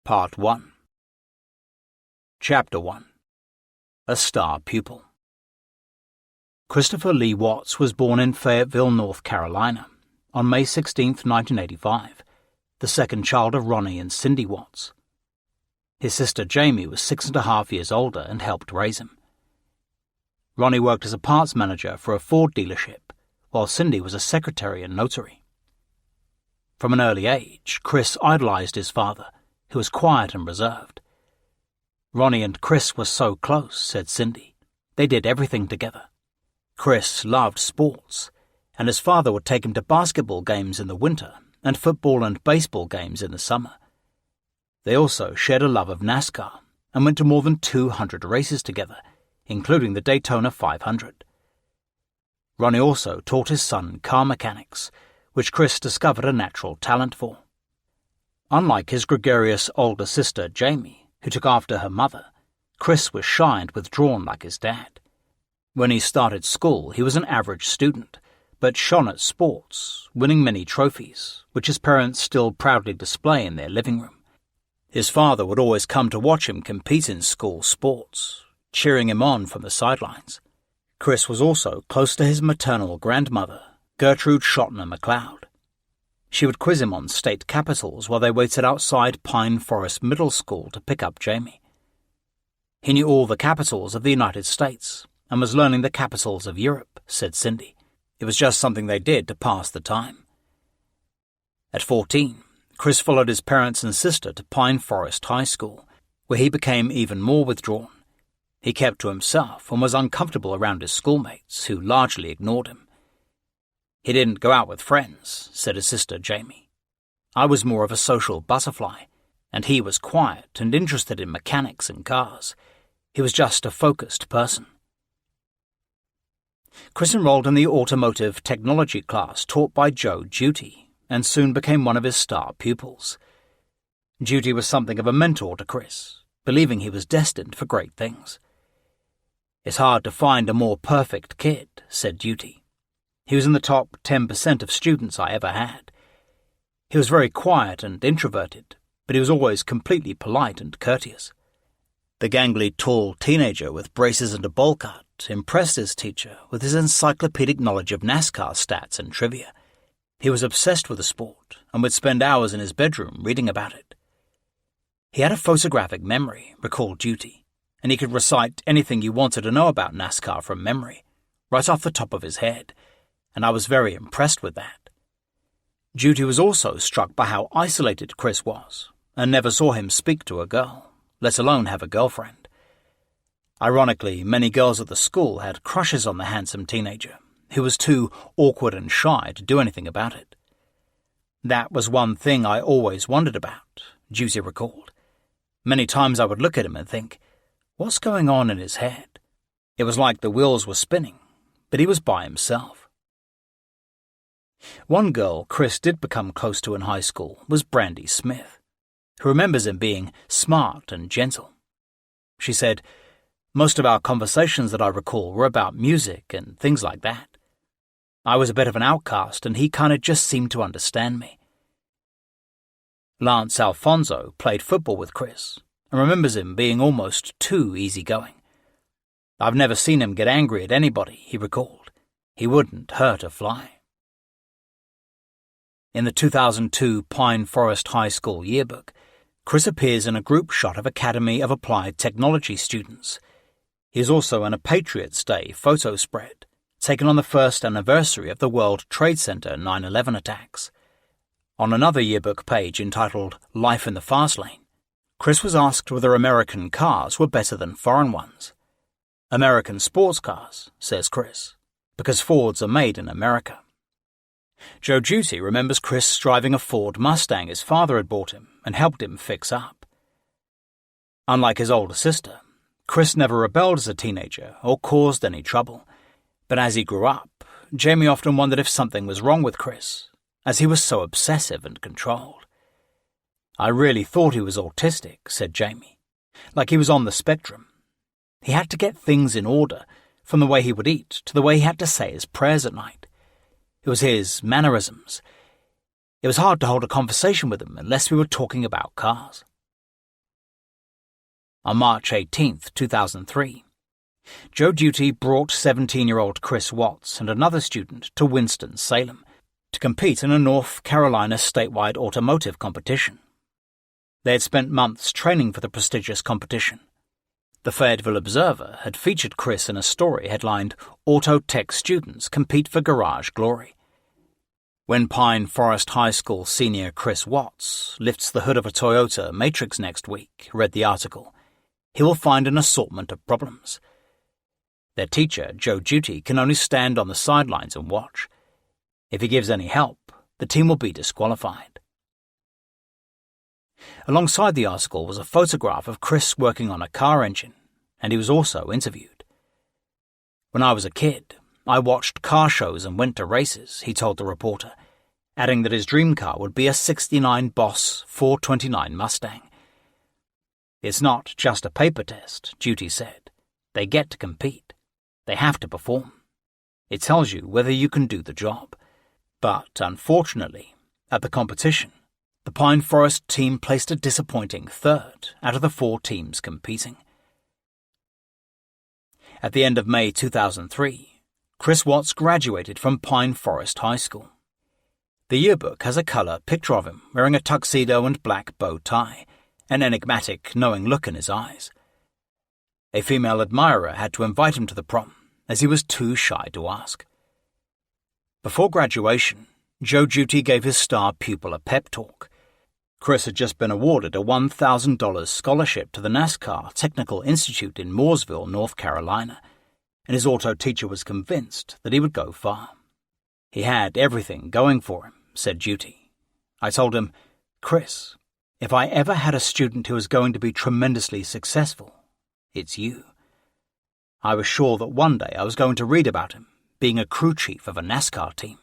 Part 1. Chapter 1. A Star Pupil. Christopher Lee Watts was born in Fayetteville, North Carolina, on May 16, 1985, the second child of Ronnie and Cindy Watts. His sister Jamie was 6.5 years older and helped raise him. Ronnie worked as a parts manager for a Ford dealership, while Cindy was a secretary and notary. From an early age, Chris idolized his father, who was quiet and reserved. Ronnie and Chris were so close, said Cindy. They did everything together. Chris loved sports, and his father would take him to basketball games in the winter and football and baseball games in the summer. They also shared a love of NASCAR and went to more than 200 races together, including the Daytona 500. Ronnie also taught his son car mechanics, which Chris discovered a natural talent for. Unlike his gregarious older sister Jamie, who took after her mother, Chris was shy and withdrawn like his dad. When he started school, he was an average student, but shone at sports, winning many trophies, which his parents still proudly display in their living room. His father would always come to watch him compete in school sports, cheering him on from the sidelines. Chris was also close to his maternal grandmother, Gertrude Schottner McLeod. She would quiz him on state capitals while they waited outside Pine Forest Middle School to pick up Jamie. He knew all the capitals of the United States and was learning the capitals of Europe, said Cindy. It was just something they did to pass the time. At 14, Chris followed his parents and sister to Pine Forest High School, where he became even more withdrawn. He kept to himself and was uncomfortable around his schoolmates, who largely ignored him. He didn't go out with friends, said his sister Jamie. I was more of a social butterfly, and he was quiet and interested in mechanics and cars. He was just a focused person. Chris enrolled in the automotive technology class taught by Joe Duty, and soon became one of his star pupils. Duty was something of a mentor to Chris, believing he was destined for great things. It's hard to find a more perfect kid, said Duty. He was in the top 10% of students I ever had. He was very quiet and introverted, but he was always completely polite and courteous. The gangly, tall teenager with braces and a bowl cut impressed his teacher with his encyclopedic knowledge of NASCAR stats and trivia. He was obsessed with the sport and would spend hours in his bedroom reading about it. He had a photographic memory, recalled Duty, and he could recite anything you wanted to know about NASCAR from memory, right off the top of his head, and I was very impressed with that. Duty was also struck by how isolated Chris was, and never saw him speak to a girl, let alone have a girlfriend. Ironically, many girls at the school had crushes on the handsome teenager, who was too awkward and shy to do anything about it. That was one thing I always wondered about, Duty recalled. Many times I would look at him and think, what's going on in his head? It was like the wheels were spinning, but he was by himself. One girl Chris did become close to in high school was Brandy Smith, who remembers him being smart and gentle. She said, most of our conversations that I recall were about music and things like that. I was a bit of an outcast and he kind of just seemed to understand me. Lance Alfonso played football with Chris and remembers him being almost too easygoing. I've never seen him get angry at anybody, he recalled. He wouldn't hurt a fly. In the 2002 Pine Forest High School yearbook, Chris appears in a group shot of Academy of Applied Technology students. He is also in a Patriots Day photo spread, taken on the first anniversary of the World Trade Center 9/11 attacks. On another yearbook page entitled Life in the Fast Lane, Chris was asked whether American cars were better than foreign ones. American sports cars, says Chris, because Fords are made in America. Joe Duty remembers Chris driving a Ford Mustang his father had bought him and helped him fix up. Unlike his older sister, Chris never rebelled as a teenager or caused any trouble, but as he grew up, Jamie often wondered if something was wrong with Chris, as he was so obsessive and controlled. I really thought he was autistic, said Jamie, like he was on the spectrum. He had to get things in order, from the way he would eat to the way he had to say his prayers at night. It was his mannerisms. It was hard to hold a conversation with him unless we were talking about cars. On March 18, 2003, Joe Duty brought 17-year-old Chris Watts and another student to Winston-Salem to compete in a North Carolina statewide automotive competition. They had spent months training for the prestigious competition. The Fayetteville Observer had featured Chris in a story headlined, "Auto Tech Students Compete for Garage Glory." When Pine Forest High School senior Chris Watts lifts the hood of a Toyota Matrix next week, read the article, he will find an assortment of problems. Their teacher, Joe Duty, can only stand on the sidelines and watch. If he gives any help, the team will be disqualified. Alongside the article was a photograph of Chris working on a car engine, and he was also interviewed. "When I was a kid, I watched car shows and went to races," he told the reporter, adding that his dream car would be a '69 Boss 429 Mustang. "It's not just a paper test," Duty said. "They get to compete. They have to perform. It tells you whether you can do the job." But, unfortunately, at the competition, the Pine Forest team placed a disappointing third out of the 4 teams competing. At the end of May 2003, Chris Watts graduated from Pine Forest High School. The yearbook has a color picture of him wearing a tuxedo and black bow tie, an enigmatic, knowing look in his eyes. A female admirer had to invite him to the prom, as he was too shy to ask. Before graduation, Joe Duty gave his star pupil a pep talk. Chris had just been awarded a $1,000 scholarship to the NASCAR Technical Institute in Mooresville, North Carolina, and his auto teacher was convinced that he would go far. "He had everything going for him," said Duty. "I told him, 'Chris, if I ever had a student who was going to be tremendously successful, it's you.' I was sure that one day I was going to read about him being a crew chief of a NASCAR team."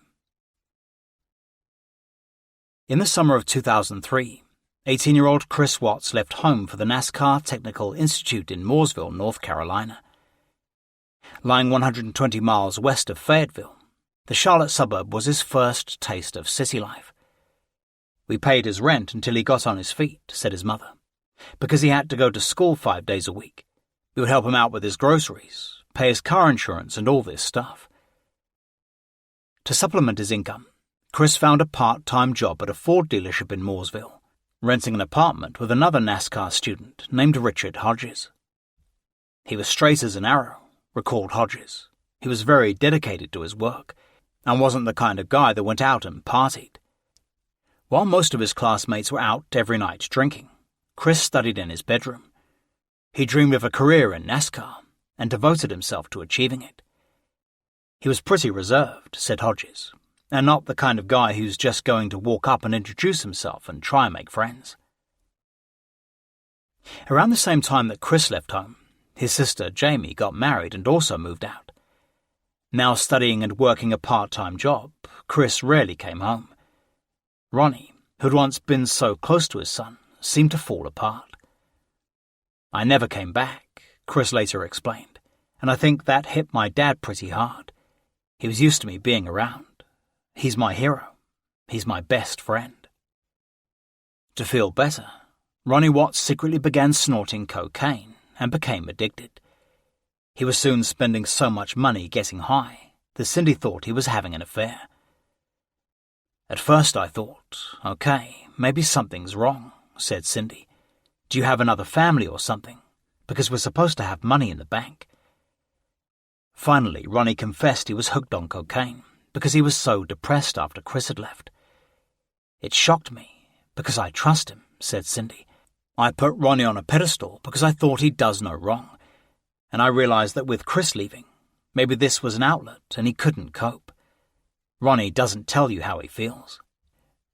In the summer of 2003, 18-year-old Chris Watts left home for the NASCAR Technical Institute in Mooresville, North Carolina. Lying 120 miles west of Fayetteville, the Charlotte suburb was his first taste of city life. "We paid his rent until he got on his feet," said his mother, "because he had to go to school 5 days a week. We would help him out with his groceries, pay his car insurance and all this stuff." To supplement his income, Chris found a part-time job at a Ford dealership in Mooresville, renting an apartment with another NASCAR student named Richard Hodges. "He was straight as an arrow," recalled Hodges. "He was very dedicated to his work, and wasn't the kind of guy that went out and partied." While most of his classmates were out every night drinking, Chris studied in his bedroom. He dreamed of a career in NASCAR and devoted himself to achieving it. "He was pretty reserved," said Hodges, "and not the kind of guy who's just going to walk up and introduce himself and try and make friends." Around the same time that Chris left home, his sister Jamie got married and also moved out. Now studying and working a part-time job, Chris rarely came home. Ronnie, who'd once been so close to his son, seemed to fall apart. "I never came back," Chris later explained, "and I think that hit my dad pretty hard. He was used to me being around. He's my hero. He's my best friend." To feel better, Ronnie Watts secretly began snorting cocaine and became addicted. He was soon spending so much money getting high that Cindy thought he was having an affair. "At first I thought, okay, maybe something's wrong," said Cindy. "Do you have another family or something? Because we're supposed to have money in the bank." Finally, Ronnie confessed he was hooked on cocaine because he was so depressed after Chris had left. "It shocked me because I trust him," said Cindy. "I put Ronnie on a pedestal because I thought he does no wrong. And I realized that with Chris leaving, maybe this was an outlet and he couldn't cope. Ronnie doesn't tell you how he feels."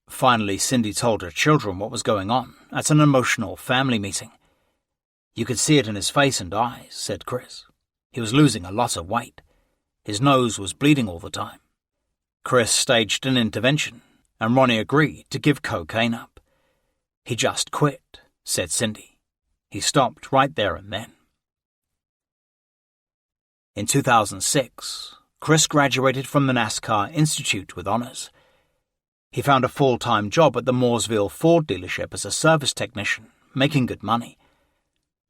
Finally, Cindy told her children what was going on at an emotional family meeting. "You could see it in his face and eyes," said Chris. "He was losing a lot of weight. His nose was bleeding all the time." Chris staged an intervention, and Ronnie agreed to give cocaine up. "He just quit," said Cindy. "He stopped right there and then." In 2006, Chris graduated from the NASCAR Institute with honors. He found a full-time job at the Mooresville Ford dealership as a service technician, making good money.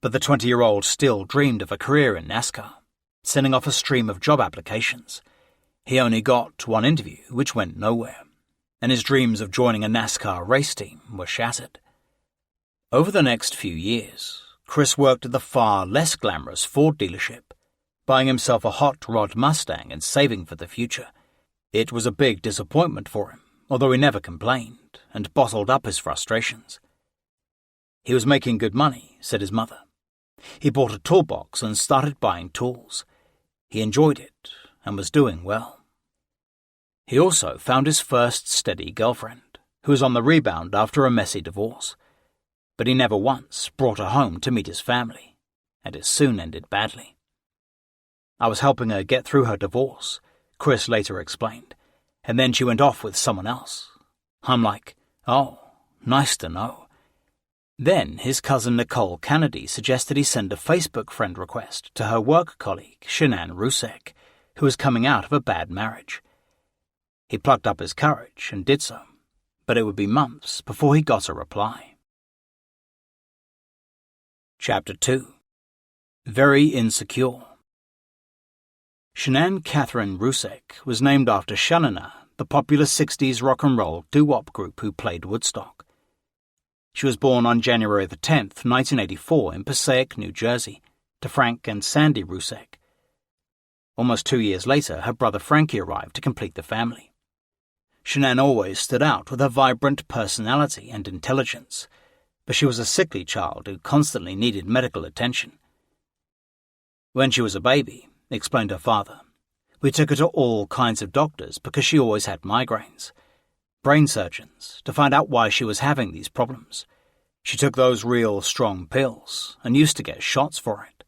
But the 20-year-old still dreamed of a career in NASCAR, sending off a stream of job applications. He only got one interview, which went nowhere, and his dreams of joining a NASCAR race team were shattered. Over the next few years, Chris worked at the far less glamorous Ford dealership, buying himself a hot rod Mustang and saving for the future. It was a big disappointment for him, although he never complained and bottled up his frustrations. He was making good money, said his mother. He bought a toolbox and started buying tools. He enjoyed it and was doing well. He also found his first steady girlfriend, who was on the rebound after a messy divorce. But he never once brought her home to meet his family, and it soon ended badly. I was helping her get through her divorce, Chris later explained, and then she went off with someone else. I'm like, oh, nice to know. Then his cousin Nicole Kennedy suggested he send a Facebook friend request to her work colleague, Shanann Rusek, who was coming out of a bad marriage. He plucked up his courage and did so, but it would be months before he got a reply. Chapter 2. Very Insecure. Shanann Catherine Rusek was named after Shanana, the popular 60s rock and roll doo-wop group who played Woodstock. She was born on January 10, 1984 in Passaic, New Jersey, to Frank and Sandy Rusek. Almost 2 years later, her brother Frankie arrived to complete the family. Shanann always stood out with her vibrant personality and intelligence, but she was a sickly child who constantly needed medical attention. When she was a baby, explained her father, we took her to all kinds of doctors because she always had migraines. Brain surgeons, to find out why she was having these problems. She took those real strong pills and used to get shots for it.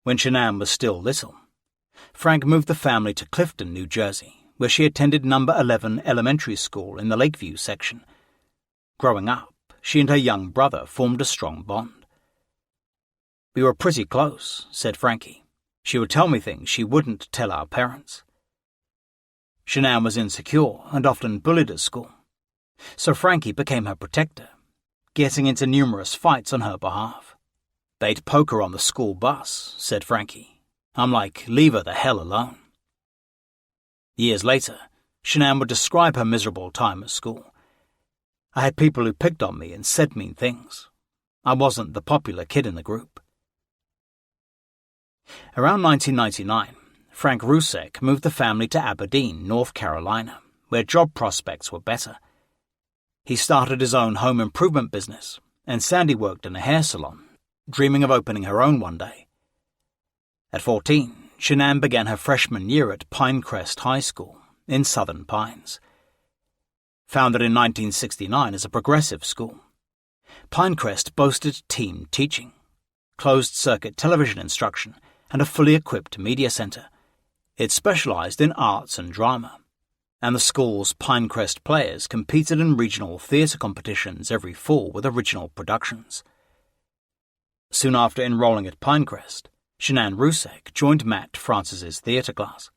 When Shanann was still little, Frank moved the family to Clifton, New Jersey, where she attended number 11 elementary school in the Lakeview section. Growing up, she and her young brother formed a strong bond. We were pretty close, said Frankie. She would tell me things she wouldn't tell our parents. Shanann was insecure and often bullied at school, so Frankie became her protector, getting into numerous fights on her behalf. They'd poke her on the school bus, said Frankie. I'm like, leave her the hell alone. Years later, Shanann would describe her miserable time at school. I had people who picked on me and said mean things. I wasn't the popular kid in the group. Around 1999, Frank Rusek moved the family to Aberdeen, North Carolina, where job prospects were better. He started his own home improvement business, and Sandy worked in a hair salon, dreaming of opening her own one day. At 14, Shanann began her freshman year at Pinecrest High School in Southern Pines. Founded in 1969 as a progressive school, Pinecrest boasted team teaching, closed-circuit television instruction, and a fully equipped media center. It specialized in arts and drama, and the school's Pinecrest players competed in regional theater competitions every fall with original productions. Soon after enrolling at Pinecrest, Shanann Rusek joined Matt Francis's theater class.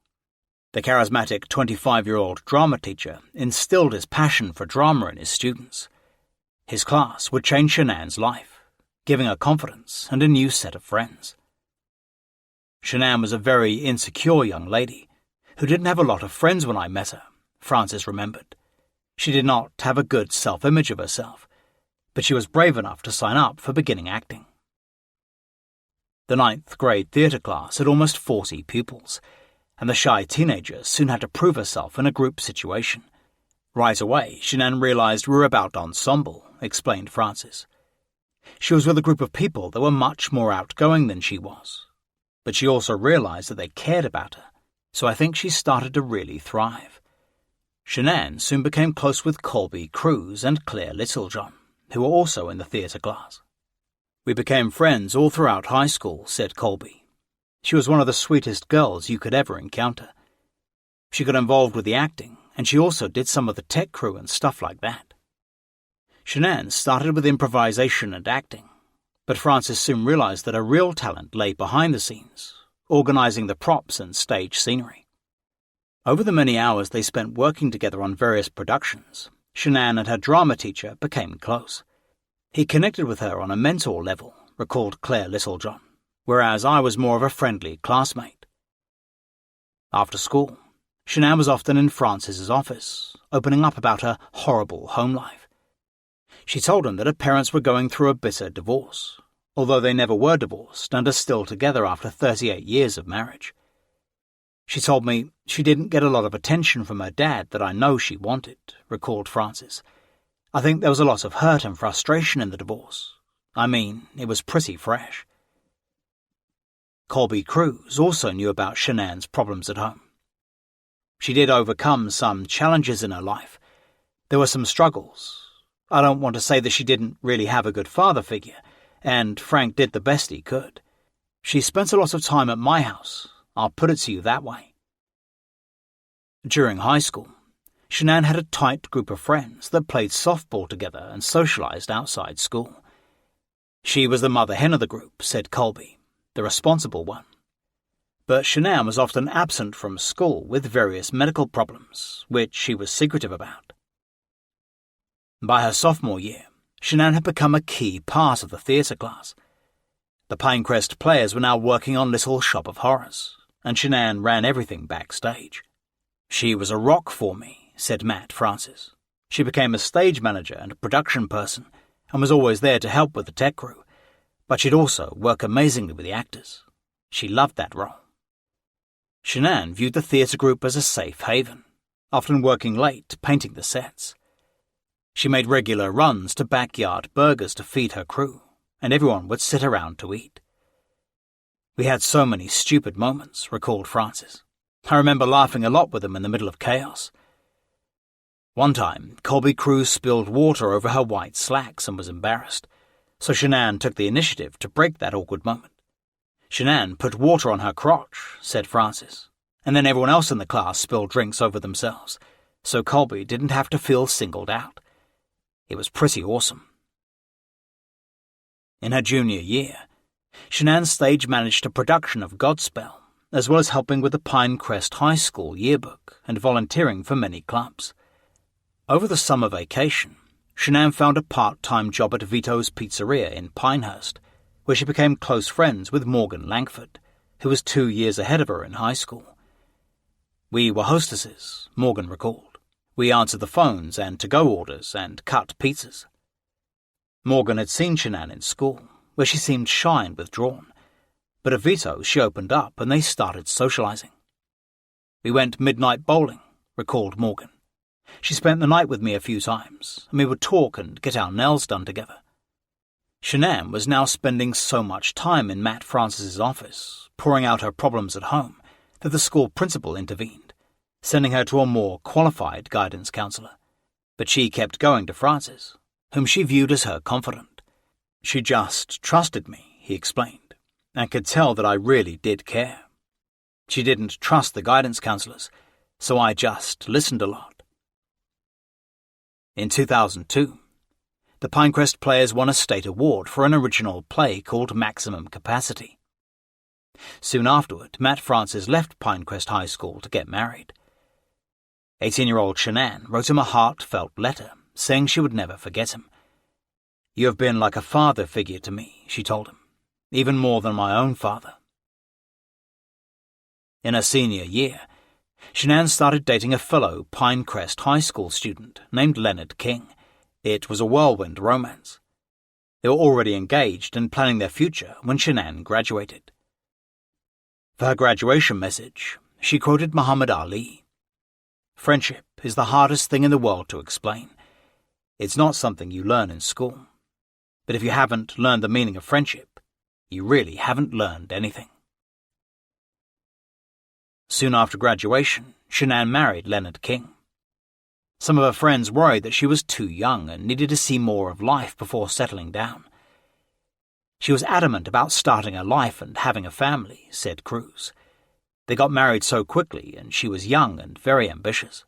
The charismatic 25-year-old drama teacher instilled his passion for drama in his students. His class would change Shanann's life, giving her confidence and a new set of friends. Shanann was a very insecure young lady who didn't have a lot of friends when I met her, Francis remembered. She did not have a good self-image of herself, but she was brave enough to sign up for beginning acting. The 9th grade theatre class had almost 40 pupils, and the shy teenager soon had to prove herself in a group situation. Right away, Shanann realized we were about ensemble, explained Francis. She was with a group of people that were much more outgoing than she was, but she also realized that they cared about her, so I think she started to really thrive. Shanann soon became close with Colby Cruz and Claire Littlejohn, who were also in the theatre class. We became friends all throughout high school, said Colby. She was one of the sweetest girls you could ever encounter. She got involved with the acting, and she also did some of the tech crew and stuff like that. Shanann started with improvisation and acting, but Francis soon realized that her real talent lay behind the scenes, organizing the props and stage scenery. Over the many hours they spent working together on various productions, Shanann and her drama teacher became close. He connected with her on a mentor level recalled Claire Littlejohn, whereas I was more of a friendly classmate. After school, Shanann was often in Francis's office, opening up about her horrible home life. She told him that her parents were going through a bitter divorce, although they never were divorced and are still together after 38 years of marriage. She told me she didn't get a lot of attention from her dad that I know she wanted, recalled Francis. I think there was a lot of hurt and frustration in the divorce. I mean, it was pretty fresh. Colby Cruz also knew about Shanann's problems at home. She did overcome some challenges in her life. There were some struggles. I don't want to say that she didn't really have a good father figure, and Frank did the best he could. She spent a lot of time at my house, I'll put it to you that way. During high school, Shanann had a tight group of friends that played softball together and socialized outside school. She was the mother hen of the group, said Colby, the responsible one. But Shanann was often absent from school with various medical problems, which she was secretive about. By her sophomore year, Shanann had become a key part of the theatre class. The Pinecrest players were now working on Little Shop of Horrors, and Shanann ran everything backstage. She was a rock for me, said Matt Francis. She became a stage manager and a production person, and was always there to help with the tech crew, but she'd also work amazingly with the actors. She loved that role. Shanann viewed the theatre group as a safe haven, often working late, painting the sets. She made regular runs to Backyard Burgers to feed her crew, and everyone would sit around to eat. We had so many stupid moments, recalled Francis. I remember laughing a lot with them in the middle of chaos. One time, Colby Cruz spilled water over her white slacks and was embarrassed, so Shanann took the initiative to break that awkward moment. Shanann put water on her crotch, said Francis, and then everyone else in the class spilled drinks over themselves, so Colby didn't have to feel singled out. It was pretty awesome. In her junior year, Shanann stage managed a production of Godspell, as well as helping with the Pinecrest High School yearbook and volunteering for many clubs. Over the summer vacation, Shanann found a part-time job at Vito's Pizzeria in Pinehurst, where she became close friends with Morgan Langford, who was 2 years ahead of her in high school. We were hostesses, Morgan recalled. We answered the phones and to-go orders and cut pizzas. Morgan had seen Shanann in school, where she seemed shy and withdrawn, but at Vito she opened up and they started socializing. We went midnight bowling, recalled Morgan. She spent the night with me a few times, and we would talk and get our nails done together. Shanann was now spending so much time in Matt Francis's office, pouring out her problems at home, that the school principal intervened, sending her to a more qualified guidance counselor. But she kept going to Francis, whom she viewed as her confidant. She just trusted me, he explained, and could tell that I really did care. She didn't trust the guidance counselors, so I just listened a lot. In 2002, the Pinecrest players won a state award for an original play called Maximum Capacity. Soon afterward, Matt Francis left Pinecrest High School to get married. 18-year-old Shanann wrote him a heartfelt letter, saying she would never forget him. "You have been like a father figure to me," she told him, "even more than my own father." In her senior year, Shanann started dating a fellow Pinecrest High School student named Leonard King. It was a whirlwind romance. They were already engaged and planning their future when Shanann graduated. For her graduation message, she quoted Muhammad Ali. "Friendship is the hardest thing in the world to explain. It's not something you learn in school. But if you haven't learned the meaning of friendship, you really haven't learned anything." Soon after graduation, Shanann married Leonard King. Some of her friends worried that she was too young and needed to see more of life before settling down. She was adamant about starting a life and having a family, said Cruz. They got married so quickly and she was young and very ambitious.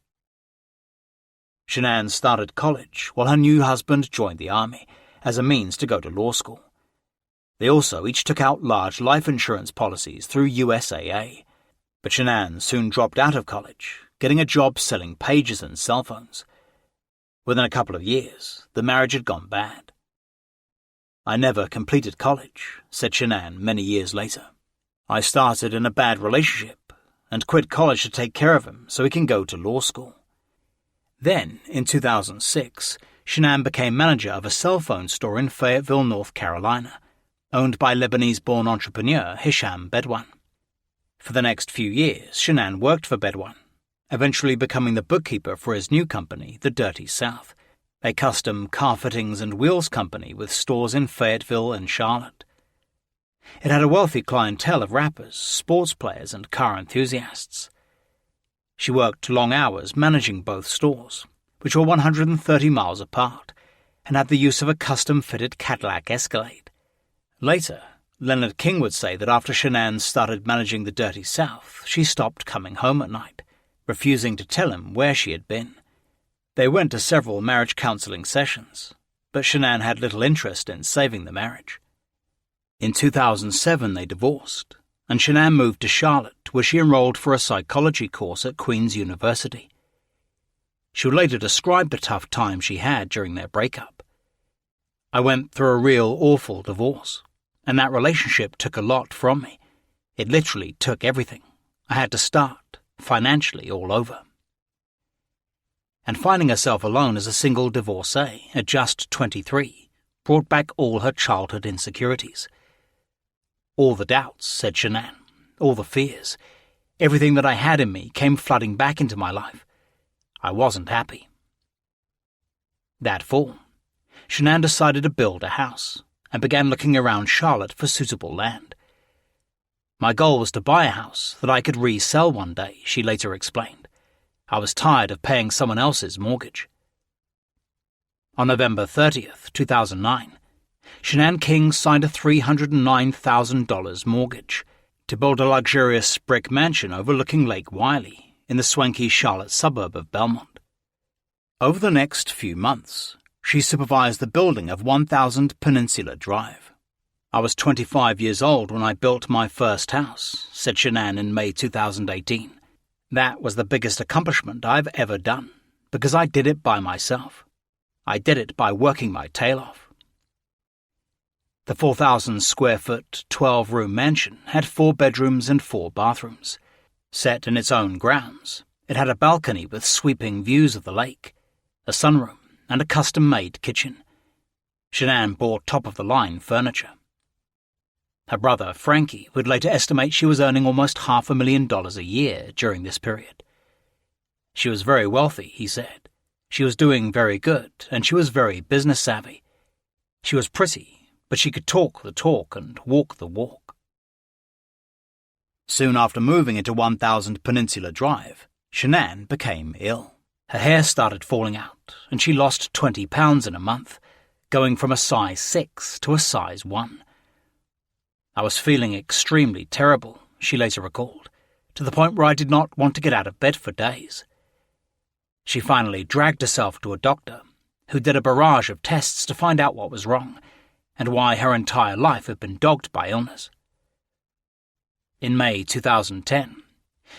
Shanann started college while her new husband joined the army as a means to go to law school. They also each took out large life insurance policies through USAA, but Shanann soon dropped out of college, getting a job selling pages and cell phones. Within a couple of years, the marriage had gone bad. "I never completed college," said Shanann many years later. "I started in a bad relationship and quit college to take care of him so he can go to law school." Then, in 2006, Shanann became manager of a cell phone store in Fayetteville, North Carolina, owned by Lebanese-born entrepreneur Hisham Bedouin. For the next few years, Shanann worked for Bedouin, eventually becoming the bookkeeper for his new company, the Dirty South, a custom car fittings and wheels company with stores in Fayetteville and Charlotte. It had a wealthy clientele of rappers, sports players, and car enthusiasts. She worked long hours managing both stores, which were 130 miles apart, and had the use of a custom-fitted Cadillac Escalade. Later, Leonard King would say that after Shanann started managing the Dirty South, she stopped coming home at night, refusing to tell him where she had been. They went to several marriage counseling sessions, but Shanann had little interest in saving the marriage. In 2007 they divorced, and Shanann moved to Charlotte, where she enrolled for a psychology course at Queen's University. She would later describe the tough time she had during their breakup. "I went through a real awful divorce, and that relationship took a lot from me. It literally took everything. I had to start, financially, all over." And finding herself alone as a single divorcee at just 23 brought back all her childhood insecurities. "All the doubts," said Shanann, "all the fears, everything that I had in me came flooding back into my life. I wasn't happy." That fall, Shanann decided to build a house and began looking around Charlotte for suitable land. "My goal was to buy a house that I could resell one day," she later explained. "I was tired of paying someone else's mortgage." On November 30th, 2009, Shanann King signed a $309,000 mortgage to build a luxurious brick mansion overlooking Lake Wylie in the swanky Charlotte suburb of Belmont. Over the next few months, she supervised the building of 1000 Peninsula Drive. "I was 25 years old when I built my first house," said Shanann in May 2018. "That was the biggest accomplishment I've ever done, because I did it by myself. I did it by working my tail off." The 4,000-square-foot, 12-room mansion had 4 bedrooms and 4 bathrooms. Set in its own grounds, it had a balcony with sweeping views of the lake, a sunroom, and a custom-made kitchen. Shanann bought top-of-the-line furniture. Her brother, Frankie, would later estimate she was earning almost $500,000 a year during this period. "She was very wealthy," he said. "She was doing very good, and she was very business-savvy. She was pretty, but she could talk the talk and walk the walk." Soon after moving into 1000 Peninsula Drive, Shanann became ill. Her hair started falling out, and she lost 20 pounds in a month, going from a size 6 to a size 1. "I was feeling extremely terrible," she later recalled, "to the point where I did not want to get out of bed for days." She finally dragged herself to a doctor, who did a barrage of tests to find out what was wrong, and why her entire life had been dogged by illness. In May 2010,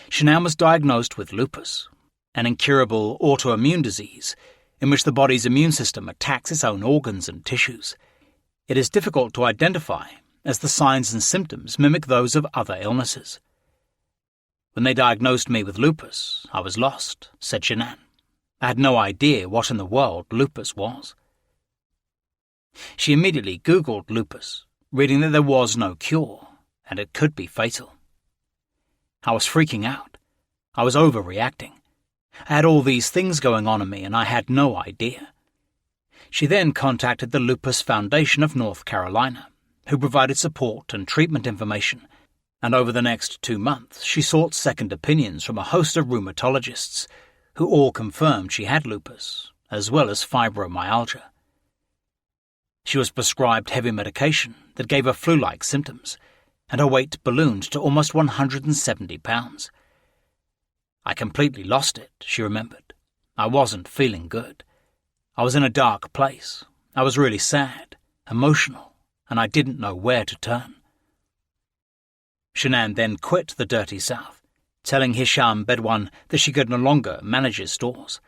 Shanann was diagnosed with lupus, an incurable autoimmune disease in which the body's immune system attacks its own organs and tissues. It is difficult to identify, as the signs and symptoms mimic those of other illnesses. "When they diagnosed me with lupus, I was lost," said Shanann. "I had no idea what in the world lupus was." She immediately Googled lupus, reading that there was no cure, and it could be fatal. "I was freaking out. I was overreacting. I had all these things going on in me, and I had no idea." She then contacted the Lupus Foundation of North Carolina, who provided support and treatment information, and over the next 2 months she sought second opinions from a host of rheumatologists, who all confirmed she had lupus, as well as fibromyalgia. She was prescribed heavy medication that gave her flu-like symptoms, and her weight ballooned to almost 170 pounds. "I completely lost it," she remembered. "I wasn't feeling good. I was in a dark place. I was really sad, emotional, and I didn't know where to turn." Shanann then quit the Dirty South, telling Hisham Bedouin that she could no longer manage his stores.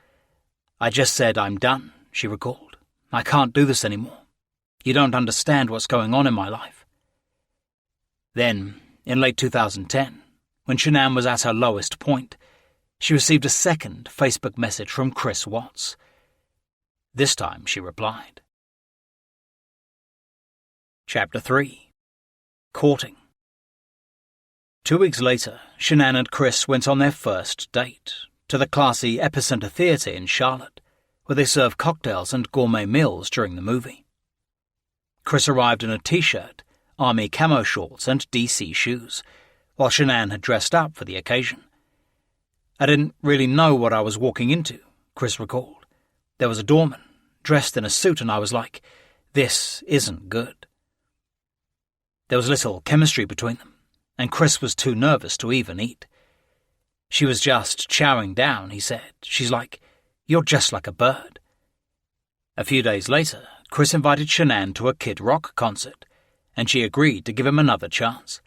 "I just said I'm done," she recalled. "I can't do this anymore. You don't understand what's going on in my life." Then, in late 2010, when Shanann was at her lowest point, she received a second Facebook message from Chris Watts. This time she replied. Chapter 3. Courting. 2 weeks later, Shanann and Chris went on their first date, to the classy Epicenter Theatre in Charlotte, where they served cocktails and gourmet meals during the movie. Chris arrived in a t-shirt, army camo shorts and DC shoes, while Shanann had dressed up for the occasion. "I didn't really know what I was walking into," Chris recalled. "There was a doorman, dressed in a suit, and I was like, this isn't good." There was little chemistry between them, and Chris was too nervous to even eat. "She was just chowing down," he said. "She's like, you're just like a bird." A few days later, Chris invited Shanann to a Kid Rock concert, and she agreed to give him another chance.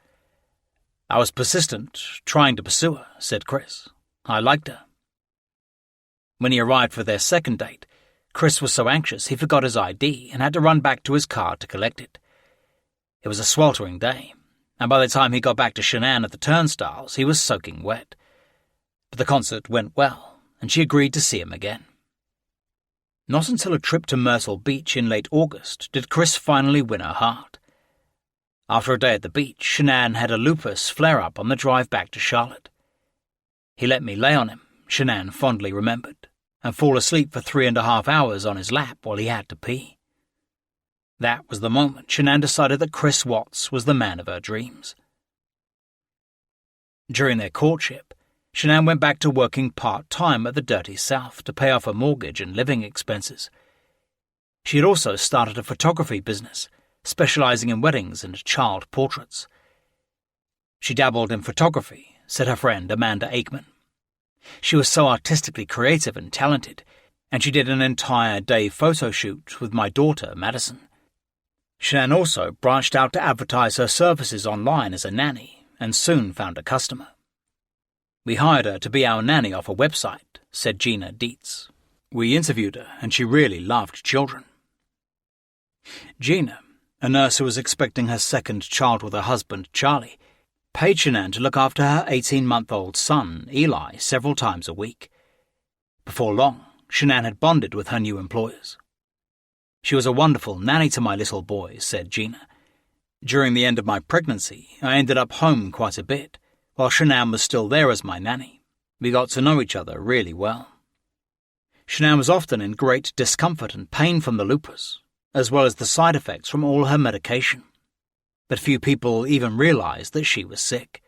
"I was persistent, trying to pursue her," said Chris. "I liked her." When he arrived for their second date, Chris was so anxious he forgot his ID and had to run back to his car to collect it. It was a sweltering day, and by the time he got back to Shanann at the turnstiles, he was soaking wet. But the concert went well, and she agreed to see him again. Not until a trip to Myrtle Beach in late August did Chris finally win her heart. After a day at the beach, Shanann had a lupus flare-up on the drive back to Charlotte. "He let me lay on him," Shanann fondly remembered, "and fall asleep for 3.5 hours on his lap while he had to pee." That was the moment Shanann decided that Chris Watts was the man of her dreams. During their courtship, Shanann went back to working part-time at the Dirty South to pay off her mortgage and living expenses. She had also started a photography business, specializing in weddings and child portraits. She dabbled in photography, said her friend Amanda Aikman. She was so artistically creative and talented, and she did an entire day photo shoot with my daughter, Madison. Shanann also branched out to advertise her services online as a nanny, and soon found a customer. "We hired her to be our nanny off a website," said Gina Dietz. "We interviewed her, and she really loved children." Gina, a nurse who was expecting her second child with her husband, Charlie, paid Shanann to look after her 18-month-old son, Eli, several times a week. Before long, Shanann had bonded with her new employers. "She was a wonderful nanny to my little boy," said Gina. "During the end of my pregnancy, I ended up home quite a bit, while Shanann was still there as my nanny. We got to know each other really well." Shanann was often in great discomfort and pain from the lupus, as well as the side effects from all her medication. But few people even realized that she was sick.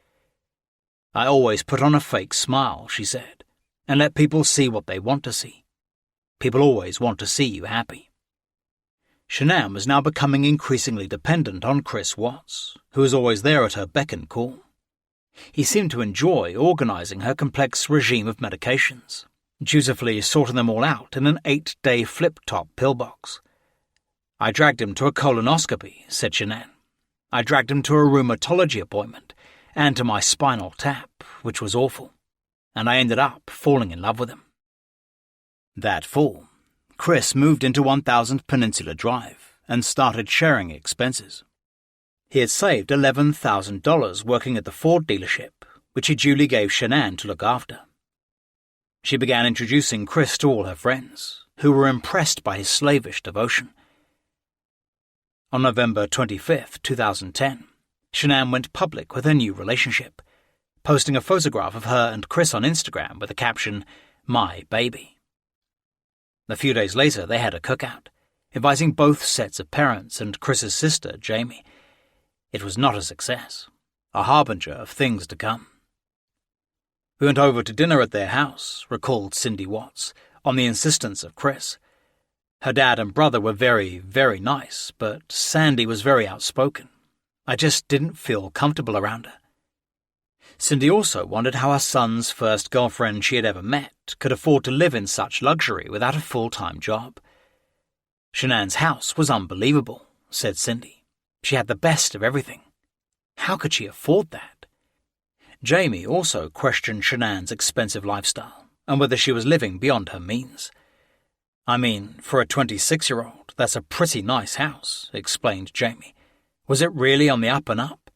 "I always put on a fake smile," she said, "and let people see what they want to see. People always want to see you happy." Shanann was now becoming increasingly dependent on Chris Watts, who was always there at her beck and call. He seemed to enjoy organizing her complex regime of medications, dutifully sorting them all out in an 8-day flip-top pillbox. "I dragged him to a colonoscopy," said Shanann. "I dragged him to a rheumatology appointment, and to my spinal tap, which was awful. And I ended up falling in love with him." That fall, Chris moved into 1000 Peninsula Drive and started sharing expenses. He had saved $11,000 working at the Ford dealership, which he duly gave Shanann to look after. She began introducing Chris to all her friends, who were impressed by his slavish devotion. On November 25, 2010, Shanann went public with her new relationship, posting a photograph of her and Chris on Instagram with the caption, "My baby." A few days later, they had a cookout, inviting both sets of parents and Chris's sister, Jamie. It was not a success, a harbinger of things to come. "We went over to dinner at their house," recalled Cindy Watts, on the insistence of Chris. "Her dad and brother were very, very nice, but Sandy was very outspoken. I just didn't feel comfortable around her." Cindy also wondered how her son's first girlfriend she had ever met could afford to live in such luxury without a full-time job. "Shanann's house was unbelievable," said Cindy. "She had the best of everything. How could she afford that?" Jamie also questioned Shanann's expensive lifestyle and whether she was living beyond her means. "I mean, for a 26-year-old, that's a pretty nice house," explained Jamie. "Was it really on the up and up?"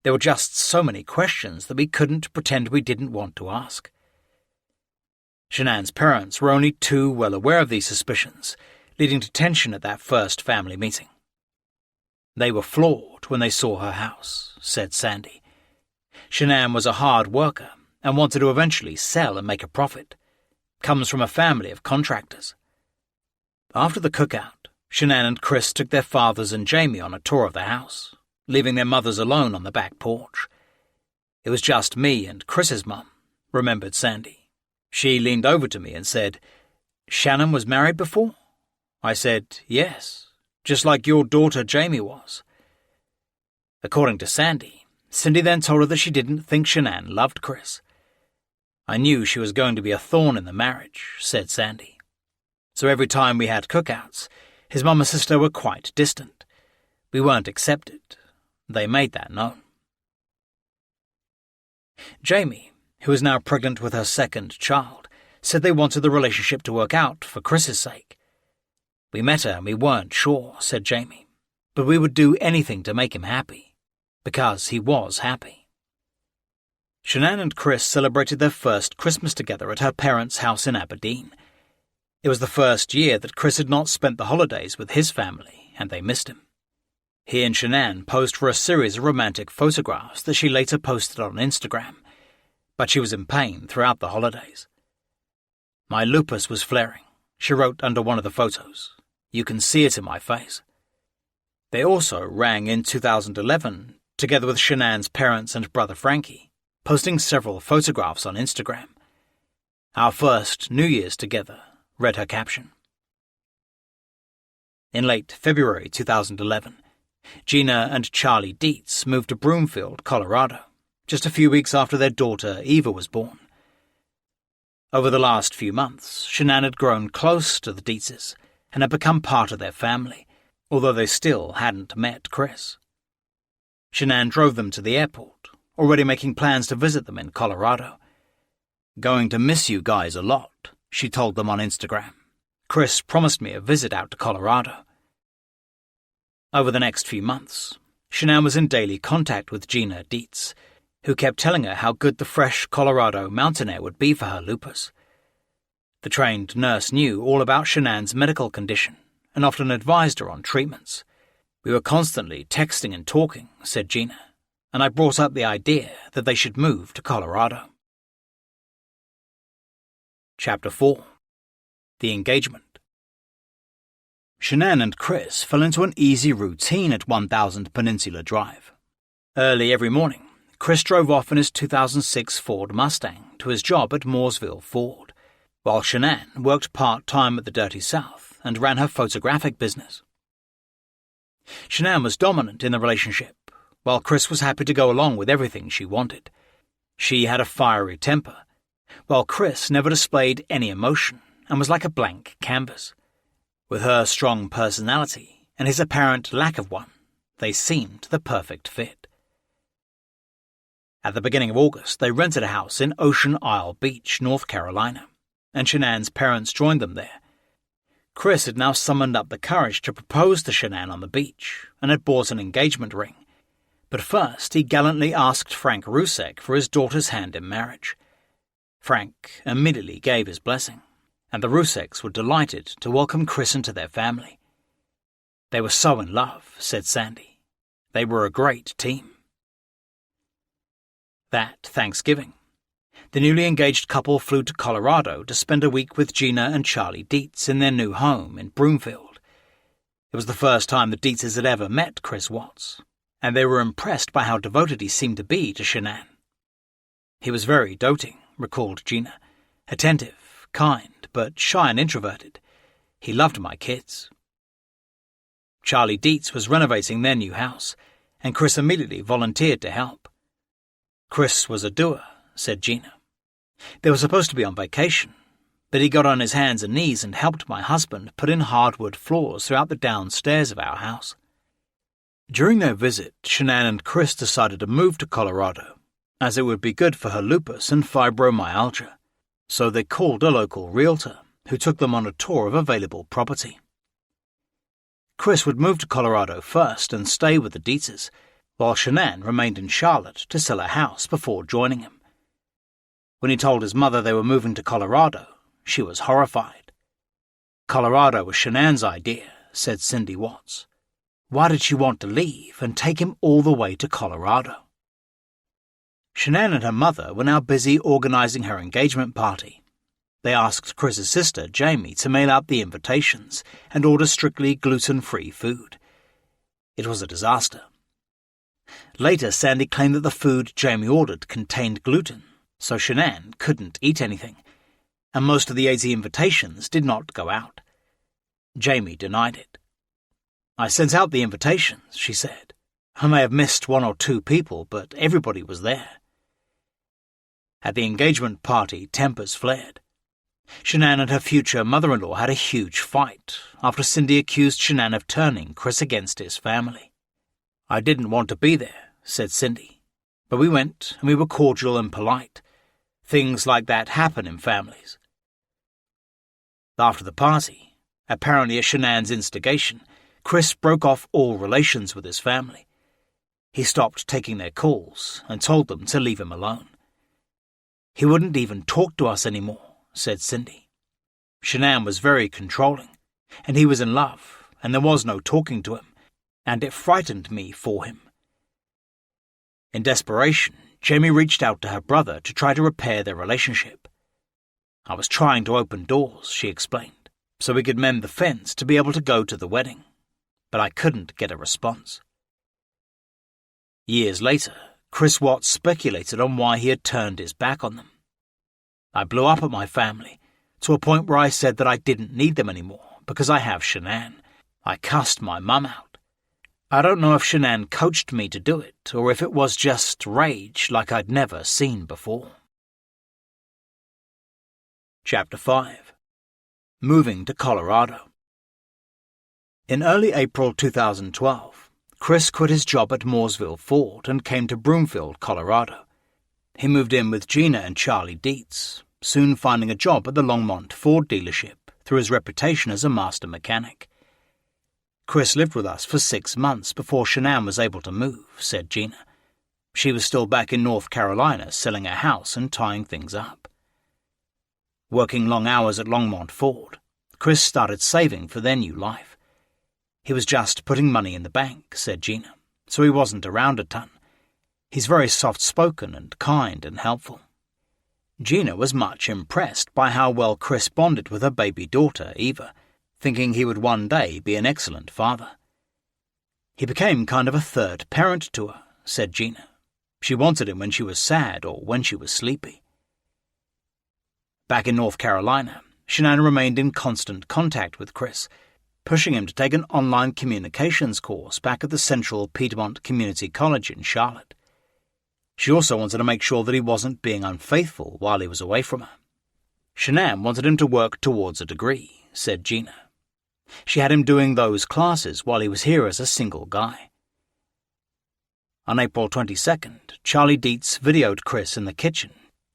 There were just so many questions that we couldn't pretend we didn't want to ask. Shanann's parents were only too well aware of these suspicions, leading to tension at that first family meeting. "They were floored when they saw her house," said Sandy. "Shanann was a hard worker and wanted to eventually sell and make a profit. Comes from a family of contractors." After the cookout, Shanann and Chris took their fathers and Jamie on a tour of the house, leaving their mothers alone on the back porch. "It was just me and Chris's mum," remembered Sandy. "She leaned over to me and said, 'Shannon was married before?' I said, 'Yes, just like your daughter Jamie was.'" According to Sandy, Cindy then told her that she didn't think Shanann loved Chris. "I knew she was going to be a thorn in the marriage," said Sandy. "So every time we had cookouts, his mum and sister were quite distant. We weren't accepted. They made that known." Jamie, who was now pregnant with her second child, said they wanted the relationship to work out for Chris's sake. "We met her and we weren't sure," said Jamie, "but we would do anything to make him happy, because he was happy." Shanann and Chris celebrated their first Christmas together at her parents' house in Aberdeen. It was the first year that Chris had not spent the holidays with his family, and they missed him. He and Shanann posed for a series of romantic photographs that she later posted on Instagram, but she was in pain throughout the holidays. "My lupus was flaring," she wrote under one of the photos. "You can see it in my face." They also rang in 2011, together with Shanann's parents and brother Frankie, posting several photographs on Instagram. "Our first New Year's together," read her caption. In late February 2011, Gina and Charlie Dietz moved to Broomfield, Colorado, just a few weeks after their daughter Eva was born. Over the last few months, Shanann had grown close to the Dietzes and had become part of their family, although they still hadn't met Chris. Shanann drove them to the airport, already making plans to visit them in Colorado. "Going to miss you guys a lot," she told them on Instagram. "Chris promised me a visit out to Colorado." Over the next few months, Shanann was in daily contact with Gina Dietz, who kept telling her how good the fresh Colorado mountain air would be for her lupus. The trained nurse knew all about Shanann's medical condition and often advised her on treatments. "We were constantly texting and talking," said Gina, "and I brought up the idea that they should move to Colorado." Chapter 4. The Engagement. Shanann and Chris fell into an easy routine at 1000 Peninsula Drive. Early every morning, Chris drove off in his 2006 Ford Mustang to his job at Mooresville Ford, while Shanann worked part-time at the Dirty South and ran her photographic business. Shanann was dominant in the relationship, while Chris was happy to go along with everything she wanted. She had a fiery temper, while Chris never displayed any emotion and was like a blank canvas. With her strong personality and his apparent lack of one, they seemed the perfect fit. At the beginning of August, they rented a house in Ocean Isle Beach, North Carolina, and Shanann's parents joined them there. Chris had now summoned up the courage to propose to Shanann on the beach and had bought an engagement ring. But first, he gallantly asked Frank Rusek for his daughter's hand in marriage. Frank immediately gave his blessing, and the Ruseks were delighted to welcome Chris into their family. "They were so in love," said Sandy. "They were a great team." That Thanksgiving, the newly engaged couple flew to Colorado to spend a week with Gina and Charlie Dietz in their new home in Broomfield. It was the first time the Dietzes had ever met Chris Watts, and they were impressed by how devoted he seemed to be to Shanann. "He was very doting," recalled Gina, "attentive, kind, but shy and introverted. He loved my kids." Charlie Dietz was renovating their new house, and Chris immediately volunteered to help. "Chris was a doer," said Gina. "They were supposed to be on vacation, but he got on his hands and knees and helped my husband put in hardwood floors throughout the downstairs of our house." During their visit, Shanann and Chris decided to move to Colorado, as it would be good for her lupus and fibromyalgia, so they called a local realtor, who took them on a tour of available property. Chris would move to Colorado first and stay with the Dietzes, while Shanann remained in Charlotte to sell a house before joining him. When he told his mother they were moving to Colorado, she was horrified. Colorado was Shanann's idea, said Cindy Watts. Why did she want to leave and take him all the way to Colorado? Shanann and her mother were now busy organizing her engagement party. They asked Chris's sister, Jamie, to mail out the invitations and order strictly gluten-free food. It was a disaster. Later, Sandy claimed that the food Jamie ordered contained gluten, so Shanann couldn't eat anything, and most of the 80 invitations did not go out. Jamie denied it. I sent out the invitations, she said. I may have missed 1 or 2 people, but everybody was there. At the engagement party, tempers flared. Shanann and her future mother-in-law had a huge fight after Cindy accused Shanann of turning Chris against his family. I didn't want to be there, said Cindy, but we went and we were cordial and polite. Things like that happen in families. After the party, apparently at Shanann's instigation, Chris broke off all relations with his family. He stopped taking their calls and told them to leave him alone. He wouldn't even talk to us anymore, said Cindy. Shanann was very controlling, and he was in love, and there was no talking to him, and it frightened me for him. In desperation, Jamie reached out to her brother to try to repair their relationship. I was trying to open doors, she explained, so we could mend the fence to be able to go to the wedding, but I couldn't get a response. Years later, Chris Watts speculated on why he had turned his back on them. I blew up at my family, to a point where I said that I didn't need them anymore because I have Shanann. I cussed my mum out. I don't know if Shanann coached me to do it or if it was just rage like I'd never seen before. Chapter 5. Moving to Colorado. In early April 2012, Chris quit his job at Mooresville Ford and came to Broomfield, Colorado. He moved in with Gina and Charlie Dietz, soon finding a job at the Longmont Ford dealership through his reputation as a master mechanic. Chris lived with us for 6 months before Shanann was able to move, said Gina. She was still back in North Carolina selling her house and tying things up. Working long hours at Longmont Ford, Chris started saving for their new life. He was just putting money in the bank, said Gina, so he wasn't around a ton. He's very soft-spoken and kind and helpful. Gina was much impressed by how well Chris bonded with her baby daughter, Eva, thinking he would one day be an excellent father. He became kind of a third parent to her, said Gina. She wanted him when she was sad or when she was sleepy. Back in North Carolina, Shanann remained in constant contact with Chris, pushing him to take an online communications course back at the Central Piedmont Community College in Charlotte. She also wanted to make sure that he wasn't being unfaithful while he was away from her. Shanann wanted him to work towards a degree, said Gina. She had him doing those classes while he was here as a single guy. On April 22nd, Charlie Dietz videoed Chris in the kitchen,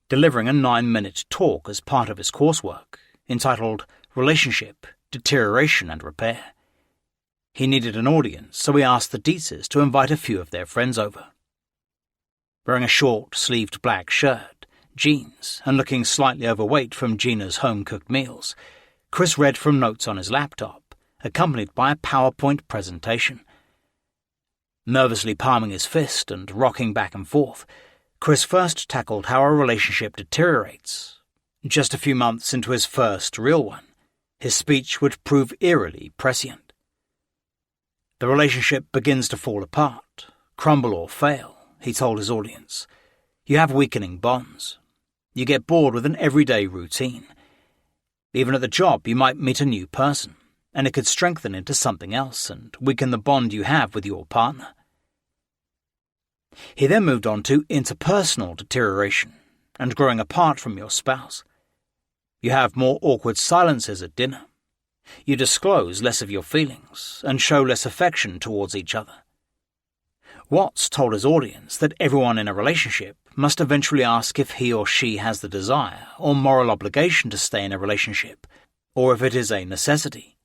delivering a 9-minute talk as part of his coursework, entitled Relationship, Deterioration and Repair. He needed an audience, so he asked the Dietzes to invite a few of their friends over. Wearing a short-sleeved black shirt, jeans, and looking slightly overweight from Gina's home-cooked meals, Chris read from notes on his laptop, accompanied by a PowerPoint presentation. Nervously palming his fist and rocking back and forth, Chris first tackled how a relationship deteriorates. Just a few months into his first real one, his speech would prove eerily prescient. The relationship begins to fall apart, crumble or fail, he told his audience. You have weakening bonds. You get bored with an everyday routine. Even at the job, you might meet a new person, and it could strengthen into something else and weaken the bond you have with your partner. He then moved on to interpersonal deterioration and growing apart from your spouse. You have more awkward silences at dinner. You disclose less of your feelings and show less affection towards each other. Watts told his audience that everyone in a relationship must eventually ask if he or she has the desire or moral obligation to stay in a relationship, or if it is a necessity.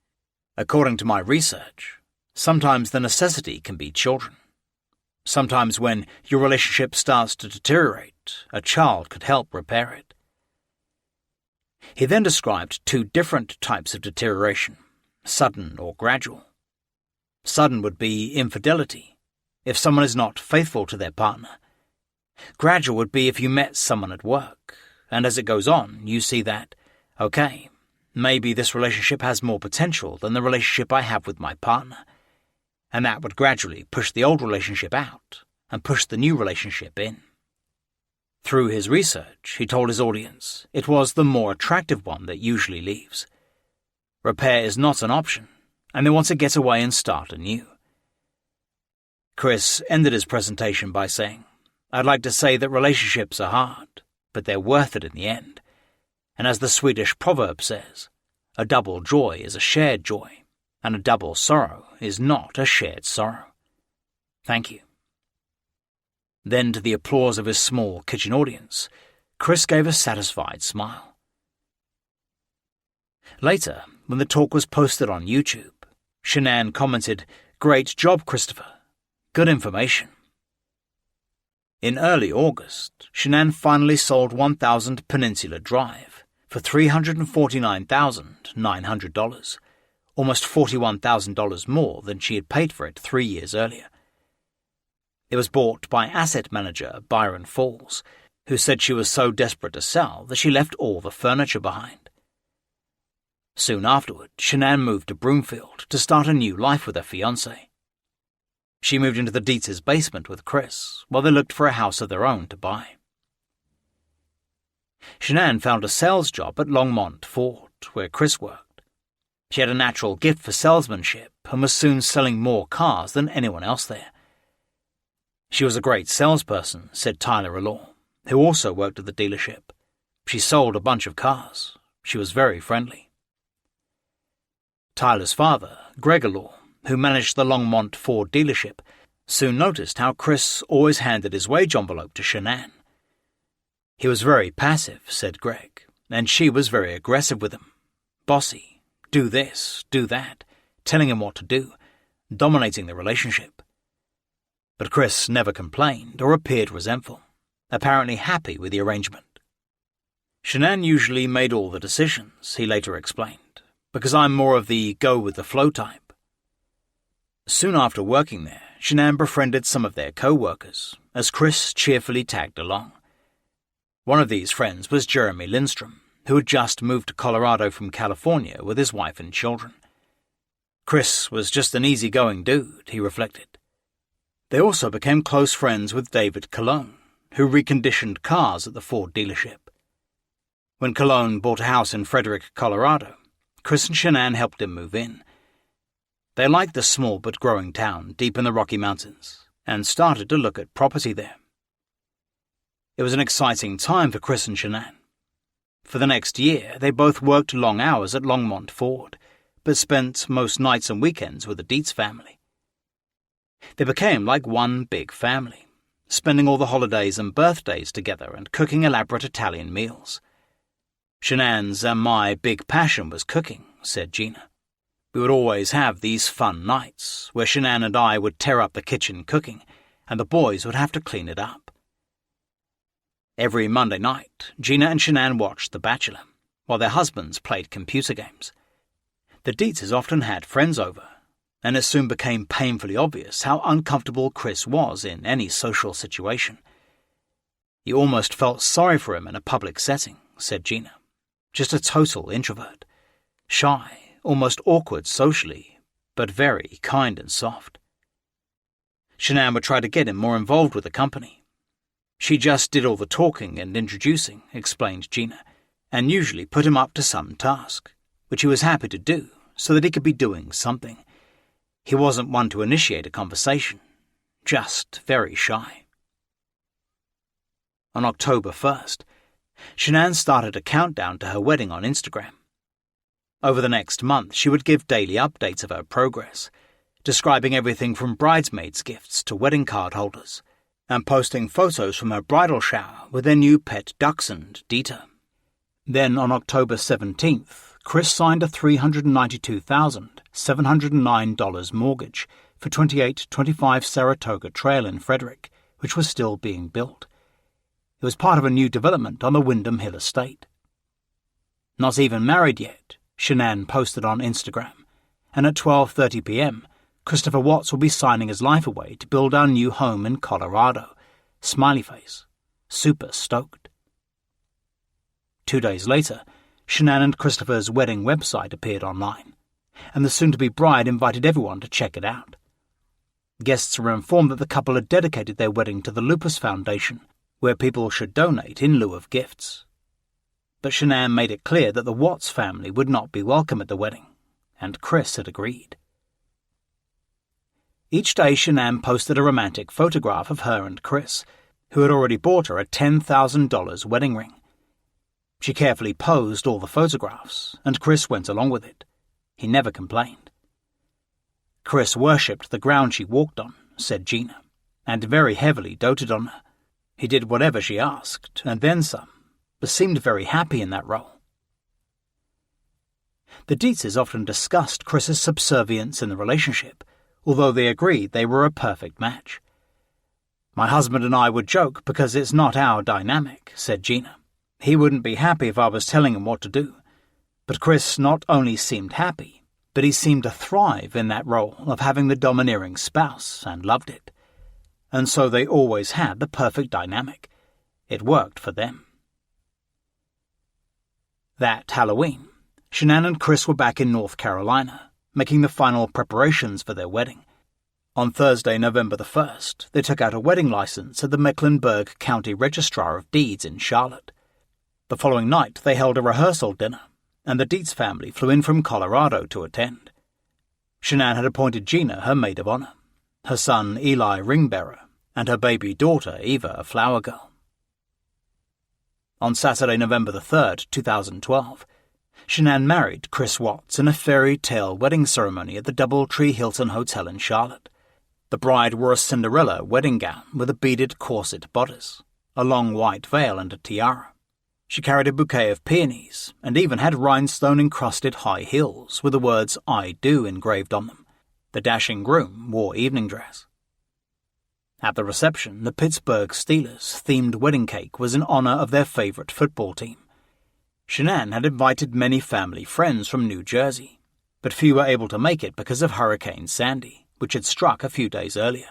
According to my research, sometimes the necessity can be children. Sometimes when your relationship starts to deteriorate, a child could help repair it. He then described 2 different types of deterioration, sudden or gradual. Sudden would be infidelity, if someone is not faithful to their partner. Gradual would be if you met someone at work, and as it goes on, you see that, okay, maybe this relationship has more potential than the relationship I have with my partner, and that would gradually push the old relationship out and push the new relationship in. Through his research, he told his audience it was the more attractive one that usually leaves. Repair is not an option, and they want to get away and start anew. Chris ended his presentation by saying, "I'd like to say that relationships are hard, but they're worth it in the end. And as the Swedish proverb says, a double joy is a shared joy, and a double sorrow is not a shared sorrow. Thank you." Then, to the applause of his small kitchen audience, Chris gave a satisfied smile. Later, when the talk was posted on YouTube, Shanann commented, "Great job, Christopher. Good information." In early August, Shanann finally sold 1000 Peninsula Drive for $349,900, almost $41,000 more than she had paid for it 3 years earlier. It was bought by asset manager Byron Falls, who said she was so desperate to sell that she left all the furniture behind. Soon afterward, Shanann moved to Broomfield to start a new life with her fiancé. She moved into the Dietz's basement with Chris while they looked for a house of their own to buy. Shanann found a sales job at Longmont Ford, where Chris worked. She had a natural gift for salesmanship and was soon selling more cars than anyone else there. She was a great salesperson, said Tyler Allure, who also worked at the dealership. She sold a bunch of cars. She was very friendly. Tyler's father, Greg Allure, who managed the Longmont Ford dealership, soon noticed how Chris always handed his wage envelope to Shanann. He was very passive, said Greg, and she was very aggressive with him. Bossy, do this, do that, telling him what to do, dominating the relationship. But Chris never complained or appeared resentful, apparently happy with the arrangement. Shanann usually made all the decisions, he later explained, because I'm more of the go-with-the-flow type. Soon after working there, Shanann befriended some of their co-workers, as Chris cheerfully tagged along. One of these friends was Jeremy Lindstrom, who had just moved to Colorado from California with his wife and children. Chris was just an easygoing dude, he reflected. They also became close friends with David Colon, who reconditioned cars at the Ford dealership. When Colon bought a house in Frederick, Colorado, Chris and Shanann helped him move in. They liked the small but growing town deep in the Rocky Mountains and started to look at property there. It was an exciting time for Chris and Shanann. For the next year, they both worked long hours at Longmont Ford, but spent most nights and weekends with the Dietz family. They became like one big family, spending all the holidays and birthdays together and cooking elaborate Italian meals. Shanann's and my big passion was cooking, said Gina. We would always have these fun nights where Shanann and I would tear up the kitchen cooking, and the boys would have to clean it up. Every Monday night, Gina and Shanann watched The Bachelor, while their husbands played computer games. The Dietzes often had friends over, and it soon became painfully obvious how uncomfortable Chris was in any social situation. You almost felt sorry for him in a public setting, said Gina. Just a total introvert. Shy, almost awkward socially, but very kind and soft. Shanann would try to get him more involved with the company. She just did all the talking and introducing, explained Gina, and usually put him up to some task, which he was happy to do so that he could be doing something. He wasn't one to initiate a conversation, just very shy. On October 1st, Shanann started a countdown to her wedding on Instagram. Over the next month, she would give daily updates of her progress, describing everything from bridesmaids' gifts to wedding card holders, and posting photos from her bridal shower with their new pet dachshund, Dieter. Then on October 17th, Chris signed a $392,709 mortgage for 2825 Saratoga Trail in Frederick, which was still being built. It was part of a new development on the Wyndham Hill estate. Not even married yet, Shanann posted on Instagram, and at 12:30 p.m., Christopher Watts will be signing his life away to build our new home in Colorado. Smiley face. Super stoked. 2 days later, Shanann and Christopher's wedding website appeared online, and the soon-to-be bride invited everyone to check it out. Guests were informed that the couple had dedicated their wedding to the Lupus Foundation, where people should donate in lieu of gifts. But Shanann made it clear that the Watts family would not be welcome at the wedding, and Chris had agreed. Each day Shanann posted a romantic photograph of her and Chris, who had already bought her a $10,000 wedding ring. She carefully posed all the photographs, and Chris went along with it. He never complained. Chris worshipped the ground she walked on, said Gina, and very heavily doted on her. He did whatever she asked, and then some, but seemed very happy in that role. The Dietzes often discussed Chris's subservience in the relationship, although they agreed they were a perfect match. "My husband and I would joke because it's not our dynamic," said Gina. "He wouldn't be happy if I was telling him what to do." But Chris not only seemed happy, but he seemed to thrive in that role of having the domineering spouse and loved it. And so they always had the perfect dynamic. It worked for them. That Halloween, Shanann and Chris were back in North Carolina, making the final preparations for their wedding. On Thursday, November the 1st, they took out a wedding license at the Mecklenburg County Registrar of Deeds in Charlotte. The following night, they held a rehearsal dinner, and the Dietz family flew in from Colorado to attend. Shanann had appointed Gina her maid of honor, her son Eli ring-bearer, and her baby daughter Eva a flower girl. On Saturday, November the 3rd, 2012, Shanann married Chris Watts in a fairy tale wedding ceremony at the Doubletree Hilton Hotel in Charlotte. The bride wore a Cinderella wedding gown with a beaded corset bodice, a long white veil and a tiara. She carried a bouquet of peonies and even had rhinestone-encrusted high heels with the words "I do" engraved on them. The dashing groom wore evening dress. At the reception, the Pittsburgh Steelers-themed wedding cake was in honor of their favorite football team. Shanann had invited many family friends from New Jersey, but few were able to make it because of Hurricane Sandy, which had struck a few days earlier.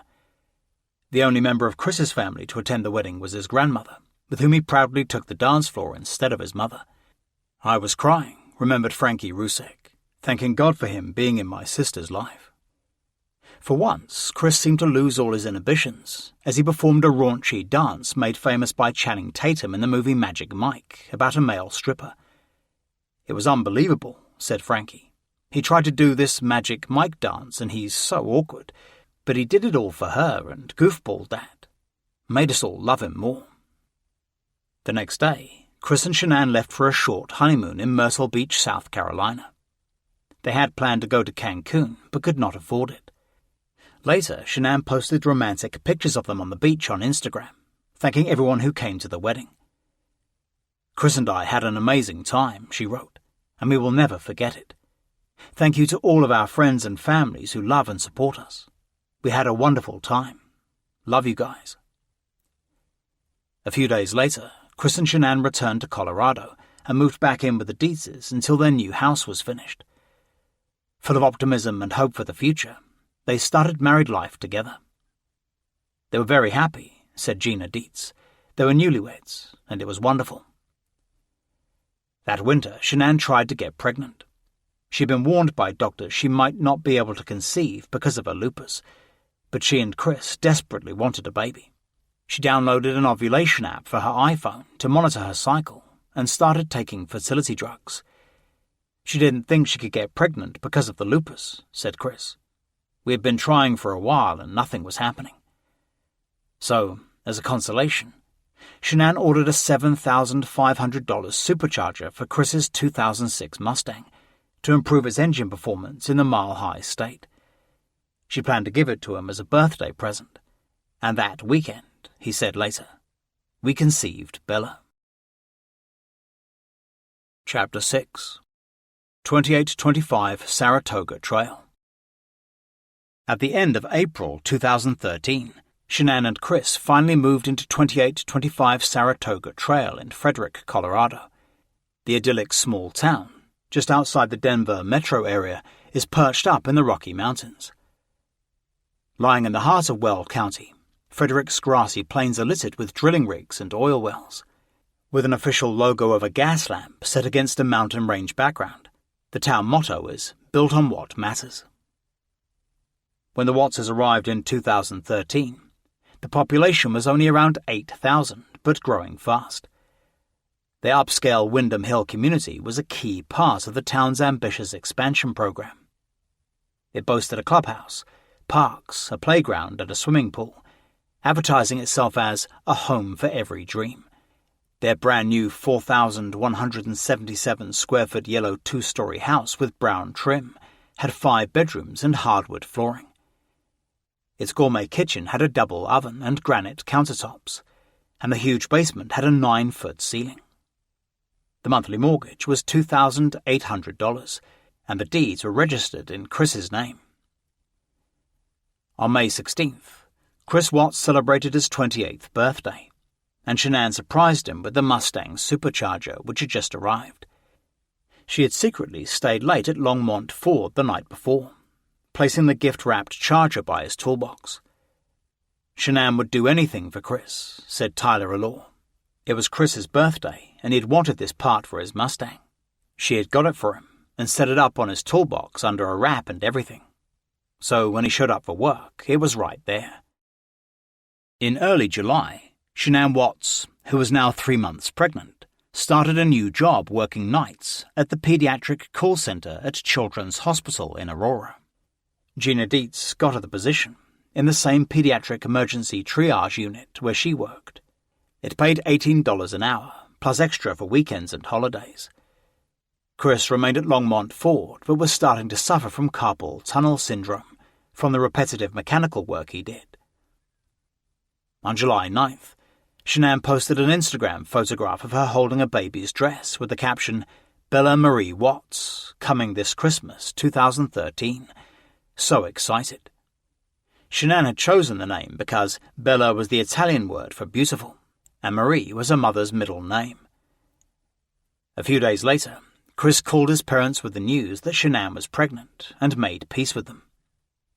The only member of Chris's family to attend the wedding was his grandmother, with whom he proudly took the dance floor instead of his mother. "I was crying," remembered Frankie Rusek, thanking God for him being in my sister's life. For once, Chris seemed to lose all his inhibitions as he performed a raunchy dance made famous by Channing Tatum in the movie Magic Mike about a male stripper. "It was unbelievable," said Frankie. "He tried to do this Magic Mike dance and he's so awkward, but he did it all for her and goofballed that. Made us all love him more." The next day, Chris and Shanann left for a short honeymoon in Myrtle Beach, South Carolina. They had planned to go to Cancun, but could not afford it. Later, Shanann posted romantic pictures of them on the beach on Instagram, thanking everyone who came to the wedding. "Chris and I had an amazing time," she wrote, "and we will never forget it. Thank you to all of our friends and families who love and support us. We had a wonderful time. Love you guys." A few days later, Chris and Shanann returned to Colorado and moved back in with the Dietzes until their new house was finished. Full of optimism and hope for the future, they started married life together. They were very happy, said Gina Dietz. They were newlyweds, and it was wonderful. That winter, Shanann tried to get pregnant. She'd been warned by doctors she might not be able to conceive because of her lupus, but she and Chris desperately wanted a baby. She downloaded an ovulation app for her iPhone to monitor her cycle and started taking fertility drugs. She didn't think she could get pregnant because of the lupus, said Chris. We had been trying for a while and nothing was happening. So, as a consolation, Shanann ordered a $7,500 supercharger for Chris's 2006 Mustang to improve its engine performance in the mile-high state. She planned to give it to him as a birthday present, and that weekend, he said later, we conceived Bella. Chapter 6 2825 Saratoga Trail. At the end of April 2013, Shanann and Chris finally moved into 2825 Saratoga Trail in Frederick, Colorado. The idyllic small town, just outside the Denver metro area, is perched up in the Rocky Mountains. Lying in the heart of Weld County, Frederick's grassy plains are littered with drilling rigs and oil wells. With an official logo of a gas lamp set against a mountain range background, the town motto is "Built on What Matters." When the Wattses arrived in 2013, the population was only around 8,000, but growing fast. The upscale Windham Hill community was a key part of the town's ambitious expansion program. It boasted a clubhouse, parks, a playground, and a swimming pool, advertising itself as a home for every dream. Their brand-new 4,177-square-foot yellow two-story house with brown trim had 5 bedrooms and hardwood flooring. Its gourmet kitchen had a double oven and granite countertops, and the huge basement had a 9-foot ceiling. The monthly mortgage was $2,800, and the deeds were registered in Chris's name. On May 16th, Chris Watts celebrated his 28th birthday, and Shanann surprised him with the Mustang supercharger which had just arrived. She had secretly stayed late at Longmont Ford the night before, placing the gift-wrapped charger by his toolbox. Shanann would do anything for Chris, said Tyler Allure. It was Chris's birthday, and he had wanted this part for his Mustang. She had got it for him and set it up on his toolbox under a wrap and everything. So when he showed up for work, it was right there. In early July, Shanann Watts, who was now 3 months pregnant, started a new job working nights at the Pediatric Call Center at Children's Hospital in Aurora. Gina Dietz got her the position in the same pediatric emergency triage unit where she worked. It paid $18 an hour, plus extra for weekends and holidays. Chris remained at Longmont Ford, but was starting to suffer from carpal tunnel syndrome from the repetitive mechanical work he did. On July 9th, Shanann posted an Instagram photograph of her holding a baby's dress with the caption, "Bella Marie Watts, coming this Christmas 2013. So excited." Shanann had chosen the name because Bella was the Italian word for beautiful, and Marie was her mother's middle name. A few days later, Chris called his parents with the news that Shanann was pregnant and made peace with them.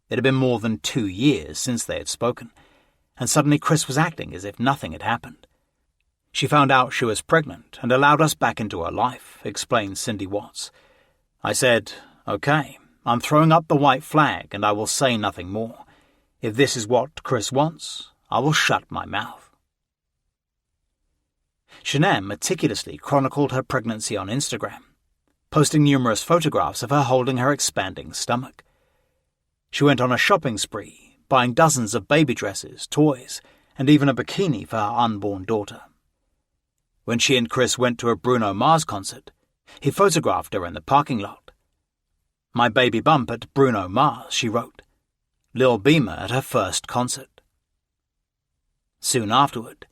It had been more than 2 years since they had spoken, and suddenly Chris was acting as if nothing had happened. "She found out she was pregnant and allowed us back into her life," explained Cindy Watts. "I said, okay, I'm throwing up the white flag and I will say nothing more. If this is what Chris wants, I will shut my mouth." Shanann meticulously chronicled her pregnancy on Instagram, posting numerous photographs of her holding her expanding stomach. She went on a shopping spree, buying dozens of baby dresses, toys, and even a bikini for her unborn daughter. When she and Chris went to a Bruno Mars concert, he photographed her in the parking lot. "My baby bump at Bruno Mars," she wrote. "Lil Beamer at her first concert." Soon afterward,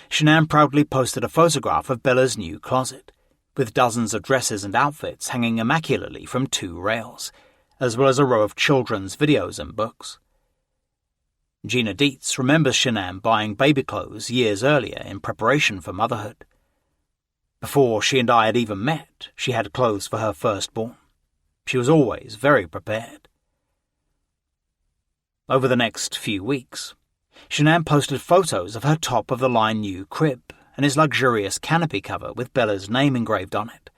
Shanann proudly posted a photograph of Bella's new closet, with dozens of dresses and outfits hanging immaculately from 2 rails, as well as a row of children's videos and books. Gina Dietz remembers Shanann buying baby clothes years earlier in preparation for motherhood. Before she and I had even met, she had clothes for her firstborn. She was always very prepared. Over the next few weeks, Shanann posted photos of her top-of-the-line new crib and his luxurious canopy cover with Bella's name engraved on it.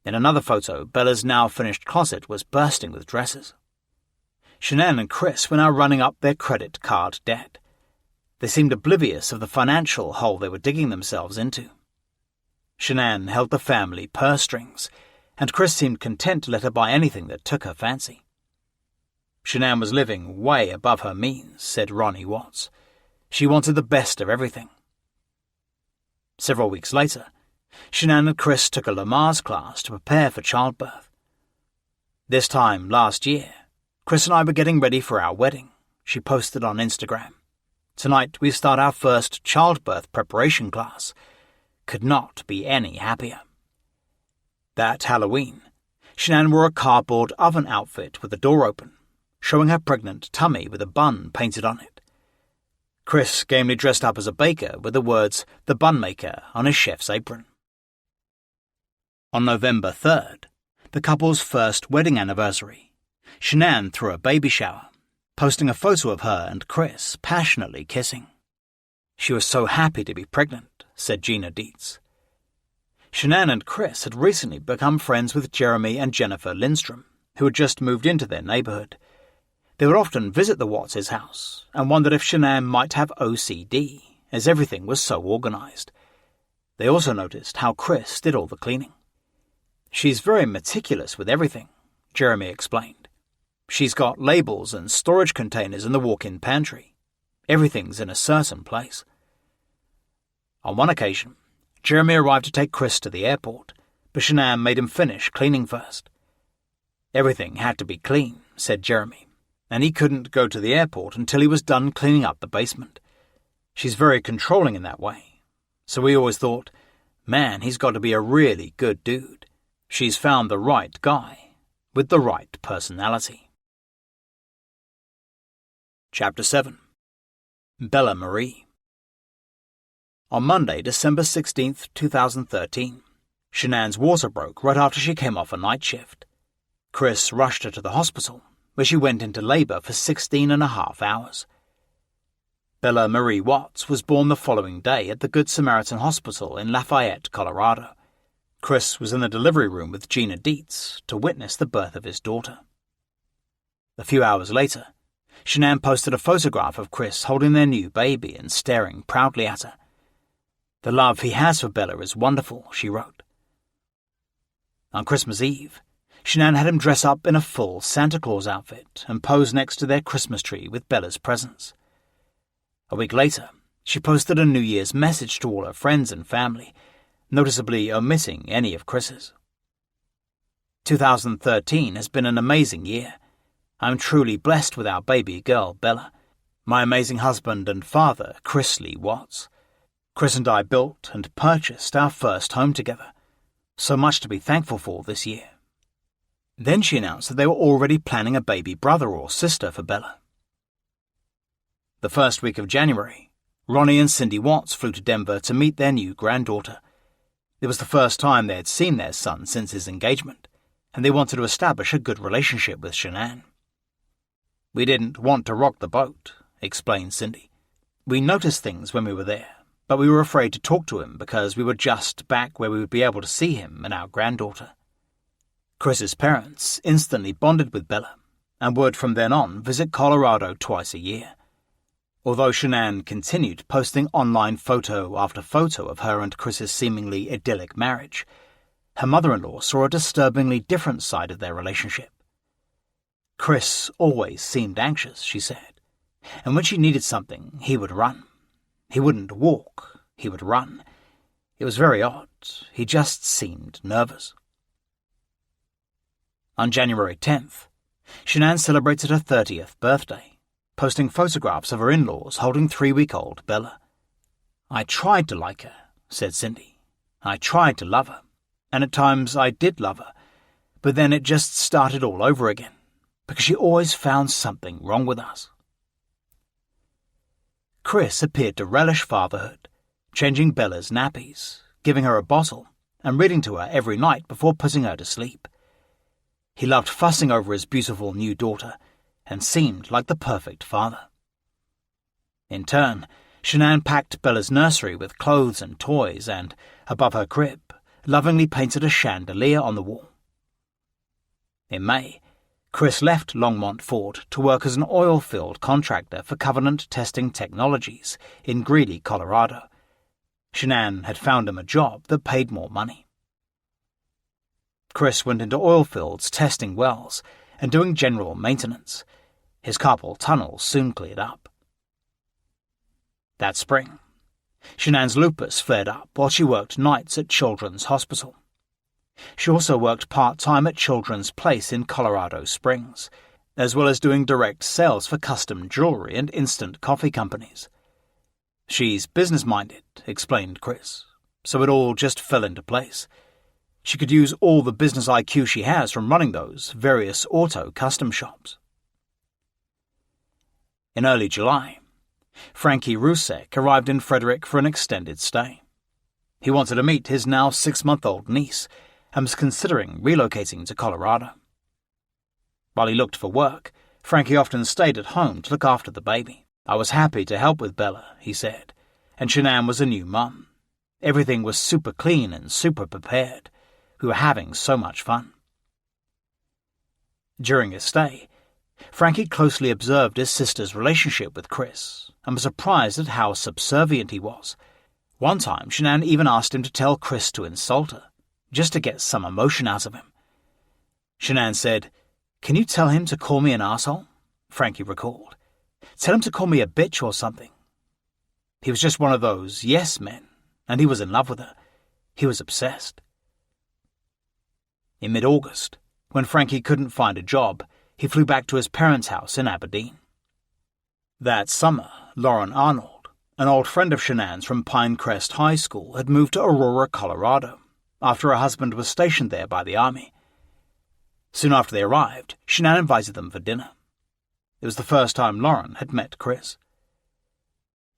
In another photo, Bella's now-finished closet was bursting with dresses. Shanann and Chris were now running up their credit card debt. They seemed oblivious of the financial hole they were digging themselves into. Shanann held the family purse strings, and Chris seemed content to let her buy anything that took her fancy. Shanann was living way above her means, said Ronnie Watts. She wanted the best of everything. Several weeks later, Shanann and Chris took a Lamaze class to prepare for childbirth. This time last year, Chris and I were getting ready for our wedding, she posted on Instagram. Tonight we start our first childbirth preparation class. Could not be any happier. That Halloween, Shanann wore a cardboard oven outfit with the door open, showing her pregnant tummy with a bun painted on it. Chris gamely dressed up as a baker with the words "The Bun Maker" on his chef's apron. On November 3rd, the couple's first wedding anniversary, Shanann threw a baby shower, posting a photo of her and Chris passionately kissing. She was so happy to be pregnant, said Gina Dietz. Shanann and Chris had recently become friends with Jeremy and Jennifer Lindstrom, who had just moved into their neighborhood. They would often visit the Watts' house and wondered if Shanann might have OCD, as everything was so organized. They also noticed how Chris did all the cleaning. She's very meticulous with everything, Jeremy explained. She's got labels and storage containers in the walk-in pantry. Everything's in a certain place. On one occasion, Jeremy arrived to take Chris to the airport, but Shanann made him finish cleaning first. Everything had to be clean, said Jeremy, and he couldn't go to the airport until he was done cleaning up the basement. She's very controlling in that way, so we always thought, man, he's got to be a really good dude. She's found the right guy, with the right personality. Chapter 7. Bella Marie. On Monday, December 16th, 2013, Shanann's water broke right after she came off a night shift. Chris rushed her to the hospital, where she went into labor for 16.5 hours. Bella Marie Watts was born the following day at the Good Samaritan Hospital in Lafayette, Colorado. Chris was in the delivery room with Gina Dietz to witness the birth of his daughter. A few hours later, Shanann posted a photograph of Chris holding their new baby and staring proudly at her. "The love he has for Bella is wonderful," she wrote. On Christmas Eve, Shanann had him dress up in a full Santa Claus outfit and pose next to their Christmas tree with Bella's presents. A week later, she posted a New Year's message to all her friends and family, noticeably omitting any of Chris's. 2013 has been an amazing year. I'm truly blessed with our baby girl, Bella, my amazing husband and father, Chris Lee Watts. Chris and I built and purchased our first home together. So much to be thankful for this year. Then she announced that they were already planning a baby brother or sister for Bella. The first week of January, Ronnie and Cindy Watts flew to Denver to meet their new granddaughter. It was the first time they had seen their son since his engagement, and they wanted to establish a good relationship with Shanann. "We didn't want to rock the boat," explained Cindy. "We noticed things when we were there, but we were afraid to talk to him because we were just back where we would be able to see him and our granddaughter." Chris's parents instantly bonded with Bella and would from then on visit Colorado twice a year. Although Shanann continued posting online photo after photo of her and Chris's seemingly idyllic marriage, her mother-in-law saw a disturbingly different side of their relationship. Chris always seemed anxious, she said, and when she needed something, he would run. He wouldn't walk, he would run. It was very odd. He just seemed nervous. On January 10th, Shanann celebrated her 30th birthday, posting photographs of her in-laws holding 3-week-old Bella. "I tried to like her," said Cindy. "I tried to love her, and at times I did love her, but then it just started all over again, because she always found something wrong with us." Chris appeared to relish fatherhood, changing Bella's nappies, giving her a bottle, and reading to her every night before putting her to sleep. He loved fussing over his beautiful new daughter and seemed like the perfect father. In turn, Shanann packed Bella's nursery with clothes and toys and, above her crib, lovingly painted a chandelier on the wall. In May, Chris left Longmont Ford to work as an oil-field contractor for Covenant Testing Technologies in Greeley, Colorado. Shanann had found him a job that paid more money. Chris went into oil fields testing wells and doing general maintenance. His carpal tunnel soon cleared up. That spring, Shanann's lupus flared up while she worked nights at Children's Hospital. She also worked part-time at Children's Place in Colorado Springs, as well as doing direct sales for custom jewelry and instant coffee companies. "She's business-minded," explained Chris, "so it all just fell into place. She could use all the business IQ she has from running those various auto custom shops. In early July, Frankie Rusek arrived in Frederick for an extended stay. He wanted to meet his now 6-month-old niece and was considering relocating to Colorado. While he looked for work, Frankie often stayed at home to look after the baby. I was happy to help with Bella, he said, and Shanann was a new mum. Everything was super clean and super prepared. We were having so much fun. During his stay, Frankie closely observed his sister's relationship with Chris and was surprised at how subservient he was. One time, Shanann even asked him to tell Chris to insult her, just to get some emotion out of him. Shanann said, "Can you tell him to call me an asshole?" Frankie recalled. "Tell him to call me a bitch or something." He was just one of those yes men, and he was in love with her. He was obsessed. In mid-August, when Frankie couldn't find a job, he flew back to his parents' house in Aberdeen. That summer, Lauren Arnold, an old friend of Shanann's from Pinecrest High School, had moved to Aurora, Colorado, after her husband was stationed there by the Army. Soon after they arrived, Shanann invited them for dinner. It was the first time Lauren had met Chris.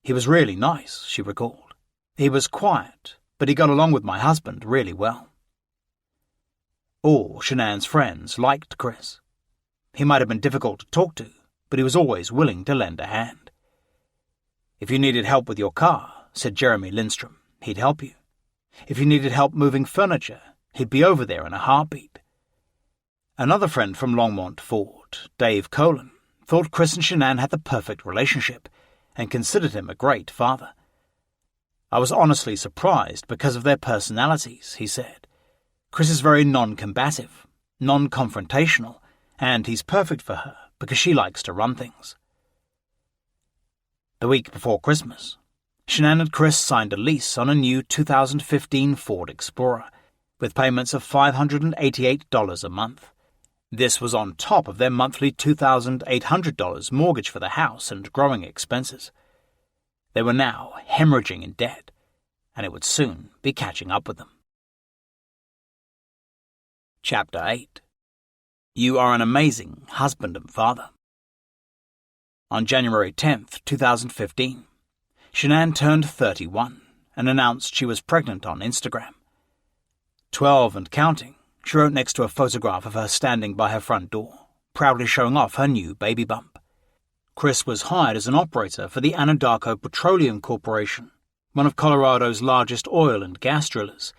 "He was really nice," she recalled. "He was quiet, but he got along with my husband really well." All Shanann's friends liked Chris. He might have been difficult to talk to, but he was always willing to lend a hand. "If you needed help with your car," said Jeremy Lindstrom, "he'd help you. If you needed help moving furniture, he'd be over there in a heartbeat." Another friend from Longmont Ford, Dave Colin, thought Chris and Shanann had the perfect relationship and considered him a great father. "I was honestly surprised because of their personalities," he said. "Chris is very non-combative, non-confrontational, and he's perfect for her because she likes to run things." The week before Christmas, Shanann and Chris signed a lease on a new 2015 Ford Explorer with payments of $588 a month. This was on top of their monthly $2,800 mortgage for the house and growing expenses. They were now hemorrhaging in debt, and it would soon be catching up with them. Chapter 8. You are an amazing husband and father. On January 10, 2015, Shanann turned 31 and announced she was pregnant on Instagram. 12 and counting, she wrote next to a photograph of her standing by her front door, proudly showing off her new baby bump. Chris was hired as an operator for the Anadarko Petroleum Corporation, one of Colorado's largest oil and gas drillers.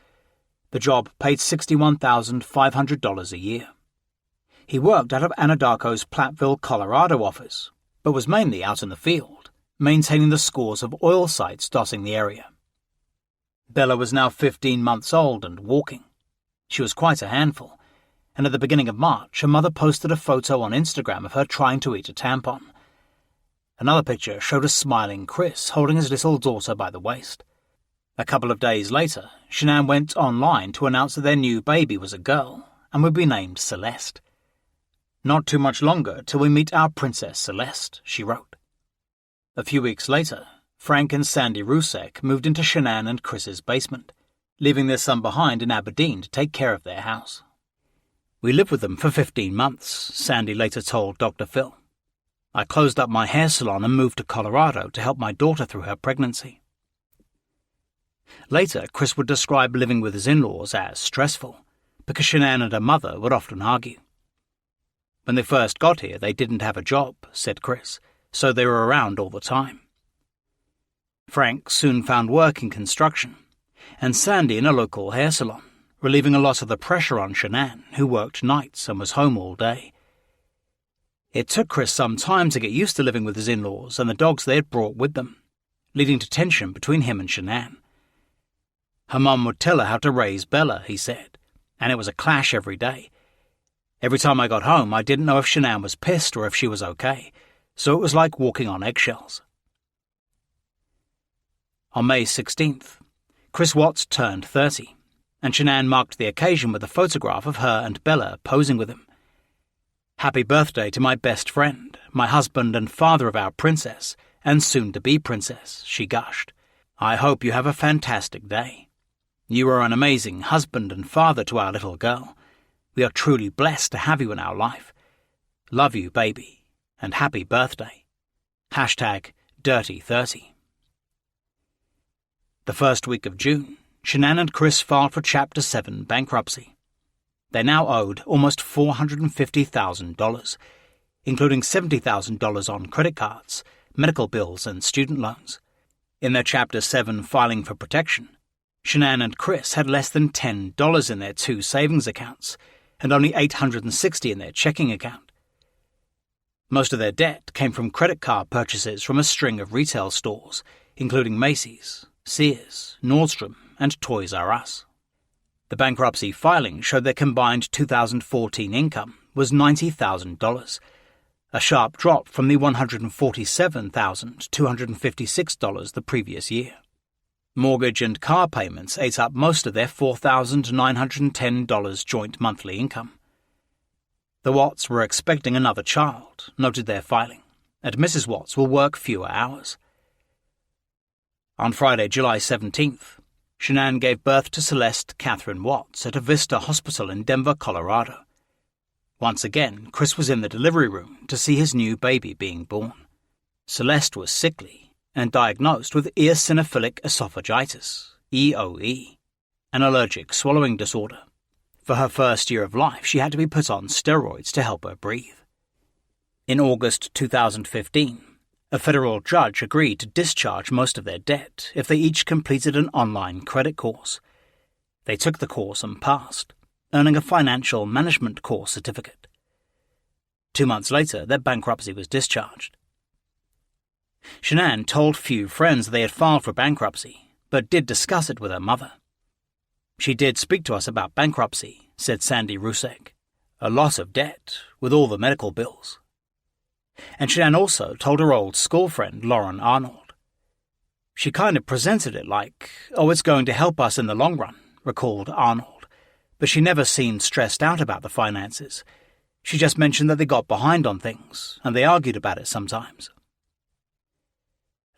The job paid $61,500 a year. He worked out of Anadarko's Platteville, Colorado office, but was mainly out in the field, maintaining the scores of oil sites dotting the area. Bella was now 15 months old and walking. She was quite a handful, and at the beginning of March, her mother posted a photo on Instagram of her trying to eat a tampon. Another picture showed a smiling Chris holding his little daughter by the waist. A couple of days later, Shanann went online to announce that their new baby was a girl and would be named Celeste. "Not too much longer till we meet our Princess Celeste," she wrote. A few weeks later, Frank and Sandy Rusek moved into Shanann and Chris's basement, leaving their son behind in Aberdeen to take care of their house. "We lived with them for 15 months, Sandy later told Dr. Phil. "I closed up my hair salon and moved to Colorado to help my daughter through her pregnancy." Later, Chris would describe living with his in-laws as stressful, because Shanann and her mother would often argue. "When they first got here, they didn't have a job," said Chris, "so they were around all the time." Frank soon found work in construction, and Sandy in a local hair salon, relieving a lot of the pressure on Shanann, who worked nights and was home all day. It took Chris some time to get used to living with his in-laws and the dogs they had brought with them, leading to tension between him and Shanann. Her mum would tell her how to raise Bella, he said, and it was a clash every day. Every time I got home, I didn't know if Shanann was pissed or if she was okay, so it was like walking on eggshells. On May 16th, Chris Watts turned 30, and Shanann marked the occasion with a photograph of her and Bella posing with him. "Happy birthday to my best friend, my husband and father of our princess, and soon-to-be princess," she gushed. "I hope you have a fantastic day." You are an amazing husband and father to our little girl. We are truly blessed to have you in our life. Love you, baby, and happy birthday. #Dirty30. The first week of June, Shanann and Chris filed for Chapter 7 bankruptcy. They now owed almost $450,000, including $70,000 on credit cards, medical bills, and student loans. In their Chapter 7 filing for protection, Shanann and Chris had less than $10 in their two savings accounts and only $860 in their checking account. Most of their debt came from credit card purchases from a string of retail stores, including Macy's, Sears, Nordstrom, and Toys R Us. The bankruptcy filing showed their combined 2014 income was $90,000, a sharp drop from the $147,256 the previous year. Mortgage and car payments ate up most of their $4,910 joint monthly income. The Watts were expecting another child, noted their filing, and Mrs. Watts will work fewer hours. On Friday, July 17th, Shanann gave birth to Celeste Catherine Watts at a Vista Hospital in Denver, Colorado. Once again, Chris was in the delivery room to see his new baby being born. Celeste was sickly and diagnosed with eosinophilic esophagitis, EOE, an allergic swallowing disorder. For her first year of life, she had to be put on steroids to help her breathe. In August 2015, a federal judge agreed to discharge most of their debt if they each completed an online credit course. They took the course and passed, earning a financial management course certificate. 2 months later, their bankruptcy was discharged. Shanann told few friends they had filed for bankruptcy, but did discuss it with her mother. "She did speak to us about bankruptcy," said Sandy Rusek. "A lot of debt, with all the medical bills." And Shanann also told her old school friend Lauren Arnold. "She kind of presented it like, oh, it's going to help us in the long run," recalled Arnold, but she never seemed stressed out about the finances. She just mentioned that they got behind on things, and they argued about it sometimes.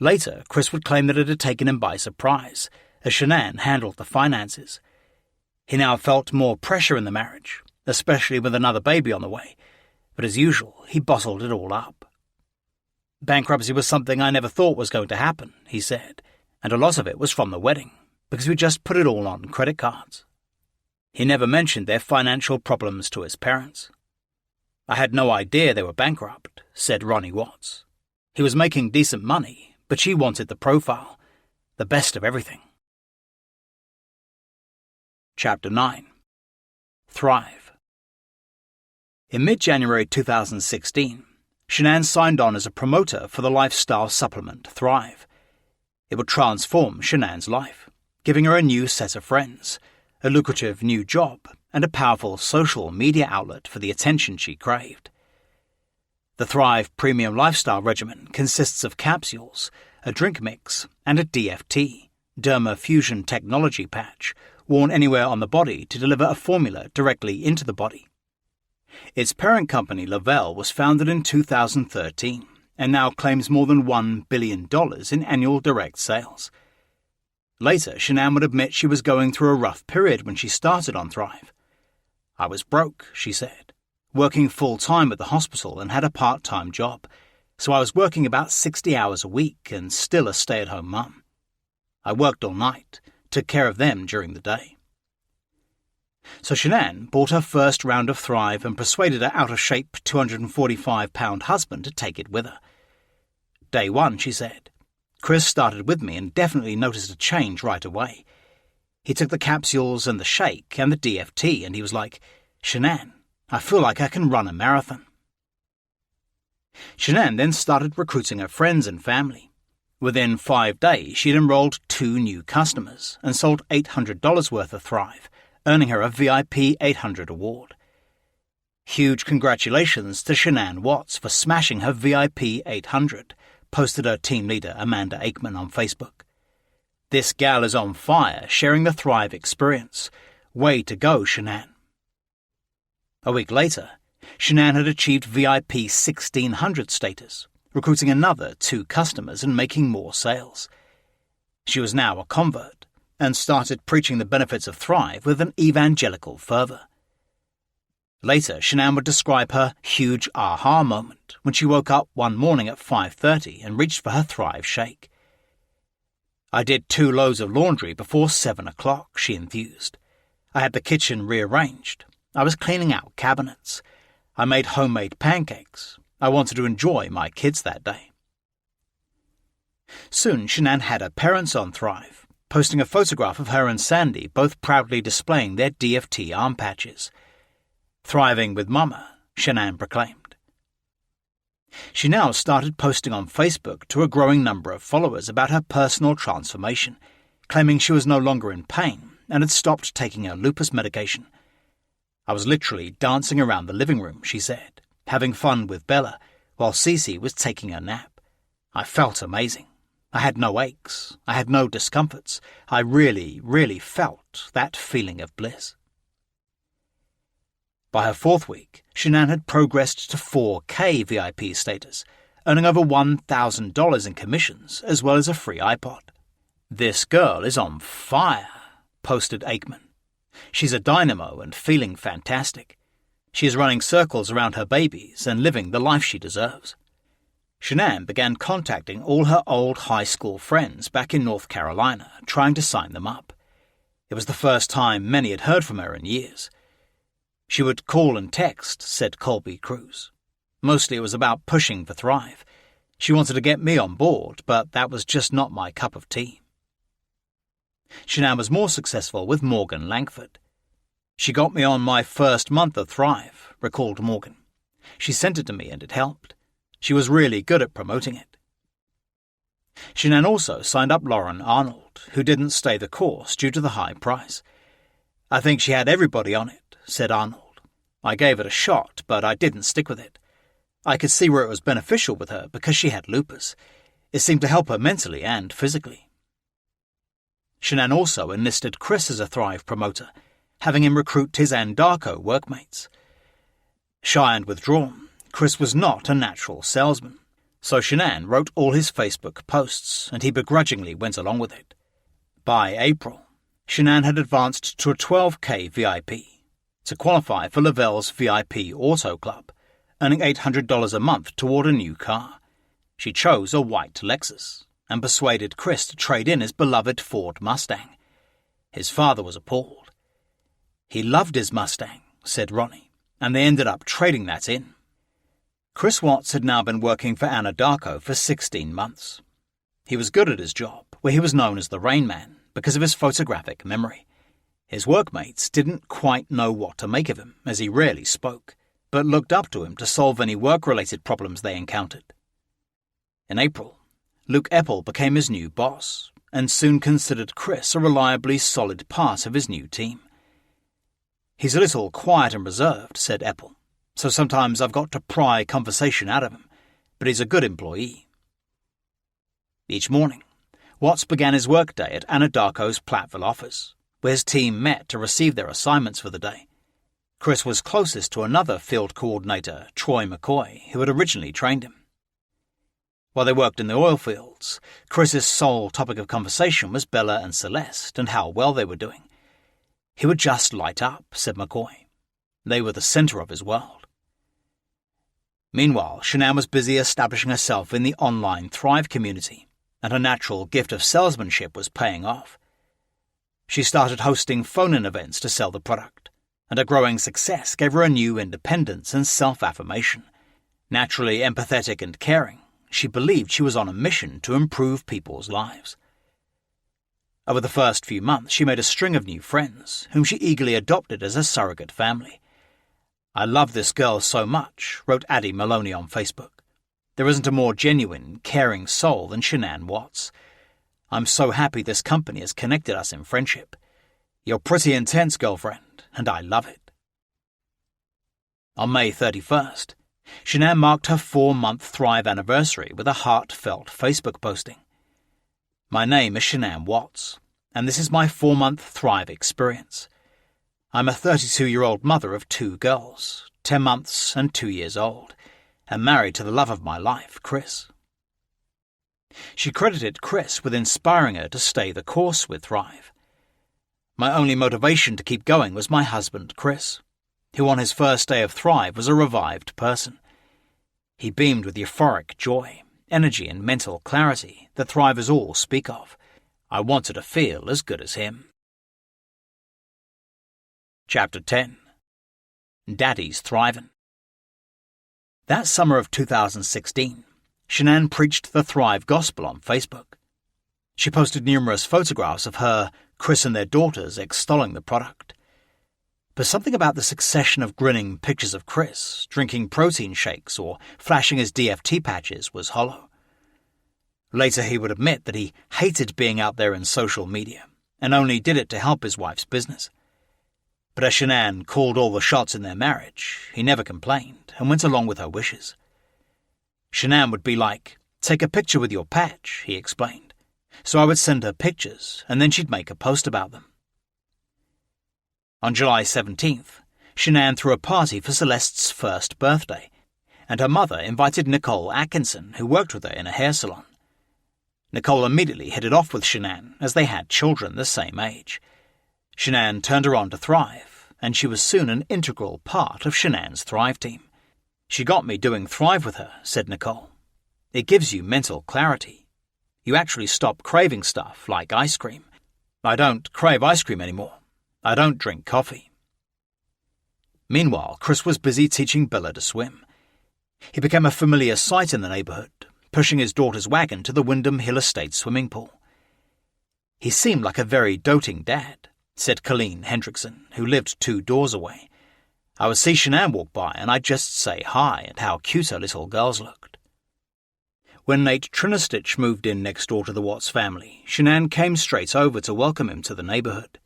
Later, Chris would claim that it had taken him by surprise, as Shanann handled the finances. He now felt more pressure in the marriage, especially with another baby on the way, but as usual, he bottled it all up. "Bankruptcy was something I never thought was going to happen," he said, "and a lot of it was from the wedding, because we just put it all on credit cards." He never mentioned their financial problems to his parents. "I had no idea they were bankrupt," said Ronnie Watts. "He was making decent money, but she wanted the profile, the best of everything." Chapter 9. Thrive. In mid-January 2016, Shanann signed on as a promoter for the lifestyle supplement Thrive. It would transform Shanann's life, giving her a new set of friends, a lucrative new job, and a powerful social media outlet for the attention she craved. The Thrive Premium Lifestyle Regimen consists of capsules, a drink mix, and a DFT, Derma Fusion Technology patch, worn anywhere on the body to deliver a formula directly into the body. Its parent company, Lavelle, was founded in 2013 and now claims more than $1 billion in annual direct sales. Later, Shanann would admit she was going through a rough period when she started on Thrive. "I was broke," she said, working full-time at the hospital and had a part-time job, so I was working about 60 hours a week and still a stay-at-home mum. I worked all night, took care of them during the day. So Shanann bought her first round of Thrive and persuaded her out-of-shape 245-pound husband to take it with her. "Day one," she said, "Chris started with me and definitely noticed a change right away. He took the capsules and the shake and the DFT and he was like, 'Shanann, I feel like I can run a marathon.'" Shanann then started recruiting her friends and family. Within 5 days, she'd enrolled 2 new customers and sold $800 worth of Thrive, earning her a VIP 800 award. "Huge congratulations to Shanann Watts for smashing her VIP 800, posted her team leader Amanda Aikman on Facebook. "This gal is on fire, sharing the Thrive experience. Way to go, Shanann." A week later, Shanann had achieved VIP 1600 status, recruiting another 2 customers and making more sales. She was now a convert, and started preaching the benefits of Thrive with an evangelical fervour. Later, Shanann would describe her huge aha moment when she woke up one morning at 5:30 and reached for her Thrive shake. "I did 2 loads of laundry before 7 o'clock, she enthused. "I had the kitchen rearranged. I was cleaning out cabinets. I made homemade pancakes. I wanted to enjoy my kids that day." Soon, Shanann had her parents on Thrive, posting a photograph of her and Sandy both proudly displaying their DFT arm patches. "Thriving with Mama," Shanann proclaimed. She now started posting on Facebook to a growing number of followers about her personal transformation, claiming she was no longer in pain and had stopped taking her lupus medication. "I was literally dancing around the living room," she said, "having fun with Bella, while Cece was taking a nap. I felt amazing. I had no aches. I had no discomforts. I really, really felt that feeling of bliss." By her 4th week, Shanann had progressed to 4K VIP status, earning over $1,000 in commissions as well as a free iPod. "This girl is on fire," posted Aikman. "She's a dynamo and feeling fantastic. She is running circles around her babies and living the life she deserves." Shanann began contacting all her old high school friends back in North Carolina, trying to sign them up. It was the first time many had heard from her in years. "She would call and text," said Colby Cruz. "Mostly it was about pushing for Thrive. She wanted to get me on board, but that was just not my cup of tea." Shanann was more successful with Morgan Langford. "She got me on my first month of Thrive," recalled Morgan. "She sent it to me and it helped. She was really good at promoting it." Shanann also signed up Lauren Arnold, who didn't stay the course due to the high price. "I think she had everybody on it," said Arnold. "I gave it a shot, but I didn't stick with it. I could see where it was beneficial with her because she had lupus. It seemed to help her mentally and physically." Shanann also enlisted Chris as a Thrive promoter, having him recruit his Andarko workmates. Shy and withdrawn, Chris was not a natural salesman, so Shanann wrote all his Facebook posts, and he begrudgingly went along with it. By April, Shanann had advanced to a 12K VIP, to qualify for Lavelle's VIP Auto Club, earning $800 a month toward a new car. She chose a white Lexus, and persuaded Chris to trade in his beloved Ford Mustang. His father was appalled. "He loved his Mustang," said Ronnie, and they ended up trading that in. Chris Watts had now been working for Anadarko for 16 months. He was good at his job, where he was known as the Rain Man, because of his photographic memory. His workmates didn't quite know what to make of him, as he rarely spoke, but looked up to him to solve any work-related problems they encountered. In April, Luke Eppel became his new boss, and soon considered Chris a reliably solid part of his new team. "He's a little quiet and reserved," said Eppel, "so sometimes I've got to pry conversation out of him, but he's a good employee." Each morning, Watts began his workday at Anadarko's Platteville office, where his team met to receive their assignments for the day. Chris was closest to another field coordinator, Troy McCoy, who had originally trained him. While they worked in the oil fields, Chris's sole topic of conversation was Bella and Celeste and how well they were doing. "He would just light up," said McCoy. They were the center of his world. Meanwhile, Shanann was busy establishing herself in the online Thrive community, and her natural gift of salesmanship was paying off. She started hosting phone-in events to sell the product, and her growing success gave her a new independence and self-affirmation. Naturally empathetic and caring, she believed she was on a mission to improve people's lives. Over the first few months, she made a string of new friends, whom she eagerly adopted as a surrogate family. "I love this girl so much," wrote Addie Maloney on Facebook. "There isn't a more genuine, caring soul than Shanann Watts. I'm so happy this company has connected us in friendship. You're pretty intense, girlfriend, and I love it." On May 31st, Shanann marked her 4-month Thrive anniversary with a heartfelt Facebook posting. "My name is Shanann Watts, and this is my 4-month Thrive experience. I'm a 32-year-old mother of 2 girls, 10 months and 2 years old, and married to the love of my life, Chris." She credited Chris with inspiring her to stay the course with Thrive. My only motivation to keep going was my husband, Chris, who on his first day of Thrive was a revived person. He beamed with euphoric joy, energy and mental clarity that Thrivers all speak of. I wanted to feel as good as him. Chapter 10. Daddy's Thrivin'. That summer of 2016, Shanann preached the Thrive Gospel on Facebook. She posted numerous photographs of her, Chris and their daughters extolling the product. But something about the succession of grinning pictures of Chris, drinking protein shakes or flashing his DFT patches was hollow. Later he would admit that he hated being out there in social media and only did it to help his wife's business. But as Shanann called all the shots in their marriage, he never complained and went along with her wishes. Shanann would be like, "Take a picture with your patch," he explained. So I would send her pictures and then she'd make a post about them. On July 17th, Shanann threw a party for Celeste's first birthday, and her mother invited Nicole Atkinson, who worked with her in a hair salon. Nicole immediately hit it off with Shanann, as they had children the same age. Shanann turned her on to Thrive, and she was soon an integral part of Shanann's Thrive team. "She got me doing Thrive with her," said Nicole. "It gives you mental clarity. You actually stop craving stuff like ice cream. I don't crave ice cream anymore. I don't drink coffee." Meanwhile, Chris was busy teaching Bella to swim. He became a familiar sight in the neighborhood, pushing his daughter's wagon to the Wyndham Hill Estate swimming pool. "He seemed like a very doting dad," said Colleen Hendrickson, who lived 2 doors away. "I would see Shanann walk by and I'd just say hi and how cute her little girls looked." When Nate Trinistich moved in next door to the Watts family, Shanann came straight over to welcome him to the neighborhood.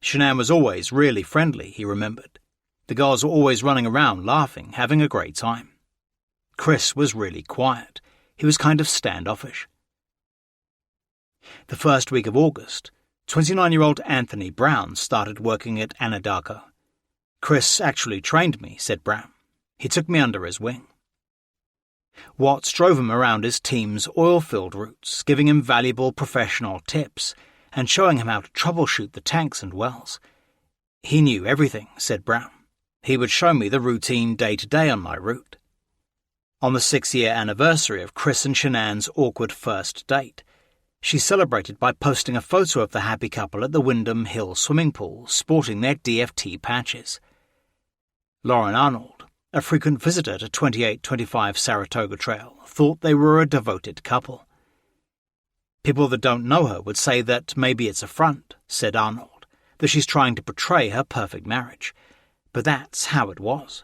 Shanann was always really friendly, he remembered. The girls were always running around laughing, having a great time. Chris was really quiet. He was kind of standoffish. The first week of August, 29-year-old Anthony Brown started working at Anadarko. "Chris actually trained me," said Brown. "He took me under his wing." Watts drove him around his team's oil-filled routes, giving him valuable professional tips and showing him how to troubleshoot the tanks and wells. "He knew everything," said Brown. "He would show me the routine day-to-day on my route." On the 6-year anniversary of Chris and Shanann's awkward first date, she celebrated by posting a photo of the happy couple at the Wyndham Hill swimming pool sporting their DFT patches. Lauren Arnold, a frequent visitor to 2825 Saratoga Trail, thought they were a devoted couple. "People that don't know her would say that maybe it's a front," said Arnold, "that she's trying to portray her perfect marriage. But that's how it was."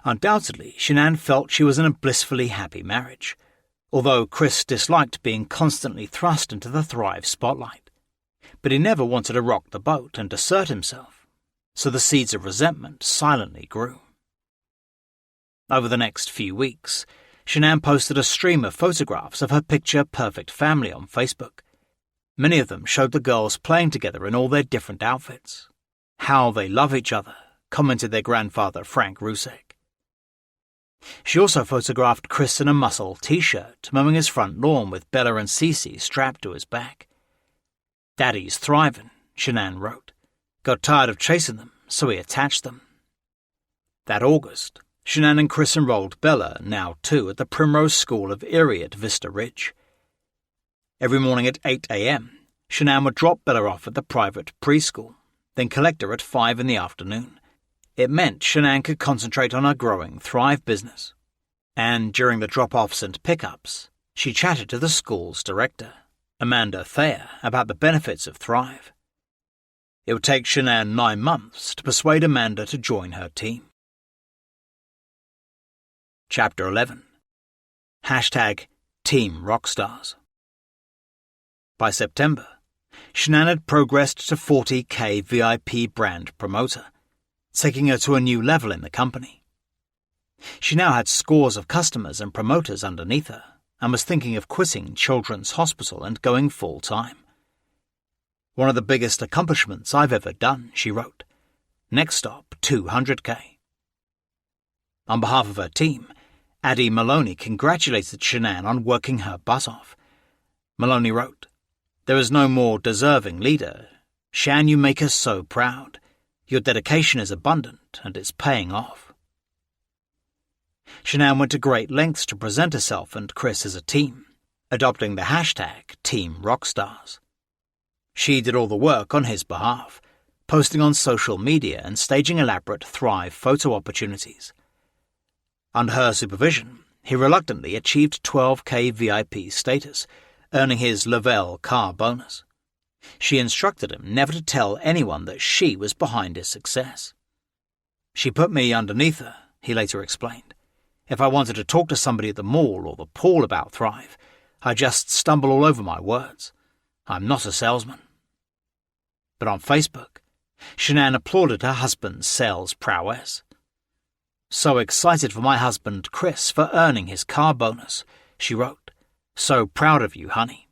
Undoubtedly, Shanann felt she was in a blissfully happy marriage, although Chris disliked being constantly thrust into the Thrive spotlight. But he never wanted to rock the boat and assert himself, so the seeds of resentment silently grew. Over the next few weeks, Shanann posted a stream of photographs of her picture-perfect family on Facebook. Many of them showed the girls playing together in all their different outfits. "How they love each other," commented their grandfather Frank Rusek. She also photographed Chris in a muscle t-shirt, mowing his front lawn with Bella and Cece strapped to his back. "Daddy's thrivin'," Shanann wrote. "Got tired of chasing them, so he attached them." That August, Shanann and Chris enrolled Bella, now 2, at the Primrose School of Erie at Vista Ridge. Every morning at 8 a.m., Shanann would drop Bella off at the private preschool, then collect her at 5 in the afternoon. It meant Shanann could concentrate on her growing Thrive business. And during the drop-offs and pickups, she chatted to the school's director, Amanda Thayer, about the benefits of Thrive. It would take Shanann 9 months to persuade Amanda to join her team. Chapter 11. #Team Rockstars. By September, Shanann had progressed to 40K VIP brand promoter, taking her to a new level in the company. She now had scores of customers and promoters underneath her and was thinking of quitting Children's Hospital and going full-time. "One of the biggest accomplishments I've ever done," she wrote. "Next stop, 200K. On behalf of her team, Addie Maloney congratulated Shanann on working her butt off. Maloney wrote, "There is no more deserving leader. "Shan, you make us so proud. Your dedication is abundant, and it's paying off." Shanann went to great lengths to present herself and Chris as a team, adopting the hashtag Team Rockstars. She did all the work on his behalf, posting on social media and staging elaborate Thrive photo opportunities. Under her supervision, he reluctantly achieved 12K VIP status, earning his Lavelle car bonus. She instructed him never to tell anyone that she was behind his success. "She put me underneath her," he later explained. "If I wanted to talk to somebody at the mall or the pool about Thrive, I just stumble all over my words. I'm not a salesman." But on Facebook, Shanann applauded her husband's sales prowess. "So excited for my husband Chris for earning his car bonus," she wrote. "So proud of you, honey."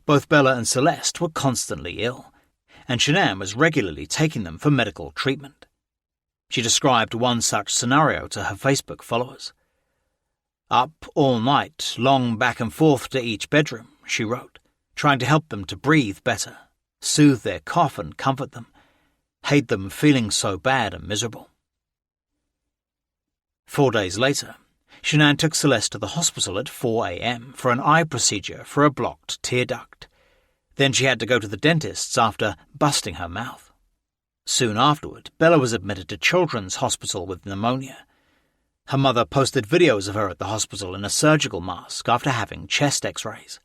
Both Bella and Celeste were constantly ill, and Shanann was regularly taking them for medical treatment. She described one such scenario to her Facebook followers. "Up all night, long back and forth to each bedroom," she wrote, trying to help them to breathe better, soothe their cough and comfort them, hate them feeling so bad and miserable. 4 days later, Shanann took Celeste to the hospital at 4 a.m. for an eye procedure for a blocked tear duct. Then she had to go to the dentist's after busting her mouth. Soon afterward, Bella was admitted to Children's Hospital with pneumonia. Her mother posted videos of her at the hospital in a surgical mask after having chest x-rays.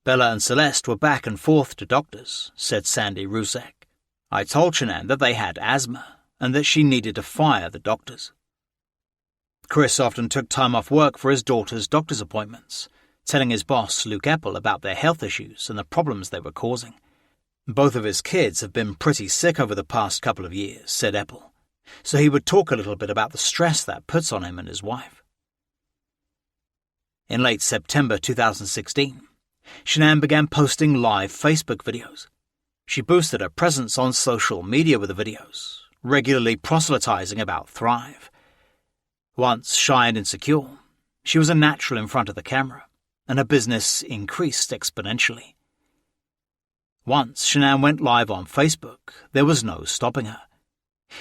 "Bella and Celeste were back and forth to doctors," said Sandy Rusek. "I told Shanann that they had asthma and that she needed to fire the doctors." Chris often took time off work for his daughter's doctor's appointments, telling his boss, Luke Epple, about their health issues and the problems they were causing. "Both of his kids have been pretty sick over the past couple of years," said Epple, so he would talk a little bit about the stress that puts on him and his wife. In late September 2016, Shanann began posting live Facebook videos. She boosted her presence on social media with the videos, regularly proselytizing about Thrive. Once shy and insecure, she was a natural in front of the camera, and her business increased exponentially. Once Shanann went live on Facebook, there was no stopping her.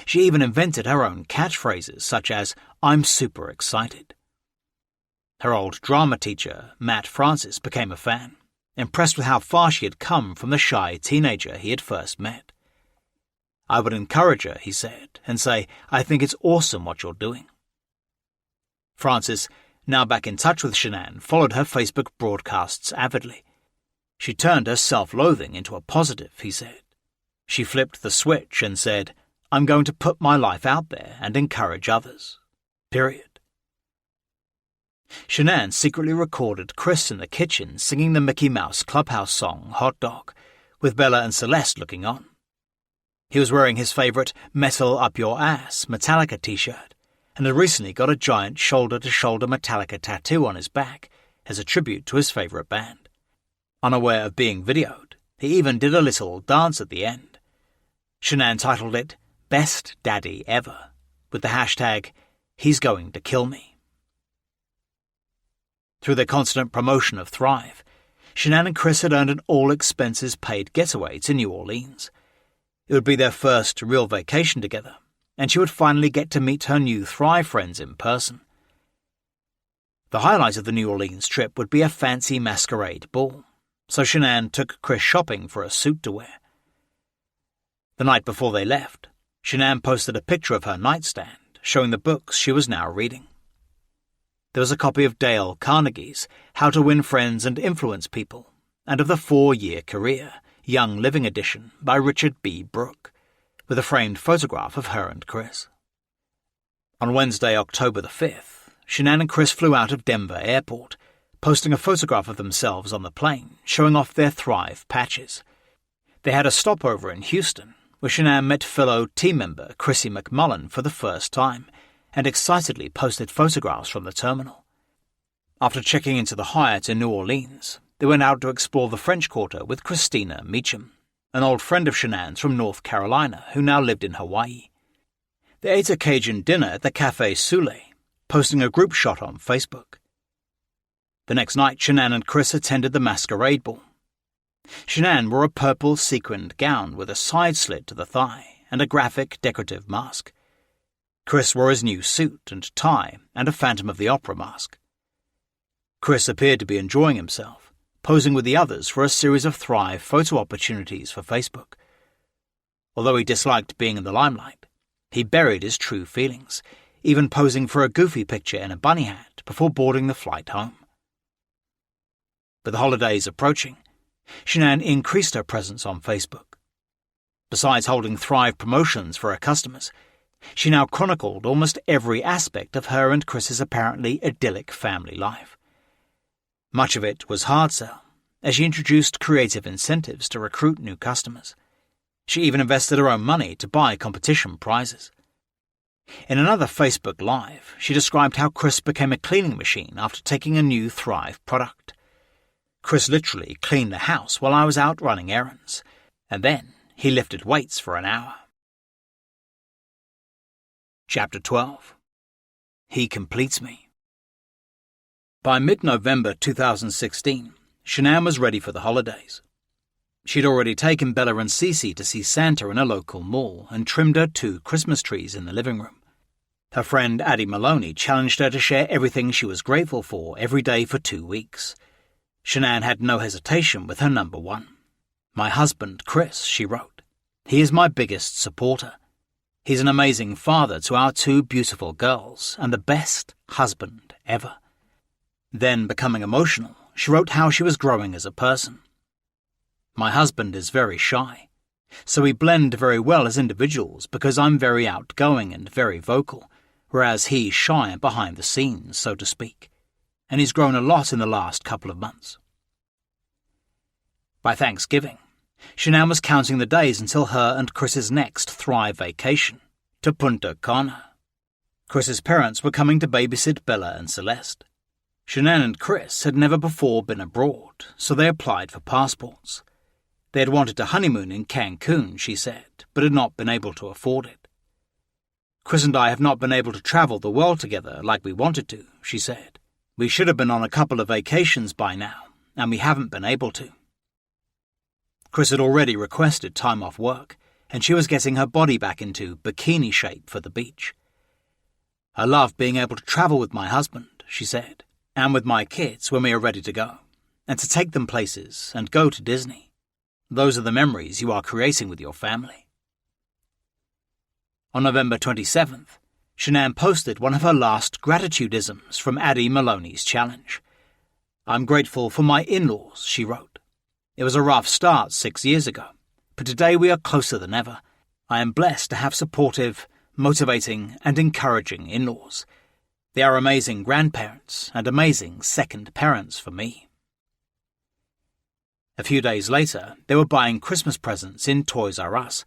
She even invented her own catchphrases such as, "I'm super excited." Her old drama teacher, Matt Francis, became a fan, impressed with how far she had come from the shy teenager he had first met. "I would encourage her," he said, and say, "I think it's awesome what you're doing." Francis, now back in touch with Shanann, followed her Facebook broadcasts avidly. She turned her self-loathing into a positive, he said. She flipped the switch and said, "I'm going to put my life out there and encourage others. Period." Shanann secretly recorded Chris in the kitchen singing the Mickey Mouse Clubhouse song, Hot Dog, with Bella and Celeste looking on. He was wearing his favorite Metal Up Your Ass Metallica t-shirt and had recently got a giant shoulder-to-shoulder Metallica tattoo on his back as a tribute to his favorite band. Unaware of being videoed, he even did a little dance at the end. Shanann titled it Best Daddy Ever, with the hashtag He's Going to Kill Me. Through their constant promotion of Thrive, Shanann and Chris had earned an all-expenses-paid getaway to New Orleans. It would be their first real vacation together, and she would finally get to meet her new Thrive friends in person. The highlight of the New Orleans trip would be a fancy masquerade ball, so Shanann took Chris shopping for a suit to wear. The night before they left, Shanann posted a picture of her nightstand, showing the books she was now reading. There was a copy of Dale Carnegie's How to Win Friends and Influence People, and of the 4-Year Career, Young Living Edition by Richard B. Brooke, with a framed photograph of her and Chris. On Wednesday, October the 5th, Shanann and Chris flew out of Denver Airport, posting a photograph of themselves on the plane, showing off their Thrive patches. They had a stopover in Houston, where Shanann met fellow team member Chrissy McMullen for the first time, and excitedly posted photographs from the terminal. After checking into the Hyatt in New Orleans, they went out to explore the French Quarter with Christina Meacham, an old friend of Shanann's from North Carolina who now lived in Hawaii. They ate a Cajun dinner at the Café Soule, posting a group shot on Facebook. The next night, Shanann and Chris attended the masquerade ball. Shanann wore a purple sequined gown with a side slit to the thigh and a graphic decorative mask. Chris wore his new suit and tie and a Phantom of the Opera mask. Chris appeared to be enjoying himself, posing with the others for a series of Thrive photo opportunities for Facebook. Although he disliked being in the limelight, he buried his true feelings, even posing for a goofy picture in a bunny hat before boarding the flight home. With the holidays approaching, Shanann increased her presence on Facebook. Besides holding Thrive promotions for her customers, she now chronicled almost every aspect of her and Chris's apparently idyllic family life. Much of it was hard sell, as she introduced creative incentives to recruit new customers. She even invested her own money to buy competition prizes. In another Facebook Live, she described how Chris became a cleaning machine after taking a new Thrive product. Chris literally cleaned the house while I was out running errands, and then he lifted weights for an hour. Chapter 12. He Completes Me. By mid-November 2016, Shanann was ready for the holidays. She'd already taken Bella and Cece to see Santa in a local mall and trimmed her 2 Christmas trees in the living room. Her friend Addie Maloney challenged her to share everything she was grateful for every day for 2 weeks. Shanann had no hesitation with her number 1. "My husband, Chris," she wrote. "He is my biggest supporter. He's an amazing father to our 2 beautiful girls and the best husband ever." Then, becoming emotional, she wrote how she was growing as a person. "My husband is very shy, so we blend very well as individuals because I'm very outgoing and very vocal, whereas he's shy and behind the scenes, so to speak, and he's grown a lot in the last couple of months." By Thanksgiving, Shanann was counting the days until her and Chris's next Thrive vacation to Punta Cana. Chris's parents were coming to babysit Bella and Celeste. Shanann and Chris had never before been abroad, so they applied for passports. They had wanted to honeymoon in Cancun, she said, but had not been able to afford it. "Chris and I have not been able to travel the world together like we wanted to," she said. "We should have been on a couple of vacations by now, and we haven't been able to." Chris had already requested time off work, and she was getting her body back into bikini shape for the beach. "I love being able to travel with my husband," she said, "and with my kids when we are ready to go, and to take them places and go to Disney. Those are the memories you are creating with your family." On November 27th, Shanann posted one of her last gratitude-isms from Addie Maloney's challenge. "I'm grateful for my in-laws," she wrote. "It was a rough start 6 years ago, but today we are closer than ever. I am blessed to have supportive, motivating, and encouraging in-laws. They are amazing grandparents and amazing second parents for me." A few days later, they were buying Christmas presents in Toys R Us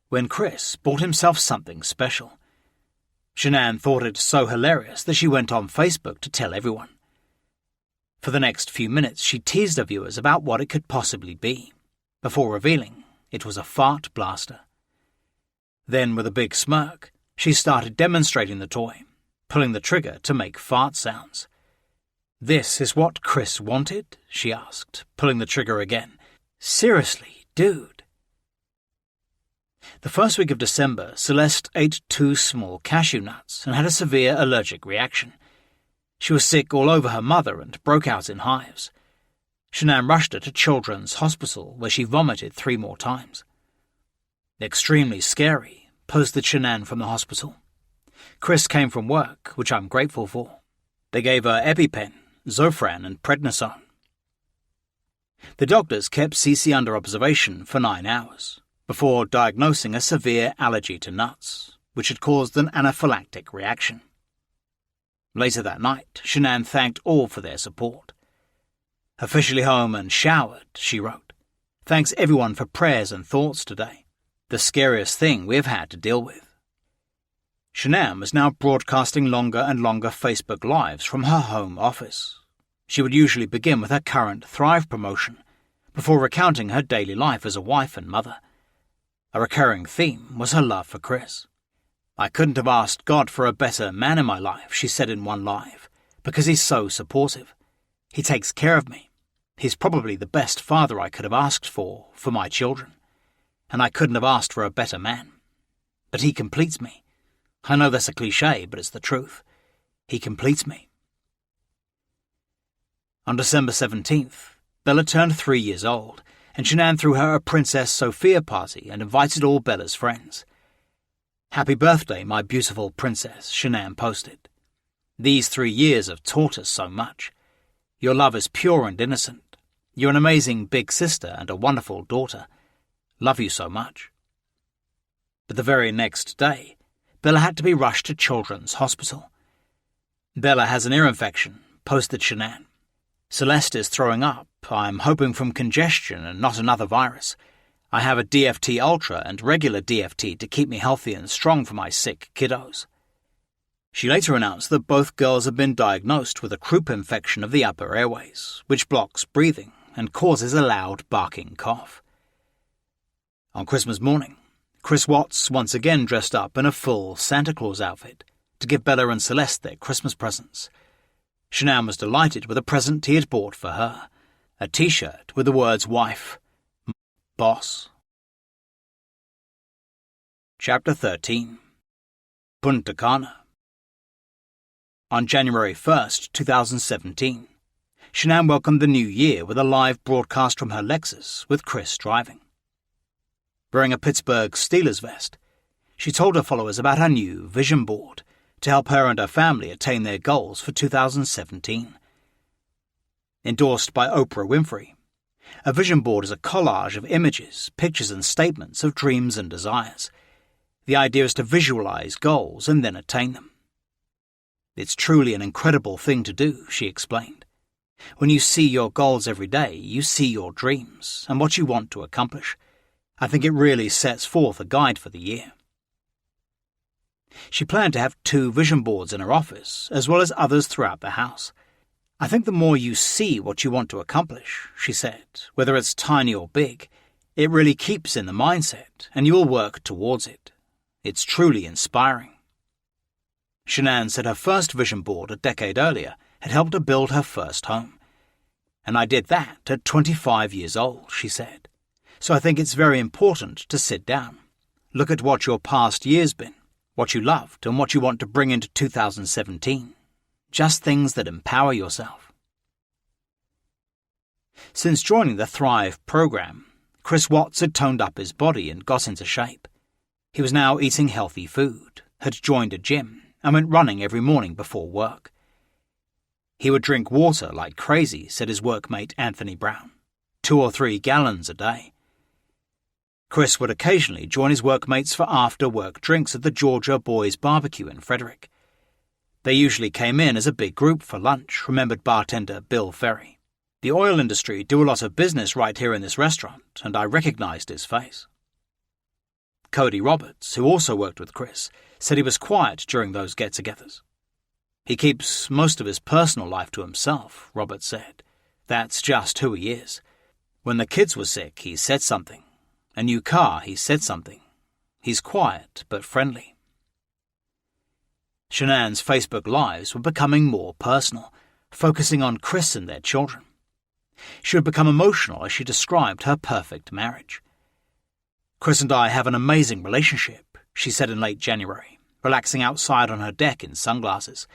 when Chris bought himself something special. Shanann thought it so hilarious that she went on Facebook to tell everyone. For the next few minutes, she teased her viewers about what it could possibly be, before revealing it was a fart blaster. Then, with a big smirk, she started demonstrating the toy, pulling the trigger to make fart sounds. "This is what Chris wanted?" she asked, pulling the trigger again. "Seriously, dude?" The first week of December, Celeste ate 2 small cashew nuts and had a severe allergic reaction. She was sick all over her mother and broke out in hives. Shanann rushed her to Children's Hospital, where she vomited 3 more times. "Extremely scary," posted Shanann from the hospital. "Chris came from work, which I'm grateful for. They gave her EpiPen, Zofran, and prednisone." The doctors kept Cece under observation for 9 hours, before diagnosing a severe allergy to nuts, which had caused an anaphylactic reaction. Later that night, Shanann thanked all for their support. "Officially home and showered," she wrote. "Thanks everyone for prayers and thoughts today. The scariest thing we have had to deal with." Shanann was now broadcasting longer and longer Facebook Lives from her home office. She would usually begin with her current Thrive promotion, before recounting her daily life as a wife and mother. A recurring theme was her love for Chris. "I couldn't have asked God for a better man in my life," she said in one live, "because he's so supportive. He takes care of me. He's probably the best father I could have asked for my children, and I couldn't have asked for a better man. But he completes me. I know that's a cliché, but it's the truth. He completes me. On December 17th, Bella turned 3 years old, and Shanann threw her a Princess Sophia party and invited all Bella's friends. "Happy birthday, my beautiful princess," Shanann posted. "These 3 years have taught us so much. Your love is pure and innocent. You're an amazing big sister and a wonderful daughter. Love you so much." But the very next day, Bella had to be rushed to Children's Hospital. "Bella has an ear infection," posted Shanann. "Celeste is throwing up. I'm hoping from congestion and not another virus. I have a DFT Ultra and regular DFT to keep me healthy and strong for my sick kiddos." She later announced that both girls had been diagnosed with a croup infection of the upper airways, which blocks breathing and causes a loud barking cough. On Christmas morning, Chris Watts once again dressed up in a full Santa Claus outfit to give Bella and Celeste their Christmas presents. Shanann was delighted with a present he had bought for her, a T-shirt with the words "Wife, Boss." Chapter 13. Punta Cana. On January 1st, 2017, Shanann welcomed the new year with a live broadcast from her Lexus with Chris driving. Wearing a Pittsburgh Steelers vest, she told her followers about her new vision board to help her and her family attain their goals for 2017. Endorsed by Oprah Winfrey, a vision board is a collage of images, pictures and statements of dreams and desires. The idea is to visualize goals and then attain them. "It's truly an incredible thing to do," she explained. "When you see your goals every day, you see your dreams and what you want to accomplish. I think it really sets forth a guide for the year." She planned to have 2 vision boards in her office, as well as others throughout the house. "I think the more you see what you want to accomplish," she said, "whether it's tiny or big, it really keeps in the mindset and you will work towards it. It's truly inspiring." Shanann said her first vision board a decade earlier had helped her build her first home. "And I did that at 25 years old," she said. "So I think it's very important to sit down, look at what your past year's been, what you loved and what you want to bring into 2017. Just things that empower yourself." Since joining the Thrive program, Chris Watts had toned up his body and got into shape. He was now eating healthy food, had joined a gym, and went running every morning before work. He would drink water like crazy, said his workmate Anthony Brown, 2 or 3 gallons a day. Chris would occasionally join his workmates for after-work drinks at the Georgia Boys Barbecue in Frederick. They usually came in as a big group for lunch, remembered bartender Bill Ferry. "The oil industry do a lot of business right here in this restaurant, and I recognized his face." Cody Roberts, who also worked with Chris, said he was quiet during those get-togethers. "He keeps most of his personal life to himself," Roberts said. "That's just who he is. When the kids were sick, he said something. A new car, he said something. He's quiet but friendly." Shanann's Facebook Lives were becoming more personal, focusing on Chris and their children. She would become emotional as she described her perfect marriage. "Chris and I have an amazing relationship," she said in late January, relaxing outside on her deck in sunglasses.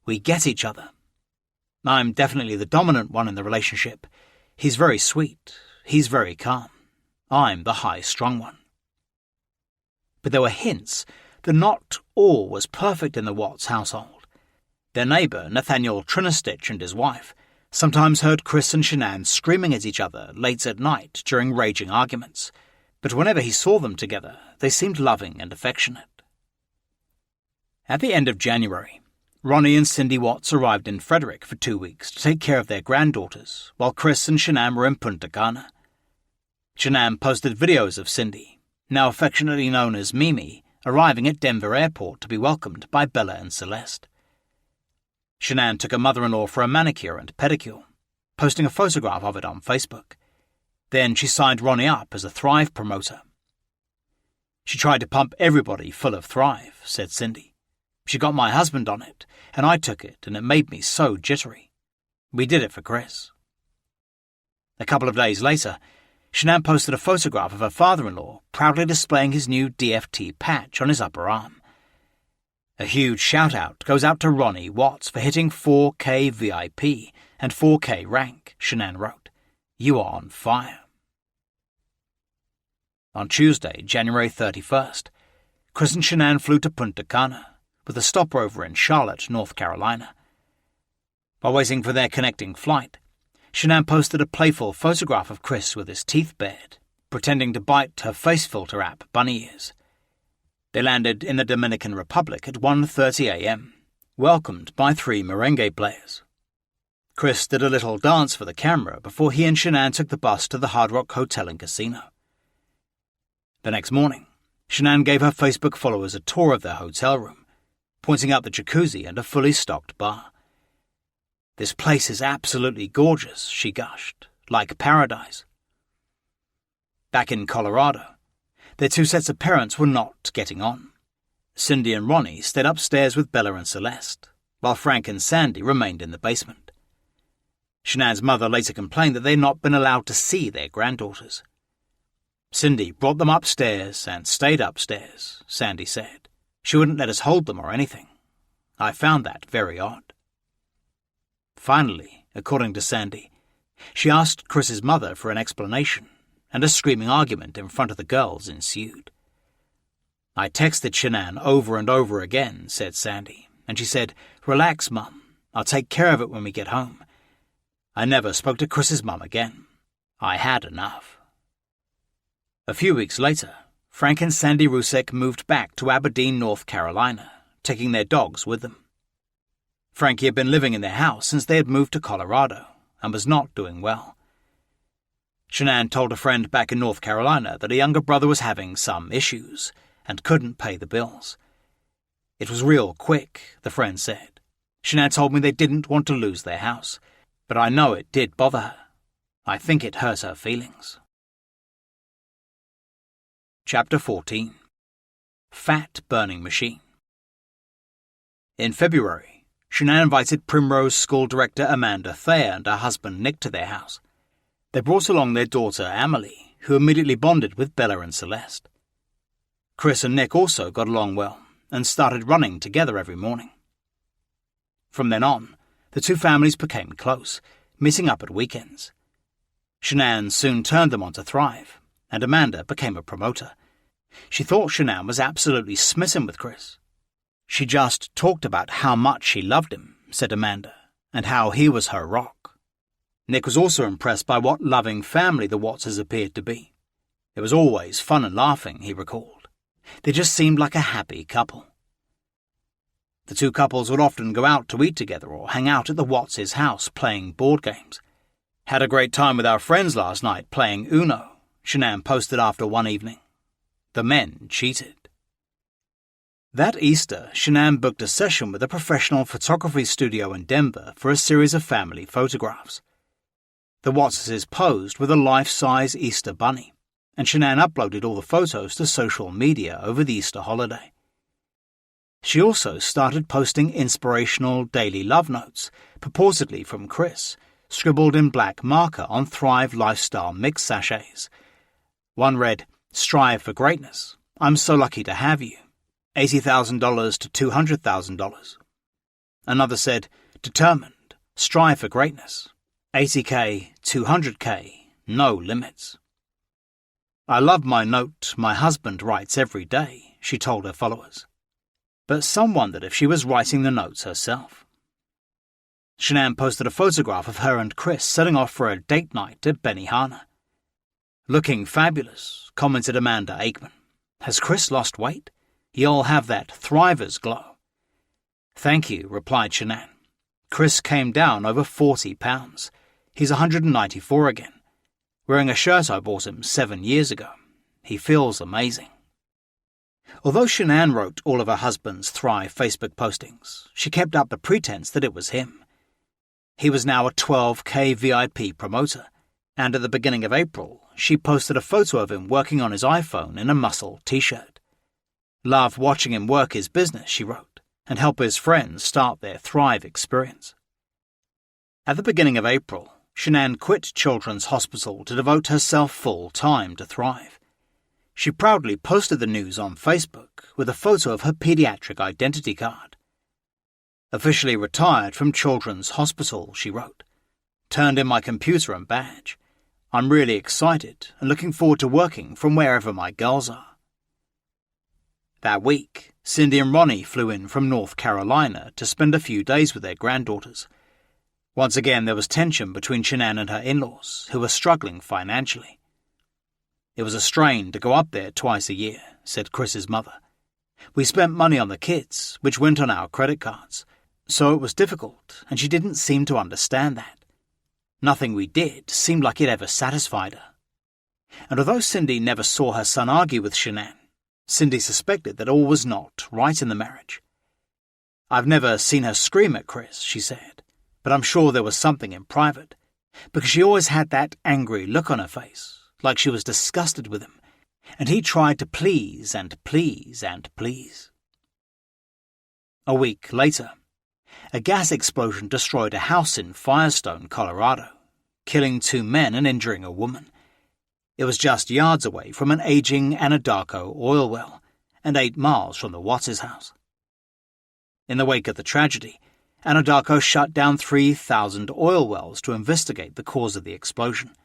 "We get each other. I'm definitely the dominant one in the relationship. He's very sweet. He's very calm. I'm the high-strung one." But there were hints that not all was perfect in the Watts household. Their neighbour, Nathaniel Trinistich, and his wife sometimes heard Chris and Shanann screaming at each other late at night during raging arguments. But whenever he saw them together, they seemed loving and affectionate. At the end of January, Ronnie and Cindy Watts arrived in Frederick for 2 weeks to take care of their granddaughters, while Chris and Shanann were in Punta Cana. Shanann posted videos of Cindy, now affectionately known as Mimi, arriving at Denver Airport to be welcomed by Bella and Celeste. Shanann took her mother-in-law for a manicure and pedicure, posting a photograph of it on Facebook. Then she signed Ronnie up as a Thrive promoter. "She tried to pump everybody full of Thrive," said Cindy. "She got my husband on it, and I took it, and it made me so jittery. We did it for Chris." A couple of days later, Shanann posted a photograph of her father-in-law proudly displaying his new DFT patch on his upper arm. A huge shout-out goes out to Ronnie Watts for hitting 4K VIP and 4K rank, Shanann wrote. You are on fire. On Tuesday, January 31st, Chris and Shanann flew to Punta Cana, with a stopover in Charlotte, North Carolina. While waiting for their connecting flight, Shanann posted a playful photograph of Chris with his teeth bared, pretending to bite her face filter app bunny ears. They landed in the Dominican Republic at 1:30 a.m., welcomed by 3 merengue players. Chris did a little dance for the camera before he and Shanann took the bus to the Hard Rock Hotel and Casino. The next morning, Shanann gave her Facebook followers a tour of their hotel room, pointing out the jacuzzi and a fully stocked bar. This place is absolutely gorgeous, she gushed, like paradise. Back in Colorado, their 2 sets of parents were not getting on. Cindy and Ronnie stayed upstairs with Bella and Celeste, while Frank and Sandy remained in the basement. Shanann's mother later complained that they had not been allowed to see their granddaughters. Cindy brought them upstairs and stayed upstairs, Sandy said. She wouldn't let us hold them or anything. I found that very odd. Finally, according to Sandy, she asked Chris's mother for an explanation, and a screaming argument in front of the girls ensued. I texted Shanann over and over again, said Sandy, and she said, Relax, Mum. I'll take care of it when we get home. I never spoke to Chris's mum again. I had enough. A few weeks later, Frank and Sandy Rusek moved back to Aberdeen, North Carolina, taking their dogs with them. Frankie had been living in their house since they had moved to Colorado and was not doing well. Shanann told a friend back in North Carolina that a younger brother was having some issues and couldn't pay the bills. It was real quick, the friend said. Shanann told me they didn't want to lose their house, but I know it did bother her. I think it hurt her feelings. Chapter 14. Fat Burning Machine. In February, Shanann invited Primrose school director Amanda Thayer and her husband Nick to their house. They brought along their daughter Amelie, who immediately bonded with Bella and Celeste. Chris and Nick also got along well and started running together every morning. From then on, the 2 families became close, meeting up at weekends. Shanann soon turned them on to Thrive, and Amanda became a promoter. She thought Shanann was absolutely smitten with Chris. She just talked about how much she loved him, said Amanda, and how he was her rock. Nick was also impressed by what loving family the Wattses appeared to be. It was always fun and laughing, he recalled. They just seemed like a happy couple. The 2 couples would often go out to eat together or hang out at the Watts' house playing board games. Had a great time with our friends last night playing Uno, Shanann posted after one evening. The men cheated. That Easter, Shanann booked a session with a professional photography studio in Denver for a series of family photographs. The Wattses posed with a life-size Easter bunny, and Shanann uploaded all the photos to social media over the Easter holiday. She also started posting inspirational daily love notes, purportedly from Chris, scribbled in black marker on Thrive Lifestyle mix sachets. One read, Strive for greatness. I'm so lucky to have you. $80,000 to $200,000. Another said, Determined. Strive for greatness. 80K, 200K, no limits. I love my note my husband writes every day, she told her followers. But some wondered if she was writing the notes herself. Shanann posted a photograph of her and Chris setting off for a date night at Benihana. Looking fabulous, commented Amanda Aikman. Has Chris lost weight? You'll have that Thriver's glow. Thank you, replied Shanann. Chris came down over 40 pounds. He's 194 again. Wearing a shirt I bought him 7 years ago. He feels amazing. Although Shanann wrote all of her husband's Thrive Facebook postings, she kept up the pretense that it was him. He was now a 12K VIP promoter, and at the beginning of April, she posted a photo of him working on his iPhone in a muscle t-shirt. Love watching him work his business, she wrote, and help his friends start their Thrive experience. At the beginning of April, Shanann quit Children's Hospital to devote herself full-time to Thrive. She proudly posted the news on Facebook with a photo of her pediatric identity card. "Officially retired from Children's Hospital," she wrote. "Turned in my computer and badge. I'm really excited and looking forward to working from wherever my girls are." That week, Cindy and Ronnie flew in from North Carolina to spend a few days with their granddaughters. Once again, there was tension between Shanann and her in-laws, who were struggling financially. "It was a strain to go up there twice a year," said Chris's mother. "We spent money on the kids, which went on our credit cards, so it was difficult, and she didn't seem to understand that. Nothing we did seemed like it ever satisfied her." And although Cindy never saw her son argue with Shanann, Cindy suspected that all was not right in the marriage. "I've never seen her scream at Chris," she said, "but I'm sure there was something in private, because she always had that angry look on her face, like she was disgusted with him, and he tried to please and please and please." A week later, a gas explosion destroyed a house in Firestone, Colorado, killing 2 men and injuring a woman. It was just yards away from an aging Anadarko oil well and 8 miles from the Watts' house. In the wake of the tragedy, Anadarko shut down 3,000 oil wells to investigate the cause of the explosion.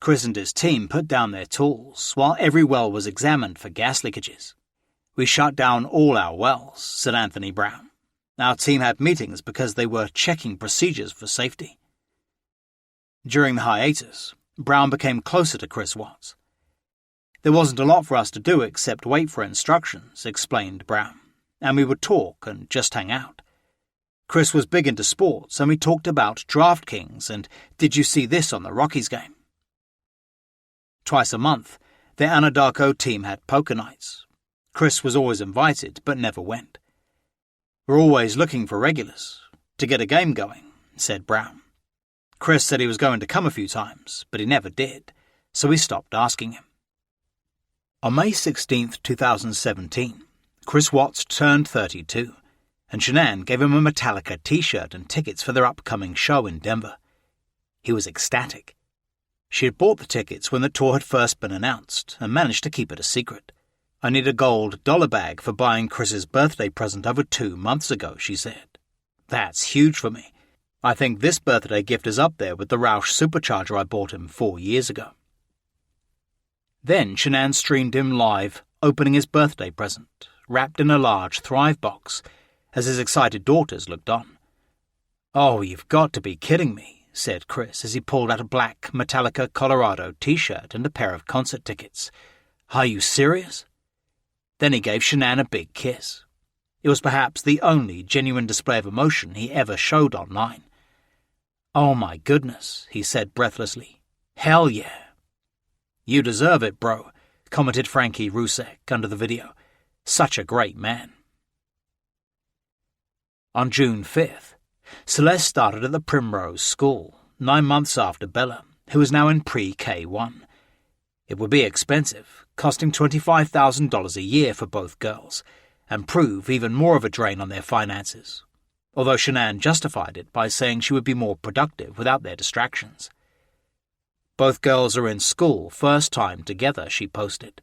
Chris and his team put down their tools while every well was examined for gas leakages. "We shut down all our wells," said Anthony Brown. "Our team had meetings because they were checking procedures for safety." During the hiatus, Brown became closer to Chris Watts. "There wasn't a lot for us to do except wait for instructions," explained Brown, "and we would talk and just hang out. Chris was big into sports, and we talked about DraftKings and did you see this on the Rockies game?" Twice a month, the Anadarko team had poker nights. Chris was always invited, but never went. "We're always looking for regulars to get a game going," said Brown. Chris said he was going to come a few times, but he never did, so we stopped asking him. On May 16, 2017, Chris Watts turned 32, and Shanann gave him a Metallica t-shirt and tickets for their upcoming show in Denver. He was ecstatic. She had bought the tickets when the tour had first been announced and managed to keep it a secret. "I need a gold dollar bag for buying Chris's birthday present over 2 months ago," she said. "That's huge for me. I think this birthday gift is up there with the Roush supercharger I bought him 4 years ago." Then Shanann streamed him live, opening his birthday present, wrapped in a large Thrive box, as his excited daughters looked on. "Oh, you've got to be kidding me," said Chris as he pulled out a black Metallica Colorado t-shirt and a pair of concert tickets. "Are you serious?" Then he gave Shanann a big kiss. It was perhaps the only genuine display of emotion he ever showed online. "Oh my goodness," he said breathlessly. "Hell yeah." "You deserve it, bro," commented Frankie Rusek under the video. "Such a great man." On June 5th, Celeste started at the Primrose School, 9 months after Bella, who was now in pre-K1. It would be expensive, costing $25,000 a year for both girls, and prove even more of a drain on their finances, although Shanann justified it by saying she would be more productive without their distractions. "Both girls are in school, first time together," she posted.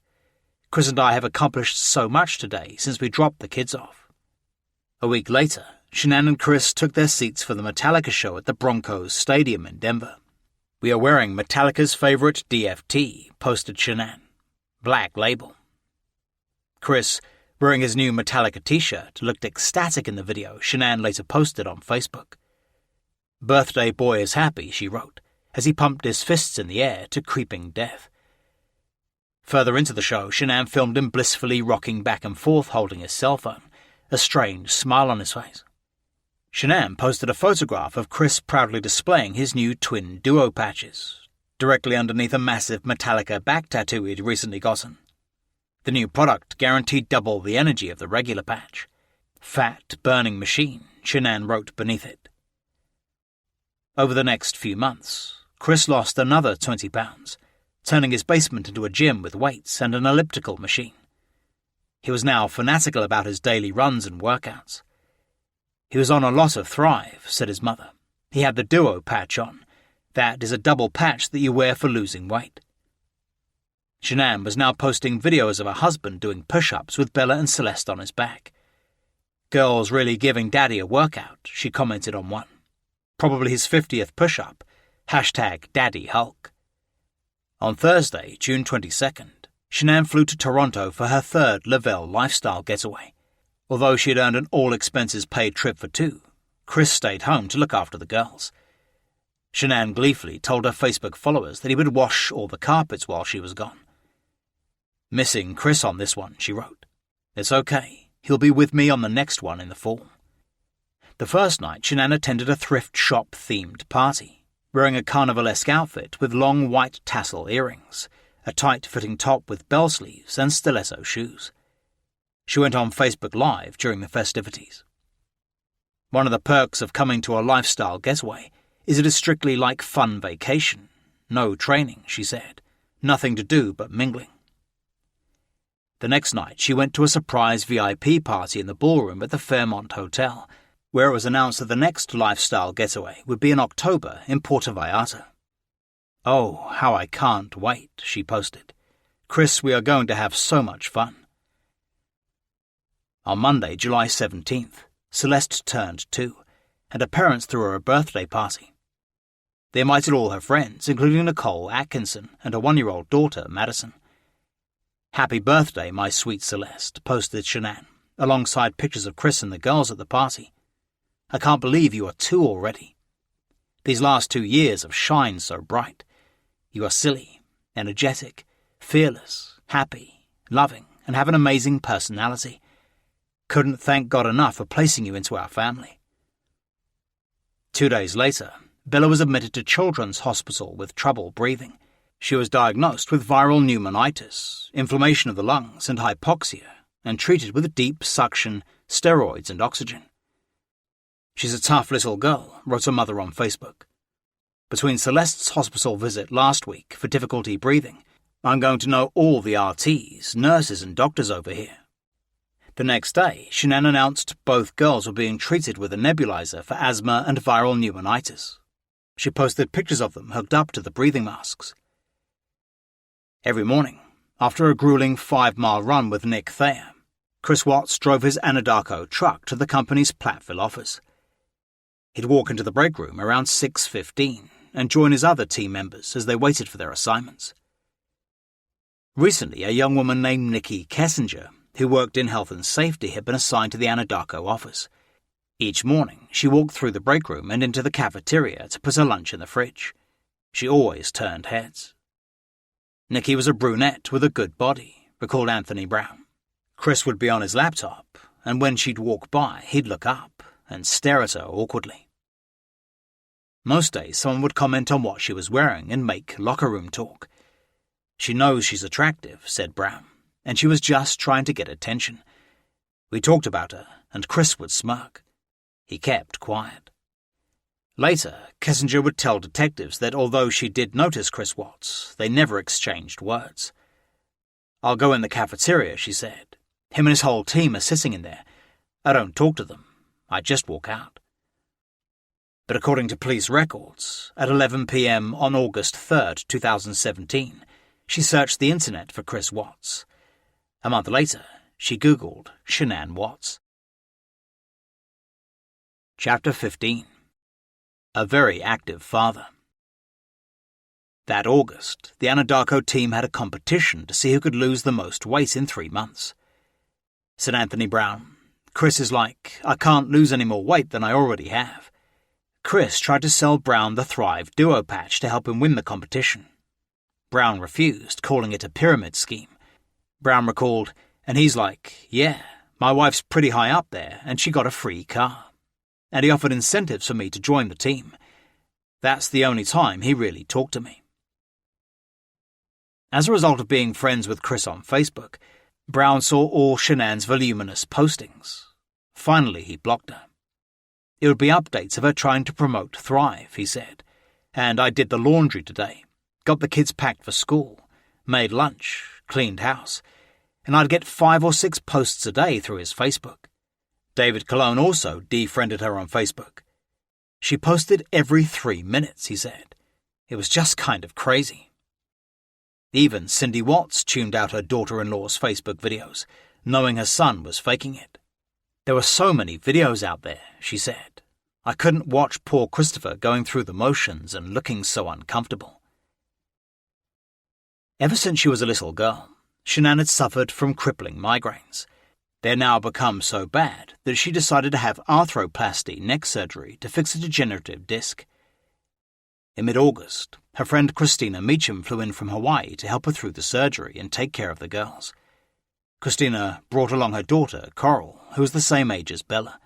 "Chris and I have accomplished so much today since we dropped the kids off." A week later, Shanann and Chris took their seats for the Metallica show at the Broncos Stadium in Denver. "We are wearing Metallica's favorite DFT," posted Shanann. "Black label." Chris, wearing his new Metallica t-shirt, looked ecstatic in the video Shanann later posted on Facebook. "Birthday boy is happy," she wrote, as he pumped his fists in the air to Creeping Death. Further into the show, Shanann filmed him blissfully rocking back and forth holding his cell phone, a strange smile on his face. Shanann posted a photograph of Chris proudly displaying his new twin duo patches, directly underneath a massive Metallica back tattoo he'd recently gotten. The new product guaranteed double the energy of the regular patch. "Fat burning machine," Shanann wrote beneath it. Over the next few months, Chris lost another 20 pounds, turning his basement into a gym with weights and an elliptical machine. He was now fanatical about his daily runs and workouts. "He was on a lot of Thrive," said his mother. "He had the duo patch on. That is a double patch that you wear for losing weight. Shanann was now posting videos of her husband doing push-ups with Bella and Celeste on his back. "Girls really giving Daddy a workout," she commented on one. "Probably his 50th push-up. #DaddyHulk." On Thursday, June 22nd, Shanann flew to Toronto for her third Lavelle lifestyle getaway. Although she had earned an all-expenses-paid trip for two, Chris stayed home to look after the girls. Shanann gleefully told her Facebook followers that he would wash all the carpets while she was gone. "Missing Chris on this one," she wrote. "It's okay. He'll be with me on the next one in the fall." The first night, Shanann attended a thrift shop-themed party, wearing a carnivalesque outfit with long white tassel earrings, a tight-fitting top with bell sleeves, and stiletto shoes. She went on Facebook Live during the festivities. "One of the perks of coming to a lifestyle getaway is it is strictly like fun vacation. No training," she said. "Nothing to do but mingling." The next night, she went to a surprise VIP party in the ballroom at the Fairmont Hotel, where it was announced that the next lifestyle getaway would be in October in Puerto Vallarta. "Oh, how I can't wait," she posted. "Chris, we are going to have so much fun." On Monday, July 17th, Celeste turned 2, and her parents threw her a birthday party. They invited all her friends, including Nicole Atkinson and her 1-year-old daughter, Madison. "Happy birthday, my sweet Celeste," posted Shanann, alongside pictures of Chris and the girls at the party. "I can't believe you are 2 already. These last 2 years have shined so bright. You are silly, energetic, fearless, happy, loving, and have an amazing personality. Couldn't thank God enough for placing you into our family." 2 days later, Bella was admitted to Children's Hospital with trouble breathing. She was diagnosed with viral pneumonitis, inflammation of the lungs, and hypoxia, and treated with deep suction, steroids, and oxygen. "She's a tough little girl," wrote her mother on Facebook. "Between Celeste's hospital visit last week for difficulty breathing, I'm going to know all the RTs, nurses, and doctors over here." The next day, Shanann announced both girls were being treated with a nebulizer for asthma and viral pneumonitis. She posted pictures of them hooked up to the breathing masks. Every morning, after a grueling 5-mile run with Nick Thayer, Chris Watts drove his Anadarko truck to the company's Platteville office. He'd walk into the break room around 6:15 and join his other team members as they waited for their assignments. Recently, a young woman named Nikki Kessinger, who worked in health and safety, had been assigned to the Anadarko office. Each morning, she walked through the break room and into the cafeteria to put her lunch in the fridge. She always turned heads. Nikki was a brunette with a good body, recalled Anthony Brown. Chris would be on his laptop, and when she'd walk by, he'd look up and stare at her awkwardly. Most days, someone would comment on what she was wearing and make locker room talk. "She knows she's attractive," said Brown, "and she was just trying to get attention. We talked about her, and Chris would smirk. He kept quiet." Later, Kessinger would tell detectives that although she did notice Chris Watts, they never exchanged words. "I'll go in the cafeteria," she said. "Him and his whole team are sitting in there. I don't talk to them. I just walk out." But according to police records, at 11 p.m. on August 3rd, 2017, she searched the internet for Chris Watts. A month later, she Googled Shanann Watts. Chapter 15. A very active father. That August, the Anadarko team had a competition to see who could lose the most weight in 3 months. Said Anthony Brown, "Chris is like, I can't lose any more weight than I already have." Chris tried to sell Brown the Thrive Duo patch to help him win the competition. Brown refused, calling it a pyramid scheme. Brown recalled, "And he's like, yeah, my wife's pretty high up there, and she got a free car. And he offered incentives for me to join the team. That's the only time he really talked to me." As a result of being friends with Chris on Facebook, Brown saw all Shanann's voluminous postings. Finally, he blocked her. It would be updates of her trying to promote Thrive, he said. "And I did the laundry today, got the kids packed for school, made lunch, cleaned house, and I'd get 5 or 6 posts a day through his Facebook." David Colon also defriended her on Facebook. "She posted every 3 minutes," he said. It was just kind of crazy. Even Cindy Watts tuned out her daughter-in-law's Facebook videos, knowing her son was faking it. There were so many videos out there, she said. I couldn't watch poor Christopher going through the motions and looking so uncomfortable. Ever since she was a little girl, Shanann had suffered from crippling migraines. They had now become so bad that she decided to have arthroplasty neck surgery to fix a degenerative disc. In mid-August, her friend Christina Meacham flew in from Hawaii to help her through the surgery and take care of the girls. Christina brought along her daughter, Coral, who was the same age as Bella.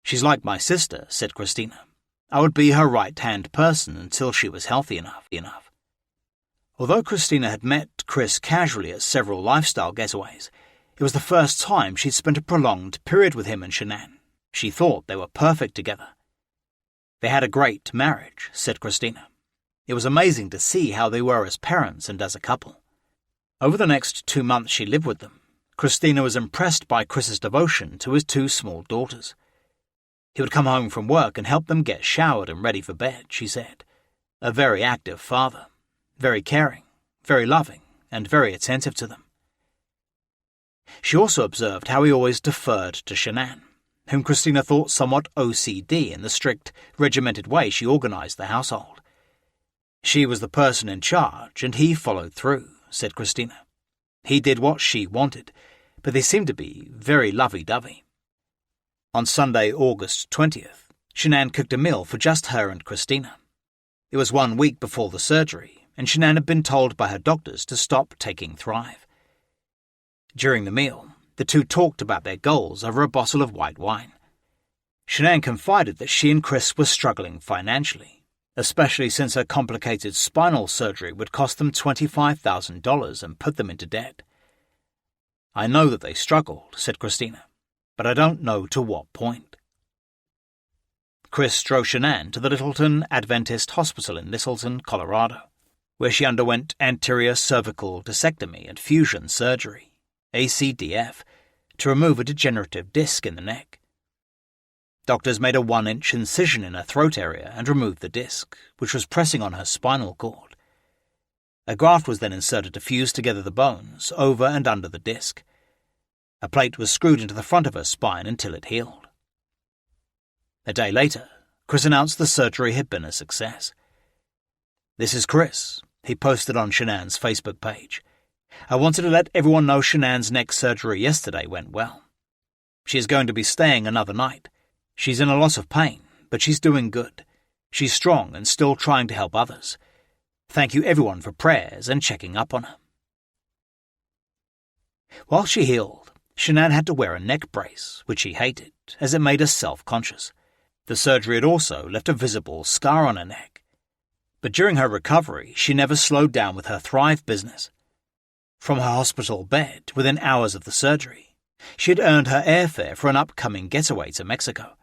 "She's like my sister," said Christina. "I would be her right-hand person until she was healthy enough. Although Christina had met Chris casually at several lifestyle getaways, it was the first time she'd spent a prolonged period with him and Shanann. She thought they were perfect together. "They had a great marriage," said Christina. "It was amazing to see how they were as parents and as a couple." Over the next 2 months she lived with them, Christina was impressed by Chris's devotion to his 2 small daughters. He would come home from work and help them get showered and ready for bed, she said. A very active father, very caring, very loving, and very attentive to them. She also observed how he always deferred to Shanann, whom Christina thought somewhat OCD in the strict, regimented way she organized the household. She was the person in charge, and he followed through, said Christina. He did what she wanted, but they seemed to be very lovey-dovey. On Sunday, August 20th, Shanann cooked a meal for just her and Christina. It was 1 week before the surgery, and Shanann had been told by her doctors to stop taking Thrive. During the meal, the two talked about their goals over a bottle of white wine. Shanann confided that she and Chris were struggling financially, especially since her complicated spinal surgery would cost them $25,000 and put them into debt. "I know that they struggled," said Christina, "but I don't know to what point." Chris drove Shanann to the Littleton Adventist Hospital in Littleton, Colorado, where she underwent anterior cervical discectomy and fusion surgery, ACDF, to remove a degenerative disc in the neck. Doctors made a 1-inch incision in her throat area and removed the disc, which was pressing on her spinal cord. A graft was then inserted to fuse together the bones over and under the disc. A plate was screwed into the front of her spine until it healed. A day later, Chris announced the surgery had been a success. "This is Chris," he posted on Shanann's Facebook page. "I wanted to let everyone know Shanann's neck surgery yesterday went well. She is going to be staying another night. She's in a lot of pain, but she's doing good. She's strong and still trying to help others. Thank you everyone for prayers and checking up on her." While she healed, Shanann had to wear a neck brace, which she hated, as it made her self-conscious. The surgery had also left a visible scar on her neck. But during her recovery, she never slowed down with her Thrive business. From her hospital bed, within hours of the surgery, she had earned her airfare for an upcoming getaway to Mexico.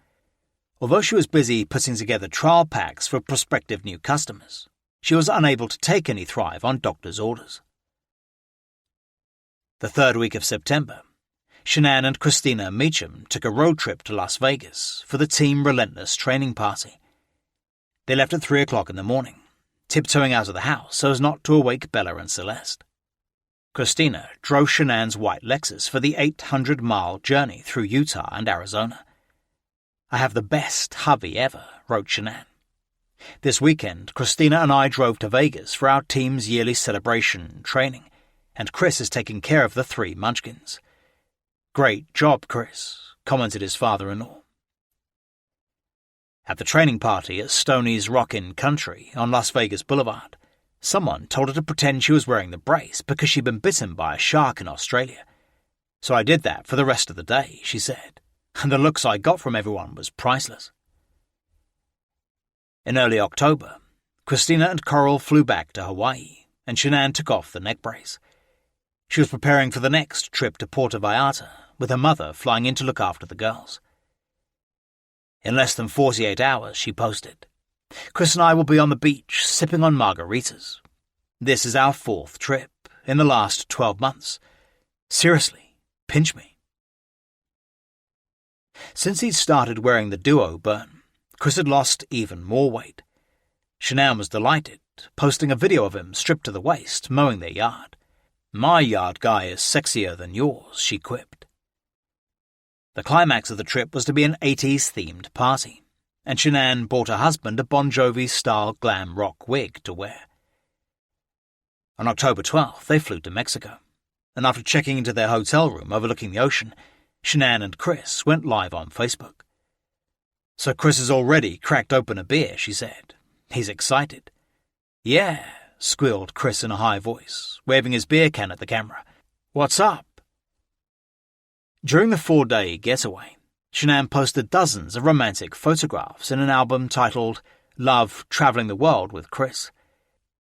Although she was busy putting together trial packs for prospective new customers, she was unable to take any Thrive on doctor's orders. The 3rd week of September, Shanann and Christina Meacham took a road trip to Las Vegas for the Team Relentless training party. They left at 3 o'clock in the morning, tiptoeing out of the house so as not to awake Bella and Celeste. Christina drove Shanann's white Lexus for the 800-mile journey through Utah and Arizona. "I have the best hubby ever," wrote Shanann. "This weekend, Christina and I drove to Vegas for our team's yearly celebration training, and Chris is taking care of the 3 munchkins." "Great job, Chris," commented his father-in-law. At the training party at Stoney's Rockin' Country on Las Vegas Boulevard, someone told her to pretend she was wearing the brace because she'd been bitten by a shark in Australia. "So I did that for the rest of the day," she said, "and the looks I got from everyone was priceless." In early October, Christina and Coral flew back to Hawaii, and Shanann took off the neck brace. She was preparing for the next trip to Puerto Vallarta, with her mother flying in to look after the girls. In less than 48 hours, she posted, "Chris and I will be on the beach sipping on margaritas. This is our 4th trip in the last 12 months. Seriously, pinch me." Since he'd started wearing the duo burn, Chris had lost even more weight. Shanann was delighted, posting a video of him stripped to the waist, mowing their yard. "My yard guy is sexier than yours," she quipped. The climax of the trip was to be an 80s-themed party, and Shanann bought her husband a Bon Jovi-style glam rock wig to wear. On October 12th, they flew to Mexico, and after checking into their hotel room overlooking the ocean, Shanann and Chris went live on Facebook. "So Chris has already cracked open a beer," she said. "He's excited." "Yeah," squealed Chris in a high voice, waving his beer can at the camera. "What's up?" During the 4-day getaway, Shanann posted dozens of romantic photographs in an album titled Love Traveling the World with Chris.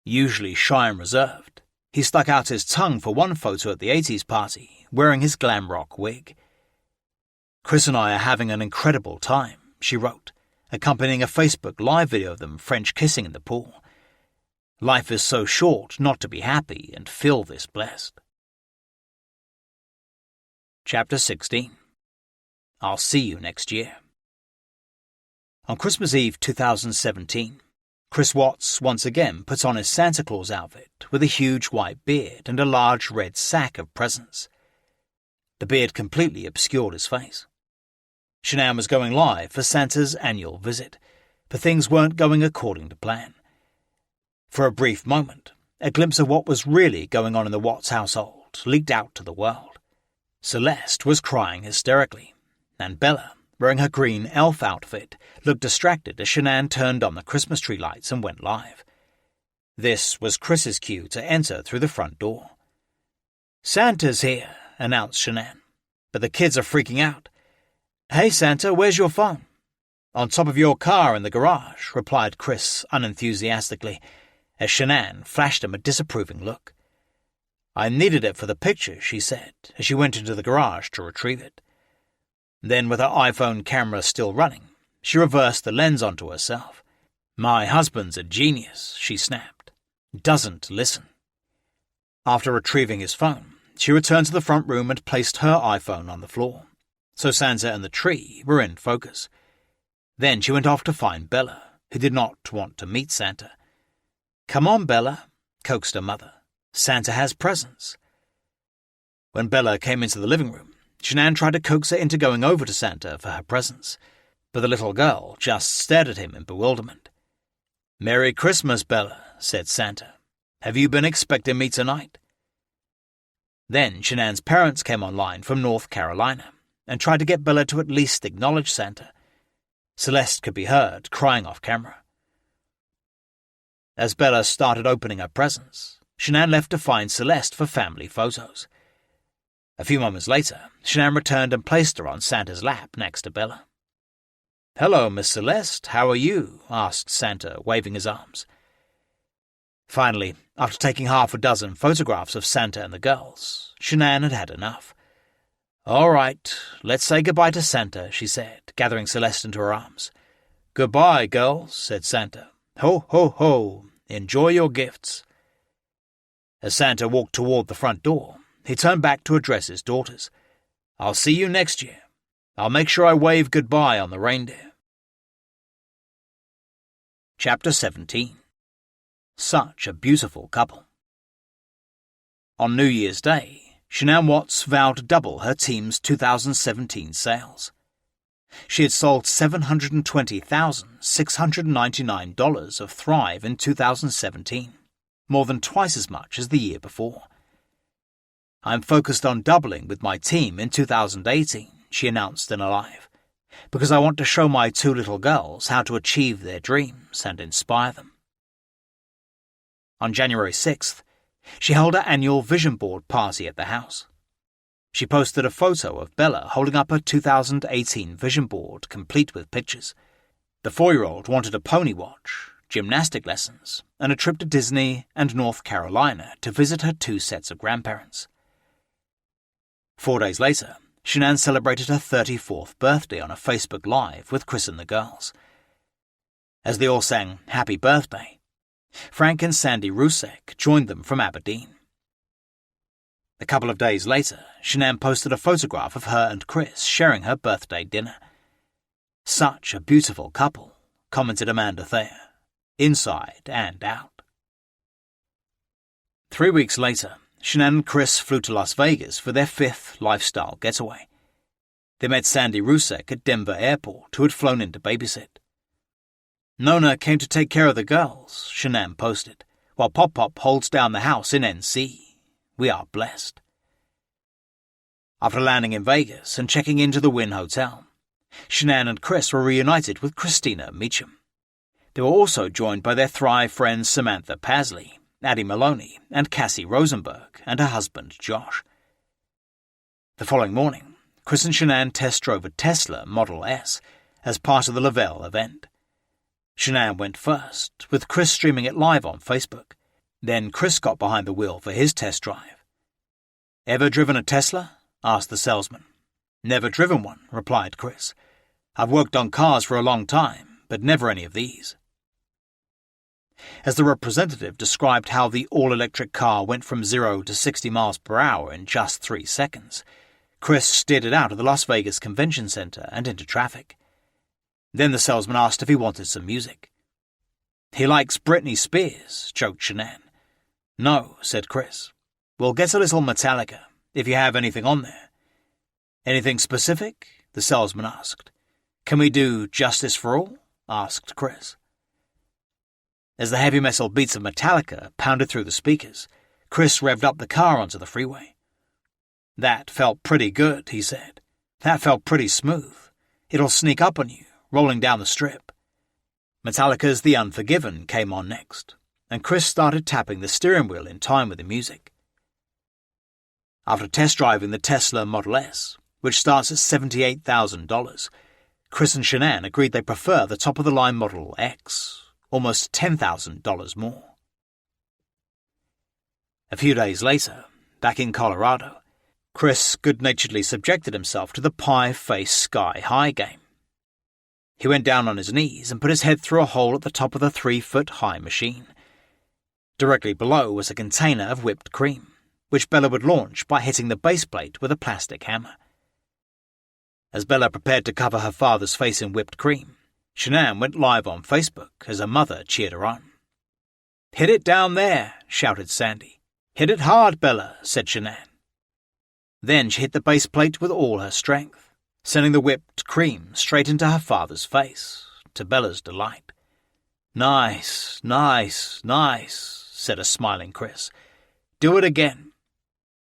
Usually shy and reserved, he stuck out his tongue for one photo at the 80s party, wearing his glam rock wig. "Chris and I are having an incredible time," she wrote, accompanying a Facebook live video of them French kissing in the pool. "Life is so short not to be happy and feel this blessed." Chapter 16. I'll see you next year. On Christmas Eve 2017, Chris Watts once again puts on his Santa Claus outfit with a huge white beard and a large red sack of presents. The beard completely obscured his face. Shanann was going live for Santa's annual visit, but things weren't going according to plan. For a brief moment, a glimpse of what was really going on in the Watts household leaked out to the world. Celeste was crying hysterically, and Bella, wearing her green elf outfit, looked distracted as Shanann turned on the Christmas tree lights and went live. This was Chris's cue to enter through the front door. "Santa's here," announced Shanann, "but the kids are freaking out." "Hey, Santa, where's your phone?" "On top of your car in the garage," replied Chris unenthusiastically, as Shanann flashed him a disapproving look. "I needed it for the picture," she said, as she went into the garage to retrieve it. Then, with her iPhone camera still running, she reversed the lens onto herself. "My husband's a genius," she snapped. "Doesn't listen." After retrieving his phone, she returned to the front room and placed her iPhone on the floor, so Santa and the tree were in focus. Then she went off to find Bella, who did not want to meet Santa. "Come on, Bella," coaxed her mother. "Santa has presents." When Bella came into the living room, Shanann tried to coax her into going over to Santa for her presents, but the little girl just stared at him in bewilderment. "Merry Christmas, Bella," said Santa. "Have you been expecting me tonight?" Then Shanann's parents came online from North Carolina and tried to get Bella to at least acknowledge Santa. Celeste could be heard crying off camera. As Bella started opening her presents, Shanann left to find Celeste for family photos. A few moments later, Shanann returned and placed her on Santa's lap next to Bella. "Hello, Miss Celeste, how are you?" asked Santa, waving his arms. Finally, after taking half a dozen photographs of Santa and the girls, Shanann had had enough. "All right, let's say goodbye to Santa," she said, gathering Celeste into her arms. "Goodbye, girls," said Santa. "Ho, ho, ho, enjoy your gifts." As Santa walked toward the front door, he turned back to address his daughters. "I'll see you next year. I'll make sure I wave goodbye on the reindeer." Chapter 17. Such a beautiful couple. On New Year's Day, Shanann Watts vowed to double her team's 2017 sales. She had sold $720,699 of Thrive in 2017, more than twice as much as the year before. "I'm focused on doubling with my team in 2018, she announced in a live, because I want to show my two little girls how to achieve their dreams and inspire them. On January 6th, she held her annual vision board party at the house. She posted a photo of Bella holding up her 2018 vision board complete with pictures. The 4-year-old wanted a pony watch, gymnastic lessons, and a trip to Disney and North Carolina to visit her 2 sets of grandparents. 4 days later, Shanann celebrated her 34th birthday on a Facebook Live with Chris and the girls. As they all sang Happy Birthday, Frank and Sandy Rusek joined them from Aberdeen. A couple of days later, Shanann posted a photograph of her and Chris sharing her birthday dinner. "Such a beautiful couple," commented Amanda Thayer. inside and out. 3 weeks later, Shanann and Chris flew to Las Vegas for their 5th lifestyle getaway. They met Sandy Rusek at Denver Airport, who had flown in to babysit. "Nona came to take care of the girls," Shanann posted, "while Pop-Pop holds down the house in NC. We are blessed." After landing in Vegas and checking into the Wynn Hotel, Shanann and Chris were reunited with Christina Meacham. They were also joined by their Thrive friends Samantha Pasley, Addie Maloney, and Cassie Rosenberg, and her husband Josh. The following morning, Chris and Shanann test drove a Tesla Model S as part of the Lavelle event. Shanann went first, with Chris streaming it live on Facebook. Then Chris got behind the wheel for his test drive. "Ever driven a Tesla?" asked the salesman. "Never driven one," replied Chris. "I've worked on cars for a long time, but never any of these." As the representative described how the all-electric car went from 0 to 60 miles per hour in just 3 seconds, Chris steered it out of the Las Vegas Convention Center and into traffic. Then the salesman asked if he wanted some music. "He likes Britney Spears," joked Shanann. "No," said Chris. "We'll get a little Metallica, if you have anything on there." "Anything specific?" the salesman asked. "Can we do Justice for All?" asked Chris. As the heavy metal beats of Metallica pounded through the speakers, Chris revved up the car onto the freeway. "That felt pretty good," he said. "That felt pretty smooth. It'll sneak up on you, rolling down the strip." Metallica's The Unforgiven came on next, and Chris started tapping the steering wheel in time with the music. After test driving the Tesla Model S, which starts at $78,000, Chris and Shanann agreed they prefer the top-of-the-line Model X, almost $10,000 more. A few days later, back in Colorado, Chris good-naturedly subjected himself to the pie-face sky-high game. He went down on his knees and put his head through a hole at the top of the 3-foot-high machine. Directly below was a container of whipped cream, which Bella would launch by hitting the base plate with a plastic hammer. As Bella prepared to cover her father's face in whipped cream, Shanann went live on Facebook as her mother cheered her on. "Hit it down there," shouted Sandy. "Hit it hard, Bella," said Shanann. Then she hit the base plate with all her strength, sending the whipped cream straight into her father's face, to Bella's delight. "Nice, nice, nice," said a smiling Chris. "Do it again."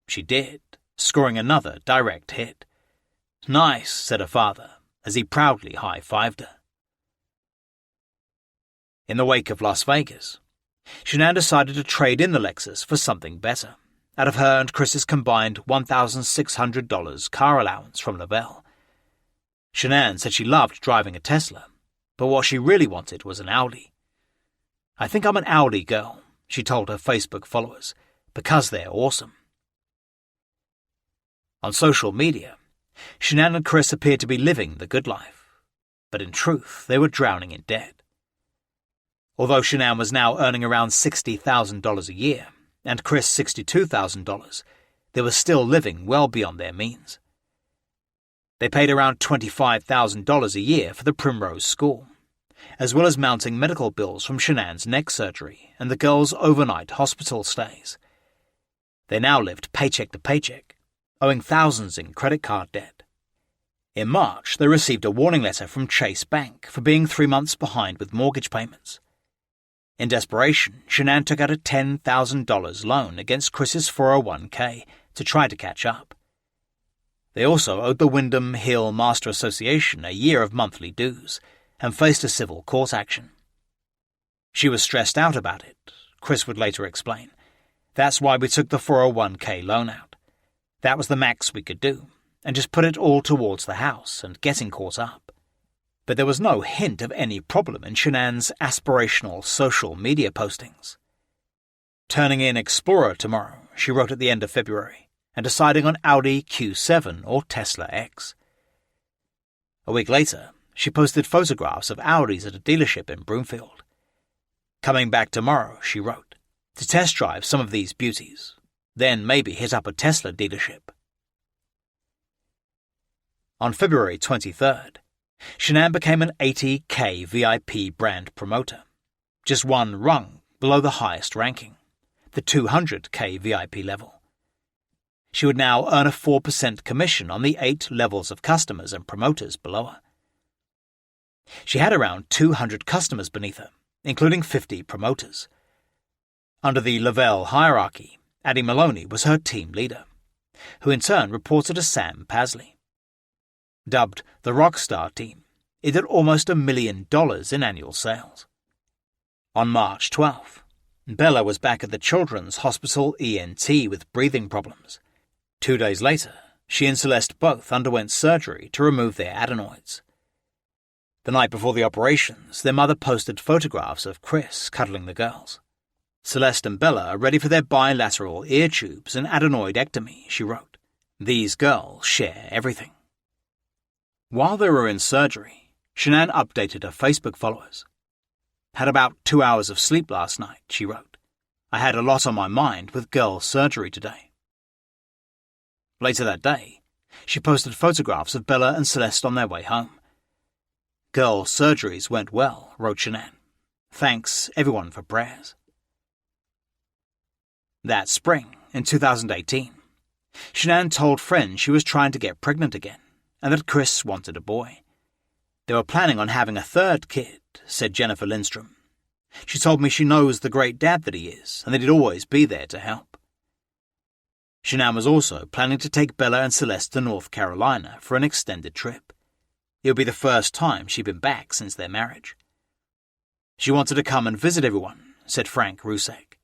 She did, scoring another direct hit. "Nice," said her father, as he proudly high-fived her. In the wake of Las Vegas, Shanann decided to trade in the Lexus for something better, out of her and Chris's combined $1,600 car allowance from Lavelle. Shanann said she loved driving a Tesla, but what she really wanted was an Audi. "I think I'm an Audi girl," she told her Facebook followers, "because they're awesome." On social media, Shanann and Chris appeared to be living the good life, but in truth they were drowning in debt. Although Shanann was now earning around $60,000 a year, and Chris $62,000, they were still living well beyond their means. They paid around $25,000 a year for the Primrose School, as well as mounting medical bills from Shanann's neck surgery and the girls' overnight hospital stays. They now lived paycheck to paycheck, owing thousands in credit card debt. In March, they received a warning letter from Chase Bank for being 3 months behind with mortgage payments. In desperation, Shanann took out a $10,000 loan against Chris's 401k to try to catch up. They also owed the Wyndham Hill Master Association a year of monthly dues and faced a civil court action. She was stressed out about it, Chris would later explain. "That's why we took the 401k loan out. That was the max we could do, and just put it all towards the house and getting caught up." But there was no hint of any problem in Shanann's aspirational social media postings. "Turning in Explorer tomorrow," she wrote at the end of February, and deciding on Audi Q7 or Tesla X. A week later, she posted photographs of Audis at a dealership in Broomfield. "Coming back tomorrow," she wrote, "to test drive some of these beauties, then maybe hit up a Tesla dealership." On February 23rd, Shanann became an 80K VIP brand promoter. just one rung below the highest ranking, the 200k VIP level. She would now earn a 4% commission on the 8 levels of customers and promoters below her. She had around 200 customers beneath her, including 50 promoters. Under the Lavelle hierarchy, Addie Maloney was her team leader, who in turn reported to Sam Pasley. Dubbed the Rockstar Team, it did almost $1 million in annual sales. On March 12th, Bella was back at the Children's Hospital ENT with breathing problems. 2 days later, she and Celeste both underwent surgery to remove their adenoids. The night before the operations, their mother posted photographs of Chris cuddling the girls. Celeste and Bella are ready for their bilateral ear tubes and adenoidectomy, she wrote. These girls share everything. While they were in surgery, Shanann updated her Facebook followers. Had about 2 hours of sleep last night, she wrote. I had a lot on my mind with girls' surgery today. Later that day, she posted photographs of Bella and Celeste on their way home. Girls' surgeries went well, wrote Shanann. Thanks, everyone, for prayers. That spring, in 2018, Shanann told friends she was trying to get pregnant again and that Chris wanted a boy. They were planning on having a third kid, said Jennifer Lindstrom. She told me she knows the great dad that he is and that he'd always be there to help. Shanann was also planning to take Bella and Celeste to North Carolina for an extended trip. It would be the first time she'd been back since their marriage. She wanted to come and visit everyone, said Frank Rusek.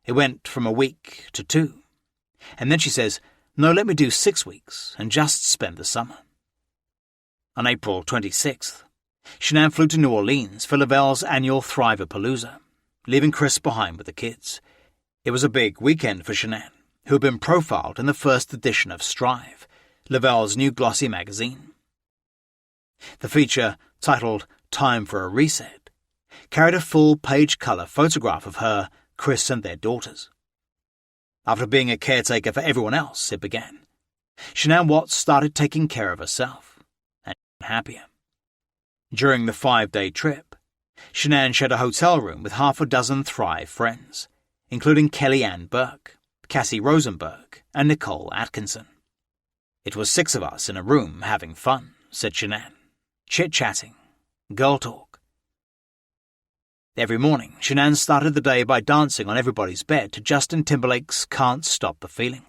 It went from a week to 2. And then she says, no, let me do 6 weeks and just spend the summer. On April 26th, Shanann flew to New Orleans for Lavelle's annual Thrive-A-Palooza, leaving Chris behind with the kids. It was a big weekend for Shanann, who had been profiled in the first edition of Strive, Lavelle's new glossy magazine. The feature, titled Time for a Reset, carried a full-page colour photograph of her, Chris and their daughters. After being a caretaker for everyone else, it began, Shanann Watts started taking care of herself, and happier. During the 5-day trip, Shanann shared a hotel room with half a dozen Thrive friends, including Kelly Ann Burke, Cassie Rosenberg, and Nicole Atkinson. It was 6 of us in a room having fun, said Shanann, chit-chatting, girl talk. Every morning, Shanann started the day by dancing on everybody's bed to Justin Timberlake's Can't Stop the Feeling.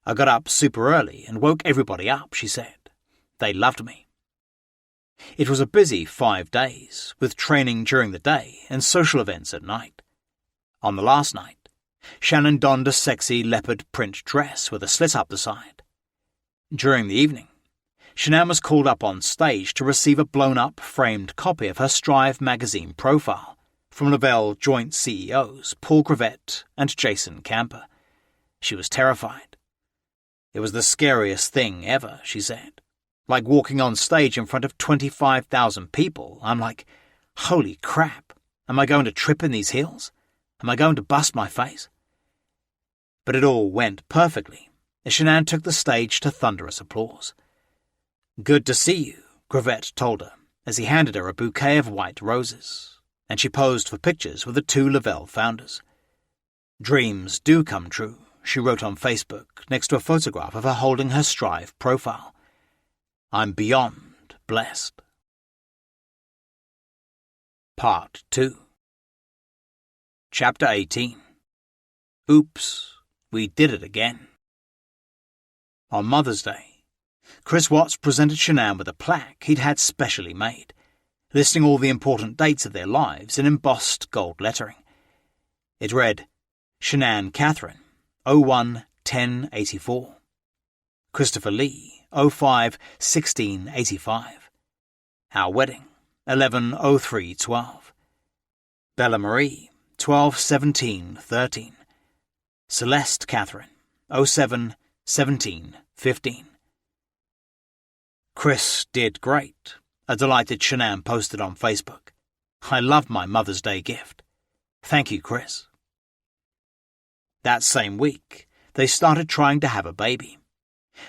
I got up super early and woke everybody up, she said. They loved me. It was a busy 5 days, with training during the day and social events at night. On the last night, Shanann donned a sexy leopard print dress with a slit up the side. During the evening, Shanann was called up on stage to receive a blown-up, framed copy of her Strive magazine profile from Lavelle joint CEOs Paul Gravett and Jason Camper. She was terrified. It was the scariest thing ever, she said. Like walking on stage in front of 25,000 people, I'm like, holy crap, am I going to trip in these heels? Am I going to bust my face? But it all went perfectly as Shanann took the stage to thunderous applause. Good to see you, Gravett told her as he handed her a bouquet of white roses, and she posed for pictures with the 2 Lavelle founders. Dreams do come true, she wrote on Facebook next to a photograph of her holding her Strive profile. I'm beyond blessed. Part 2. Chapter 18. Oops, we did it again. On Mother's Day, Chris Watts presented Shanann with a plaque he'd had specially made, listing all the important dates of their lives in embossed gold lettering. It read, Shanann Catherine, 01-10-84. Christopher Lee, 05-16-85. Our wedding, 11-03-12. Bella Marie, 12-17-13. Celeste Catherine, 07-17-15. Chris did great, a delighted Shanann posted on Facebook. I love my Mother's Day gift. Thank you, Chris. That same week, they started trying to have a baby,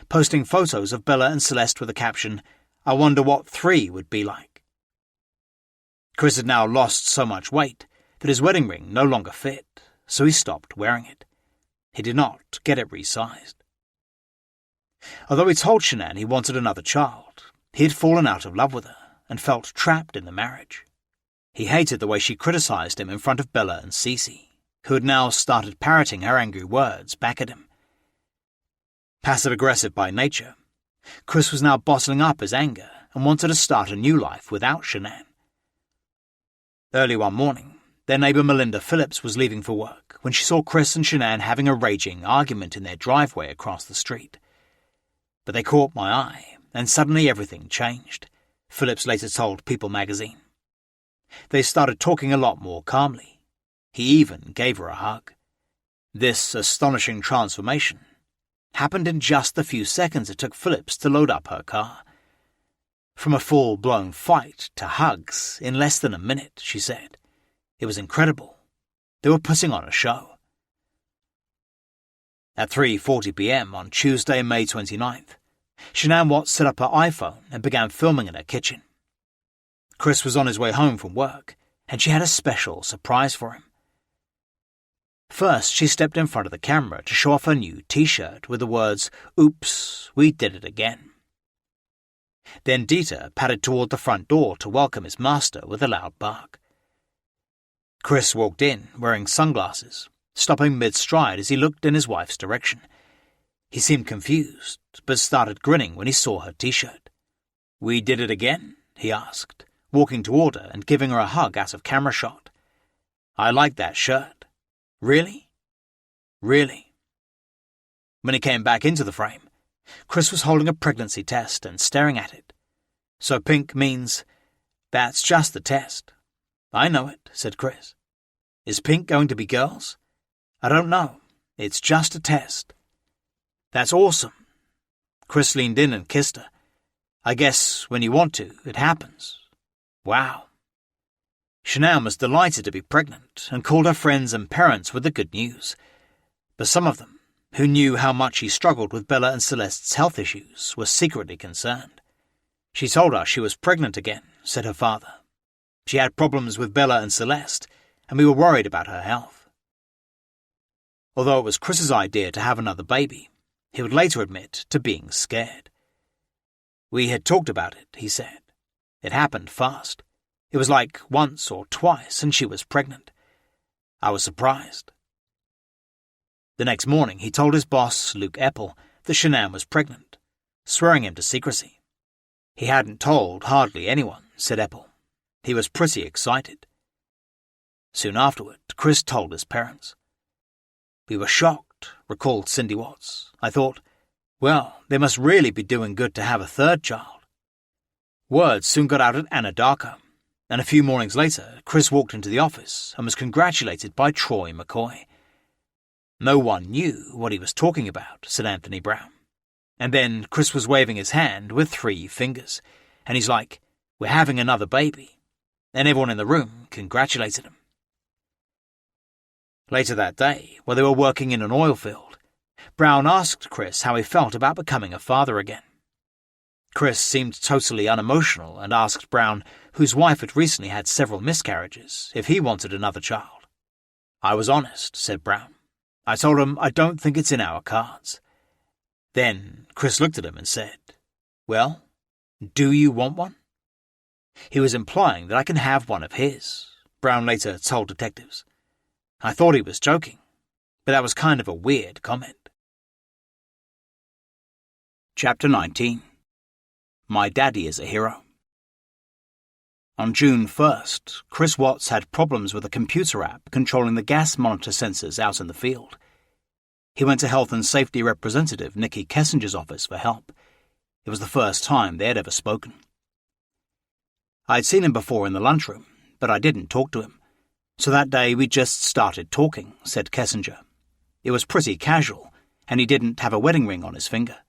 posting photos of Bella and Celeste with the caption, I wonder what 3 would be like. Chris had now lost so much weight, but his wedding ring no longer fit, so he stopped wearing it. He did not get it resized. Although he told Shanann he wanted another child, he had fallen out of love with her and felt trapped in the marriage. He hated the way she criticized him in front of Bella and Cece, who had now started parroting her angry words back at him. Passive-aggressive by nature, Chris was now bottling up his anger and wanted to start a new life without Shanann. Early one morning, their neighbour Melinda Phillips was leaving for work when she saw Chris and Shanann having a raging argument in their driveway across the street. But they caught my eye, and suddenly everything changed, Phillips later told People magazine. They started talking a lot more calmly. He even gave her a hug. This astonishing transformation happened in just the few seconds it took Phillips to load up her car. From a full-blown fight to hugs in less than a minute, she said. It was incredible. They were putting on a show. At 3:40 p.m. on Tuesday, May 29th, Shanann Watts set up her iPhone and began filming in her kitchen. Chris was on his way home from work, and she had a special surprise for him. First, she stepped in front of the camera to show off her new T-shirt with the words, "Oops, we did it again." Then Dieter padded toward the front door to welcome his master with a loud bark. Chris walked in, wearing sunglasses, stopping mid-stride as he looked in his wife's direction. He seemed confused, but started grinning when he saw her T-shirt. "We did it again?" he asked, walking toward her and giving her a hug out of camera shot. "I like that shirt." "Really?" "Really." When he came back into the frame, Chris was holding a pregnancy test and staring at it. "So pink means—" "That's just the test." "I know it," said Chris. "Is pink going to be girls?" "I don't know. It's just a test." "That's awesome." Chris leaned in and kissed her. "I guess when you want to, it happens." "Wow." Shanann was delighted to be pregnant and called her friends and parents with the good news. But some of them, who knew how much he struggled with Bella and Celeste's health issues, were secretly concerned. "She told us she was pregnant again," said her father. "She had problems with Bella and Celeste, and we were worried about her health." Although it was Chris's idea to have another baby, he would later admit to being scared. "We had talked about it," he said. "It happened fast. It was like once or twice, and she was pregnant. I was surprised." The next morning, he told his boss, Luke Eppel, that Shanann was pregnant, swearing him to secrecy. "He hadn't told hardly anyone," said Eppel. "He was pretty excited." Soon afterward, Chris told his parents. "We were shocked," recalled Cindy Watts. "I thought, well, they must really be doing good to have a third child." Word soon got out at Anadarko, and a few mornings later, Chris walked into the office and was congratulated by Troy McCoy. "No one knew what he was talking about," said Anthony Brown. And then Chris was waving his hand with 3 fingers, and he's like, "We're having another baby." And everyone in the room congratulated him. Later that day, while they were working in an oil field, Brown asked Chris how he felt about becoming a father again. Chris seemed totally unemotional and asked Brown, whose wife had recently had several miscarriages, if he wanted another child. "I was honest," said Brown. "I told him I don't think it's in our cards." Then Chris looked at him and said, "Well, do you want one?" "He was implying that I can have one of his," Brown later told detectives. "I thought he was joking, but that was kind of a weird comment." Chapter 19. My Daddy is a Hero. On June 1st, Chris Watts had problems with a computer app controlling the gas monitor sensors out in the field. He went to Health and Safety Representative Nikki Kessinger's office for help. It was the first time they had ever spoken. I'd seen him before in the lunchroom, but I didn't talk to him. So that day we just started talking, said Kessinger. It was pretty casual, and he didn't have a wedding ring on his finger.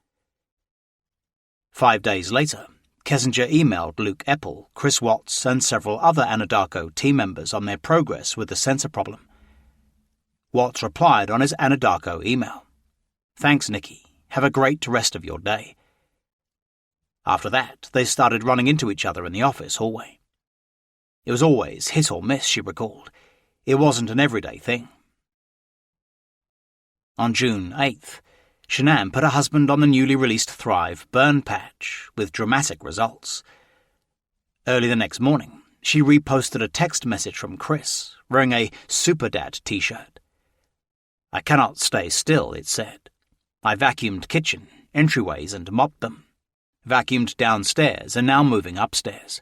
5 days later, Kessinger emailed Luke Eppel, Chris Watts, and several other Anadarko team members on their progress with the sensor problem. Watts replied on his Anadarko email. "Thanks, Nikki. Have a great rest of your day." After that, they started running into each other in the office hallway. It was always hit or miss, she recalled. It wasn't an everyday thing. On June 8th, Shanann put her husband on the newly released Thrive burn patch, with dramatic results. Early the next morning, she reposted a text message from Chris, wearing a Superdad t-shirt. "I cannot stay still," it said. "I vacuumed kitchen, entryways and mopped them. Vacuumed downstairs and now moving upstairs."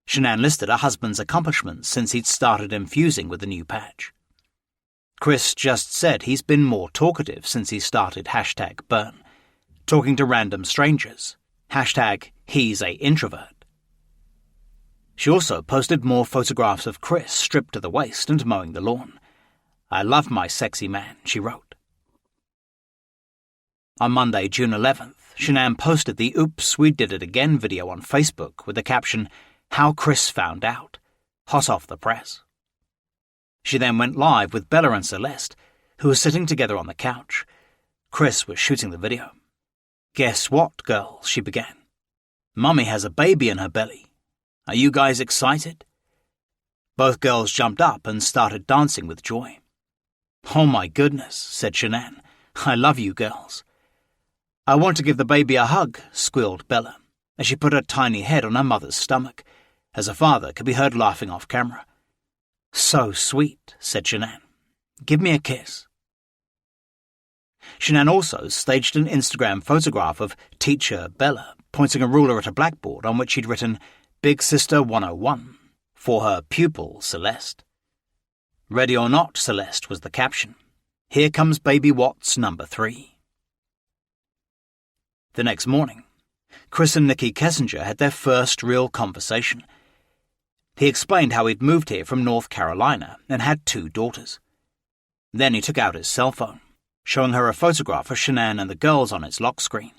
Shanann listed her husband's accomplishments since he'd started infusing with the new patch. Chris just said he's been more talkative since he started #burn, talking to random strangers, #he's a introvert. She also posted more photographs of Chris stripped to the waist and mowing the lawn. "I love my sexy man," she wrote. On Monday, June 11th, Shanann posted the "Oops, we did it again" video on Facebook with the caption, "How Chris found out. Hot off the press." She then went live with Bella and Celeste, who were sitting together on the couch. Chris was shooting the video. "Guess what, girls?" she began. "Mummy has a baby in her belly. Are you guys excited?" Both girls jumped up and started dancing with joy. "Oh my goodness," said Shanann. "I love you girls." "I want to give the baby a hug," squealed Bella, as she put her tiny head on her mother's stomach, as her father could be heard laughing off camera. "So sweet," said Shanann. "Give me a kiss." Shanann also staged an Instagram photograph of teacher Bella pointing a ruler at a blackboard on which she'd written Big Sister 101 for her pupil Celeste. "Ready or not, Celeste" was the caption. "Here comes baby Watts number 3. The next morning, Chris and Nikki Kessinger had their first real conversation. He explained how he'd moved here from North Carolina and had 2 daughters. Then he took out his cell phone, showing her a photograph of Shanann and the girls on its lock screen.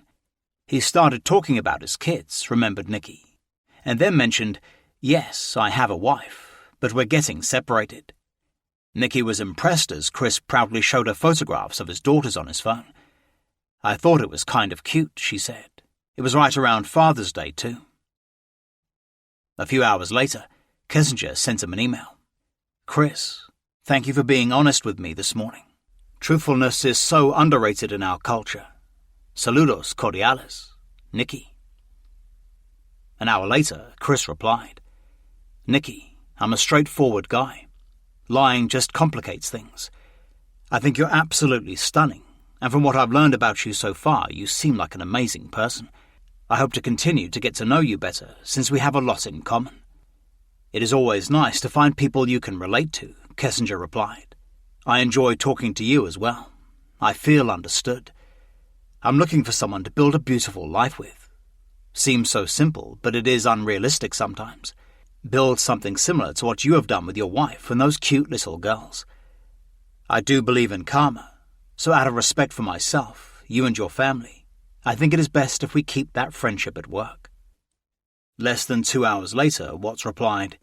He started talking about his kids, remembered Nikki, and then mentioned, "Yes, I have a wife, but we're getting separated." Nikki was impressed as Chris proudly showed her photographs of his daughters on his phone. "I thought it was kind of cute," she said. "It was right around Father's Day, too." A few hours later, Kessinger sent him an email. "Chris, thank you for being honest with me this morning. Truthfulness is so underrated in our culture. Saludos cordiales, Nikki." An hour later, Chris replied, "Nikki, I'm a straightforward guy. Lying just complicates things. I think you're absolutely stunning, and from what I've learned about you so far, you seem like an amazing person. I hope to continue to get to know you better, since we have a lot in common." "It is always nice to find people you can relate to," Kessinger replied. "I enjoy talking to you as well. I feel understood. I'm looking for someone to build a beautiful life with. Seems so simple, but it is unrealistic sometimes. Build something similar to what you have done with your wife and those cute little girls. I do believe in karma, so out of respect for myself, you and your family, I think it is best if we keep that friendship at work." Less than 2 hours later, Watts replied,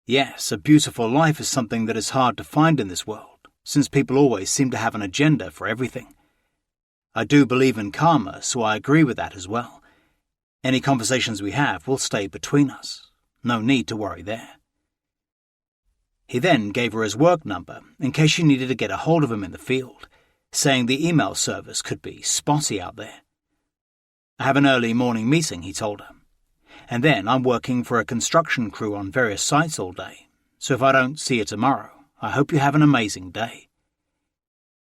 "Yes, a beautiful life is something that is hard to find in this world, since people always seem to have an agenda for everything. I do believe in karma, so I agree with that as well. Any conversations we have will stay between us. No need to worry there." He then gave her his work number in case she needed to get a hold of him in the field, saying the email service could be spotty out there. "I have an early morning meeting," he told her. "And then I'm working for a construction crew on various sites all day, so if I don't see you tomorrow, I hope you have an amazing day."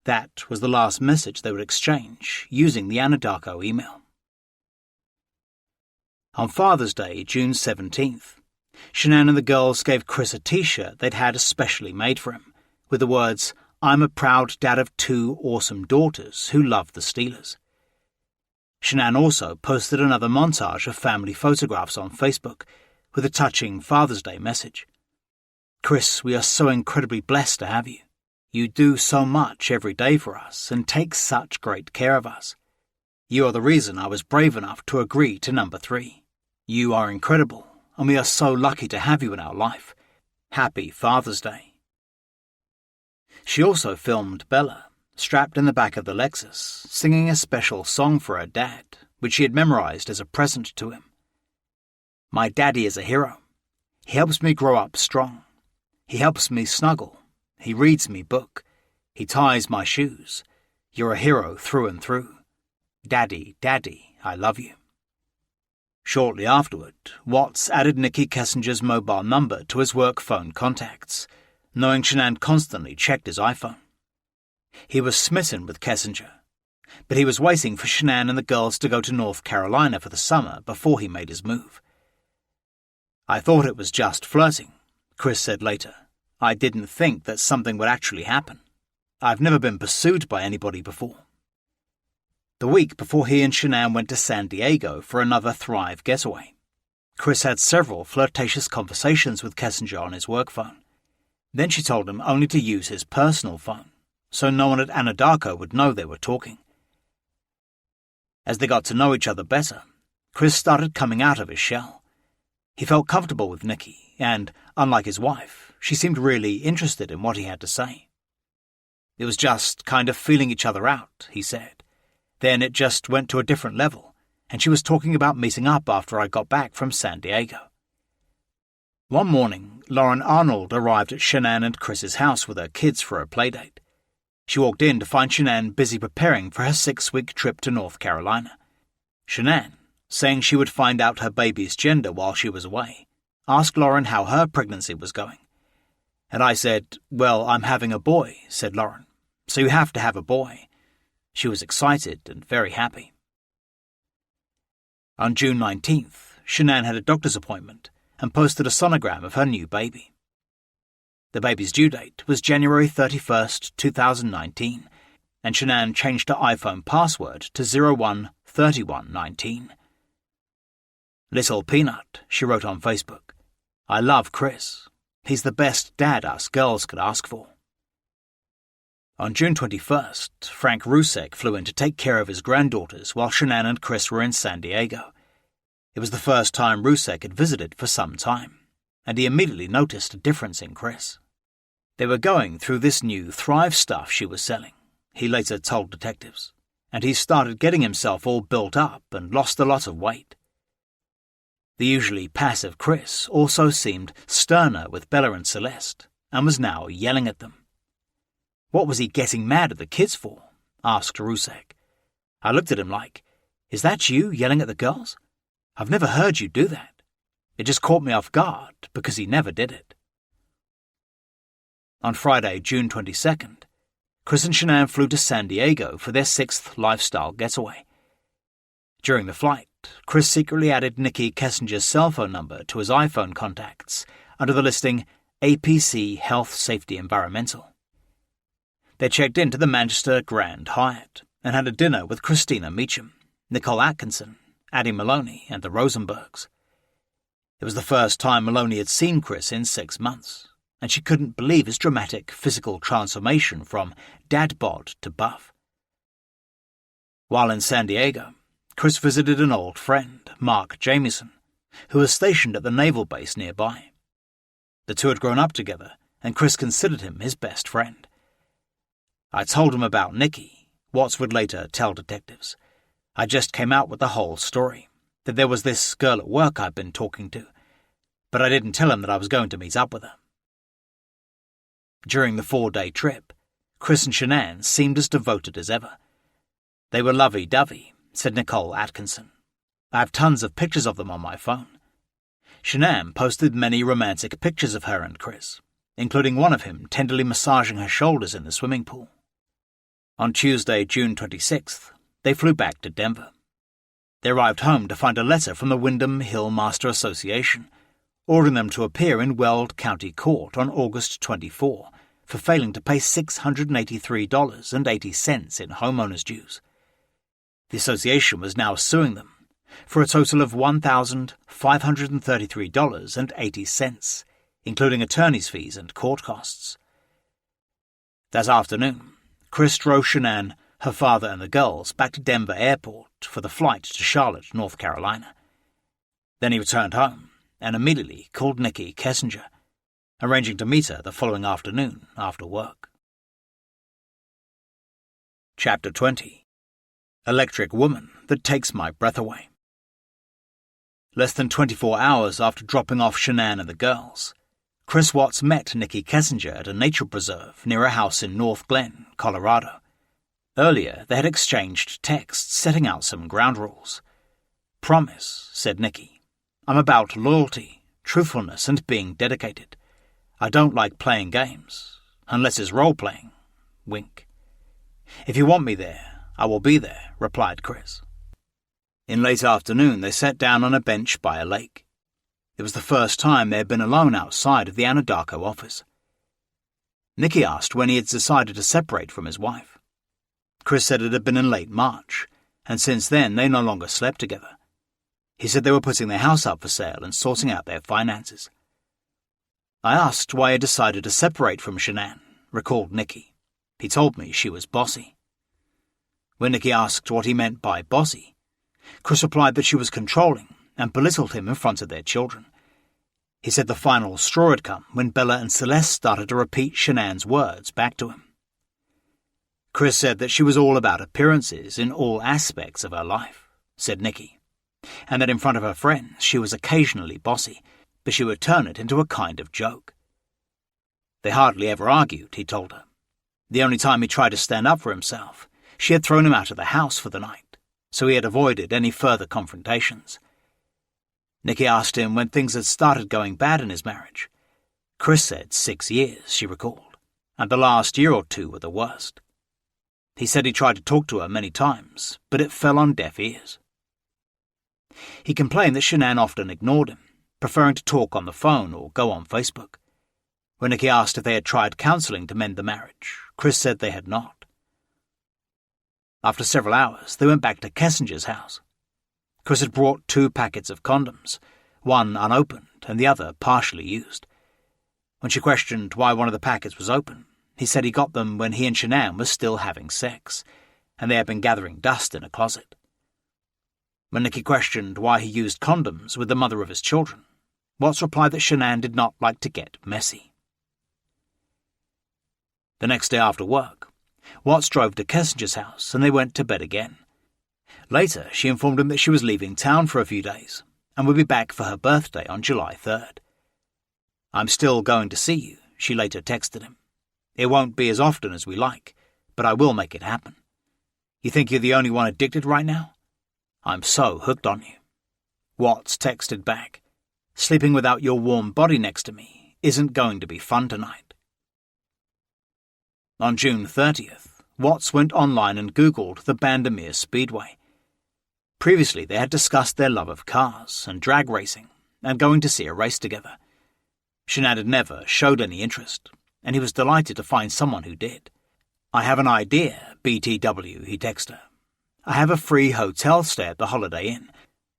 That was the last message they would exchange using the Anadarko email. On Father's Day, June 17th, Shanann and the girls gave Chris a t-shirt they'd had especially made for him, with the words, "I'm a proud dad of 2 awesome daughters who love the Steelers." Shanann also posted another montage of family photographs on Facebook with a touching Father's Day message. "Chris, we are so incredibly blessed to have you. You do so much every day for us and take such great care of us. You are the reason I was brave enough to agree to number 3. You are incredible, and we are so lucky to have you in our life. Happy Father's Day." She also filmed Bella, strapped in the back of the Lexus, singing a special song for her dad, which she had memorized as a present to him. "My daddy is a hero. He helps me grow up strong. He helps me snuggle. He reads me book. He ties my shoes. You're a hero through and through. Daddy, Daddy, I love you. Shortly afterward, Watts added Nicky Kessinger's mobile number to his work phone contacts, knowing Shanann constantly checked his iPhone. He was smitten with Kessinger, but he was waiting for Shanann and the girls to go to North Carolina for the summer before he made his move. I thought it was just flirting, Chris said later. I didn't think that something would actually happen. I've never been pursued by anybody before. The week before he and Shanann went to San Diego for another Thrive getaway, Chris had several flirtatious conversations with Kessinger on his work phone. Then she told him only to use his personal phone, so no one at Anadarko would know they were talking. As they got to know each other better, Chris started coming out of his shell. He felt comfortable with Nicky, and, unlike his wife, she seemed really interested in what he had to say. It was just kind of feeling each other out, he said. Then it just went to a different level, and she was talking about meeting up after I got back from San Diego. One morning, Lauren Arnold arrived at Shanann and Chris's house with her kids for a playdate. She walked in to find Shanann busy preparing for her 6-week trip to North Carolina. Shanann, saying she would find out her baby's gender while she was away, asked Lauren how her pregnancy was going. And I said, "Well, I'm having a boy," said Lauren. "So you have to have a boy." She was excited and very happy. On June 19th, Shanann had a doctor's appointment and posted a sonogram of her new baby. The baby's due date was January 31st, 2019, and Shanann changed her iPhone password to 013119. "Little Peanut," she wrote on Facebook. "I love Chris. He's the best dad us girls could ask for." On June 21st, Frank Rusek flew in to take care of his granddaughters while Shanann and Chris were in San Diego. It was the first time Rusek had visited for some time, and he immediately noticed a difference in Chris. They were going through this new Thrive stuff she was selling, he later told detectives, and he started getting himself all built up and lost a lot of weight. The usually passive Chris also seemed sterner with Bella and Celeste, and was now yelling at them. "What was he getting mad at the kids for?" asked Rusek. I looked at him like, "Is that you yelling at the girls? I've never heard you do that. It just caught me off guard because he never did it." On Friday, June 22nd, Chris and Shanann flew to San Diego for their 6th lifestyle getaway. During the flight, Chris secretly added Nicky Kessinger's cell phone number to his iPhone contacts under the listing APC Health Safety Environmental. They checked into the Manchester Grand Hyatt and had a dinner with Christina Meacham, Nicole Atkinson, Addie Maloney, and the Rosenbergs. It was the first time Maloney had seen Chris in 6 months, and she couldn't believe his dramatic physical transformation from dad bod to buff. While in San Diego, Chris visited an old friend, Mark Jamieson, who was stationed at the naval base nearby. The two had grown up together, and Chris considered him his best friend. I told him about Nicky, Watts would later tell detectives. I just came out with the whole story, that there was this girl at work I'd been talking to, but I didn't tell him that I was going to meet up with her. During the 4-day trip, Chris and Shanann seemed as devoted as ever. They were lovey-dovey, said Nicole Atkinson. I have tons of pictures of them on my phone. Shanann posted many romantic pictures of her and Chris, including one of him tenderly massaging her shoulders in the swimming pool. On Tuesday, June 26th, they flew back to Denver. They arrived home to find a letter from the Windham Hill Master Association, ordering them to appear in Weld County Court on August 24 for failing to pay $683.80 in homeowners' dues. The association was now suing them for a total of $1,533.80, including attorney's fees and court costs. That afternoon, Chris drove Shanann, her father and the girls back to Denver Airport for the flight to Charlotte, North Carolina. Then he returned home and immediately called Nicky Kessinger, arranging to meet her the following afternoon after work. Chapter 20. Electric Woman That Takes My Breath Away. Less than 24 hours after dropping off Shanann and the girls, Chris Watts met Nikki Kessinger at a nature preserve near a house in North Glen, Colorado. Earlier, they had exchanged texts setting out some ground rules. "Promise," said Nikki. "I'm about loyalty, truthfulness, and being dedicated. I don't like playing games, unless it's role-playing." Wink. "If you want me there, I will be there," replied Chris. In late afternoon, they sat down on a bench by a lake. It was the first time they had been alone outside of the Anadarko office. Nikki asked when he had decided to separate from his wife. Chris said it had been in late March, and since then they no longer slept together. He said they were putting their house up for sale and sorting out their finances. "I asked why he decided to separate from Shanann," recalled Nikki. "He told me she was bossy." When Nikki asked what he meant by bossy, Chris replied that she was controlling and belittled him in front of their children. He said the final straw had come when Bella and Celeste started to repeat Shanann's words back to him. Chris said that she was all about appearances in all aspects of her life, said Nikki, and that in front of her friends she was occasionally bossy, but she would turn it into a kind of joke. They hardly ever argued, he told her. The only time he tried to stand up for himself, she had thrown him out of the house for the night, so he had avoided any further confrontations. Nikki asked him when things had started going bad in his marriage. Chris said 6 years, she recalled, and the last year or two were the worst. He said he tried to talk to her many times, but it fell on deaf ears. He complained that Shanann often ignored him, preferring to talk on the phone or go on Facebook. When Nikki asked if they had tried counselling to mend the marriage, Chris said they had not. After several hours, they went back to Kessinger's house. Chris had brought 2 packets of condoms, one unopened and the other partially used. When she questioned why one of the packets was open, he said he got them when he and Shanann were still having sex, and they had been gathering dust in a closet. When Nikki questioned why he used condoms with the mother of his children, Watts replied that Shanann did not like to get messy. The next day after work, Watts drove to Kessinger's house and they went to bed again. Later, she informed him that she was leaving town for a few days and would be back for her birthday on July 3rd. "I'm still going to see you," she later texted him. "It won't be as often as we like, but I will make it happen. You think you're the only one addicted right now? I'm so hooked on you." Watts texted back, "Sleeping without your warm body next to me isn't going to be fun tonight." On June 30th, Watts went online and Googled the Bandamere Speedway. Previously, they had discussed their love of cars and drag racing and going to see a race together. Shanann had never showed any interest, and he was delighted to find someone who did. "I have an idea, BTW," he texted her. "I have a free hotel stay at the Holiday Inn.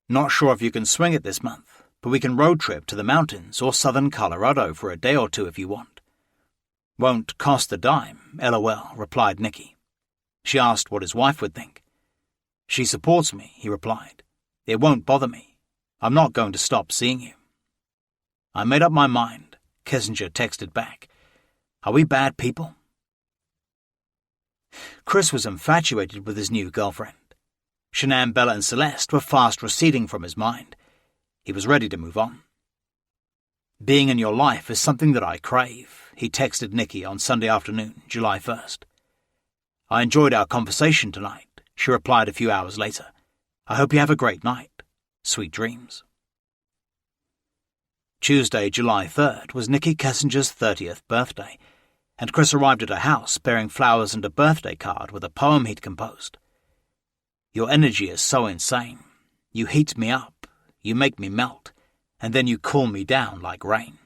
Not sure if you can swing it this month, but we can road trip to the mountains or southern Colorado for a day or two if you want." "Won't cost a dime, LOL," replied Nikki. She asked what his wife would think. "She supports me," he replied. "It won't bother me. I'm not going to stop seeing you." "I made up my mind," Kessinger texted back. "Are we bad people?" Chris was infatuated with his new girlfriend. Shanann, Bella and Celeste were fast receding from his mind. He was ready to move on. "Being in your life is something that I crave," he texted Nikki on Sunday afternoon, July 1st. "I enjoyed our conversation tonight," she replied a few hours later. "I hope you have a great night. Sweet dreams." Tuesday, July 3rd, was Nikki Kessinger's 30th birthday, and Chris arrived at her house bearing flowers and a birthday card with a poem he'd composed. "Your energy is so insane. You heat me up, you make me melt, and then you cool me down like rain."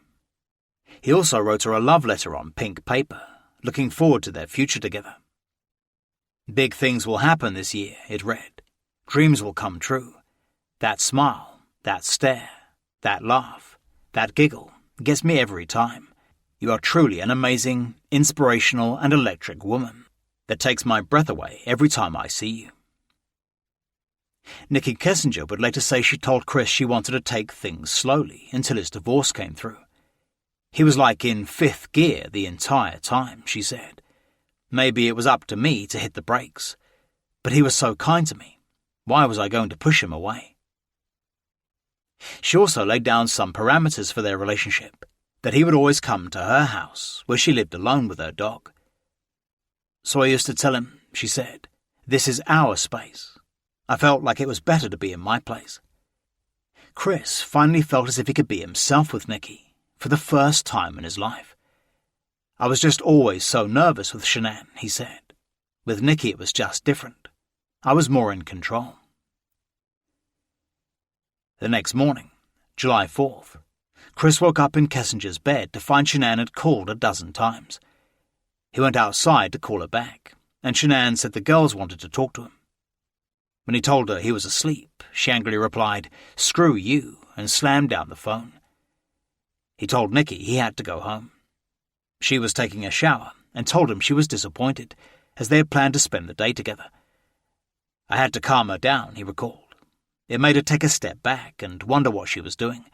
He also wrote her a love letter on pink paper, looking forward to their future together. "Big things will happen this year," it read. "Dreams will come true. That smile, that stare, that laugh, that giggle gets me every time. You are truly an amazing, inspirational and electric woman that takes my breath away every time I see you." Nikki Kessinger would later say she told Chris she wanted to take things slowly until his divorce came through. "He was like in 5th gear the entire time," she said. "Maybe it was up to me to hit the brakes, but he was so kind to me. Why was I going to push him away?" She also laid down some parameters for their relationship. that he would always come to her house, where she lived alone with her dog. So I used to tell him, she said, this is our space. I felt like it was better to be in my place. Chris finally felt as if he could be himself with Nikki, for the first time in his life. I was just always so nervous with Shanann, he said. With Nikki it was just different. I was more in control. The next morning, July 4th, Chris woke up in Kessinger's bed to find Shanann had called a dozen times. He went outside to call her back, and Shanann said the girls wanted to talk to him. When he told her he was asleep, she angrily replied, "Screw you," and slammed down the phone. He told Nikki he had to go home. She was taking a shower and told him she was disappointed, as they had planned to spend the day together. I had to calm her down, he recalled. It made her take a step back and wonder what she was doing,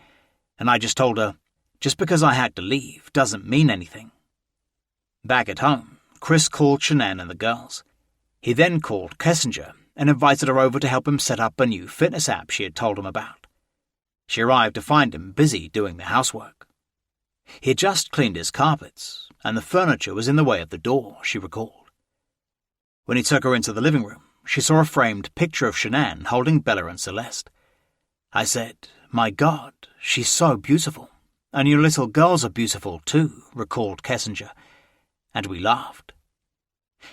and I just told her, just because I had to leave doesn't mean anything. Back at home, Chris called Shanann and the girls. He then called Kessinger and invited her over to help him set up a new fitness app she had told him about. She arrived to find him busy doing the housework. He had just cleaned his carpets, and the furniture was in the way of the door, she recalled. When he took her into the living room, she saw a framed picture of Shanann holding Bella and Celeste. I said, "My God, she's so beautiful, and your little girls are beautiful too," recalled Kessinger, and we laughed.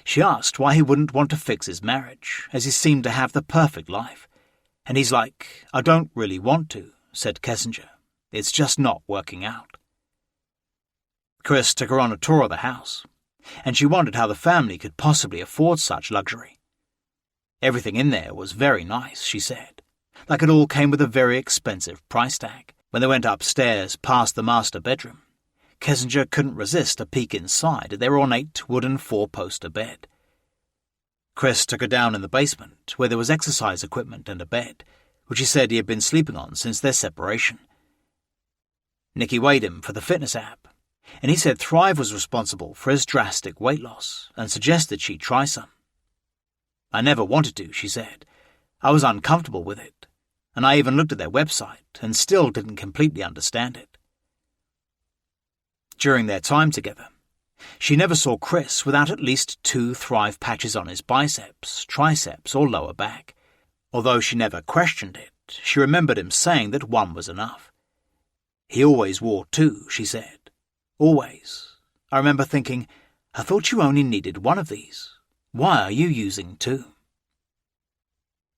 She asked why he wouldn't want to fix his marriage, as he seemed to have the perfect life, and he's like, "I don't really want to," said Kessinger. "It's just not working out." Chris took her on a tour of the house, and she wondered how the family could possibly afford such luxury. Everything in there was very nice, she said, like it all came with a very expensive price tag. When they went upstairs past the master bedroom, Kessinger couldn't resist a peek inside at their ornate wooden four-poster bed. Chris took her down in the basement, where there was exercise equipment and a bed, which he said he had been sleeping on since their separation. Nikki weighed him for the fitness app, and he said Thrive was responsible for his drastic weight loss and suggested she try some. "I never wanted to," she said. "I was uncomfortable with it, and I even looked at their website and still didn't completely understand it." During their time together, she never saw Chris without at least 2 Thrive patches on his biceps, triceps, or lower back. Although she never questioned it, she remembered him saying that 1 was enough. "He always wore 2, she said. "Always. I remember thinking, I thought you only needed 1 of these. Why are you using 2?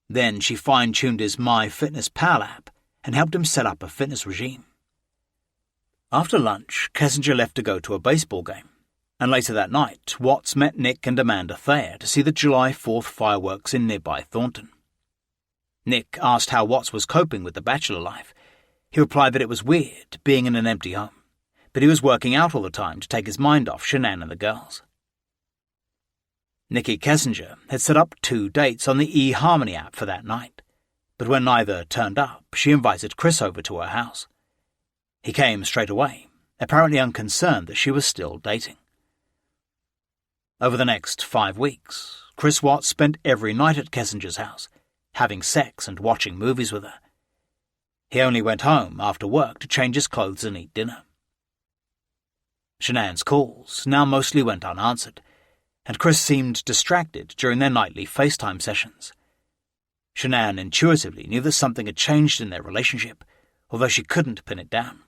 Then she fine-tuned his MyFitnessPal app and helped him set up a fitness regime. After lunch, Kessinger left to go to a baseball game, and later that night, Watts met Nick and Amanda Thayer to see the July 4th fireworks in nearby Thornton. Nick asked how Watts was coping with the bachelor life. He replied that it was weird, being in an empty home, but he was working out all the time to take his mind off Shanann and the girls. Nikki Kessinger had set up 2 dates on the eHarmony app for that night, but when neither turned up, she invited Chris over to her house. He came straight away, apparently unconcerned that she was still dating. Over the next 5 weeks, Chris Watts spent every night at Kessinger's house, having sex and watching movies with her. He only went home after work to change his clothes and eat dinner. Shanann's calls now mostly went unanswered, and Chris seemed distracted during their nightly FaceTime sessions. Shanann intuitively knew that something had changed in their relationship, although she couldn't pin it down.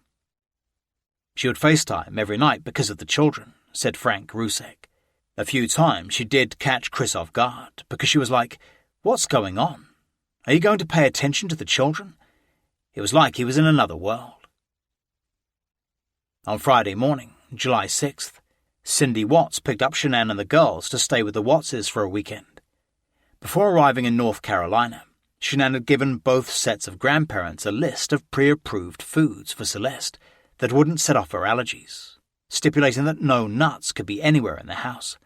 She would FaceTime every night because of the children, said Frank Rusek. A few times she did catch Chris off guard because she was like, "What's going on? Are you going to pay attention to the children?" It was like he was in another world. On Friday morning, July 6th, Cindy Watts picked up Shanann and the girls to stay with the Wattses for a weekend. Before arriving in North Carolina, Shanann had given both sets of grandparents a list of pre-approved foods for Celeste that wouldn't set off her allergies, stipulating that no nuts could be anywhere in the house.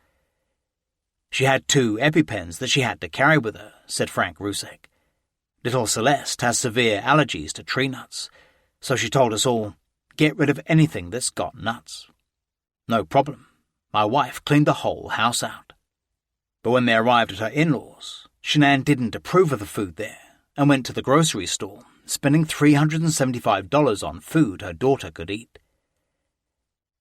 She had 2 EpiPens that she had to carry with her, said Frank Rusek. Little Celeste has severe allergies to tree nuts, so she told us all, "Get rid of anything that's got nuts." No problem. My wife cleaned the whole house out. But when they arrived at her in-laws, Shanann didn't approve of the food there and went to the grocery store, spending $375 on food her daughter could eat.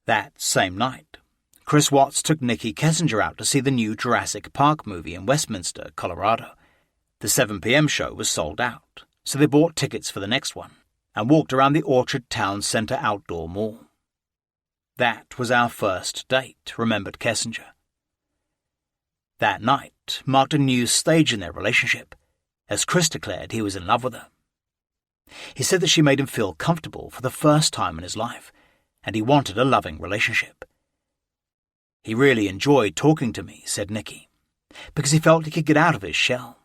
That same night, Chris Watts took Nikki Kessinger out to see the new Jurassic Park movie in Westminster, Colorado. The 7 p.m. show was sold out, so they bought tickets for the next one and walked around the Orchard Town Center outdoor mall. That was our first date, remembered Kessinger. That night marked a new stage in their relationship, as Chris declared he was in love with her. He said that she made him feel comfortable for the first time in his life, and he wanted a loving relationship. He really enjoyed talking to me, said Nikki, because he felt he could get out of his shell.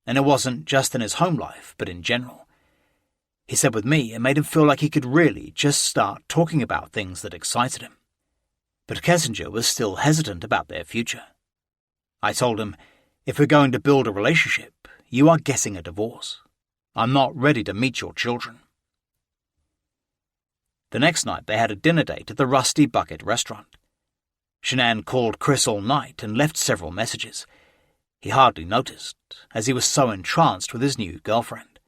And it wasn't just in his home life, but in general. He said with me it made him feel like he could really just start talking about things that excited him. But Kessinger was still hesitant about their future. I told him, if we're going to build a relationship, you are getting a divorce. I'm not ready to meet your children. The next night they had a dinner date at the Rusty Bucket restaurant. Shanann called Chris all night and left several messages. He hardly noticed, as he was so entranced with his new girlfriend.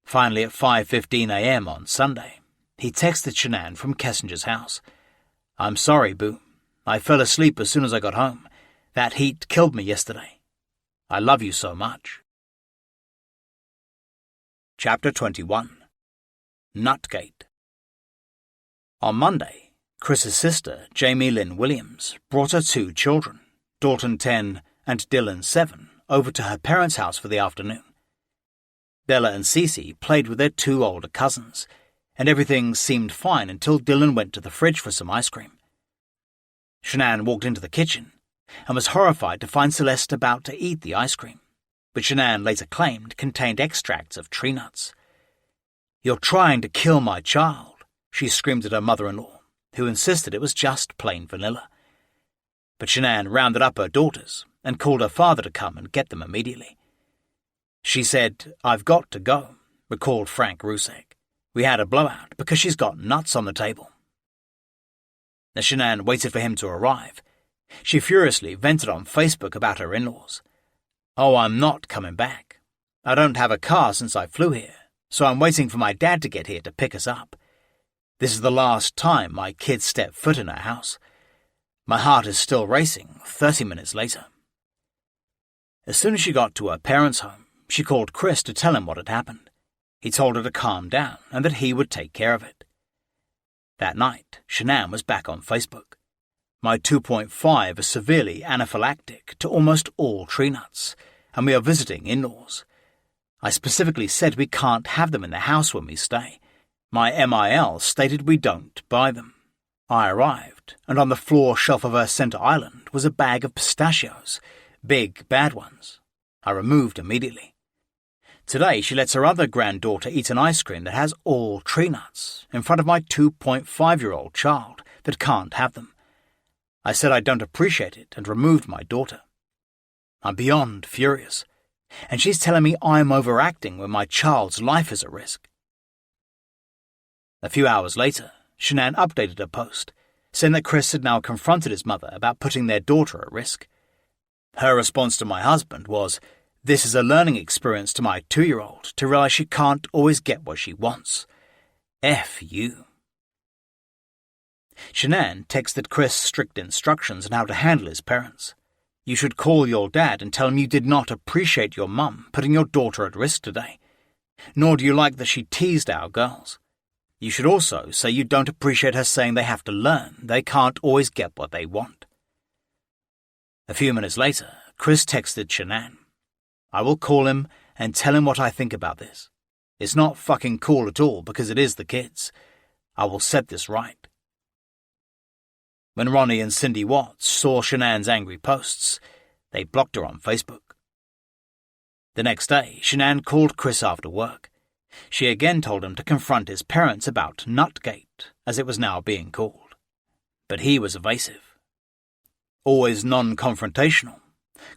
Finally, at 5:15 a.m. on Sunday, he texted Shanann from Kessinger's house. I'm sorry, boo. I fell asleep as soon as I got home. That heat killed me yesterday. I love you so much. Chapter 21. Nutgate. On Monday, Chris's sister, Jamie Lynn Williams, brought her 2 children, Dalton 10 and Dylan 7, over to her parents' house for the afternoon. Bella and Cece played with their 2 older cousins, and everything seemed fine until Dylan went to the fridge for some ice cream. Shanann walked into the kitchen and was horrified to find Celeste about to eat the ice cream, which Shanann later claimed contained extracts of tree nuts. You're trying to kill my child, she screamed at her mother-in-law, who insisted it was just plain vanilla. But Shanann rounded up her daughters and called her father to come and get them immediately. She said, I've got to go, recalled Frank Rusek. We had a blowout because she's got nuts on the table. As Shanann waited for him to arrive, she furiously vented on Facebook about her in-laws. Oh, I'm not coming back. I don't have a car since I flew here, so I'm waiting for my dad to get here to pick us up. This is the last time my kids step foot in our house. My heart is still racing 30 minutes later. As soon as she got to her parents' home, she called Chris to tell him what had happened. He told her to calm down and that he would take care of it. That night, Shanann was back on Facebook. My 2.5 is severely anaphylactic to almost all tree nuts, and we are visiting in-laws. I specifically said we can't have them in the house when we stay. My MIL stated we don't buy them. I arrived, and on the floor shelf of her center island was a bag of pistachios, big, bad ones. I removed immediately. Today she lets her other granddaughter eat an ice cream that has all tree nuts in front of my 2.5-year-old child that can't have them. I said I don't appreciate it and removed my daughter. I'm beyond furious, and she's telling me I'm overacting when my child's life is at risk. A few hours later, Shanann updated her post, saying that Chris had now confronted his mother about putting their daughter at risk. Her response to my husband was, this is a learning experience to my 2-year-old to realize she can't always get what she wants. F you. Shanann texted Chris strict instructions on how to handle his parents. You should call your dad and tell him you did not appreciate your mum putting your daughter at risk today. Nor do you like that she teased our girls. You should also say you don't appreciate her saying they have to learn they can't always get what they want. A few minutes later, Chris texted Shanann. I will call him and tell him what I think about this. It's not fucking cool at all because it is the kids. I will set this right. When Ronnie and Cindy Watts saw Shanann's angry posts, they blocked her on Facebook. The next day, Shanann called Chris after work. She again told him to confront his parents about Nutgate, as it was now being called. But he was evasive. Always non-confrontational,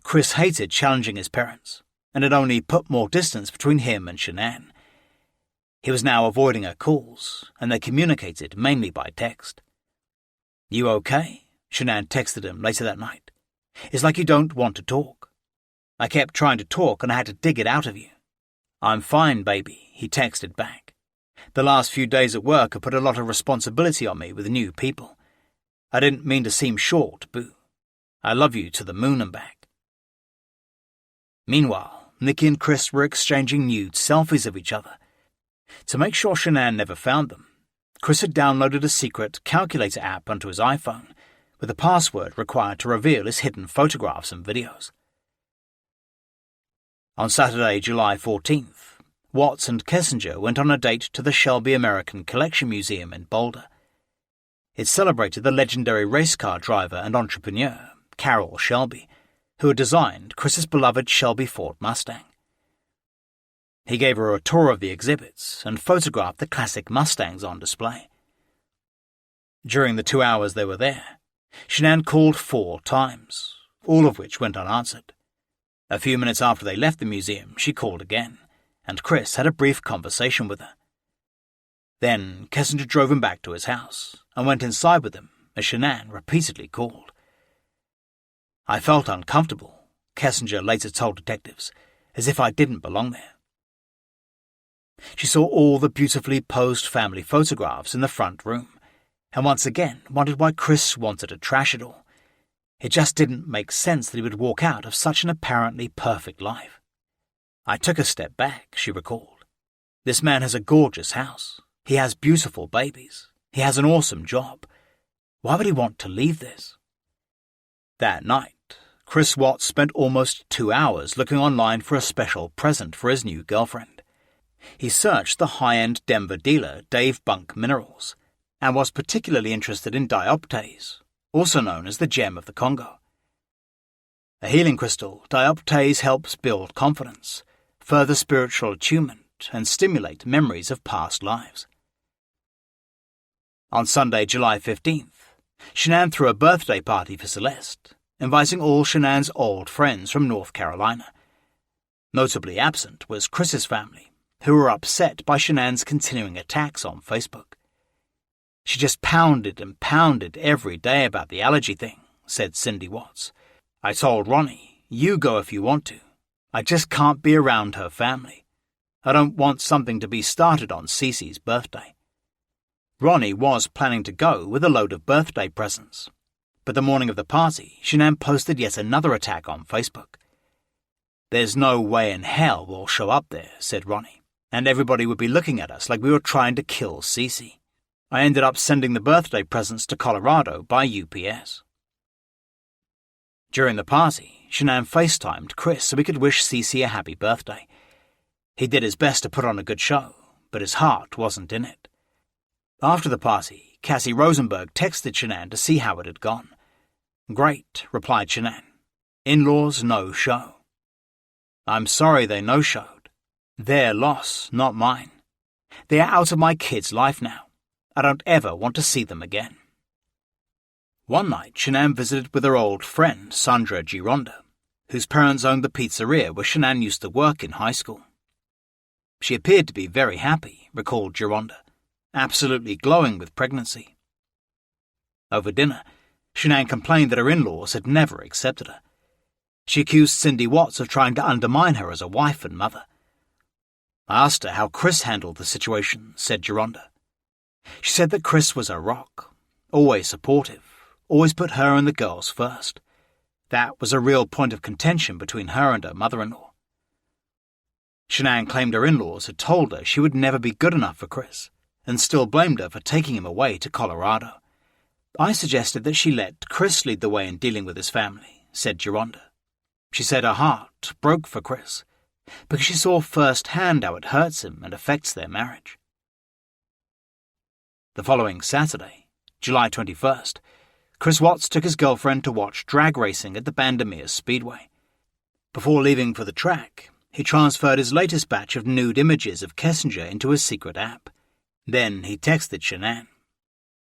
Chris hated challenging his parents, and it only put more distance between him and Shanann. He was now avoiding her calls, and they communicated mainly by text. You okay? Shanann texted him later that night. It's like you don't want to talk. I kept trying to talk and I had to dig it out of you. I'm fine, baby, he texted back. The last few days at work have put a lot of responsibility on me with new people. I didn't mean to seem short, boo. I love you to the moon and back." Meanwhile, Nikki and Chris were exchanging nude selfies of each other. To make sure Shanann never found them, Chris had downloaded a secret calculator app onto his iPhone, with a password required to reveal his hidden photographs and videos. On Saturday, July 14th, Watts and Kessinger went on a date to the Shelby American Collection Museum in Boulder. It celebrated the legendary race car driver and entrepreneur, Carroll Shelby, who had designed Chris's beloved Shelby Ford Mustang. He gave her a tour of the exhibits and photographed the classic Mustangs on display. During the 2 hours they were there, Shanann called 4 times, all of which went unanswered. A few minutes after they left the museum, she called again, and Chris had a brief conversation with her. Then Kessinger drove him back to his house and went inside with him as Shanann repeatedly called. "I felt uncomfortable," Kessinger later told detectives, "as if I didn't belong there." She saw all the beautifully posed family photographs in the front room, and once again wondered why Chris wanted to trash it all. It just didn't make sense that he would walk out of such an apparently perfect life. "I took a step back," she recalled. "This man has a gorgeous house. He has beautiful babies. He has an awesome job. Why would he want to leave this?" That night, Chris Watts spent almost 2 hours looking online for a special present for his new girlfriend. He searched the high-end Denver dealer Dave Bunk Minerals and was particularly interested in dioptase, also known as the gem of the Congo. A healing crystal, dioptase helps build confidence, further spiritual attunement, and stimulate memories of past lives. On Sunday, July 15th, Shanann threw a birthday party for Celeste, inviting all Shanann's old friends from North Carolina. Notably absent was Chris's family, who were upset by Shanann's continuing attacks on Facebook. "She just pounded and pounded every day about the allergy thing," said Cindy Watts. "I told Ronnie, you go if you want to. I just can't be around her family. I don't want something to be started on Cece's birthday." Ronnie was planning to go with a load of birthday presents, but the morning of the party, Shanann posted yet another attack on Facebook. "There's no way in hell we'll show up there," said Ronnie, "and everybody would be looking at us like we were trying to kill Cece. I ended up sending the birthday presents to Colorado by UPS." During the party, Shanann FaceTimed Chris so he could wish Cece a happy birthday. He did his best to put on a good show, but his heart wasn't in it. After the party, Cassie Rosenberg texted Shanann to see how it had gone. "Great," replied Shanann. "In-laws no show." "I'm sorry they no-showed. Their loss, not mine. They are out of my kid's life now. I don't ever want to see them again." One night, Shanann visited with her old friend, Sandra Gironda, whose parents owned the pizzeria where Shanann used to work in high school. She appeared to be very happy, recalled Gironda, absolutely glowing with pregnancy. Over dinner, Shanann complained that her in-laws had never accepted her. She accused Cindy Watts of trying to undermine her as a wife and mother. "I asked her how Chris handled the situation," said Gironda. "She said that Chris was a rock, always supportive, always put her and the girls first. That was a real point of contention between her and her mother-in-law." Shanann claimed her in-laws had told her she would never be good enough for Chris, and still blamed her for taking him away to Colorado. "I suggested that she let Chris lead the way in dealing with his family," said Gironda. She said her heart broke for Chris, because she saw firsthand how it hurts him and affects their marriage. The following Saturday, July 21st, Chris Watts took his girlfriend to watch drag racing at the Bandamere Speedway. Before leaving for the track, he transferred his latest batch of nude images of Kessinger into his secret app. Then he texted Shanann.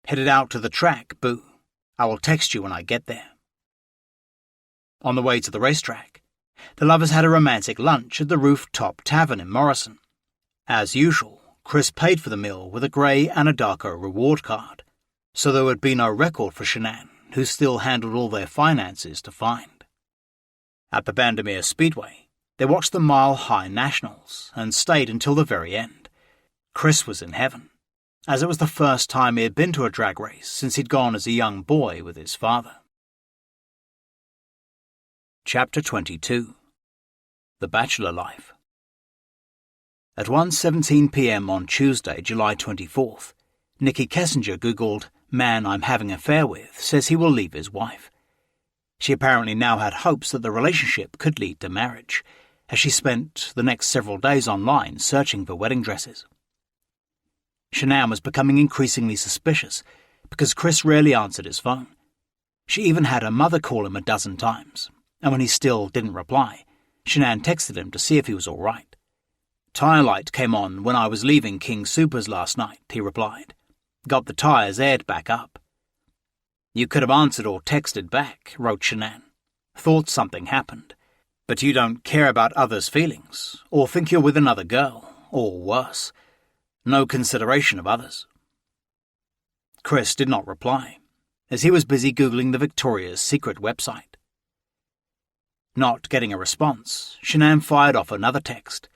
"Headed out to the track, boo. I will text you when I get there." On the way to the racetrack, the lovers had a romantic lunch at the Rooftop Tavern in Morrison. As usual, Chris paid for the meal with a grey Anadarko reward card, so there would be no record for Shanann, who still handled all their finances, to find. At the Bandamere Speedway, they watched the Mile High Nationals and stayed until the very end. Chris was in heaven, as it was the first time he had been to a drag race since he'd gone as a young boy with his father. Chapter 22. The Bachelor Life. At 1:17 p.m. on Tuesday, July 24th, Nicky Kessinger Googled, "Man I'm having an affair with says he will leave his wife." She apparently now had hopes that the relationship could lead to marriage, as she spent the next several days online searching for wedding dresses. Shanann was becoming increasingly suspicious because Chris rarely answered his phone. She even had her mother call him a dozen times, and when he still didn't reply, Shanann texted him to see if he was all right. "Tire light came on when I was leaving King Soopers last night," he replied. "Got the tires aired back up." "You could have answered or texted back," wrote Shanann. "Thought something happened. But you don't care about others' feelings, or think you're with another girl, or worse. No consideration of others." Chris did not reply, as he was busy Googling the Victoria's Secret website. Not getting a response, Shanann fired off another text.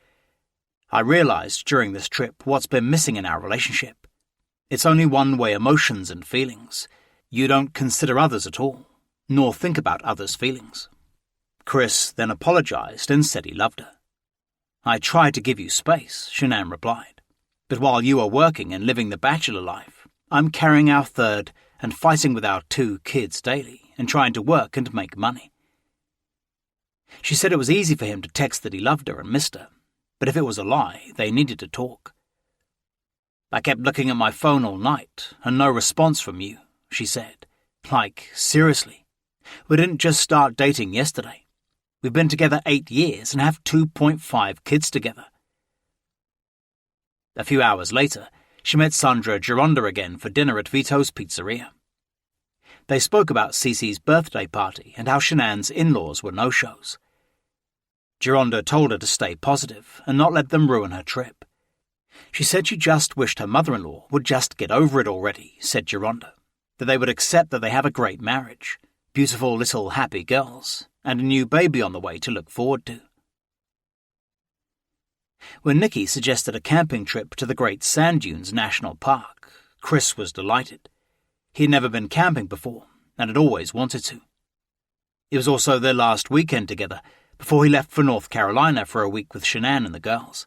"I realized during this trip what's been missing in our relationship. It's only one-way emotions and feelings. You don't consider others at all, nor think about others' feelings." Chris then apologized and said he loved her. "I tried to give you space," Shanann replied. "But while you are working and living the bachelor life, I'm carrying our third and fighting with our 2 kids daily and trying to work and make money." She said it was easy for him to text that he loved her and missed her, but if it was a lie, they needed to talk. "I kept looking at my phone all night and no response from you," she said. "Like, seriously. We didn't just start dating yesterday. We've been together 8 years and have 2.5 kids together." A few hours later, she met Sandra Gironda again for dinner at Vito's Pizzeria. They spoke about Cece's birthday party and how Shanann's in-laws were no-shows. Gironda told her to stay positive and not let them ruin her trip. She said she just wished her mother-in-law would just get over it already, said Gironda, that they would accept that they have a great marriage, beautiful little happy girls, and a new baby on the way to look forward to. When Nicky suggested a camping trip to the Great Sand Dunes National Park, Chris was delighted. He had never been camping before and had always wanted to. It was also their last weekend together before he left for North Carolina for a week with Shanann and the girls.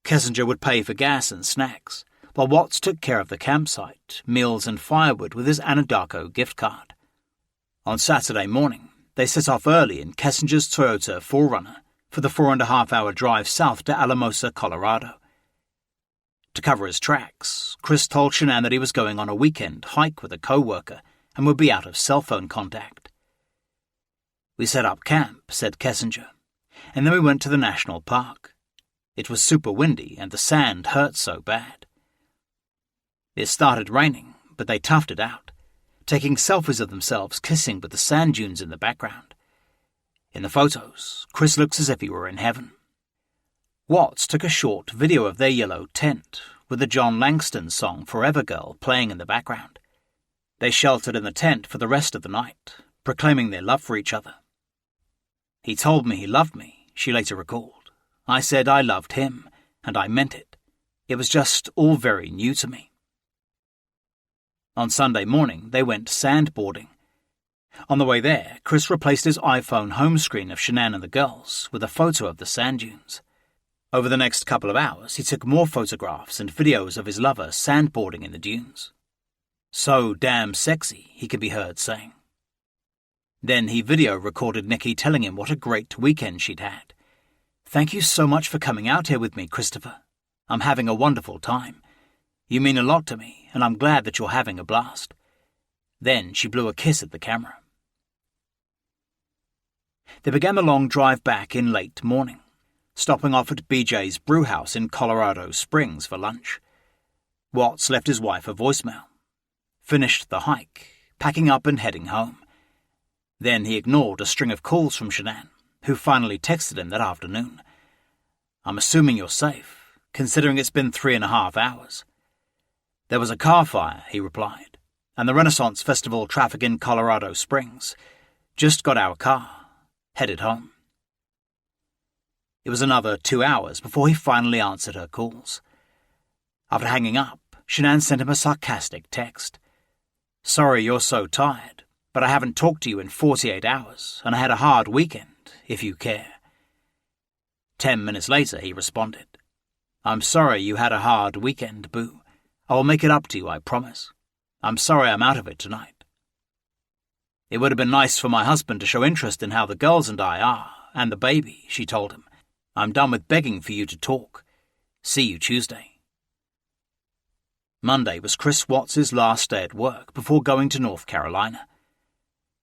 Kessinger would pay for gas and snacks, while Watts took care of the campsite, meals and firewood with his Anadarko gift card. On Saturday morning, they set off early in Kessinger's Toyota 4Runner for the 4.5-hour drive south to Alamosa, Colorado. To cover his tracks, Chris told Shanann that he was going on a weekend hike with a co-worker and would be out of cell phone contact. "We set up camp," said Kessinger, "and then we went to the national park. It was super windy and the sand hurt so bad. It started raining, but they toughed it out, taking selfies of themselves kissing with the sand dunes in the background. In the photos, Chris looks as if he were in heaven." Watts took a short video of their yellow tent, with the John Langston song Forever Girl playing in the background. They sheltered in the tent for the rest of the night, proclaiming their love for each other. "He told me he loved me," she later recalled. "I said I loved him, and I meant it. It was just all very new to me." On Sunday morning, they went sandboarding. On the way there, Chris replaced his iPhone home screen of Shanann and the girls with a photo of the sand dunes. Over the next couple of hours, he took more photographs and videos of his lover sandboarding in the dunes. "So damn sexy," he could be heard saying. Then he video recorded Nicky telling him what a great weekend she'd had. "Thank you so much for coming out here with me, Christopher. I'm having a wonderful time. You mean a lot to me, and I'm glad that you're having a blast." Then she blew a kiss at the camera. They began the long drive back in late morning, stopping off at BJ's Brewhouse in Colorado Springs for lunch. Watts left his wife a voicemail, finished the hike, packing up and heading home. Then he ignored a string of calls from Shanann, who finally texted him that afternoon. "I'm assuming you're safe, considering it's been 3.5 hours. There was a car fire," he replied, "and the Renaissance Festival traffic in Colorado Springs. Just got our car. Headed home." It was another 2 hours before he finally answered her calls. After hanging up, Shanann sent him a sarcastic text. "Sorry you're so tired, but I haven't talked to you in 48 hours, and I had a hard weekend, if you care." 10 minutes later, he responded, "I'm sorry you had a hard weekend, Boo. I will make it up to you, I promise. I'm sorry I'm out of it tonight." "It would have been nice for my husband to show interest in how the girls and I are, and the baby," she told him. "I'm done with begging for you to talk. See you Tuesday." Monday was Chris Watts's last day at work before going to North Carolina.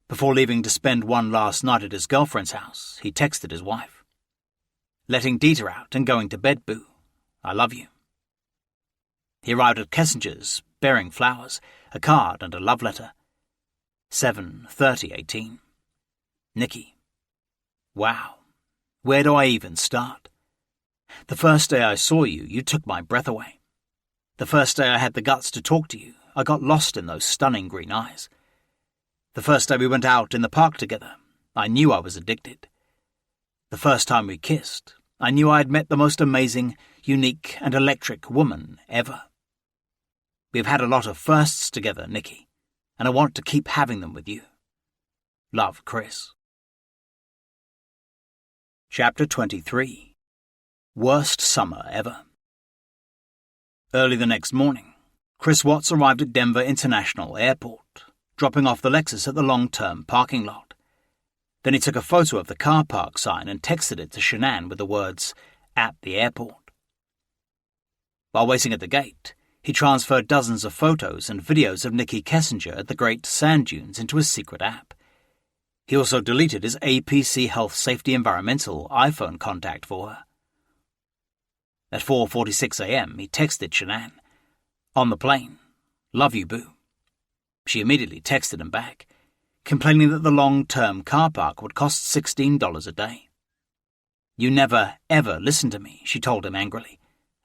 Before leaving to spend one last night at his girlfriend's house, he texted his wife. "Letting Dieter out and going to bed, Boo. I love you." He arrived at Kessinger's, bearing flowers, a card and a love letter. 7:30:18. Nikki. Wow. Where do I even start? The first day I saw you, you took my breath away. The first day I had the guts to talk to you, I got lost in those stunning green eyes. The first day we went out in the park together, I knew I was addicted. The first time we kissed, I knew I had met the most amazing, unique and electric woman ever. We've had a lot of firsts together, Nikki, and I want to keep having them with you. Love, Chris. Chapter 23. Worst Summer Ever. Early the next morning, Chris Watts arrived at Denver International Airport, dropping off the Lexus at the long-term parking lot. Then he took a photo of the car park sign and texted it to Shanann with the words, "At the airport." While waiting at the gate, he transferred dozens of photos and videos of Nikki Kessinger at the Great Sand Dunes into his secret app. He also deleted his APC Health Safety Environmental iPhone contact for her. At 4:46 a.m., he texted Shanann, "On the plane. Love you, Boo." She immediately texted him back, complaining that the long-term car park would cost $16 a day. "You never, ever listen to me," she told him angrily.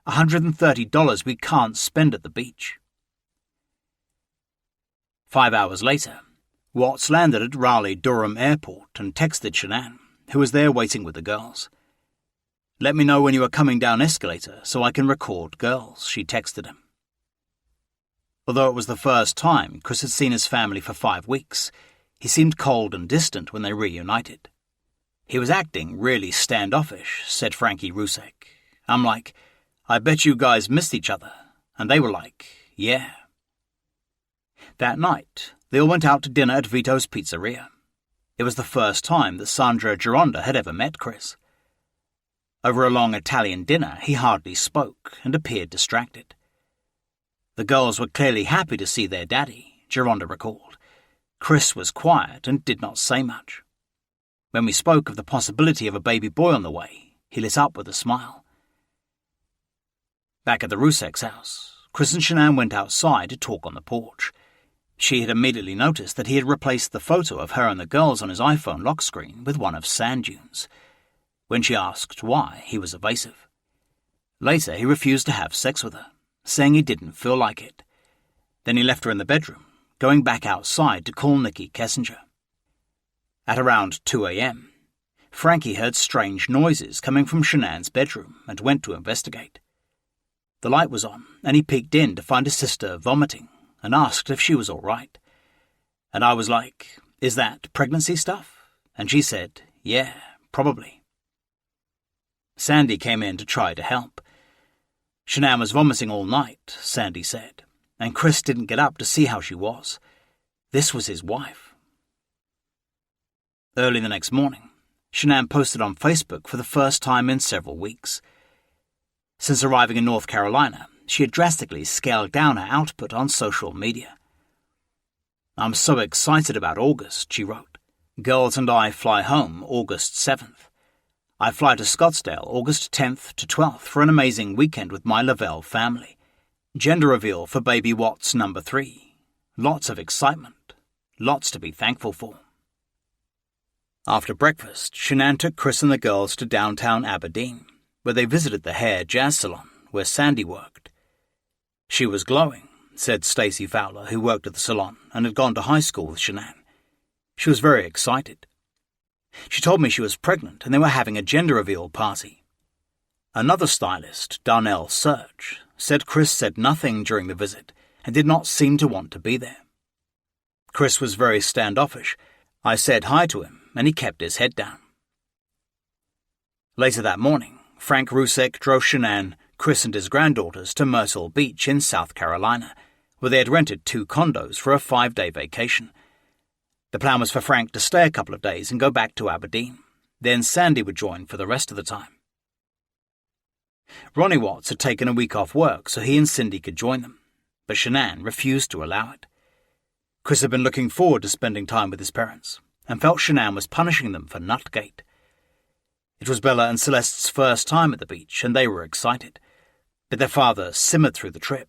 $130 we can't spend at the beach." 5 hours later, Watts landed at Raleigh-Durham Airport and texted Shanann, who was there waiting with the girls. "Let me know when you are coming down escalator so I can record girls," she texted him. Although it was the first time Chris had seen his family for 5 weeks, he seemed cold and distant when they reunited. "He was acting really standoffish," said Frankie Rusek. "I'm like, I bet you guys missed each other," and they were like, "Yeah." That night, they all went out to dinner at Vito's Pizzeria. It was the first time that Sandra Gironda had ever met Chris. Over a long Italian dinner, he hardly spoke and appeared distracted. The girls were clearly happy to see their daddy, Gironda recalled. Chris was quiet and did not say much. When we spoke of the possibility of a baby boy on the way, he lit up with a smile. Back at the Ruseks' house, Chris and Shanann went outside to talk on the porch. She had immediately noticed that he had replaced the photo of her and the girls on his iPhone lock screen with one of sand dunes. When she asked why, he was evasive. Later, he refused to have sex with her, saying he didn't feel like it. Then he left her in the bedroom, going back outside to call Nikki Kessinger. At around 2 a.m., Frankie heard strange noises coming from Shanann's bedroom and went to investigate. The light was on, and he peeked in to find his sister vomiting and asked if she was all right. And I was like, "Is that pregnancy stuff?" And she said, "Yeah, probably." Sandy came in to try to help. Shanann was vomiting all night, Sandy said, and Chris didn't get up to see how she was. This was his wife. Early the next morning, Shanann posted on Facebook for the first time in several weeks. Since arriving in North Carolina, she had drastically scaled down her output on social media. "I'm so excited about August," she wrote. "Girls and I fly home August 7th. I fly to Scottsdale August 10th to 12th for an amazing weekend with my Lavelle family. Gender reveal for baby Watts number 3. Lots of excitement. Lots to be thankful for." After breakfast, Shanann took Chris and the girls to downtown Aberdeen, where they visited the hair jazz salon where Sandy worked. "She was glowing," said Stacey Fowler, who worked at the salon and had gone to high school with Shanann. "She was very excited. She told me she was pregnant and they were having a gender reveal party." Another stylist, Darnell Search, said Chris said nothing during the visit and did not seem to want to be there. Chris was very standoffish. I said hi to him, and he kept his head down. Later that morning, Frank Rusek drove Shanann, Chris and his granddaughters to Myrtle Beach in South Carolina, where they had rented 2 condos for a 5-day vacation. The plan was for Frank to stay a couple of days and go back to Aberdeen. Then Sandy would join for the rest of the time. Ronnie Watts had taken a week off work so he and Cindy could join them, but Shanann refused to allow it. Chris had been looking forward to spending time with his parents and felt Shanann was punishing them for Nutgate. It was Bella and Celeste's first time at the beach, and they were excited, but their father simmered through the trip,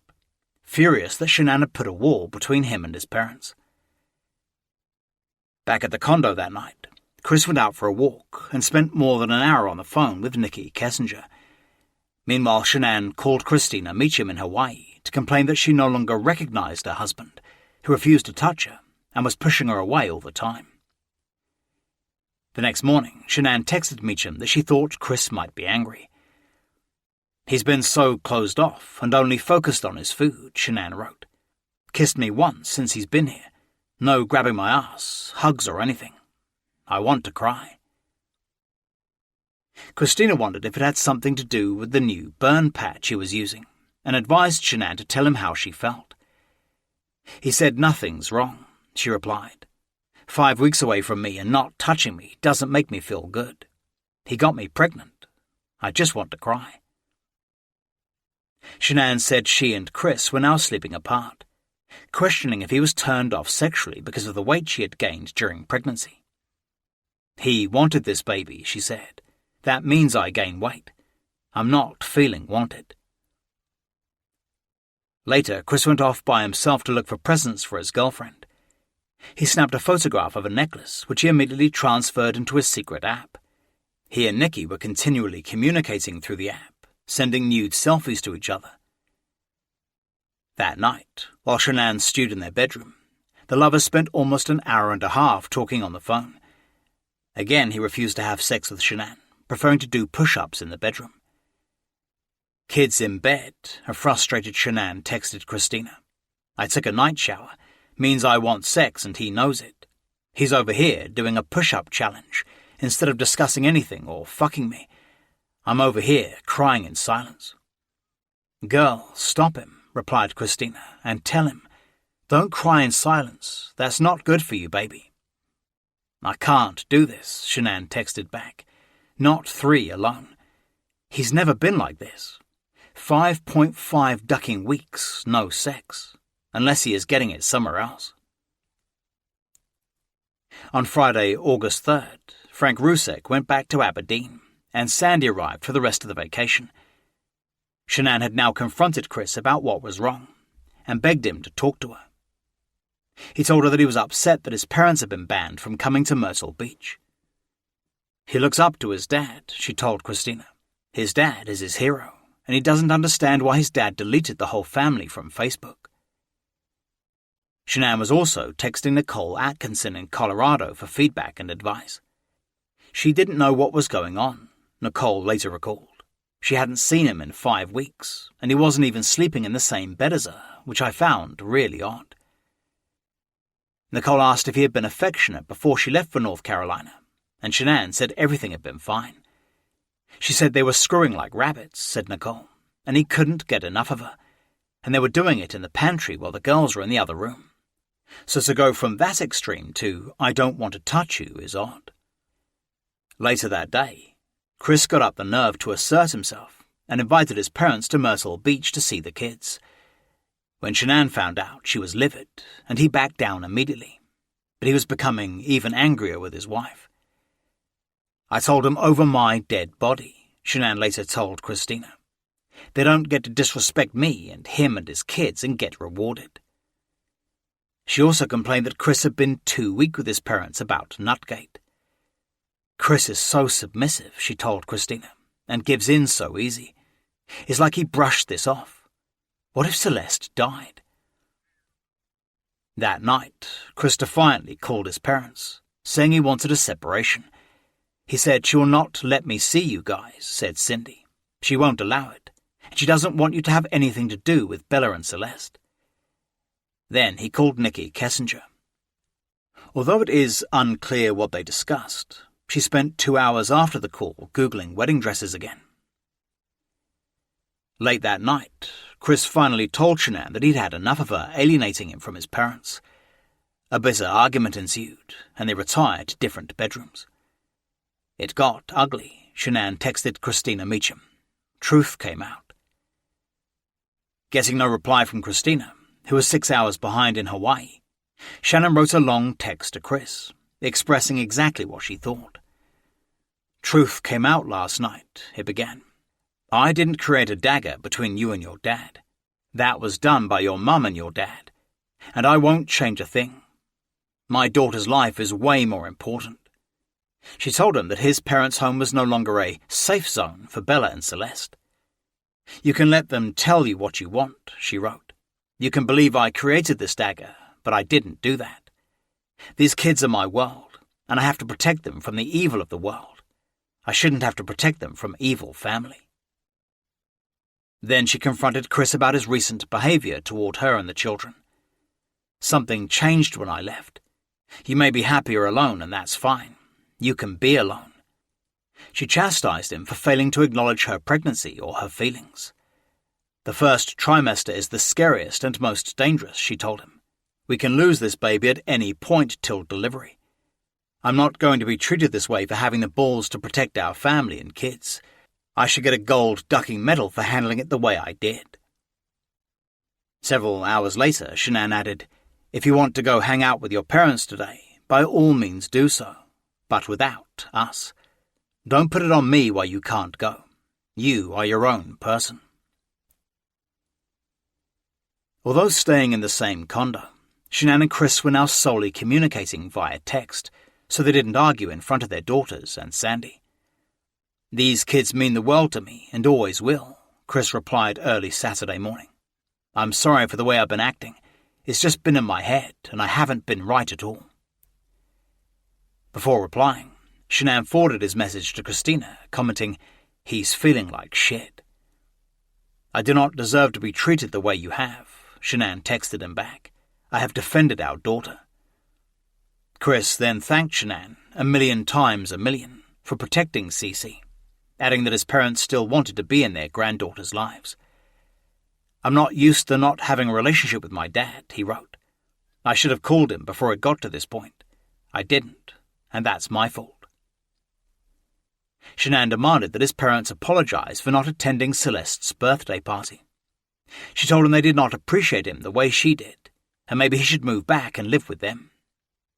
furious that Shanann had put a wall between him and his parents. Back at the condo that night, Chris went out for a walk and spent more than an hour on the phone with Nikki Kessinger. Meanwhile, Shanann called Christina Meacham in Hawaii to complain that she no longer recognized her husband, who refused to touch her and was pushing her away all the time. The next morning, Shanann texted Meacham that she thought Chris might be angry. "He's been so closed off and only focused on his food," Shanann wrote. "Kissed me once since he's been here. No grabbing my ass, hugs or anything. I want to cry." Christina wondered if it had something to do with the new burn patch he was using, and advised Shanann to tell him how she felt. "He said nothing's wrong," she replied. "5 weeks away from me and not touching me doesn't make me feel good. He got me pregnant. I just want to cry." Shanann said she and Chris were now sleeping apart, questioning if he was turned off sexually because of the weight she had gained during pregnancy. "He wanted this baby," she said. "That means I gain weight. I'm not feeling wanted." Later, Chris went off by himself to look for presents for his girlfriend. He snapped a photograph of a necklace, which he immediately transferred into his secret app. He and Nikki were continually communicating through the app, sending nude selfies to each other. That night, while Shanann stewed in their bedroom, the lovers spent almost an hour and a half talking on the phone. Again, he refused to have sex with Shanann, preferring to do push-ups in the bedroom. "Kids in bed," a frustrated Shanann texted Christina. "I took a night shower. Means I want sex and he knows it. He's over here doing a push-up challenge instead of discussing anything or fucking me. I'm over here crying in silence." "Girl, stop him," replied Christina, "and tell him. Don't cry in silence. That's not good for you, baby." "I can't do this," Shanann texted back. "Not 3 alone. He's never been like this. 5.5 ducking weeks, no sex, unless he is getting it somewhere else." On Friday, August 3rd, Frank Rusek went back to Aberdeen, and Sandy arrived for the rest of the vacation. Shanann had now confronted Chris about what was wrong, and begged him to talk to her. He told her that he was upset that his parents had been banned from coming to Myrtle Beach. "He looks up to his dad," she told Christina. "His dad is his hero, and he doesn't understand why his dad deleted the whole family from Facebook." Shanann was also texting Nicole Atkinson in Colorado for feedback and advice. She didn't know what was going on, Nicole later recalled. She hadn't seen him in 5 weeks, and he wasn't even sleeping in the same bed as her, which I found really odd. Nicole asked if he had been affectionate before she left for North Carolina, and Shanann said everything had been fine. She said they were screwing like rabbits, said Nicole, and he couldn't get enough of her, and they were doing it in the pantry while the girls were in the other room. So to go from that extreme to "I don't want to touch you" is odd. Later that day, Chris got up the nerve to assert himself and invited his parents to Myrtle Beach to see the kids. When Shanann found out, she was livid, and he backed down immediately, but he was becoming even angrier with his wife. "I told him over my dead body," Shanann later told Christina. "They don't get to disrespect me and him and his kids and get rewarded." She also complained that Chris had been too weak with his parents about Nutgate. "Chris is so submissive," she told Christina, "and gives in so easy. It's like he brushed this off. What if Celeste died?" That night, Chris defiantly called his parents, saying he wanted a separation. He said, "She will not let me see you guys," said Cindy. "She won't allow it, She doesn't want you to have anything to do with Bella and Celeste." Then he called Nikki Kessinger. Although it is unclear what they discussed, she spent 2 hours after the call Googling wedding dresses again. Late that night, Chris finally told Shanann that he'd had enough of her alienating him from his parents. A bitter argument ensued, and they retired to different bedrooms. It got ugly, Shanann texted Christina Meacham. Truth came out. Getting no reply from Christina, who was 6 hours behind in Hawaii, Shanann wrote a long text to Chris, expressing exactly what she thought. "Truth came out last night," it began. "I didn't create a dagger between you and your dad. That was done by your mum and your dad, and I won't change a thing. My daughter's life is way more important." She told him that his parents' home was no longer a safe zone for Bella and Celeste. "You can let them tell you what you want," she wrote. "You can believe I created this dagger, but I didn't do that. These kids are my world, and I have to protect them from the evil of the world. I shouldn't have to protect them from evil family." Then she confronted Chris about his recent behavior toward her and the children. "Something changed when I left. You may be happier alone, and that's fine. You can be alone." She chastised him for failing to acknowledge her pregnancy or her feelings. "The first trimester is the scariest and most dangerous," she told him. "We can lose this baby at any point till delivery. I'm not going to be treated this way for having the balls to protect our family and kids. I should get a gold ducking medal for handling it the way I did." Several hours later, Shanann added, "If you want to go hang out with your parents today, by all means do so, but without us. Don't put it on me why you can't go. You are your own person." Although staying in the same condo, Shanann and Chris were now solely communicating via text, so they didn't argue in front of their daughters and Sandy. "These kids mean the world to me and always will," Chris replied early Saturday morning. "I'm sorry for the way I've been acting. It's just been in my head, and I haven't been right at all." Before replying, Shanann forwarded his message to Christina, commenting, "He's feeling like shit." "I do not deserve to be treated the way you have," Shanann texted him back. "I have defended our daughter." Chris then thanked Shanann, 1,000,000 times 1,000,000, for protecting Cece, adding that his parents still wanted to be in their granddaughters' lives. "I'm not used to not having a relationship with my dad," he wrote. "I should have called him before it got to this point. I didn't, and that's my fault." Shanann demanded that his parents apologize for not attending Celeste's birthday party. She told him they did not appreciate him the way she did, and maybe he should move back and live with them.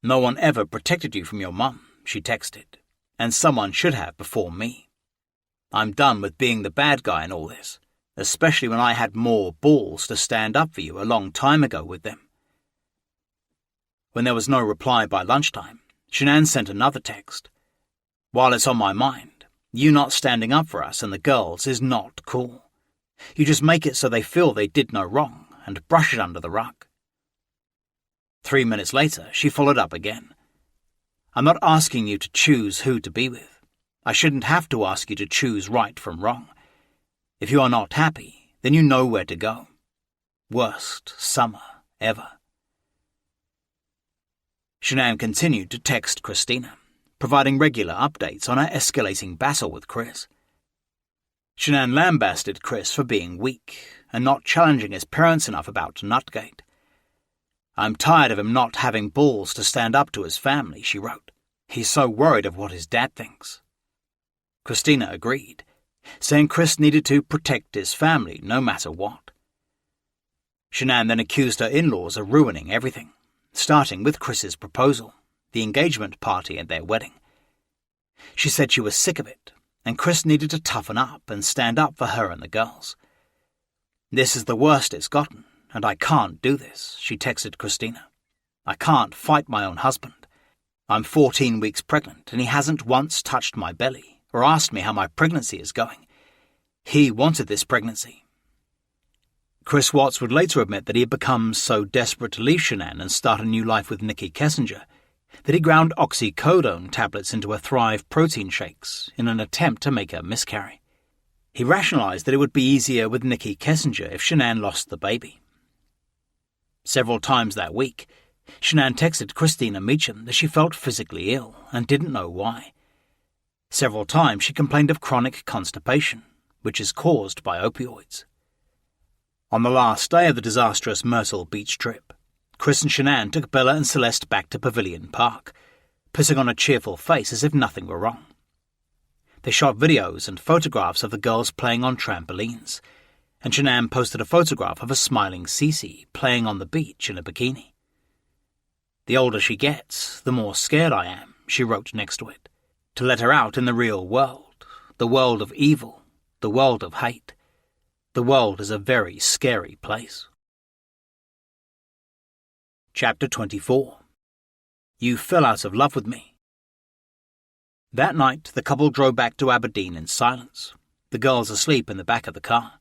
"No one ever protected you from your mum," she texted, "and someone should have before me. I'm done with being the bad guy in all this, especially when I had more balls to stand up for you a long time ago with them." When there was no reply by lunchtime, Shanann sent another text. "While it's on my mind, you not standing up for us and the girls is not cool. You just make it so they feel they did no wrong and brush it under the rug." 3 minutes later, she followed up again. "I'm not asking you to choose who to be with. I shouldn't have to ask you to choose right from wrong. If you are not happy, then you know where to go. Worst summer ever." Shanann continued to text Christina, providing regular updates on her escalating battle with Chris. Shanann lambasted Chris for being weak and not challenging his parents enough about Nutgate. "I'm tired of him not having balls to stand up to his family," she wrote. "He's so worried of what his dad thinks." Christina agreed, saying Chris needed to protect his family no matter what. Shanann then accused her in-laws of ruining everything, starting with Chris's proposal, the engagement party and their wedding. She said she was sick of it, and Chris needed to toughen up and stand up for her and the girls. "This is the worst it's gotten, and I can't do this," she texted Christina. "I can't fight my own husband. I'm 14 weeks pregnant, and he hasn't once touched my belly or asked me how my pregnancy is going. He wanted this pregnancy." Chris Watts would later admit that he had become so desperate to leave Shanann and start a new life with Nikki Kessinger that he ground oxycodone tablets into her Thrive protein shakes in an attempt to make her miscarry. He rationalised that it would be easier with Nikki Kessinger if Shanann lost the baby. Several times that week, Shanann texted Christina Meacham that she felt physically ill and didn't know why. Several times she complained of chronic constipation, which is caused by opioids. On the last day of the disastrous Myrtle Beach trip, Chris and Shanann took Bella and Celeste back to Pavilion Park, putting on a cheerful face as if nothing were wrong. They shot videos and photographs of the girls playing on trampolines, and Shanann posted a photograph of a smiling Cece playing on the beach in a bikini. "The older she gets, the more scared I am," she wrote next to it, "to let her out in the real world, the world of evil, the world of hate. The world is a very scary place." Chapter 24. You Fell Out of Love with Me. That night, the couple drove back to Aberdeen in silence, the girls asleep in the back of the car.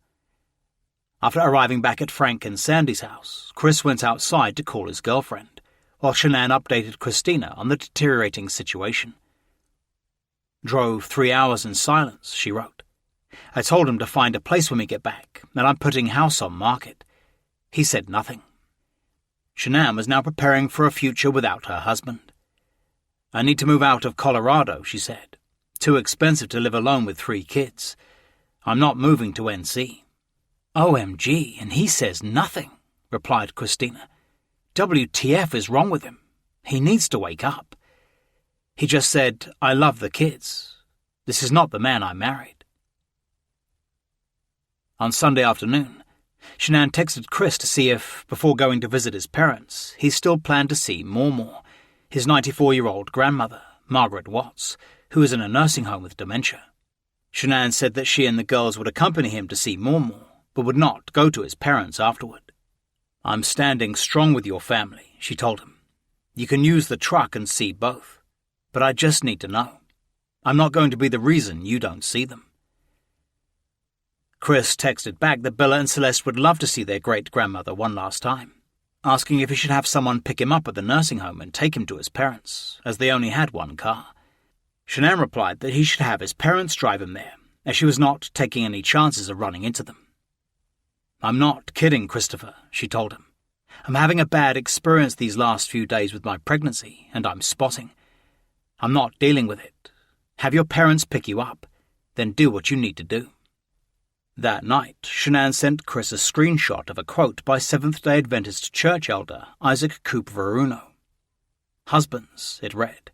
After arriving back at Frank and Sandy's house, Chris went outside to call his girlfriend, while Shanann updated Christina on the deteriorating situation. "Drove 3 hours in silence," she wrote. "I told him to find a place when we get back, and I'm putting house on market. He said nothing." Shanann was now preparing for a future without her husband. "I need to move out of Colorado," she said. "Too expensive to live alone with 3 kids. I'm not moving to NC." "OMG, and he says nothing," replied Christina. "WTF is wrong with him? He needs to wake up. He just said, 'I love the kids.' This is not the man I married." On Sunday afternoon, Shanann texted Chris to see if, before going to visit his parents, he still planned to see Mormor, his 94-year-old grandmother, Margaret Watts, who is in a nursing home with dementia. Shanann said that she and the girls would accompany him to see Mormor, but would not go to his parents afterward. "I'm standing strong with your family," she told him. "You can use the truck and see both, but I just need to know. I'm not going to be the reason you don't see them." Chris texted back that Bella and Celeste would love to see their great-grandmother one last time, asking if he should have someone pick him up at the nursing home and take him to his parents, as they only had one car. Shanann replied that he should have his parents drive him there, as she was not taking any chances of running into them. "I'm not kidding, Christopher," she told him. "I'm having a bad experience these last few days with my pregnancy, and I'm spotting. I'm not dealing with it. Have your parents pick you up, then do what you need to do." That night, Shanann sent Chris a screenshot of a quote by Seventh-day Adventist church elder Isaac Coop Veruno. "Husbands," it read,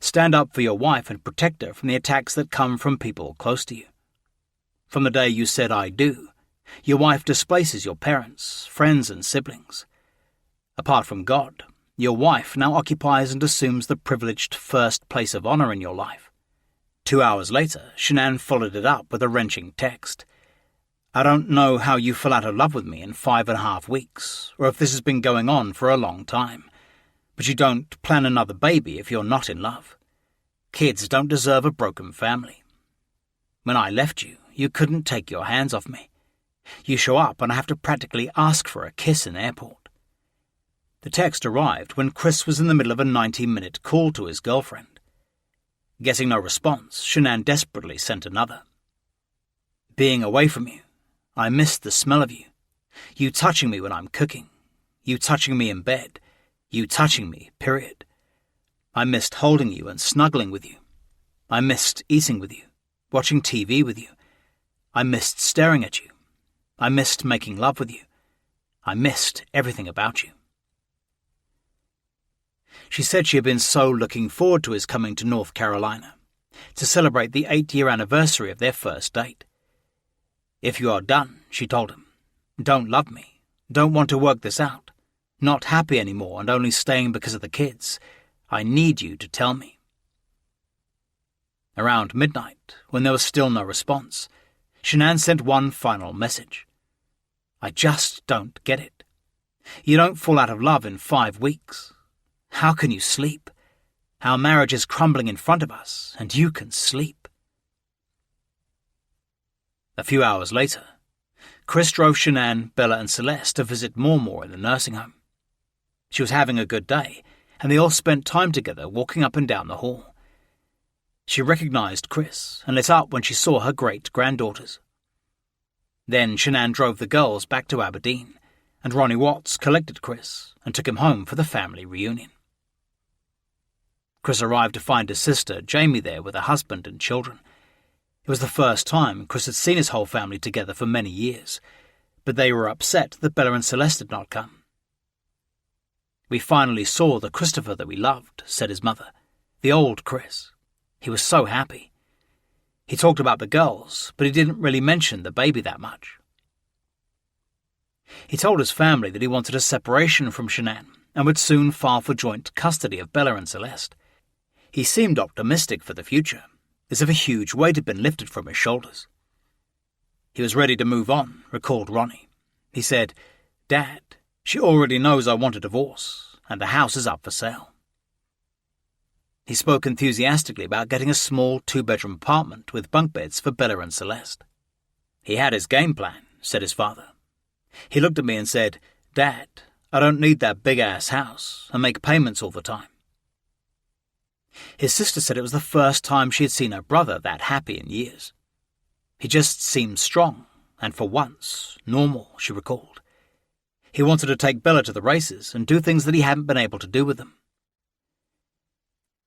"stand up for your wife and protect her from the attacks that come from people close to you. From the day you said 'I do,' your wife displaces your parents, friends, and siblings. Apart from God, your wife now occupies and assumes the privileged first place of honor in your life." 2 hours later, Shanann followed it up with a wrenching text. "I don't know how you fell out of love with me in 5.5 weeks, or if this has been going on for a long time, but you don't plan another baby if you're not in love. Kids don't deserve a broken family. When I left you, you couldn't take your hands off me. You show up and I have to practically ask for a kiss in airport." The text arrived when Chris was in the middle of a 90-minute call to his girlfriend. Getting no response, Shanann desperately sent another. "Being away from you, I missed the smell of you. You touching me when I'm cooking. You touching me in bed. You touching me, period. I missed holding you and snuggling with you. I missed eating with you, watching TV with you. I missed staring at you. I missed making love with you. I missed everything about you." She said she had been so looking forward to his coming to North Carolina, to celebrate the 8-year anniversary of their first date. "If you are done," she told him, "don't love me, don't want to work this out, not happy anymore and only staying because of the kids, I need you to tell me." Around midnight, when there was still no response, Shanann sent one final message. "I just don't get it. You don't fall out of love in 5 weeks. How can you sleep? Our marriage is crumbling in front of us, and you can sleep." A few hours later, Chris drove Shanann, Bella, and Celeste to visit Mormor in the nursing home. She was having a good day, and they all spent time together walking up and down the hall. She recognized Chris and lit up when she saw her great-granddaughters. Then Shanann drove the girls back to Aberdeen, and Ronnie Watts collected Chris and took him home for the family reunion. Chris arrived to find his sister, Jamie, there with her husband and children. It was the first time Chris had seen his whole family together for many years, but they were upset that Bella and Celeste had not come. "We finally saw the Christopher that we loved," said his mother. "The old Chris. He was so happy. He talked about the girls, but he didn't really mention the baby that much." He told his family that he wanted a separation from Shanann and would soon file for joint custody of Bella and Celeste. He seemed optimistic for the future, as if a huge weight had been lifted from his shoulders. He was ready to move on, recalled Ronnie. He said, "Dad, she already knows I want a divorce, and the house is up for sale." He spoke enthusiastically about getting a small 2-bedroom apartment with bunk beds for Bella and Celeste. "He had his game plan," said his father. "He looked at me and said, 'Dad, I don't need that big-ass house and make payments all the time.'" His sister said it was the first time she had seen her brother that happy in years. He just seemed strong, and for once, normal, she recalled. He wanted to take Bella to the races and do things that he hadn't been able to do with them.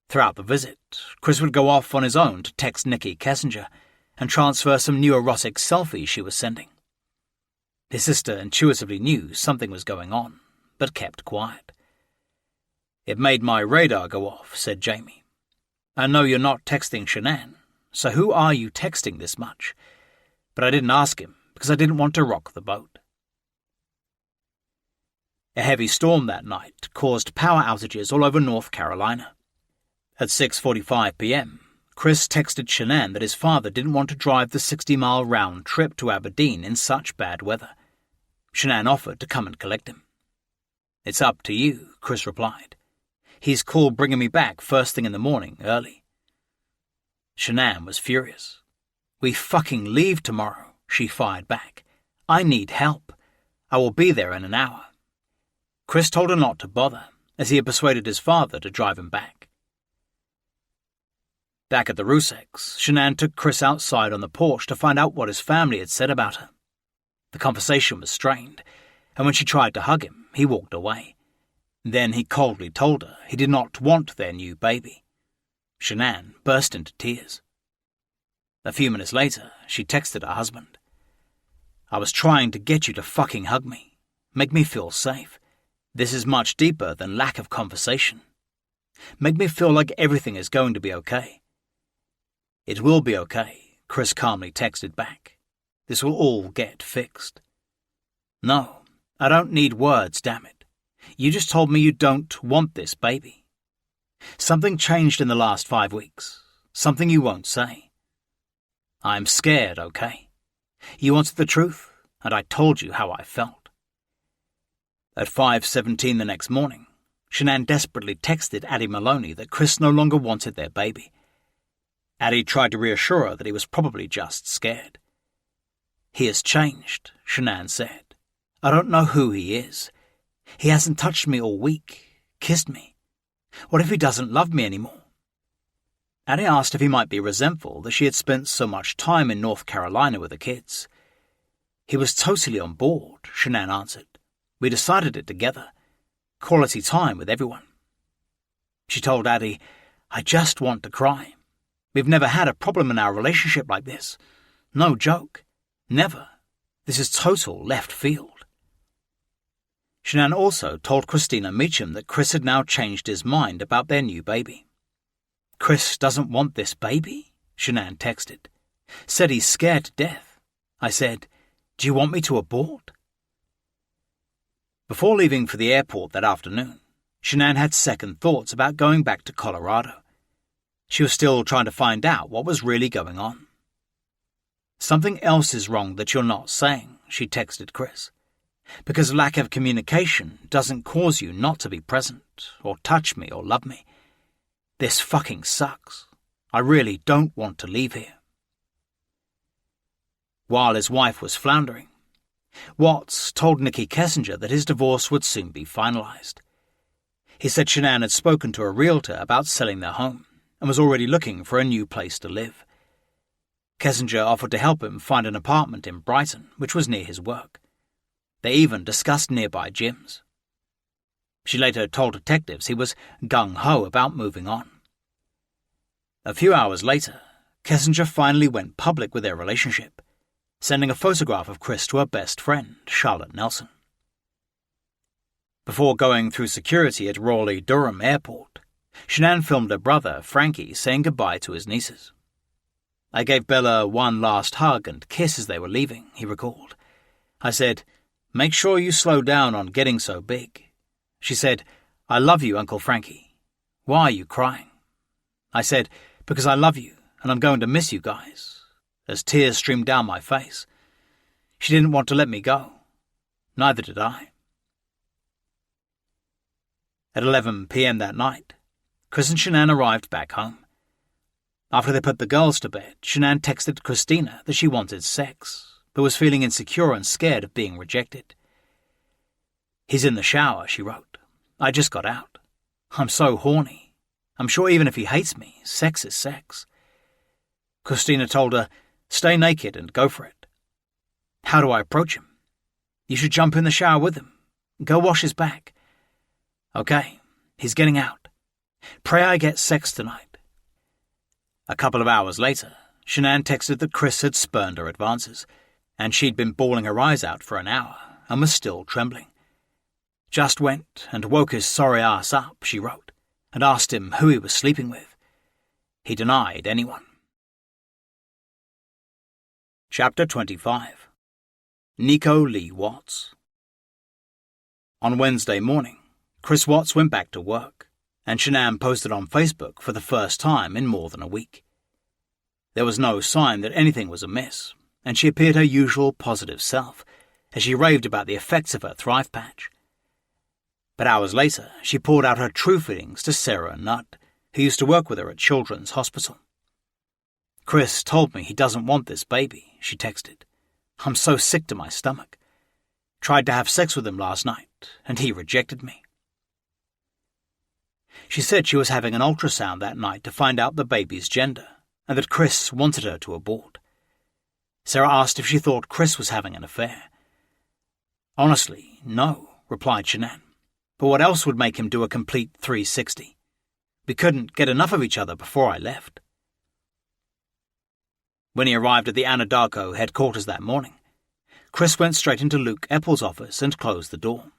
Throughout the visit, Chris would go off on his own to text Nikki Kessinger and transfer some new erotic selfies she was sending. His sister intuitively knew something was going on, but kept quiet. "It made my radar go off," said Jamie. "I know you're not texting Shanann, so who are you texting this much? But I didn't ask him because I didn't want to rock the boat." A heavy storm that night caused power outages all over North Carolina. At 6:45 p.m., Chris texted Shanann that his father didn't want to drive the 60-mile round trip to Aberdeen in such bad weather. Shanann offered to come and collect him. "It's up to you," Chris replied. "He's cool bringing me back first thing in the morning, early." Shanann was furious. "We fucking leave tomorrow," she fired back. "I need help. I will be there in an hour." Chris told her not to bother, as he had persuaded his father to drive him back. Back at the Ruseks, Shanann took Chris outside on the porch to find out what his family had said about her. The conversation was strained, and when she tried to hug him, he walked away. Then he coldly told her he did not want their new baby. Shanann burst into tears. A few minutes later, she texted her husband. "I was trying to get you to fucking hug me. Make me feel safe. This is much deeper than lack of conversation. Make me feel like everything is going to be okay." "It will be okay," Chris calmly texted back. "This will all get fixed." "No, I don't need words, damn it. You just told me you don't want this baby. Something changed in the last 5 weeks. Something you won't say. I'm scared, okay? You wanted the truth, and I told you how I felt." At 5:17 the next morning, Shanann desperately texted Addie Maloney that Chris no longer wanted their baby. Addie tried to reassure her that he was probably just scared. "He has changed," Shanann said. "I don't know who he is. He hasn't touched me all week, kissed me. What if he doesn't love me anymore?" Addie asked if he might be resentful that she had spent so much time in North Carolina with the kids. "He was totally on board," Shanann answered. "We decided it together. Quality time with everyone." She told Addie, "I just want to cry. We've never had a problem in our relationship like this. No joke. Never. This is total left field." Shanann also told Christina Meacham that Chris had now changed his mind about their new baby. "Chris doesn't want this baby?" Shanann texted. "Said he's scared to death. I said, 'Do you want me to abort?'" Before leaving for the airport that afternoon, Shanann had second thoughts about going back to Colorado. She was still trying to find out what was really going on. "Something else is wrong that you're not saying," she texted Chris. "Because lack of communication doesn't cause you not to be present, or touch me, or love me. This fucking sucks. I really don't want to leave here." While his wife was floundering, Watts told Nikki Kessinger that his divorce would soon be finalized. He said Shanann had spoken to a realtor about selling their home and was already looking for a new place to live. Kessinger offered to help him find an apartment in Brighton, which was near his work. They even discussed nearby gyms. She later told detectives he was gung-ho about moving on. A few hours later, Kessinger finally went public with their relationship, sending a photograph of Chris to her best friend, Charlotte Nelson. Before going through security at Raleigh-Durham Airport, Shanann filmed her brother, Frankie, saying goodbye to his nieces. "I gave Bella one last hug and kiss as they were leaving," he recalled. "I said, 'Make sure you slow down on getting so big.' She said, 'I love you, Uncle Frankie. Why are you crying?' I said, 'Because I love you, and I'm going to miss you guys,' as tears streamed down my face. She didn't want to let me go. Neither did I." At 11 p.m. that night, Chris and Shanann arrived back home. After they put the girls to bed, Shanann texted Christina that she wanted sex, but was feeling insecure and scared of being rejected. "He's in the shower," she wrote. "I just got out. I'm so horny. I'm sure even if he hates me, sex is sex." Christina told her, "Stay naked and go for it." "How do I approach him?" "You should jump in the shower with him. Go wash his back." "Okay, he's getting out. Pray I get sex tonight." A couple of hours later, Shanann texted that Chris had spurned her advances, and she'd been bawling her eyes out for an hour and was still trembling. "Just went and woke his sorry ass up," she wrote, and asked him who he was sleeping with. He denied anyone. Chapter 25. Nico Lee Watts. On Wednesday morning, Chris Watts went back to work, and Shanann posted on Facebook for the first time in more than a week. There was no sign that anything was amiss, and she appeared her usual positive self as she raved about the effects of her Thrive Patch. But hours later, she poured out her true feelings to Sarah Nutt, who used to work with her at Children's Hospital. "Chris told me he doesn't want this baby," she texted. "I'm so sick to my stomach. Tried to have sex with him last night, and he rejected me." She said she was having an ultrasound that night to find out the baby's gender, and that Chris wanted her to abort. Sarah asked if she thought Chris was having an affair. "Honestly, no," replied Shanann. "But what else would make him do a complete 360? We couldn't get enough of each other before I left." When he arrived at the Anadarko headquarters that morning, Chris went straight into Luke Eppel's office and closed the door.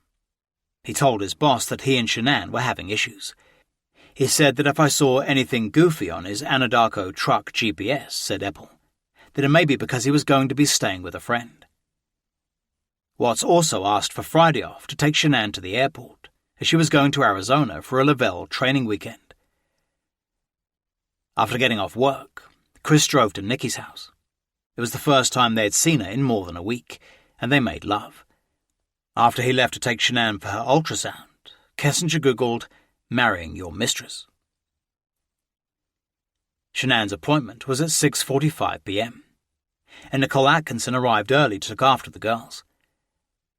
He told his boss that he and Shanann were having issues. He said that if I saw anything goofy on his Anadarko truck GPS, said Eppel, that it may be because he was going to be staying with a friend. Watts also asked for Friday off to take Shanann to the airport, as she was going to Arizona for a Lavelle training weekend. After getting off work, Chris drove to Nikki's house. It was the first time they had seen her in more than a week, and they made love. After he left to take Shanann for her ultrasound, Kessinger googled, "marrying your mistress." Shanann's appointment was at 6:45 p.m, and Nicole Atkinson arrived early to look after the girls.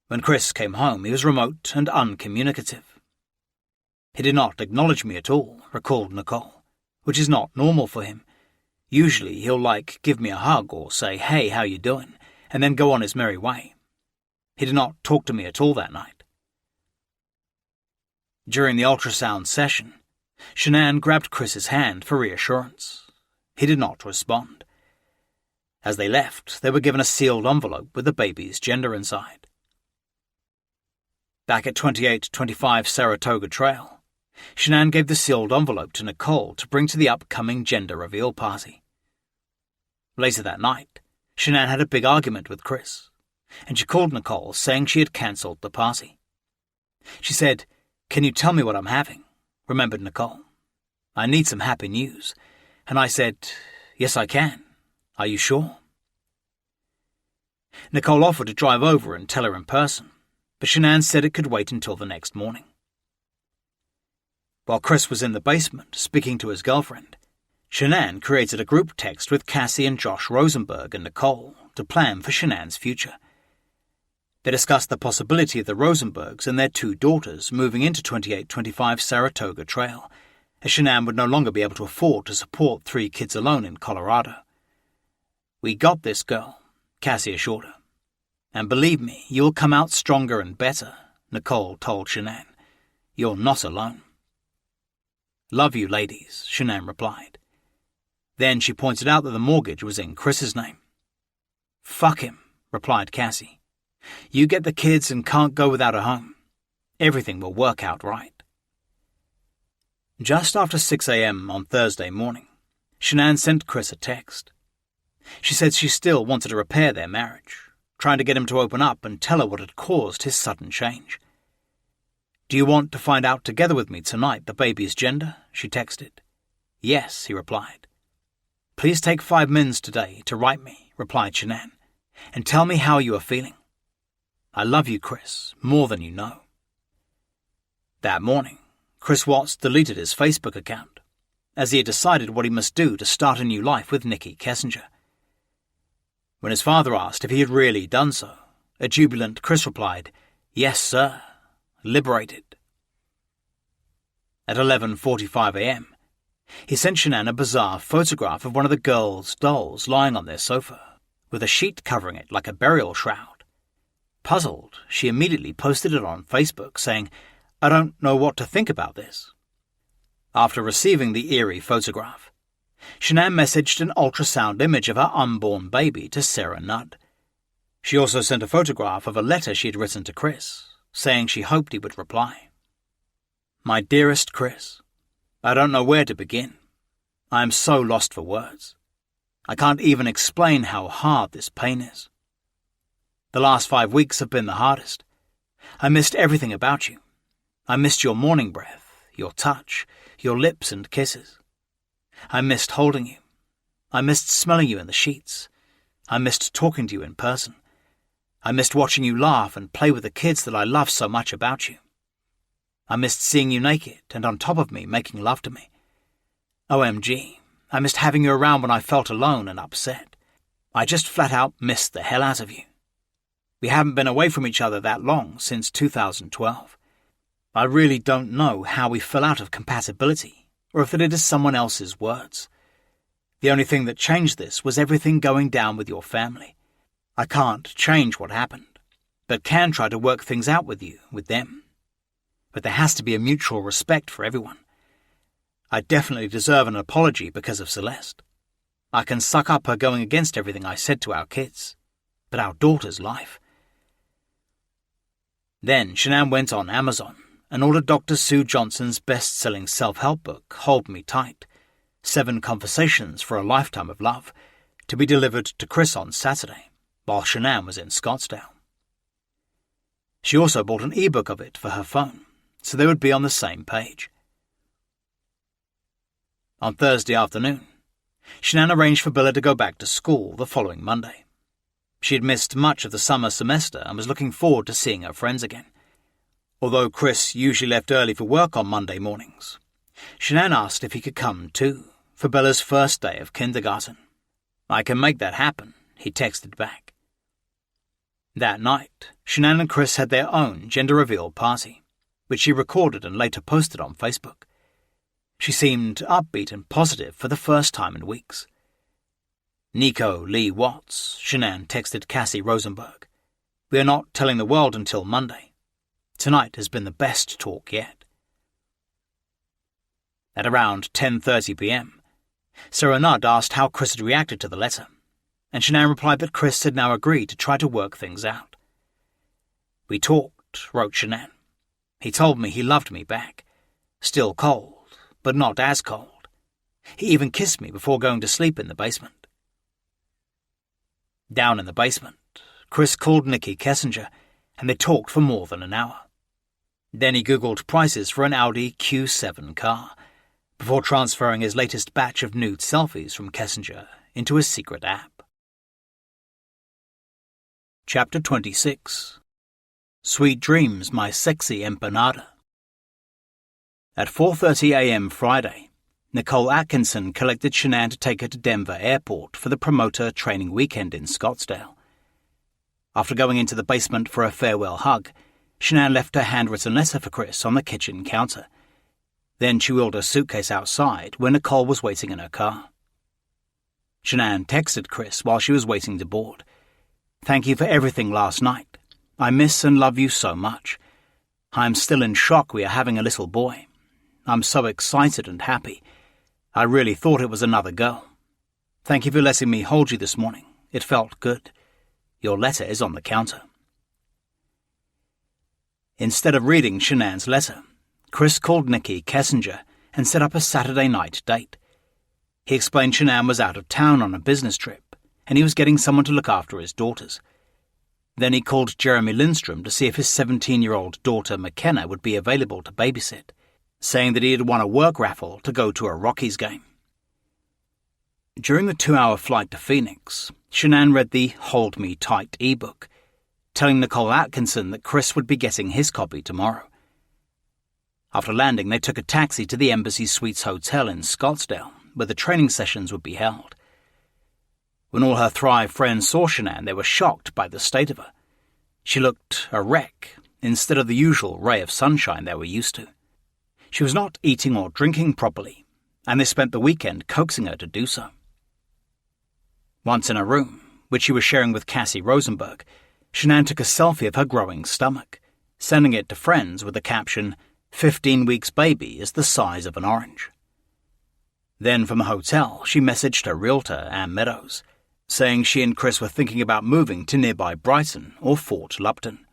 When Chris came home, he was remote and uncommunicative. "He did not acknowledge me at all," recalled Nicole, "which is not normal for him. Usually he'll, give me a hug or say, 'Hey, how you doing?' and then go on his merry way. He did not talk to me at all that night." During the ultrasound session, Shanann grabbed Chris's hand for reassurance. He did not respond. As they left, they were given a sealed envelope with the baby's gender inside. Back at 2825 Saratoga Trail, Shanann gave the sealed envelope to Nicole to bring to the upcoming gender reveal party. Later that night, Shanann had a big argument with Chris, and she called Nicole saying she had cancelled the party. She said, "Can you tell me what I'm having?" remembered Nicole. "I need some happy news." And I said, "Yes, I can. Are you sure?" Nicole offered to drive over and tell her in person, but Shanann said it could wait until the next morning. While Chris was in the basement speaking to his girlfriend, Shanann created a group text with Cassie and Josh Rosenberg and Nicole to plan for Shanann's future. They discussed the possibility of the Rosenbergs and their 2 daughters moving into 2825 Saratoga Trail, as Shanann would no longer be able to afford to support 3 kids alone in Colorado. "We got this, girl," Cassie assured her. "And believe me, you'll come out stronger and better," Nicole told Shanann. "You're not alone." "Love you, ladies," Shanann replied. Then she pointed out that the mortgage was in Chris's name. "Fuck him," replied Cassie. "You get the kids and can't go without a home. Everything will work out right." Just after 6 a.m. on Thursday morning, Shanann sent Chris a text. She said she still wanted to repair their marriage, trying to get him to open up and tell her what had caused his sudden change. "Do you want to find out together with me tonight the baby's gender?" she texted. "Yes," he replied. "Please take 5 minutes today to write me," replied Shanann, "and tell me how you are feeling. I love you, Chris, more than you know." That morning, Chris Watts deleted his Facebook account, as he had decided what he must do to start a new life with Nikki Kessinger. When his father asked if he had really done so, a jubilant Chris replied, "Yes, sir. Liberated." At 11:45 a.m., he sent Shanann a bizarre photograph of one of the girls' dolls lying on their sofa, with a sheet covering it like a burial shroud. Puzzled, she immediately posted it on Facebook, saying, "I don't know what to think about this." After receiving the eerie photograph, Shanann messaged an ultrasound image of her unborn baby to Sarah Nudd. She also sent a photograph of a letter she had written to Chris, saying she hoped he would reply. "My dearest Chris, I don't know where to begin. I am so lost for words. I can't even explain how hard this pain is. The last 5 weeks have been the hardest. I missed everything about you. I missed your morning breath, your touch, your lips and kisses. I missed holding you. I missed smelling you in the sheets. I missed talking to you in person. I missed watching you laugh and play with the kids that I love so much about you. I missed seeing you naked and on top of me making love to me. OMG, I missed having you around when I felt alone and upset. I just flat out missed the hell out of you. We haven't been away from each other that long, since 2012. I really don't know how we fell out of compatibility, or if it is someone else's words. The only thing that changed this was everything going down with your family. I can't change what happened, but can try to work things out with you, with them. But there has to be a mutual respect for everyone. I definitely deserve an apology because of Celeste. I can suck up her going against everything I said to our kids, but our daughter's life." Then Shanann went on Amazon and ordered Dr. Sue Johnson's best-selling self-help book, Hold Me Tight, 7 Conversations for a Lifetime of Love, to be delivered to Chris on Saturday, while Shanann was in Scottsdale. She also bought an ebook of it for her phone, so they would be on the same page. On Thursday afternoon, Shanann arranged for Bella to go back to school the following Monday. She had missed much of the summer semester and was looking forward to seeing her friends again. Although Chris usually left early for work on Monday mornings, Shanann asked if he could come too, for Bella's first day of kindergarten. "I can make that happen," he texted back. That night, Shanann and Chris had their own gender reveal party, which she recorded and later posted on Facebook. She seemed upbeat and positive for the first time in weeks. "Nico Lee Watts," Shanann texted Cassie Rosenberg. "We are not telling the world until Monday. Tonight has been the best talk yet." At around 10:30 p.m., Sarah Nudd asked how Chris had reacted to the letter, and Shanann replied that Chris had now agreed to try to work things out. "We talked," wrote Shanann. "He told me he loved me back. Still cold, but not as cold. He even kissed me before going to sleep in the basement." Down in the basement, Chris called Nikki Kessinger, and they talked for more than an hour. Then he Googled prices for an Audi Q7 car, before transferring his latest batch of nude selfies from Kessinger into his secret app. Chapter 26. Sweet Dreams, My Sexy Empanada. At 4:30 a.m. Friday, Nicole Atkinson collected Shanann to take her to Denver Airport for the promoter training weekend in Scottsdale. After going into the basement for a farewell hug, Shanann left her handwritten letter for Chris on the kitchen counter. Then she wheeled her suitcase outside where Nicole was waiting in her car. Shanann texted Chris while she was waiting to board. "Thank you for everything last night. I miss and love you so much. I am still in shock we are having a little boy. I'm so excited and happy. I really thought it was another girl. Thank you for letting me hold you this morning. It felt good. Your letter is on the counter." Instead of reading Shanann's letter, Chris called Nikki Kessinger and set up a Saturday night date. He explained Shanann was out of town on a business trip, and he was getting someone to look after his daughters. Then he called Jeremy Lindstrom to see if his 17-year-old daughter McKenna would be available to babysit, saying that he had won a work raffle to go to a Rockies game. During the 2-hour flight to Phoenix, Shanann read the Hold Me Tight ebook, telling Nicole Atkinson that Chris would be getting his copy tomorrow. After landing, they took a taxi to the Embassy Suites Hotel in Scottsdale, where the training sessions would be held. When all her Thrive friends saw Shanann, they were shocked by the state of her. She looked a wreck instead of the usual ray of sunshine they were used to. She was not eating or drinking properly, and they spent the weekend coaxing her to do so. Once in a room, which she was sharing with Cassie Rosenberg, Shanann took a selfie of her growing stomach, sending it to friends with the caption, "15 weeks baby is the size of an orange." Then from a hotel, she messaged her realtor, Ann Meadows, saying she and Chris were thinking about moving to nearby Brighton or Fort Lupton.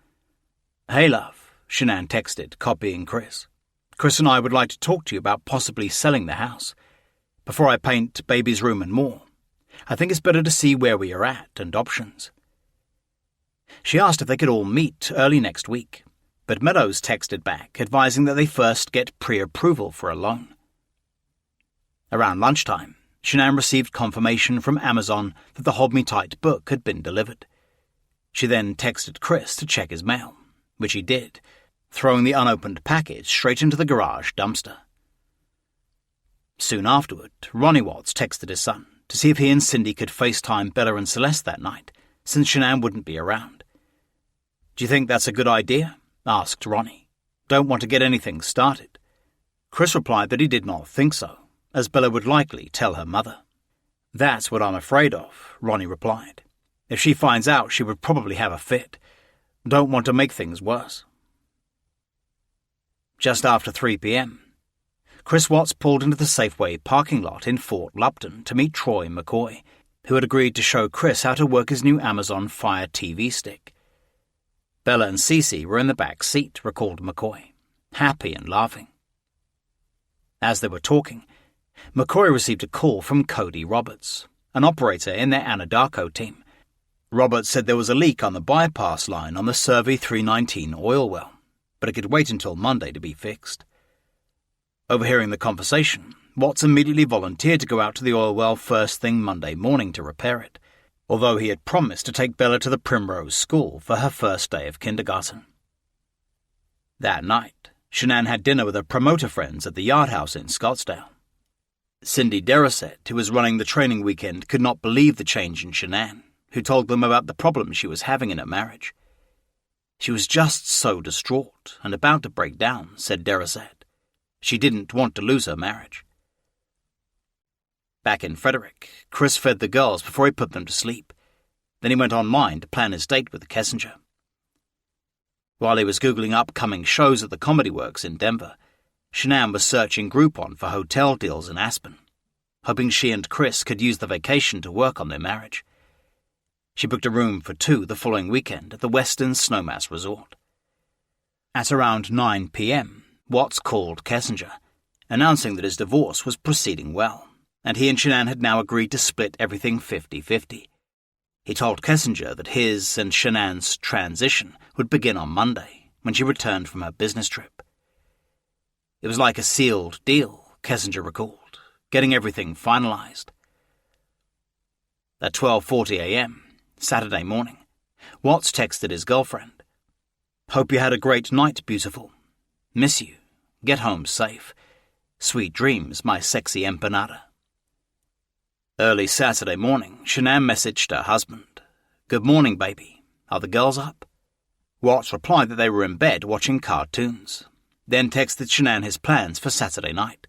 "Hey love," Shanann texted, copying Chris. "Chris and I would like to talk to you about possibly selling the house. Before I paint baby's room and more, I think it's better to see where we are at and options." She asked if they could all meet early next week, but Meadows texted back advising that they first get pre-approval for a loan. Around lunchtime, Shanann received confirmation from Amazon that the Hold Me Tight book had been delivered. She then texted Chris to check his mail, which he did, throwing the unopened package straight into the garage dumpster. Soon afterward, Ronnie Watts texted his son to see if he and Cindy could FaceTime Bella and Celeste that night, since Shanann wouldn't be around. "Do you think that's a good idea?" asked Ronnie. "Don't want to get anything started." Chris replied that he did not think so, as Bella would likely tell her mother. "That's what I'm afraid of," Ronnie replied. "If she finds out, she would probably have a fit. Don't want to make things worse." Just after 3 p.m., Chris Watts pulled into the Safeway parking lot in Fort Lupton to meet Troy McCoy, who had agreed to show Chris how to work his new Amazon Fire TV stick. Bella and Cece were in the back seat, recalled McCoy, happy and laughing. As they were talking, McCoy received a call from Cody Roberts, an operator in their Anadarko team. Roberts said there was a leak on the bypass line on the Survey 319 oil well, but it could wait until Monday to be fixed. Overhearing the conversation, Watts immediately volunteered to go out to the oil well first thing Monday morning to repair it, although he had promised to take Bella to the Primrose School for her first day of kindergarten. That night, Shanann had dinner with her promoter friends at the Yard House in Scottsdale. Cindy Derosset, who was running the training weekend, could not believe the change in Shanann, who told them about the problems she was having in her marriage. "She was just so distraught and about to break down," said Derosset. She didn't want to lose her marriage. Back in Frederick, Chris fed the girls before he put them to sleep. Then he went online to plan his date with the Kessinger. While he was Googling upcoming shows at the Comedy Works in Denver, Shanann was searching Groupon for hotel deals in Aspen, hoping she and Chris could use the vacation to work on their marriage. She booked a room for 2 the following weekend at the Western Snowmass Resort. At around 9 p.m., Watts called Kessinger, announcing that his divorce was proceeding well, and he and Shanann had now agreed to split everything 50-50. He told Kessinger that his and Shanann's transition would begin on Monday, when she returned from her business trip. It was like a sealed deal, Kessinger recalled, getting everything finalized. At 12:40 a.m., Saturday morning, Watts texted his girlfriend, "Hope you had a great night, beautiful. Miss you. Get home safe. Sweet dreams, my sexy empanada." Early Saturday morning, Shanann messaged her husband, "Good morning, baby. Are the girls up?" Watts replied that they were in bed watching cartoons, then texted Shanann his plans for Saturday night.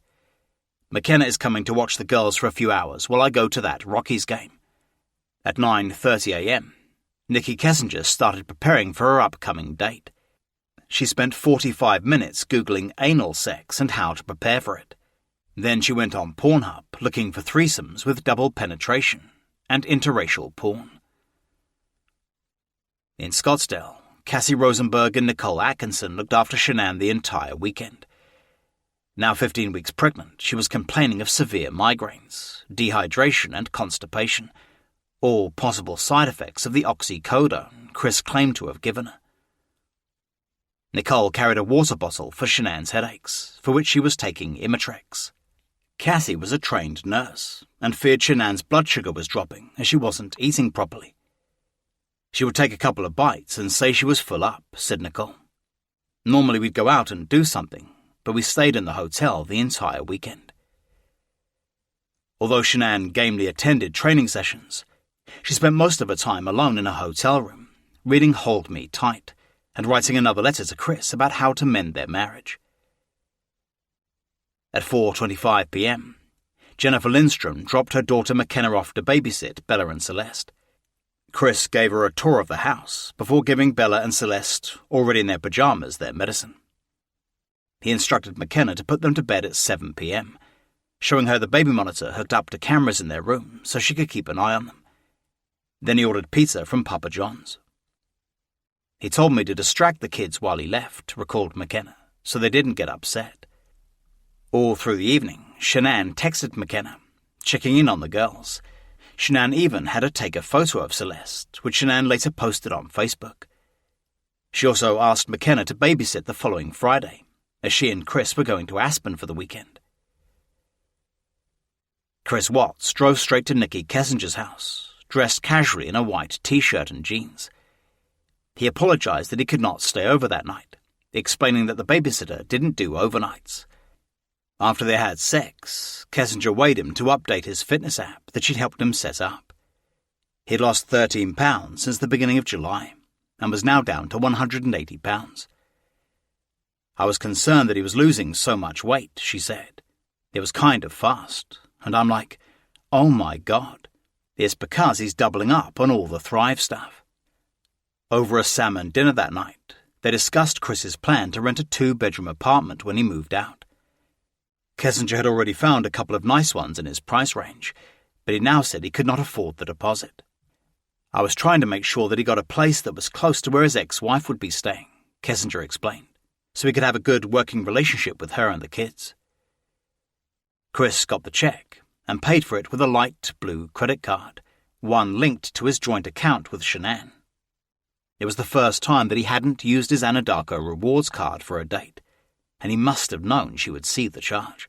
McKenna is coming to watch the girls for a few hours while I go to that Rockies game. At 9:30 a.m., Nikki Kessinger started preparing for her upcoming date. She spent 45 minutes Googling anal sex and how to prepare for it. Then she went on Pornhub looking for threesomes with double penetration and interracial porn. In Scottsdale, Cassie Rosenberg and Nicole Atkinson looked after Shanann the entire weekend. Now 15 weeks pregnant, she was complaining of severe migraines, dehydration and constipation, all possible side effects of the oxycodone Chris claimed to have given her. Nicole carried a water bottle for Shanann's headaches, for which she was taking Imitrex. Cassie was a trained nurse and feared Shanann's blood sugar was dropping as she wasn't eating properly. She would take a couple of bites and say she was full up, said Nicole. Normally we'd go out and do something, but we stayed in the hotel the entire weekend. Although Shanann gamely attended training sessions, she spent most of her time alone in a hotel room, reading Hold Me Tight and writing another letter to Chris about how to mend their marriage. At 4:25 p.m., Jennifer Lindstrom dropped her daughter McKenna off to babysit Bella and Celeste. Chris gave her a tour of the house before giving Bella and Celeste, already in their pajamas, their medicine. He instructed McKenna to put them to bed at 7 p.m., showing her the baby monitor hooked up to cameras in their room so she could keep an eye on them. Then he ordered pizza from Papa John's. He told me to distract the kids while he left, recalled McKenna, so they didn't get upset. All through the evening, Shanann texted McKenna, checking in on the girls. Shanann even had her take a photo of Celeste, which Shanann later posted on Facebook. She also asked McKenna to babysit the following Friday, as she and Chris were going to Aspen for the weekend. Chris Watts drove straight to Nikki Kessinger's house, dressed casually in a white t-shirt and jeans. He apologized that he could not stay over that night, explaining that the babysitter didn't do overnights. After they had sex, Kessinger weighed him to update his fitness app that she'd helped him set up. He'd lost 13 pounds since the beginning of July and was now down to 180 pounds. I was concerned that he was losing so much weight, she said. It was kind of fast, and I'm like, oh my God, it's because he's doubling up on all the Thrive stuff. Over a salmon dinner that night, they discussed Chris's plan to rent a 2-bedroom apartment when he moved out. Kessinger had already found a couple of nice ones in his price range, but he now said he could not afford the deposit. I was trying to make sure that he got a place that was close to where his ex-wife would be staying, Kessinger explained, so he could have a good working relationship with her and the kids. Chris got the check and paid for it with a light blue credit card, one linked to his joint account with Shanann. It was the first time that he hadn't used his Anadarko rewards card for a date, and he must have known she would see the charge.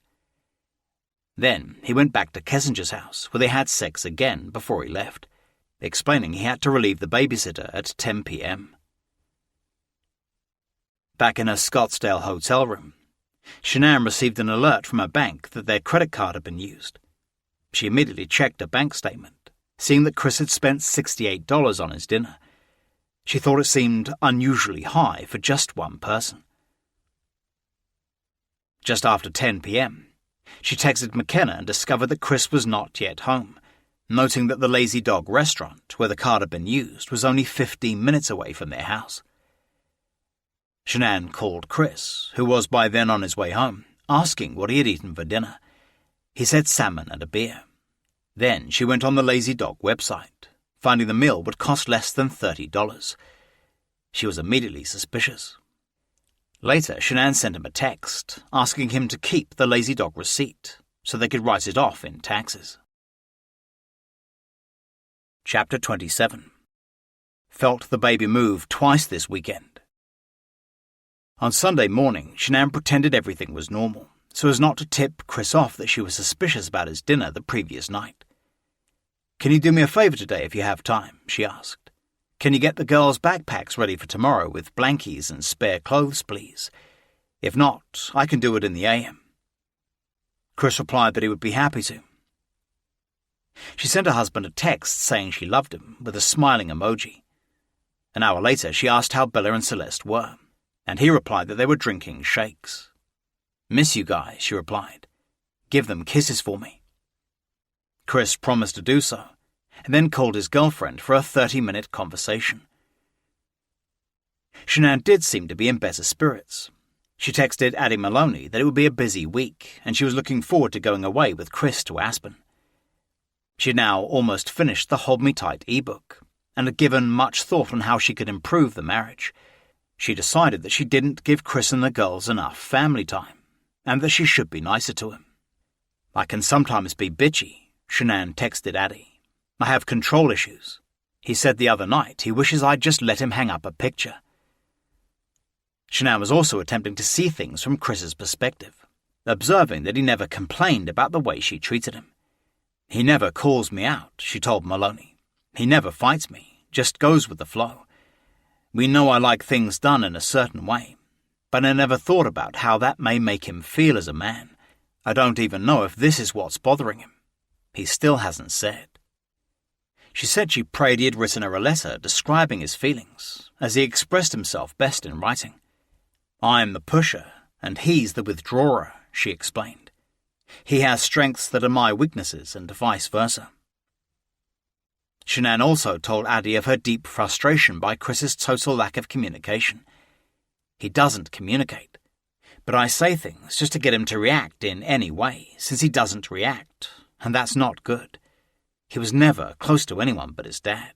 Then he went back to Kessinger's house, where they had sex again before he left, explaining he had to relieve the babysitter at 10 p.m. Back in her Scottsdale hotel room, Shanann received an alert from her bank that their credit card had been used. She immediately checked her bank statement, seeing that Chris had spent $68 on his dinner. She thought it seemed unusually high for just one person. Just after 10 p.m., she texted McKenna and discovered that Chris was not yet home, noting that the Lazy Dog restaurant where the card had been used was only 15 minutes away from their house. Shanann called Chris, who was by then on his way home, asking what he had eaten for dinner. He said salmon and a beer. Then she went on the Lazy Dog website, finding the meal would cost less than $30. She was immediately suspicious. Later, Shanann sent him a text, asking him to keep the Lazy Dog receipt so they could write it off in taxes. Chapter 27. Felt the baby move twice this weekend. On Sunday morning, Shanann pretended everything was normal, so as not to tip Chris off that she was suspicious about his dinner the previous night. "Can you do me a favor today if you have time?" she asked. "Can you get the girls' backpacks ready for tomorrow with blankies and spare clothes, please? If not, I can do it in the AM." Chris replied that he would be happy to. She sent her husband a text saying she loved him, with a smiling emoji. An hour later, she asked how Bella and Celeste were, and he replied that they were drinking shakes. "Miss you guys," she replied. give them kisses for me. Chris promised to do so, and then called his girlfriend for a 30-minute conversation. Shanann did seem to be in better spirits. She texted Addie Maloney that it would be a busy week, and she was looking forward to going away with Chris to Aspen. She had now almost finished the Hold Me Tight ebook, and had given much thought on how she could improve the marriage. She decided that she didn't give Chris and the girls enough family time, and that she should be nicer to him. "I can sometimes be bitchy," Shanann texted Addie. "I have control issues. He said the other night he wishes I'd just let him hang up a picture." Shanann was also attempting to see things from Chris's perspective, observing that he never complained about the way she treated him. "He never calls me out," she told Maloney. "He never fights me, just goes with the flow. We know I like things done in a certain way, but I never thought about how that may make him feel as a man. I don't even know if this is what's bothering him. He still hasn't said." She said she prayed he had written her a letter describing his feelings, as he expressed himself best in writing. "I'm the pusher, and he's the withdrawer," she explained. "He has strengths that are my weaknesses, and vice versa." Shanann also told Addie of her deep frustration by Chris's total lack of communication. "He doesn't communicate, but I say things just to get him to react in any way, since he doesn't react, and that's not good. He was never close to anyone but his dad."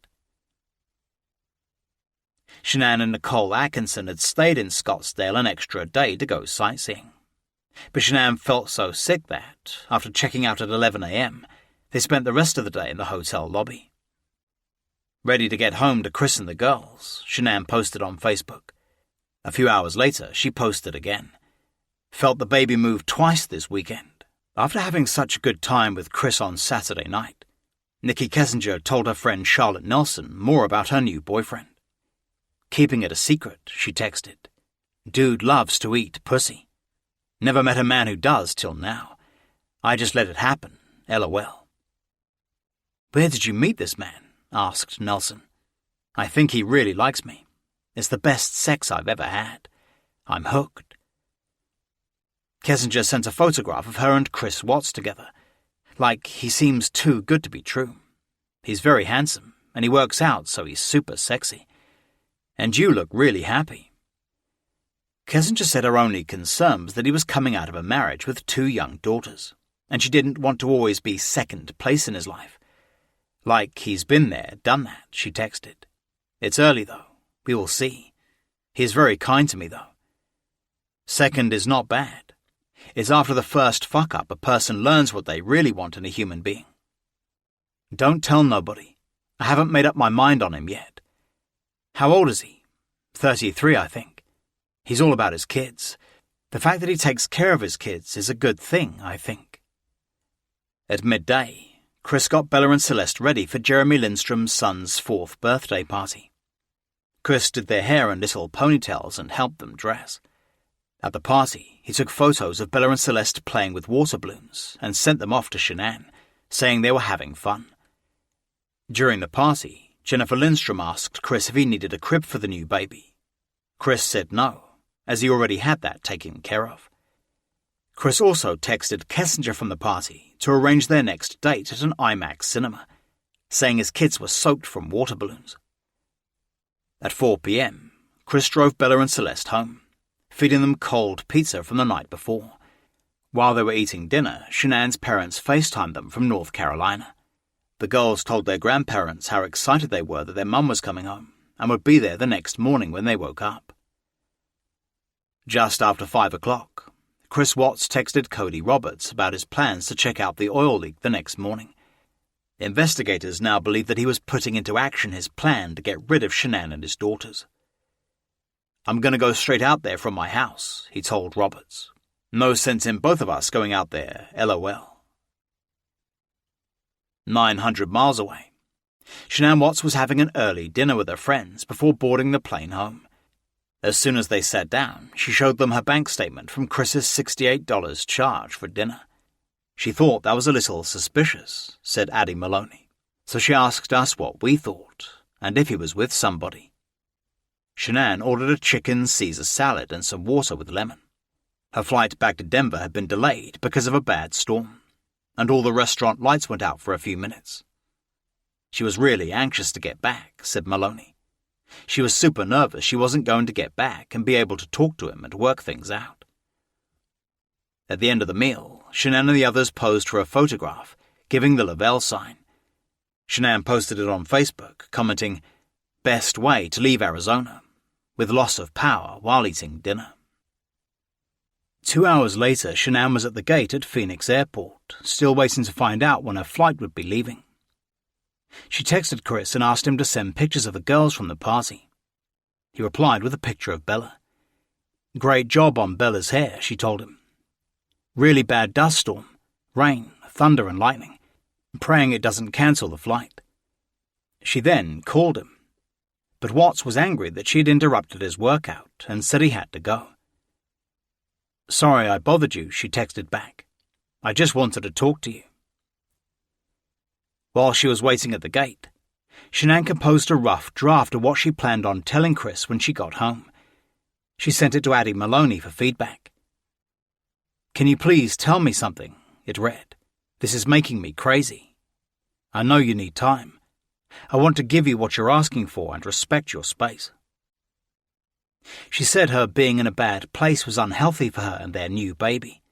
Shanann and Nicole Atkinson had stayed in Scottsdale an extra day to go sightseeing. But Shanann felt so sick that, after checking out at 11 a.m., they spent the rest of the day in the hotel lobby. Ready to get home to Chris and the girls, Shanann posted on Facebook. A few hours later, she posted again. "Felt the baby move twice this weekend. After having such a good time with Chris on Saturday night." Nikki Kessinger told her friend Charlotte Nelson more about her new boyfriend. "Keeping it a secret," she texted. "Dude loves to eat pussy. Never met a man who does till now. I just let it happen, LOL." "Where did you meet this man?" asked Nelson. "I think he really likes me. It's the best sex I've ever had. I'm hooked." Kessinger sent a photograph of her and Chris Watts together. "Like, he seems too good to be true. He's very handsome, and he works out, so he's super sexy. And you look really happy." Kessinger said her only concern was that he was coming out of a marriage with 2 young daughters, and she didn't want to always be second place in his life. "Like, he's been there, done that," she texted. "It's early, though. We will see. He's very kind to me, though. Second is not bad. It's after the first fuck-up a person learns what they really want in a human being. Don't tell nobody. I haven't made up my mind on him yet. How old is he? 33, I think. He's all about his kids. The fact that he takes care of his kids is a good thing, I think." At midday, Chris got Bella and Celeste ready for Jeremy Lindstrom's son's 4th birthday party. Chris did their hair in little ponytails and helped them dress. At the party, he took photos of Bella and Celeste playing with water balloons and sent them off to Shanann, saying they were having fun. During the party, Jennifer Lindstrom asked Chris if he needed a crib for the new baby. Chris said no, as he already had that taken care of. Chris also texted Kessinger from the party to arrange their next date at an IMAX cinema, saying his kids were soaked from water balloons. At 4 p.m., Chris drove Bella and Celeste home, feeding them cold pizza from the night before. While they were eating dinner, Shanann's parents FaceTimed them from North Carolina. The girls told their grandparents how excited they were that their mum was coming home and would be there the next morning when they woke up. Just after 5 o'clock, Chris Watts texted Cody Roberts about his plans to check out the oil leak the next morning. Investigators now believe that he was putting into action his plan to get rid of Shanann and his daughters. "I'm going to go straight out there from my house," he told Roberts. "No sense in both of us going out there, LOL." 900 miles away, Shanann Watts was having an early dinner with her friends before boarding the plane home. As soon as they sat down, she showed them her bank statement from Chris's $68 charge for dinner. "She thought that was a little suspicious," said Addie Maloney, "so she asked us what we thought, and if he was with somebody." Shanann ordered a chicken Caesar salad and some water with lemon. Her flight back to Denver had been delayed because of a bad storm, and all the restaurant lights went out for a few minutes. She was really anxious to get back, said Maloney. She was super nervous she wasn't going to get back and be able to talk to him and work things out. At the end of the meal, Shanann and the others posed for a photograph, giving the Lavelle sign. Shanann posted it on Facebook, commenting, "Best way to leave Arizona, with loss of power while eating dinner." 2 hours later, Shanann was at the gate at Phoenix Airport, still waiting to find out when her flight would be leaving. She texted Chris and asked him to send pictures of the girls from the party. He replied with a picture of Bella. "Great job on Bella's hair," she told him. "Really bad dust storm, rain, thunder and lightning. Praying it doesn't cancel the flight." She then called him, but Watts was angry that she had interrupted his workout and said he had to go. "Sorry I bothered you," she texted back. "I just wanted to talk to you." While she was waiting at the gate, Shanann composed a rough draft of what she planned on telling Chris when she got home. She sent it to Addie Maloney for feedback. "Can you please tell me something?" it read. "This is making me crazy. I know you need time. I want to give you what you're asking for and respect your space." She said her being in a bad place was unhealthy for her and their new baby.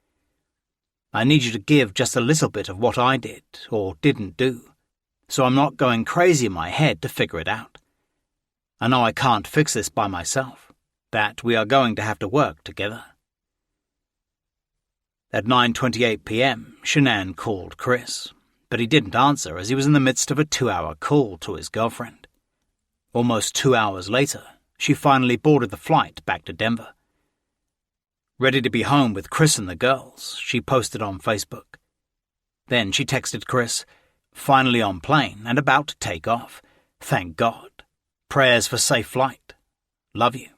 "I need you to give just a little bit of what I did, or didn't do, so I'm not going crazy in my head to figure it out. I know I can't fix this by myself, that we are going to have to work together." At 9:28 p.m., Shanann called Chris, but he didn't answer as he was in the midst of a 2-hour call to his girlfriend. Almost 2 hours later, she finally boarded the flight back to Denver. Ready to be home with Chris and the girls, she posted on Facebook. Then she texted Chris, "Finally on plane and about to take off. Thank God. Prayers for safe flight. Love you."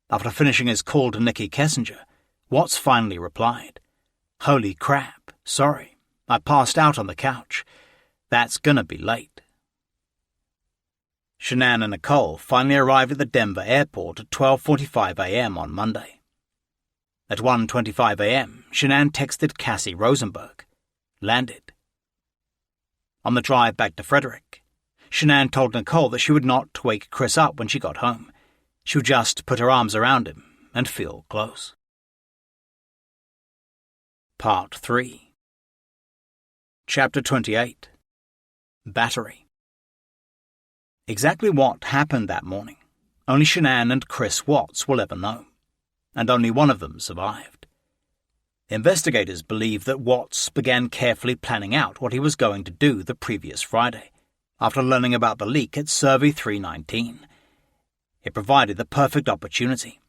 After finishing his call to Nikki Kessinger, Watts finally replied, "Holy crap, sorry. I passed out on the couch. That's gonna be late." Shanann and Nicole finally arrived at the Denver airport at 12:45 a.m. on Monday. At 1:25 a.m., Shanann texted Cassie Rosenberg, "Landed." On the drive back to Frederick, Shanann told Nicole that she would not wake Chris up when she got home. She would just put her arms around him and feel close. Part 3. Chapter 28. Battery. Exactly what happened that morning, only Shanann and Chris Watts will ever know, and only one of them survived. Investigators believe that Watts began carefully planning out what he was going to do the previous Friday, after learning about the leak at Survey 319. It provided the perfect opportunity.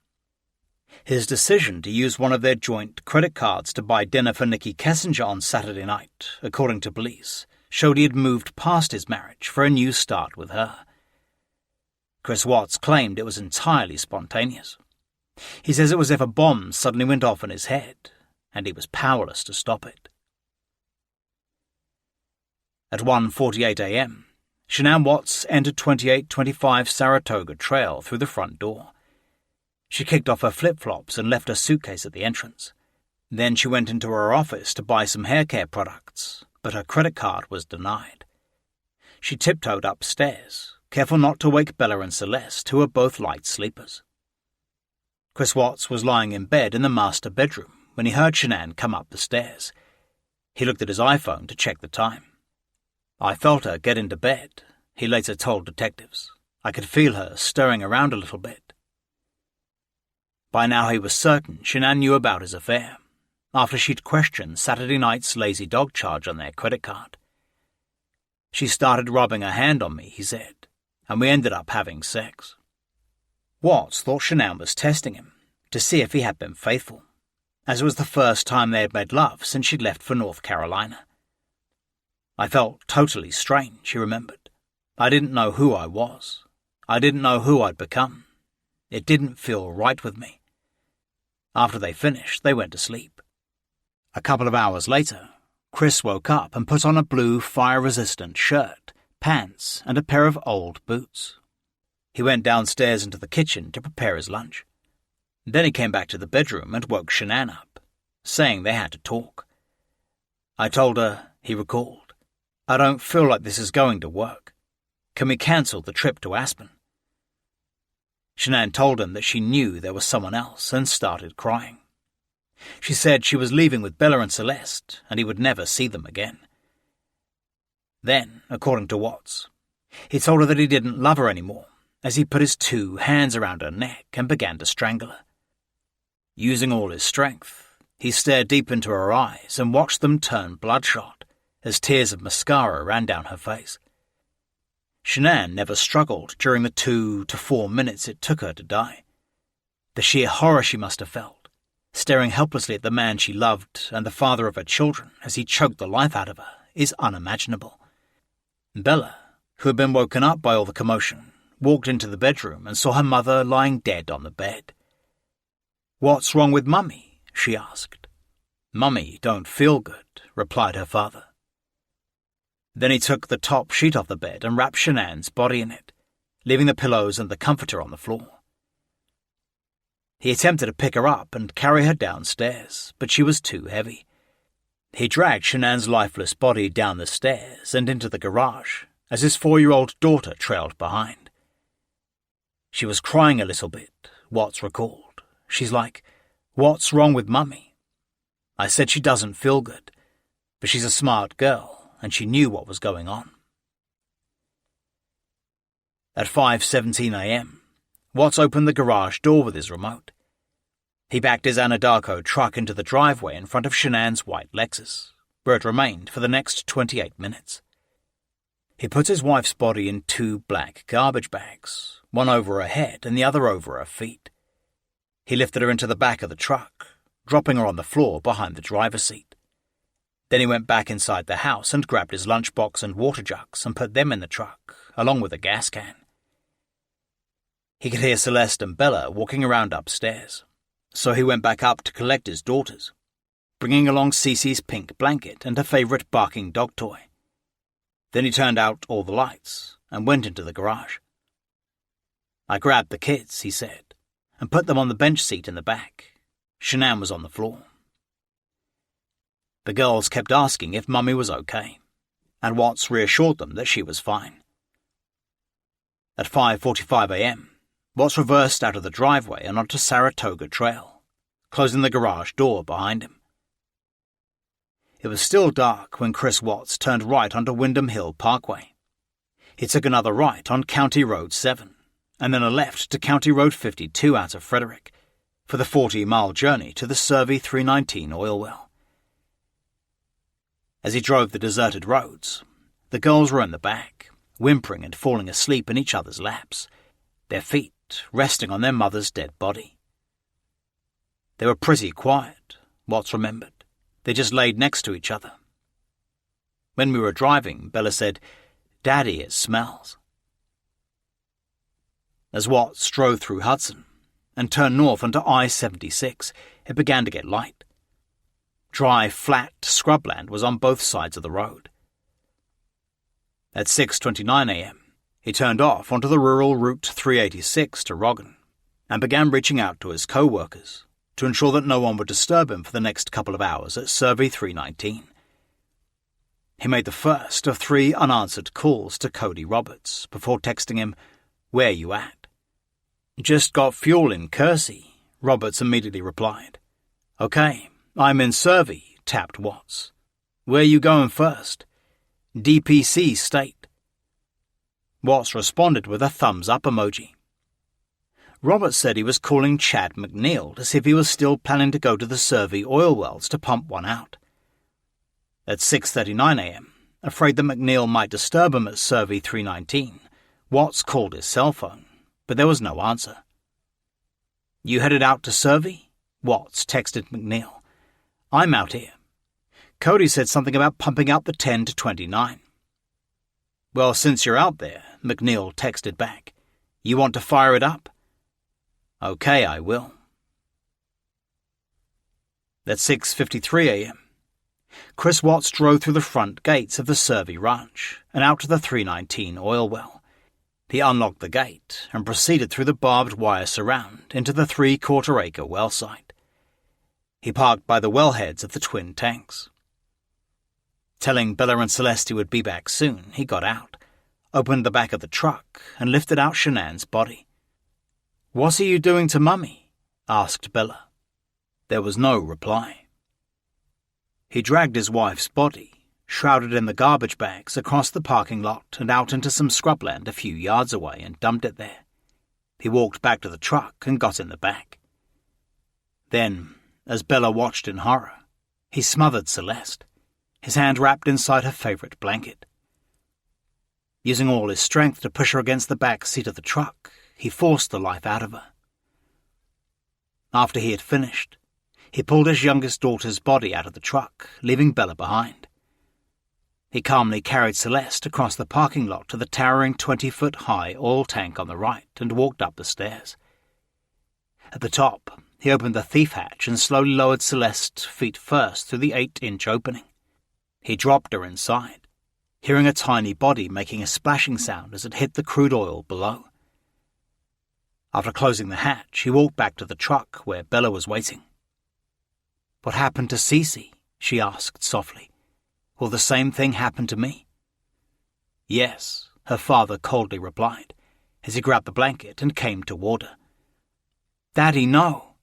His decision to use one of their joint credit cards to buy dinner for Nikki Kessinger on Saturday night, according to police, showed he had moved past his marriage for a new start with her. Chris Watts claimed it was entirely spontaneous. He says it was as if a bomb suddenly went off in his head, and he was powerless to stop it. At 1:48 a.m., Shanann Watts entered 2825 Saratoga Trail through the front door. She kicked off her flip-flops and left her suitcase at the entrance. Then she went into her office to buy some hair care products, but her credit card was denied. She tiptoed upstairs, careful not to wake Bella and Celeste, who were both light sleepers. Chris Watts was lying in bed in the master bedroom when he heard Shanann come up the stairs. He looked at his iPhone to check the time. "I felt her get into bed," he later told detectives. "I could feel her stirring around a little bit." By now he was certain Shanann knew about his affair, after she'd questioned Saturday night's lazy dog charge on their credit card. "She started rubbing her hand on me," he said, "and we ended up having sex." Watts thought Shanann was testing him, to see if he had been faithful, as it was the first time they had made love since she'd left for North Carolina. "I felt totally strange," he remembered. "I didn't know who I was. I didn't know who I'd become. It didn't feel right with me." After they finished, they went to sleep. A couple of hours later, Chris woke up and put on a blue fire-resistant shirt, pants, and a pair of old boots. He went downstairs into the kitchen to prepare his lunch. Then he came back to the bedroom and woke Shanann up, saying they had to talk. "I told her," he recalled, "I don't feel like this is going to work. Can we cancel the trip to Aspen?" Shanann told him that she knew there was someone else and started crying. She said she was leaving with Bella and Celeste and he would never see them again. Then, according to Watts, he told her that he didn't love her anymore as he put his 2 hands around her neck and began to strangle her. Using all his strength, he stared deep into her eyes and watched them turn bloodshot as tears of mascara ran down her face. Shanann never struggled during the 2 to 4 minutes it took her to die. The sheer horror she must have felt, staring helplessly at the man she loved and the father of her children as he choked the life out of her, is unimaginable. Bella, who had been woken up by all the commotion, walked into the bedroom and saw her mother lying dead on the bed. "What's wrong with Mummy?" she asked. "Mummy don't feel good," replied her father. Then he took the top sheet off the bed and wrapped Shanann's body in it, leaving the pillows and the comforter on the floor. He attempted to pick her up and carry her downstairs, but she was too heavy. He dragged Shanann's lifeless body down the stairs and into the garage as his 4-year-old daughter trailed behind. She was crying a little bit, Watts recalled. She's like, "What's wrong with Mummy?" I said she doesn't feel good, but she's a smart girl and she knew what was going on. At 5:17 a.m., Watts opened the garage door with his remote. He backed his Anadarko truck into the driveway in front of Shanann's white Lexus, where it remained for the next 28 minutes. He put his wife's body in 2 black garbage bags, one over her head and the other over her feet. He lifted her into the back of the truck, dropping her on the floor behind the driver's seat. Then he went back inside the house and grabbed his lunchbox and water jugs and put them in the truck, along with a gas can. He could hear Celeste and Bella walking around upstairs, so he went back up to collect his daughters, bringing along Cece's pink blanket and her favourite barking dog toy. Then he turned out all the lights and went into the garage. "I grabbed the kids," he said, and put them on the bench seat in the back. Shanann was on the floor. The girls kept asking if Mummy was okay, and Watts reassured them that she was fine. At 5:45 a.m., Watts reversed out of the driveway and onto Saratoga Trail, closing the garage door behind him. It was still dark when Chris Watts turned right onto Windham Hill Parkway. He took another right on County Road 7, and then a left to County Road 52 out of Frederick, for the 40-mile journey to the Survey 319 oil well. As he drove the deserted roads, the girls were in the back, whimpering and falling asleep in each other's laps, their feet resting on their mother's dead body. They were pretty quiet, Watts remembered. They just laid next to each other. When we were driving, Bella said, "Daddy, it smells." As Watts drove through Hudson and turned north onto I-76, it began to get light. Dry, flat scrubland was on both sides of the road. At 6:29 a.m., he turned off onto the rural Route 386 to Roggan and began reaching out to his co-workers to ensure that no one would disturb him for the next couple of hours at Survey 319. He made the first of 3 unanswered calls to Cody Roberts before texting him, "Where you at?" "Just got fuel in Kersey," Roberts immediately replied. "Okay, I'm in Survey," tapped Watts. "Where you going first?" "DPC State." Watts responded with a thumbs-up emoji. Roberts said he was calling Chad McNeil to see if he was still planning to go to the Survey oil wells to pump one out. At 6:39 a.m., afraid that McNeil might disturb him at Survey 319, Watts called his cell phone, but there was no answer. "You headed out to Survey?" Watts texted McNeil. "I'm out here. Cody said something about pumping out the 10 to 29. "Well, since you're out there," McNeil texted back, "you want to fire it up?" "Okay, I will." At 6:53 a.m., Chris Watts drove through the front gates of the Survey Ranch and out to the 319 oil well. He unlocked the gate and proceeded through the barbed wire surround into the 3/4-acre well site. He parked by the wellheads of the twin tanks. Telling Bella and Celeste he would be back soon, he got out, opened the back of the truck, and lifted out Shanann's body. "What are you doing to Mummy?" asked Bella. There was no reply. He dragged his wife's body, shrouded in the garbage bags, across the parking lot and out into some scrubland a few yards away and dumped it there. He walked back to the truck and got in the back. Then, as Bella watched in horror, he smothered Celeste, his hand wrapped inside her favourite blanket. Using all his strength to push her against the back seat of the truck, he forced the life out of her. After he had finished, he pulled his youngest daughter's body out of the truck, leaving Bella behind. He calmly carried Celeste across the parking lot to the towering 20-foot-high oil tank on the right and walked up the stairs. At the top, he opened the thief hatch and slowly lowered Celeste feet first through the 8-inch opening. He dropped her inside, hearing a tiny body making a splashing sound as it hit the crude oil below. After closing the hatch, he walked back to the truck where Bella was waiting. "What happened to Cece?" she asked softly. "Will the same thing happen to me?" "Yes," her father coldly replied, as he grabbed the blanket and came toward her. "Daddy, no!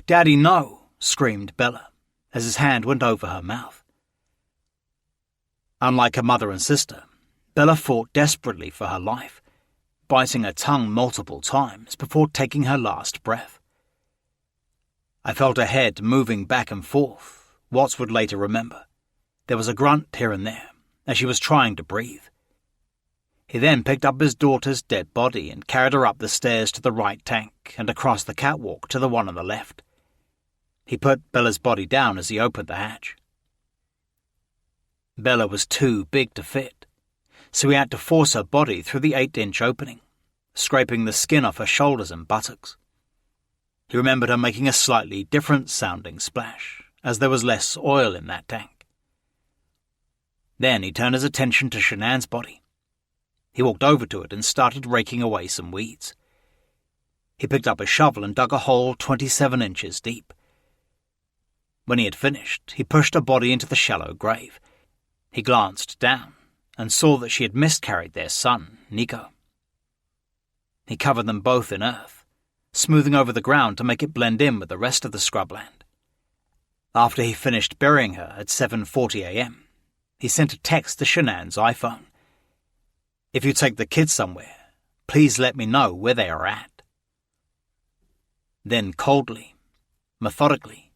Daddy, no!" screamed Bella, as his hand went over her mouth. Unlike her mother and sister, Bella fought desperately for her life, biting her tongue multiple times before taking her last breath. I felt her head moving back and forth, Watts would later remember. There was a grunt here and there, as she was trying to breathe. He then picked up his daughter's dead body and carried her up the stairs to the right tank and across the catwalk to the one on the left. He put Bella's body down as he opened the hatch. Bella was too big to fit, so he had to force her body through the 8-inch opening, scraping the skin off her shoulders and buttocks. He remembered her making a slightly different-sounding splash, as there was less oil in that tank. Then he turned his attention to Shanann's body. He walked over to it and started raking away some weeds. He picked up a shovel and dug a hole 27 inches deep. When he had finished, he pushed her body into the shallow grave. He glanced down and saw that she had miscarried their son, Nico. He covered them both in earth, smoothing over the ground to make it blend in with the rest of the scrubland. After he finished burying her at 7:40 a.m., he sent a text to Shanann's iPhone. "If you take the kids somewhere, please let me know where they are at." Then coldly, methodically,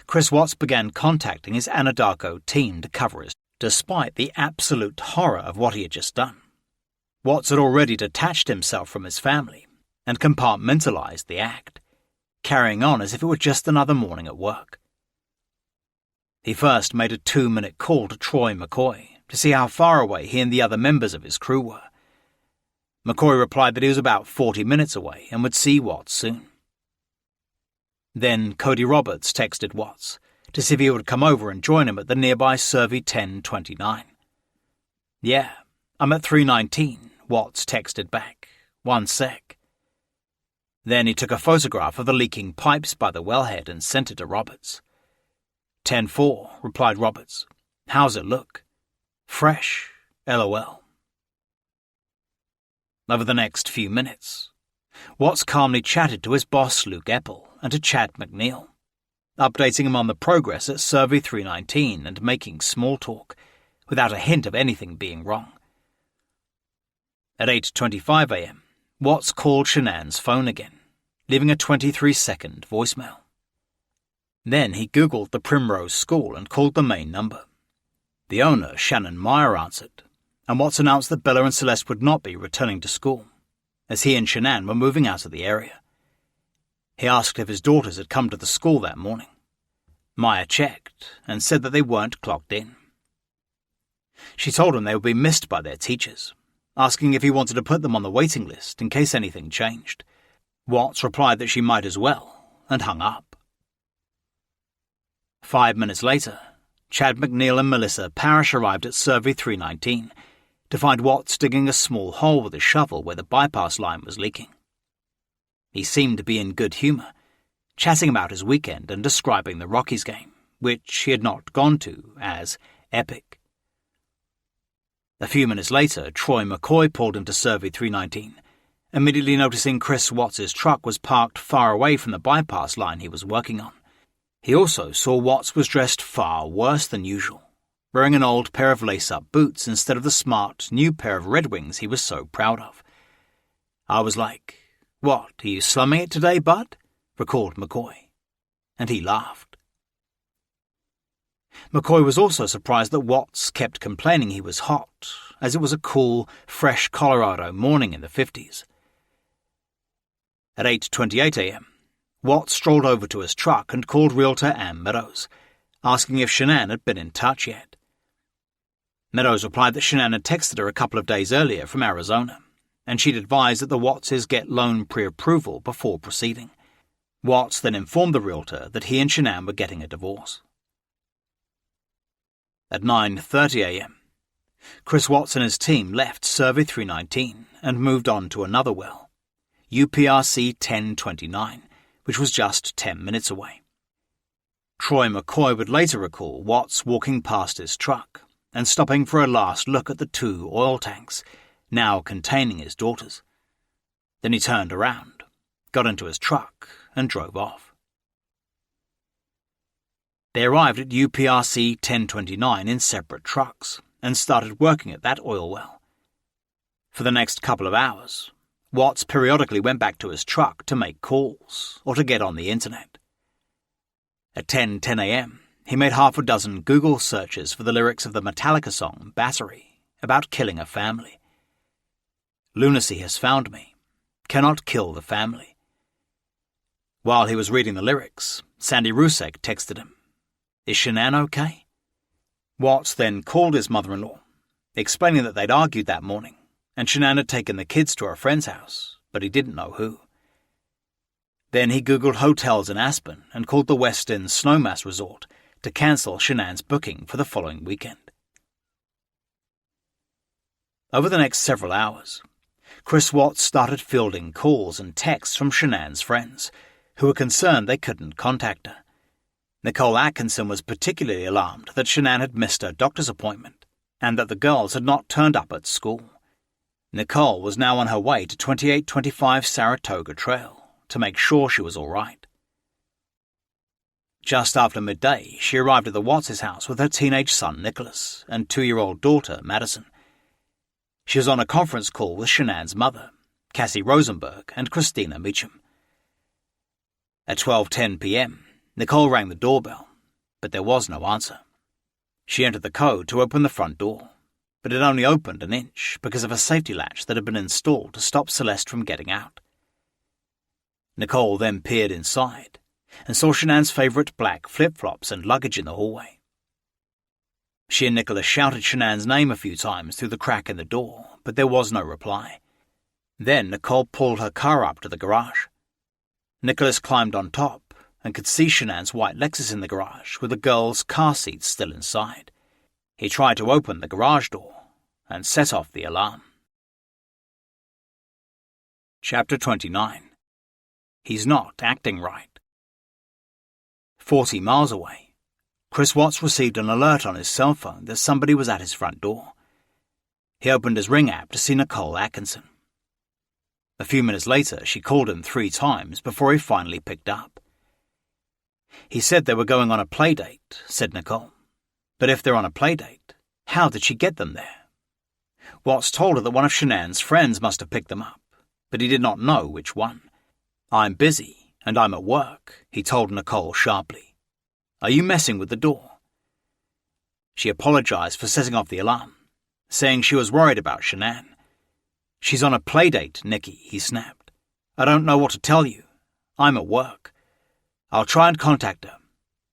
Chris Watts began contacting his Anadarko team to cover his, despite the absolute horror of what he had just done. Watts had already detached himself from his family and compartmentalized the act, carrying on as if it were just another morning at work. He first made a 2-minute call to Troy McCoy to see how far away he and the other members of his crew were. McCoy replied that he was about 40 minutes away and would see Watts soon. Then Cody Roberts texted Watts to see if he would come over and join him at the nearby Survey 1029. "Yeah, I'm at 319, Watts texted back. "1 sec." Then he took a photograph of the leaking pipes by the wellhead and sent it to Roberts. 10-4, replied Roberts. "How's it look?" "Fresh, LOL." Over the next few minutes, Watts calmly chatted to his boss Luke Eppel and to Chad McNeil, updating him on the progress at Survey 319 and making small talk, without a hint of anything being wrong. At 8:25 a.m., Watts called Shanann's phone again, leaving a 23-second voicemail. Then he Googled the Primrose School and called the main number. The owner, Shannon Meyer, answered, and Watts announced that Bella and Celeste would not be returning to school, as he and Shanann were moving out of the area. He asked if his daughters had come to the school that morning. Meyer checked and said that they weren't clocked in. She told him they would be missed by their teachers, asking if he wanted to put them on the waiting list in case anything changed. Watts replied that she might as well, and hung up. 5 minutes later, Chad McNeil and Melissa Parrish arrived at Survey 319 to find Watts digging a small hole with a shovel where the bypass line was leaking. He seemed to be in good humour, chatting about his weekend and describing the Rockies game, which he had not gone to, as epic. A few minutes later, Troy McCoy pulled into Survey 319, immediately noticing Chris Watts' truck was parked far away from the bypass line he was working on. He also saw Watts was dressed far worse than usual, wearing an old pair of lace-up boots instead of the smart, new pair of Red Wings he was so proud of. I was like, "What, are you slumming it today, bud?" recalled McCoy. And he laughed. McCoy was also surprised that Watts kept complaining he was hot, as it was a cool, fresh Colorado morning in the 50s. At 8:28 a.m., Watts strolled over to his truck and called realtor Ann Meadows, asking if Shanann had been in touch yet. Meadows replied that Shanann had texted her a couple of days earlier from Arizona, and she'd advised that the Wattses get loan pre-approval before proceeding. Watts then informed the realtor that he and Shanann were getting a divorce. At 9:30 a.m., Chris Watts and his team left Survey 319 and moved on to another well, UPRC 1029, which was just 10 minutes away. Troy McCoy would later recall Watts walking past his truck and stopping for a last look at the 2 oil tanks, now containing his daughters. Then he turned around, got into his truck, and drove off. They arrived at UPRC 1029 in separate trucks and started working at that oil well. For the next couple of hours, Watts periodically went back to his truck to make calls or to get on the internet. At 10:10 a.m., he made half a dozen Google searches for the lyrics of the Metallica song Battery, about killing a family. Lunacy has found me. Cannot kill the family. While he was reading the lyrics, Sandy Rusek texted him, "Is Shanann okay?" Watts then called his mother-in-law, explaining that they'd argued that morning, and Shanann had taken the kids to a friend's house, but he didn't know who. Then he Googled hotels in Aspen and called the West End Snowmass Resort to cancel Shanann's booking for the following weekend. Over the next several hours, Chris Watts started fielding calls and texts from Shanann's friends, who were concerned they couldn't contact her. Nicole Atkinson was particularly alarmed that Shanann had missed her doctor's appointment and that the girls had not turned up at school. Nicole was now on her way to 2825 Saratoga Trail to make sure she was all right. Just after midday, she arrived at the Watts' house with her teenage son Nicholas and 2-year-old daughter Madison. She was on a conference call with Shanann's mother, Cassie Rosenberg, and Christina Meacham. At 12:10 p.m., Nicole rang the doorbell, but there was no answer. She entered the code to open the front door, but it only opened an inch because of a safety latch that had been installed to stop Celeste from getting out. Nicole then peered inside and saw Shanann's favourite black flip-flops and luggage in the hallway. She and Nicholas shouted Shanann's name a few times through the crack in the door, but there was no reply. Then Nicole pulled her car up to the garage. Nicholas climbed on top and could see Shanann's white Lexus in the garage with the girls' car seats still inside. He tried to open the garage door and set off the alarm. Chapter 29. He's not acting right. 40 miles away, Chris Watts received an alert on his cell phone that somebody was at his front door. He opened his Ring app to see Nicole Atkinson. A few minutes later, she called him 3 times before he finally picked up. He said they were going on a play date, said Nicole. But if they're on a play date, how did she get them there? Watts told her that one of Shanann's friends must have picked them up, but he did not know which one. "I'm busy, and I'm at work," he told Nicole sharply. "Are you messing with the door?" She apologized for setting off the alarm, saying she was worried about Shanann. "She's on a play date, Nikki," he snapped. "I don't know what to tell you. I'm at work. I'll try and contact her.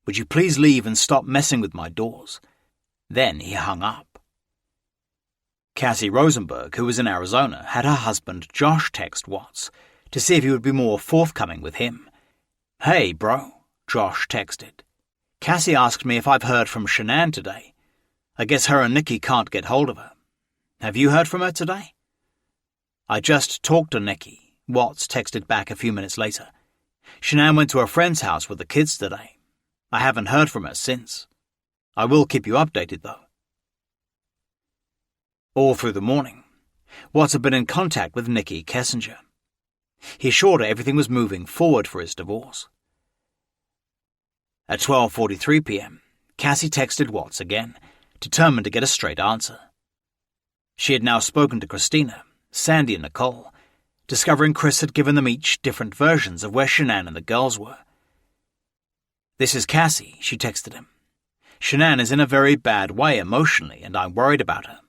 Would you please leave and stop messing with my doors?" Then he hung up. Cassie Rosenberg, who was in Arizona, had her husband Josh text Watts to see if he would be more forthcoming with him. "Hey, bro," Josh texted. "Cassie asked me if I've heard from Shanann today. I guess her and Nikki can't get hold of her. Have you heard from her today? I just talked to Nikki, Watts texted back a few minutes later. Shanann went to a friend's house with the kids today. I haven't heard from her since. I will keep you updated, though. All through the morning, Watts had been in contact with Nikki Kessinger. He assured her everything was moving forward for his divorce. At 12:43 p.m., Cassie texted Watts again, determined to get a straight answer. She had now spoken to Christina, Sandy and Nicole, discovering Chris had given them each different versions of where Shanann and the girls were. "This is Cassie," she texted him. "Shanann is in a very bad way emotionally, and I'm worried about her.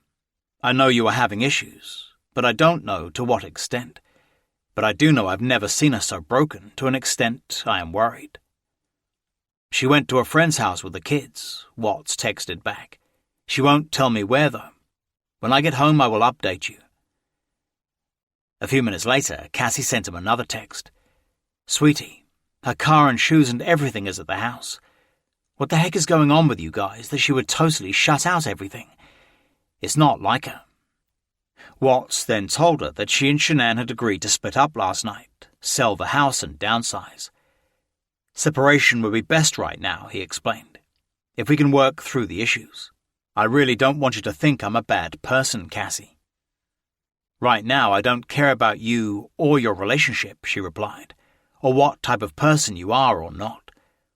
I know you are having issues, but I don't know to what extent. But I do know I've never seen her so broken to an extent I am worried." "She went to a friend's house with the kids," Watts texted back. "She won't tell me where, though. When I get home, I will update you." A few minutes later, Cassie sent him another text. "Sweetie, her car and shoes and everything is at the house. What the heck is going on with you guys that she would totally shut out everything? It's not like her." Watts then told her that she and Shanann had agreed to split up last night, sell the house and downsize. "Separation would be best right now," he explained, "if we can work through the issues. I really don't want you to think I'm a bad person, Cassie." "Right now, I don't care about you or your relationship," she replied, "or what type of person you are or not,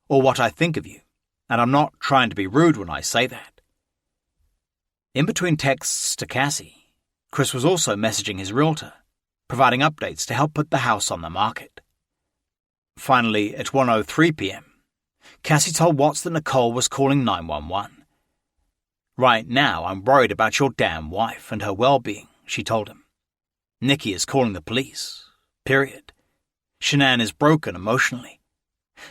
or what I think of you, and I'm not trying to be rude when I say that." In between texts to Cassie, Chris was also messaging his realtor, providing updates to help put the house on the market. Finally, at 1:03 p.m., Cassie told Watts that Nicole was calling 911. "Right now, I'm worried about your damn wife and her well-being," she told him. "Nikki is calling the police. Period. Shanann is broken emotionally.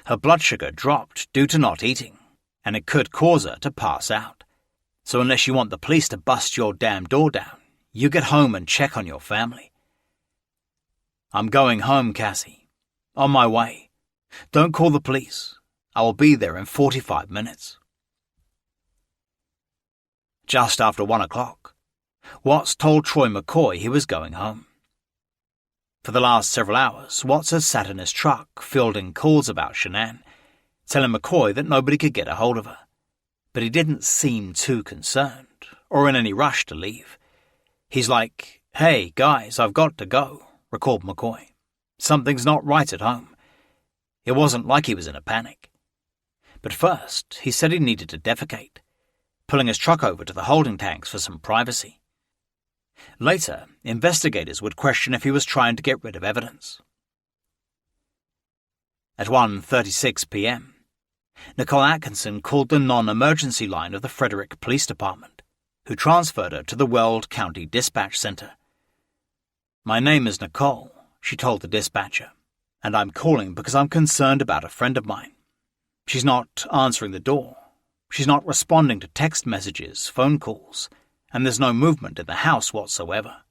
Her blood sugar dropped due to not eating, and it could cause her to pass out. So unless you want the police to bust your damn door down, you get home and check on your family." "I'm going home, Cassie. On my way. Don't call the police. I will be there in 45 minutes. Just after 1 o'clock, Watts told Troy McCoy he was going home. For the last several hours, Watts had sat in his truck fielding calls about Shanann, telling McCoy that nobody could get a hold of her. But he didn't seem too concerned, or in any rush to leave. He's like, "Hey, guys, I've got to go," recalled McCoy. "Something's not right at home." It wasn't like he was in a panic. But first, he said he needed to defecate, pulling his truck over to the holding tanks for some privacy. Later, investigators would question if he was trying to get rid of evidence. At 1:36 p.m., Nicole Atkinson called the non-emergency line of the Frederick Police Department, who transferred her to the Weld County Dispatch Center. "My name is Nicole," she told the dispatcher, "and I'm calling because I'm concerned about a friend of mine. She's not answering the door. She's not responding to text messages, phone calls, and there's no movement in the house whatsoever."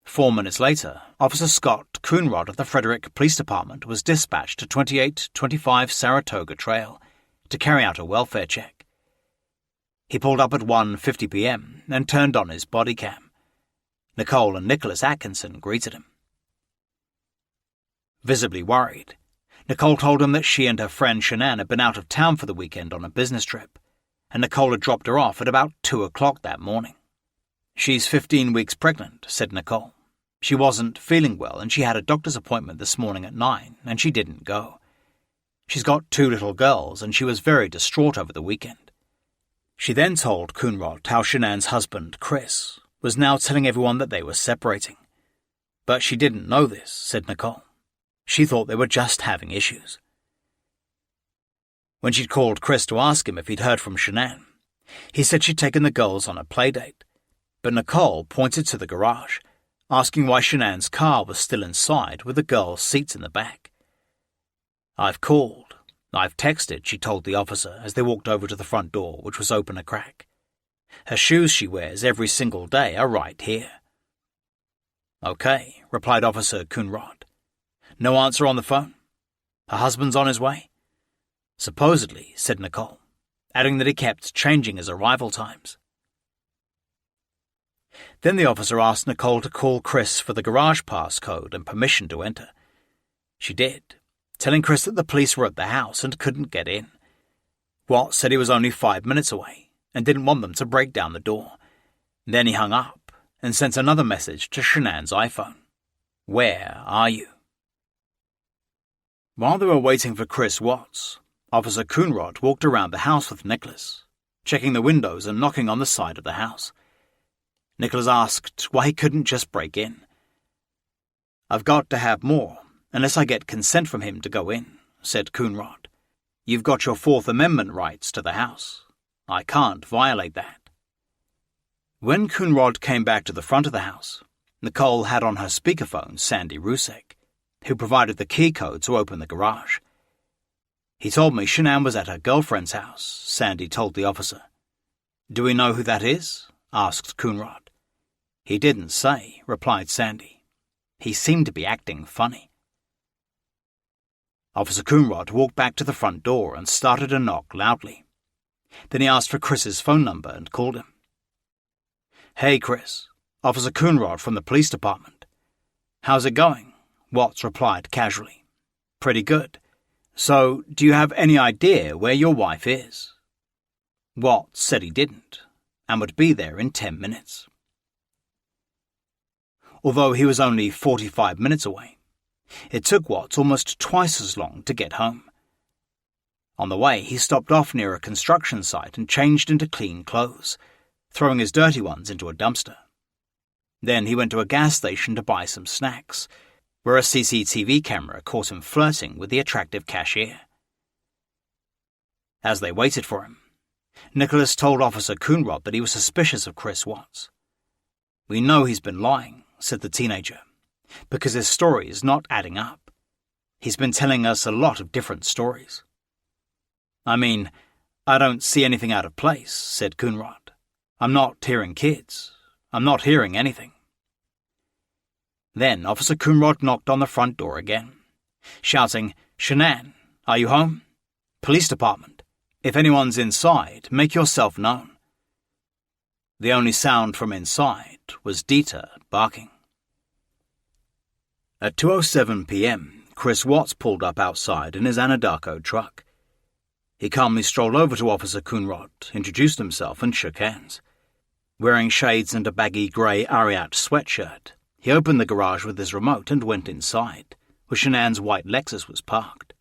4 minutes later, Officer Scott Coonrod of the Frederick Police Department was dispatched to 2825 Saratoga Trail to carry out a welfare check. He pulled up at 1:50 p.m. and turned on his body cam. Nicole and Nicholas Atkinson greeted him. Visibly worried, Nicole told him that she and her friend Shanann had been out of town for the weekend on a business trip, and Nicole had dropped her off at about 2 o'clock that morning. "She's 15 weeks pregnant," said Nicole. "She wasn't feeling well, and she had a doctor's appointment this morning at 9, and she didn't go. She's got 2 little girls, and she was very distraught over the weekend." She then told Coonrod how Shanann's husband, Chris, was now telling everyone that they were separating. "But she didn't know this," said Nicole. "She thought they were just having issues." When she'd called Chris to ask him if he'd heard from Shanann, he said she'd taken the girls on a playdate, but Nicole pointed to the garage, asking why Shanann's car was still inside with the girls' seats in the back. "I've called. I've texted," she told the officer as they walked over to the front door, which was open a crack. "Her shoes she wears every single day are right here." "Okay," replied Officer Coonrod. "No answer on the phone? Her husband's on his way?" "Supposedly," said Nicole, adding that he kept changing his arrival times. Then the officer asked Nicole to call Chris for the garage pass code and permission to enter. She did, telling Chris that the police were at the house and couldn't get in. Watts said he was only 5 minutes away and didn't want them to break down the door. Then he hung up and sent another message to Shanann's iPhone. "Where are you?" While they were waiting for Chris Watts, Officer Coonrod walked around the house with Nicholas, checking the windows and knocking on the side of the house. Nicholas asked why he couldn't just break in. "I've got to have more, unless I get consent from him to go in," said Coonrod. "You've got your Fourth Amendment rights to the house. I can't violate that." When Coonrod came back to the front of the house, Nicole had on her speakerphone Sandy Rusek, who provided the key code to open the garage. "He told me Shanann was at her girlfriend's house," Sandy told the officer. "Do we know who that is?" asked Coonrod. "He didn't say," replied Sandy. "He seemed to be acting funny." Officer Coonrod walked back to the front door and started to knock loudly. Then he asked for Chris's phone number and called him. "Hey, Chris. Officer Coonrod from the police department. How's it going?" Watts replied casually. "Pretty good. So, do you have any idea where your wife is?" Watts said he didn't, and would be there in 10 minutes. Although he was only 45 minutes away, it took Watts almost twice as long to get home. On the way, he stopped off near a construction site and changed into clean clothes, throwing his dirty ones into a dumpster. Then he went to a gas station to buy some snacks, where a CCTV camera caught him flirting with the attractive cashier. As they waited for him, Nicholas told Officer Coonrod that he was suspicious of Chris Watts. "We know he's been lying," said the teenager, "because his story is not adding up. He's been telling us a lot of different stories." "I mean, I don't see anything out of place," said Coonrod. "I'm not hearing kids. I'm not hearing anything." Then Officer Coonrod knocked on the front door again, shouting, "Shanann, are you home? Police department. If anyone's inside, make yourself known." The only sound from inside was Dieter barking. At 2:07 p.m., Chris Watts pulled up outside in his Anadarko truck. He calmly strolled over to Officer Coonrod, introduced himself, and shook hands. Wearing shades and a baggy grey Ariat sweatshirt, he opened the garage with his remote and went inside, where Shanann's white Lexus was parked.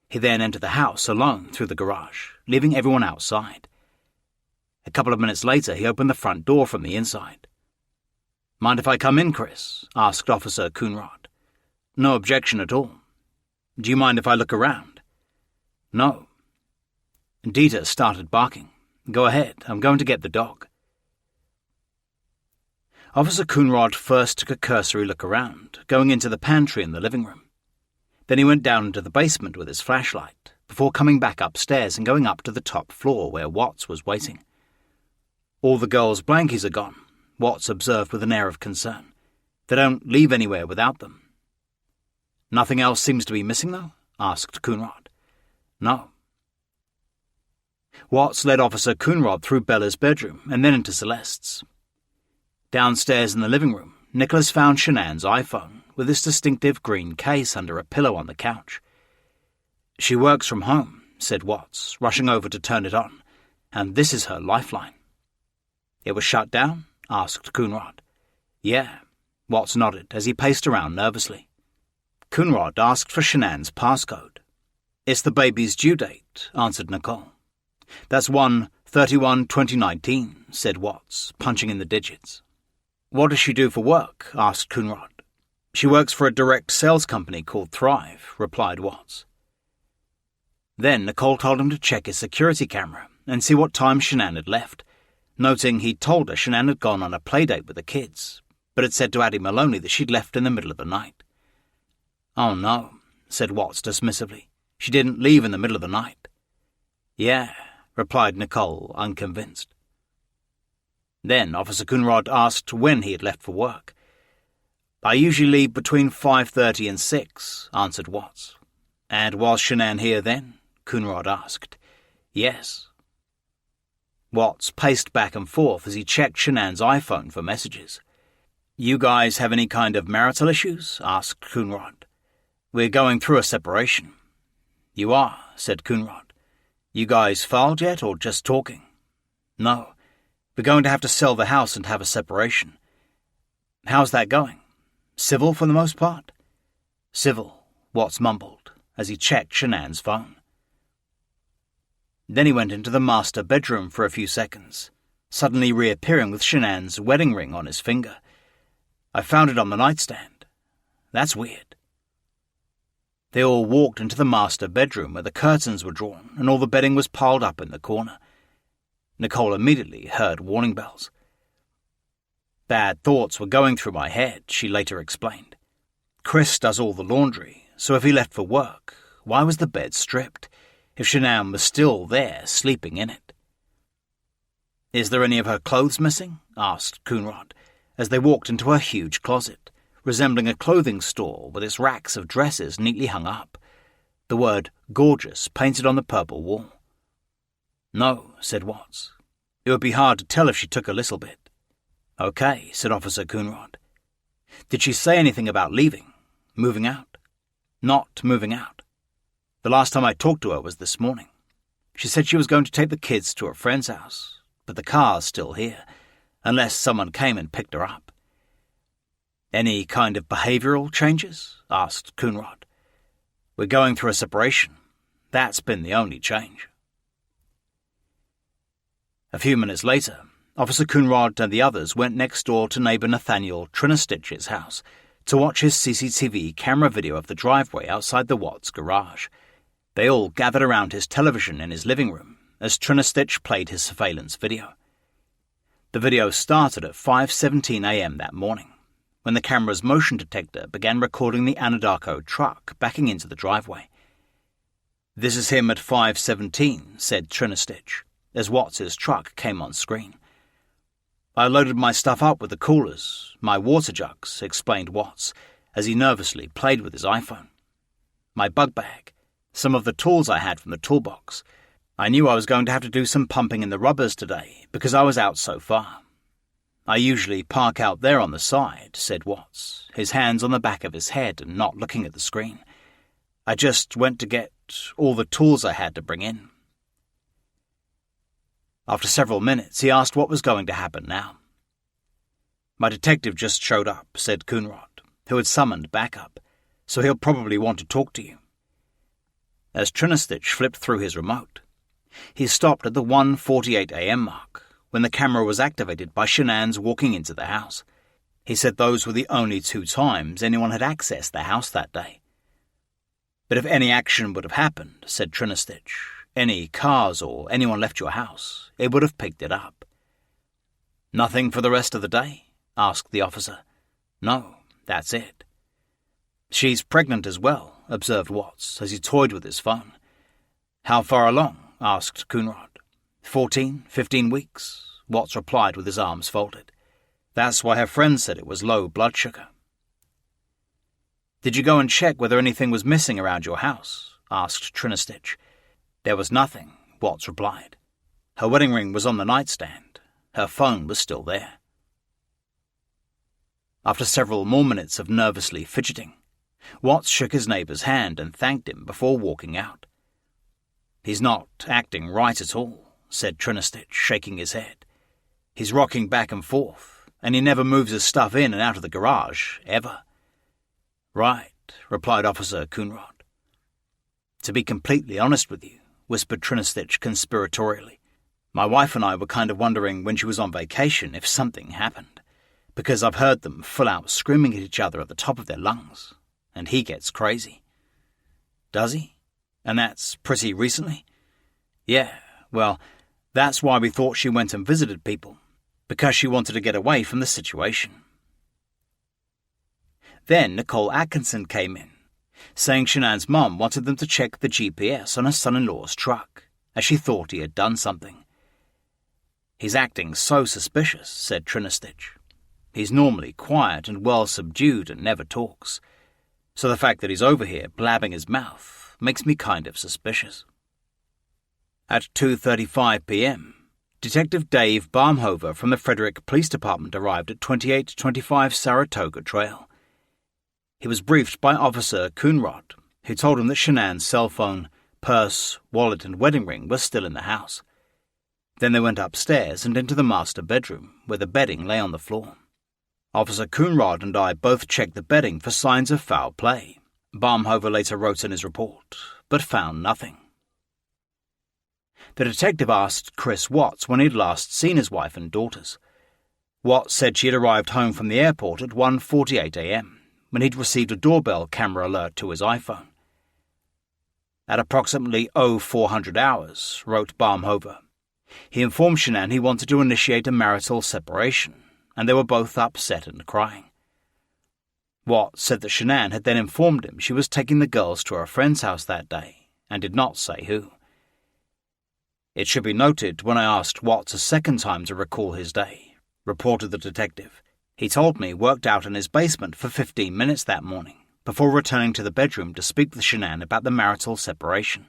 He then entered the house alone through the garage, leaving everyone outside. A couple of minutes later, he opened the front door from the inside. "Mind if I come in, Chris?" asked Officer Coonrod. "No objection at all. Do you mind if I look around?" "No." Dieter started barking. "Go ahead, I'm going to get the dog." Officer Coonrod first took a cursory look around, going into the pantry and the living room. Then he went down into the basement with his flashlight, before coming back upstairs and going up to the top floor where Watts was waiting. "All the girls' blankies are gone," Watts observed with an air of concern. "They don't leave anywhere without them." "Nothing else seems to be missing, though?" asked Coonrod. "No." Watts led Officer Coonrod through Bella's bedroom and then into Celeste's. Downstairs in the living room, Nicholas found Shanann's iPhone with its distinctive green case under a pillow on the couch. "She works from home," said Watts, rushing over to turn it on, "and this is her lifeline." "It was shut down?" asked Coonrod. "Yeah," Watts nodded as he paced around nervously. Coonrod asked for Shanann's passcode. "It's the baby's due date," answered Nicole. "That's 1/31/2019, said Watts, punching in the digits. "What does she do for work?" asked Coonrod. "She works for a direct sales company called Thrive," replied Watts. Then Nicole told him to check his security camera and see what time Shanann had left, noting he'd told her Shanann had gone on a playdate with the kids, but had said to Addie Maloney that she'd left in the middle of the night. "Oh no," said Watts dismissively. "She didn't leave in the middle of the night." "Yeah," replied Nicole, unconvinced. Then Officer Coonrod asked when he had left for work. "I usually leave between 5:30 and 6, answered Watts. "And was Shanann here then?" Coonrod asked. "Yes." Watts paced back and forth as he checked Shanann's iPhone for messages. "You guys have any kind of marital issues?" asked Coonrod. "We're going through a separation." "You are," said Coonrod. "You guys filed yet or just talking?" "No. We're going to have to sell the house and have a separation." "How's that going? Civil for the most part?" "Civil," Watts mumbled as he checked Shanann's phone. Then he went into the master bedroom for a few seconds, suddenly reappearing with Shanann's wedding ring on his finger. "I found it on the nightstand. That's weird." They all walked into the master bedroom where the curtains were drawn and all the bedding was piled up in the corner. Nicole immediately heard warning bells. "Bad thoughts were going through my head," she later explained. "Chris does all the laundry, so if he left for work, why was the bed stripped, if Shanann was still there, sleeping in it?" "Is there any of her clothes missing?" asked Coonrod, as they walked into her huge closet, resembling a clothing store with its racks of dresses neatly hung up, the word "gorgeous" painted on the purple wall. "No," said Watts. "It would be hard to tell if she took a little bit." "Okay," said Officer Coonrod. "Did she say anything about leaving? Moving out?" "Not moving out. The last time I talked to her was this morning. She said she was going to take the kids to a friend's house, but the car's still here, unless someone came and picked her up." "Any kind of behavioral changes?" asked Coonrod. "We're going through a separation. That's been the only change." A few minutes later, Officer Coonrod and the others went next door to neighbour Nathaniel Trinistitch's house to watch his CCTV camera video of the driveway outside the Watts garage. They all gathered around his television in his living room as Trinistitch played his surveillance video. The video started at 5:17 a.m. that morning, when the camera's motion detector began recording the Anadarko truck backing into the driveway. "This is him at 5:17, said Trinistitch, as Watts's truck came on screen. "I loaded my stuff up with the coolers, my water jugs," explained Watts, as he nervously played with his iPhone. "My bug bag, some of the tools I had from the toolbox. I knew I was going to have to do some pumping in the rubbers today because I was out so far. I usually park out there on the side," said Watts, his hands on the back of his head and not looking at the screen. "I just went to get all the tools I had to bring in." After several minutes, he asked what was going to happen now. "My detective just showed up," said Coonrod, who had summoned backup, "so he'll probably want to talk to you." As Trinistitch flipped through his remote, he stopped at the 1:48 a.m. mark, when the camera was activated by Shanann's walking into the house. He said those were the only 2 times anyone had accessed the house that day. "But if any action would have happened," said Trinistitch, "any cars or anyone left your house, it would have picked it up." "Nothing for the rest of the day?" asked the officer. "No, that's it." "She's pregnant as well," observed Watts as he toyed with his phone. "How far along?" asked Coonrod. 14, 15 weeks, Watts replied with his arms folded. "That's why her friend said it was low blood sugar." "Did you go and check whether anything was missing around your house?" asked Trinistitch. "There was nothing," Watts replied. "Her wedding ring was on the nightstand. Her phone was still there." After several more minutes of nervously fidgeting, Watts shook his neighbour's hand and thanked him before walking out. "He's not acting right at all," said Trinistitch, shaking his head. "He's rocking back and forth, and he never moves his stuff in and out of the garage, ever." "Right," replied Officer Coonrod. "To be completely honest with you," whispered Trinistitch conspiratorially, "my wife and I were kind of wondering when she was on vacation if something happened, because I've heard them full out screaming at each other at the top of their lungs, and he gets crazy." "Does he? And that's pretty recently?" "Yeah, well, that's why we thought she went and visited people, because she wanted to get away from the situation." Then Nicole Atkinson came in, saying Shanann's mum wanted them to check the GPS on her son-in-law's truck, as she thought he had done something. "He's acting so suspicious," said Trinistitch. "He's normally quiet and well subdued and never talks, so the fact that he's over here blabbing his mouth makes me kind of suspicious." At 2:35 p.m., Detective Dave Barmhover from the Frederick Police Department arrived at 2825 Saratoga Trail. He was briefed by Officer Coonrod, who told him that Shanann's cell phone, purse, wallet and wedding ring were still in the house. Then they went upstairs and into the master bedroom, where the bedding lay on the floor. Officer Coonrod and I both checked the bedding for signs of foul play, Barmhover later wrote in his report, but found nothing. The detective asked Chris Watts when he'd last seen his wife and daughters. Watts said she had arrived home from the airport at 1:48 a.m. when he'd received a doorbell camera alert to his iPhone. At approximately 0400 hours, wrote Barmhover, he informed Shanann he wanted to initiate a marital separation, and they were both upset and crying. Watts said that Shanann had then informed him she was taking the girls to her friend's house that day, and did not say who. It should be noted, when I asked Watts a second time to recall his day, reported the detective, he told me he worked out in his basement for 15 minutes that morning, before returning to the bedroom to speak with Shanann about the marital separation.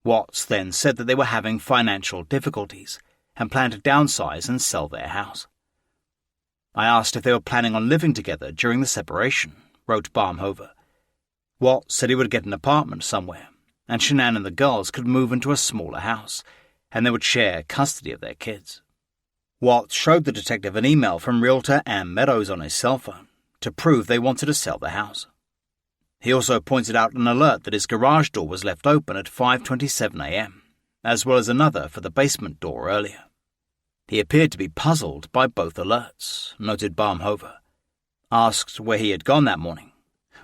Watts then said that they were having financial difficulties and planned to downsize and sell their house. I asked if they were planning on living together during the separation, wrote Barmhover. Watts said he would get an apartment somewhere, and Shanann and the girls could move into a smaller house, and they would share custody of their kids. Watts showed the detective an email from realtor Ann Meadows on his cell phone to prove they wanted to sell the house. He also pointed out an alert that his garage door was left open at 5:27 a.m., as well as another for the basement door earlier. He appeared to be puzzled by both alerts, noted Barmhover. Asked where he had gone that morning,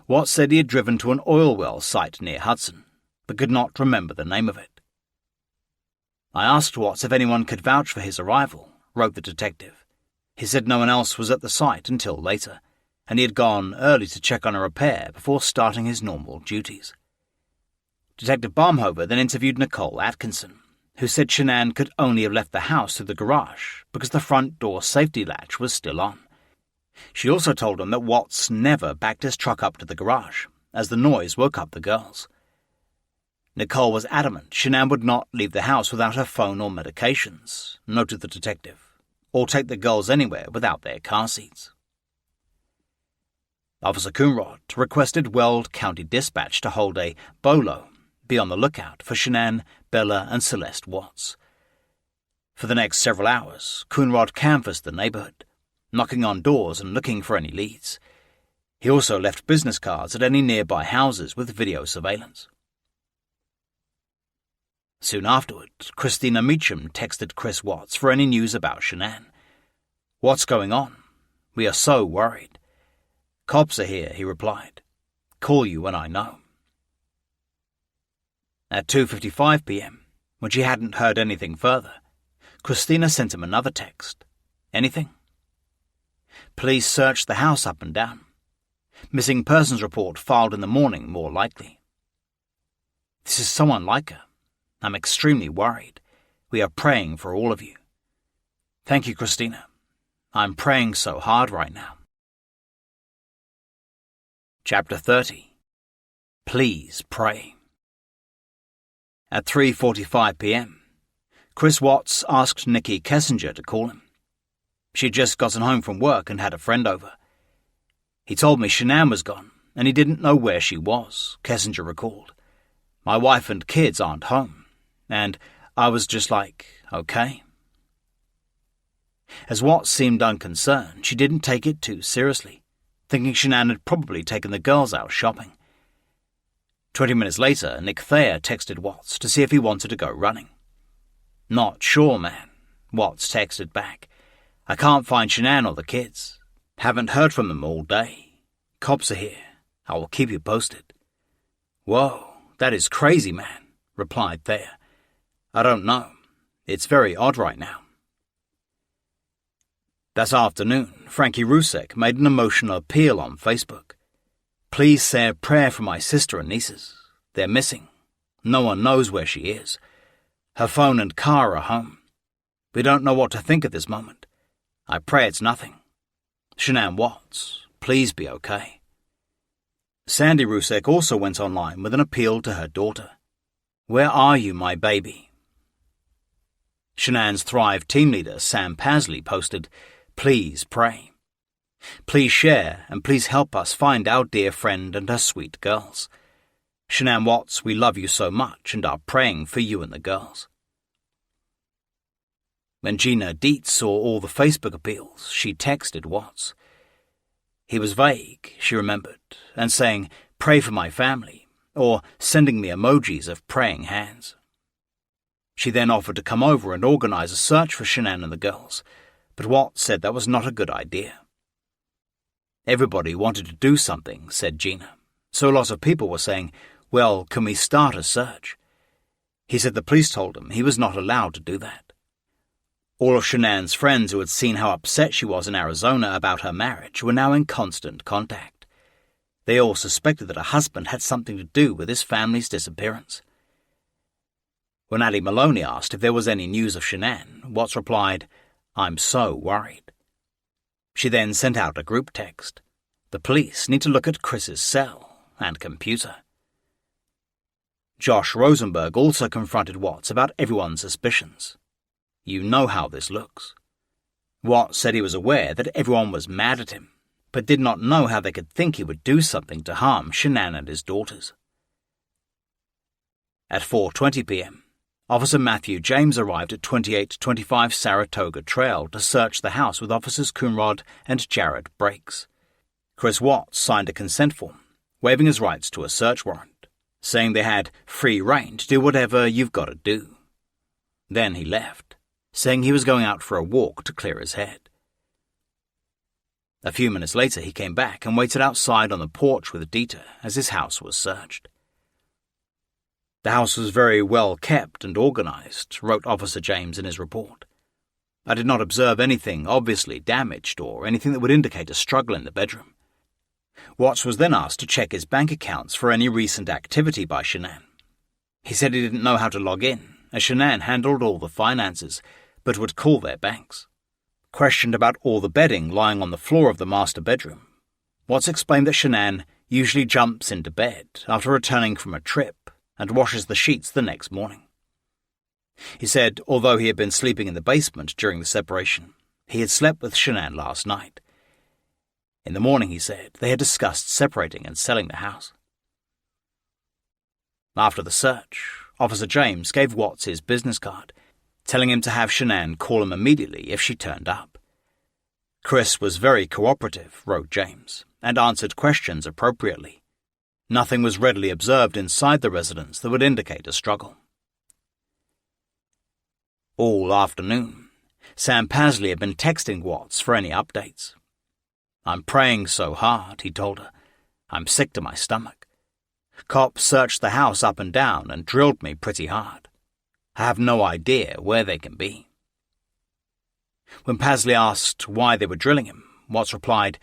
Watts said he had driven to an oil well site near Hudson, but could not remember the name of it. I asked Watts if anyone could vouch for his arrival, wrote the detective. He said no one else was at the site until later, and he had gone early to check on a repair before starting his normal duties. Detective Barmhover then interviewed Nicole Atkinson, who said Shanann could only have left the house through the garage because the front door safety latch was still on. She also told him that Watts never backed his truck up to the garage, as the noise woke up the girls. Nicole was adamant Shanann would not leave the house without her phone or medications, noted the detective, or take the girls anywhere without their car seats. Officer Coonrod requested Weld County Dispatch to hold a bolo, be on the lookout for Shanann, Bella and Celeste Watts. For the next several hours, Coonrod canvassed the neighborhood, knocking on doors and looking for any leads. He also left business cards at any nearby houses with video surveillance. Soon afterward, Christina Meacham texted Chris Watts for any news about Shanann. "What's going on? We are so worried." "Cops are here," he replied. "Call you when I know." At 2:55 p.m., when she hadn't heard anything further, Christina sent him another text. "Anything?" "Police searched the house up and down. Missing persons report filed in the morning, more likely. This is so unlike her. I'm extremely worried. We are praying for all of you. Thank you, Christina. I'm praying so hard right now." Chapter 30. Please pray. At 3:45 p.m., Chris Watts asked Nikki Kessinger to call him. She'd just gotten home from work and had a friend over. He told me Shanann was gone, and he didn't know where she was, Kessinger recalled. "My wife and kids aren't home, and I was just like, okay." As Watts seemed unconcerned, she didn't take it too seriously, thinking Shanann had probably taken the girls out shopping. 20 minutes later, Nick Thayer texted Watts to see if he wanted to go running. "Not sure, man," Watts texted back. "I can't find Shanann or the kids. Haven't heard from them all day. Cops are here. I will keep you posted." "Whoa, that is crazy, man," replied Thayer. "I don't know. It's very odd right now." That afternoon, Frankie Rusek made an emotional appeal on Facebook. "Please say a prayer for my sister and nieces. They're missing. No one knows where she is. Her phone and car are home. We don't know what to think at this moment. I pray it's nothing. Shanann Watts, please be okay." Sandy Rusek also went online with an appeal to her daughter. "Where are you, my baby?" Shanann's Thrive team leader Sam Pasley posted, "Please pray. Please share and please help us find our dear friend and her sweet girls. Shanann Watts, we love you so much and are praying for you and the girls." When Gina Dietz saw all the Facebook appeals, she texted Watts. He was vague, she remembered, and saying, "Pray for my family," or sending me emojis of praying hands. She then offered to come over and organise a search for Shanann and the girls, but Watts said that was not a good idea. Everybody wanted to do something, said Gina, so a lot of people were saying, "Well, can we start a search?" He said the police told him he was not allowed to do that. All of Shanann's friends who had seen how upset she was in Arizona about her marriage were now in constant contact. They all suspected that her husband had something to do with his family's disappearance. When Addie Maloney asked if there was any news of Shanann, Watts replied, "I'm so worried." She then sent out a group text. The police need to look at Chris's cell and computer. Josh Rosenberg also confronted Watts about everyone's suspicions. "You know how this looks." Watts said he was aware that everyone was mad at him, but did not know how they could think he would do something to harm Shanann and his daughters. At 4:20 p.m., Officer Matthew James arrived at 2825 Saratoga Trail to search the house with Officers Coonrod and Jared Brakes. Chris Watts signed a consent form, waiving his rights to a search warrant, saying they had free rein to do whatever you've got to do. Then he left, saying he was going out for a walk to clear his head. A few minutes later he came back and waited outside on the porch with Dieter as his house was searched. "The house was very well kept and organized," wrote Officer James in his report. "I did not observe anything obviously damaged or anything that would indicate a struggle in the bedroom." Watts was then asked to check his bank accounts for any recent activity by Shanann. He said he didn't know how to log in, as Shanann handled all the finances, but would call their banks. Questioned about all the bedding lying on the floor of the master bedroom, Watts explained that Shanann usually jumps into bed after returning from a trip and washes the sheets the next morning. He said although he had been sleeping in the basement during the separation, he had slept with Shanann last night. In the morning, he said, they had discussed separating and selling the house. After the search, Officer James gave Watts his business card, telling him to have Shanann call him immediately if she turned up. Chris was very cooperative, wrote James, and answered questions appropriately. Nothing was readily observed inside the residence that would indicate a struggle. All afternoon, Sam Pasley had been texting Watts for any updates. "I'm praying so hard," he told her. "I'm sick to my stomach. Cops searched the house up and down and drilled me pretty hard. I have no idea where they can be." When Pasley asked why they were drilling him, Watts replied,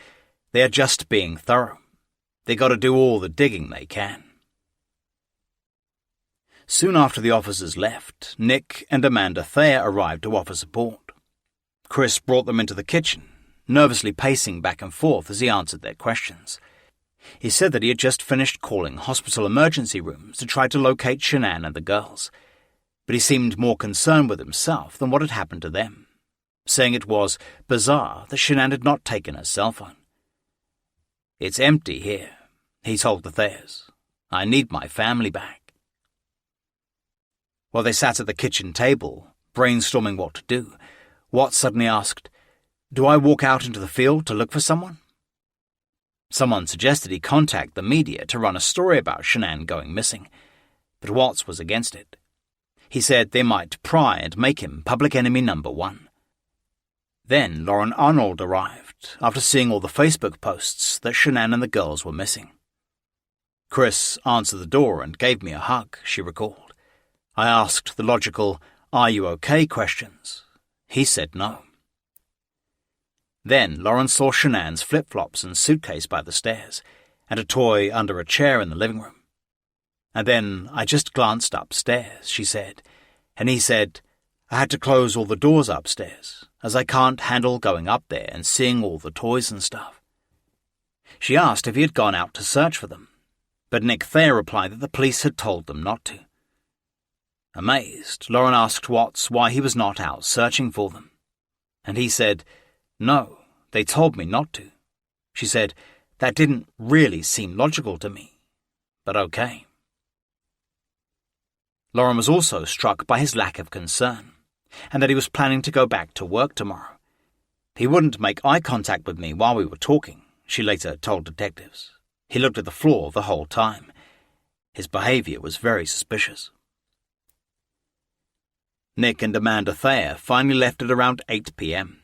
"They are just being thorough. They got to do all the digging they can." Soon after the officers left, Nick and Amanda Thayer arrived to offer support. Chris brought them into the kitchen, nervously pacing back and forth as he answered their questions. He said that he had just finished calling hospital emergency rooms to try to locate Shanann and the girls, but he seemed more concerned with himself than what had happened to them, saying it was bizarre that Shanann had not taken her cell phone. "It's empty here," he told the Thayers. "I need my family back." While they sat at the kitchen table, brainstorming what to do, Watts suddenly asked, "Do I walk out into the field to look for someone?" Someone suggested he contact the media to run a story about Shanann going missing, but Watts was against it. He said they might pry and make him public enemy number one. Then Lauren Arnold arrived, after seeing all the Facebook posts that Shanann and the girls were missing. "Chris answered the door and gave me a hug," she recalled. "I asked the logical, 'Are you okay?' questions. He said no." Then Lauren saw Shanann's flip-flops and suitcase by the stairs, and a toy under a chair in the living room. "And then I just glanced upstairs," she said, "and he said, I had to close all the doors upstairs, as I can't handle going up there and seeing all the toys and stuff." She asked if he had gone out to search for them, but Nick Thayer replied that the police had told them not to. Amazed, Lauren asked Watts why he was not out searching for them. And he said, "No, they told me not to." She said, "That didn't really seem logical to me, but okay." Lauren was also struck by his lack of concern, and that he was planning to go back to work tomorrow. "He wouldn't make eye contact with me while we were talking," she later told detectives. "He looked at the floor the whole time. His behavior was very suspicious." Nick and Amanda Thayer finally left at around 8 p.m.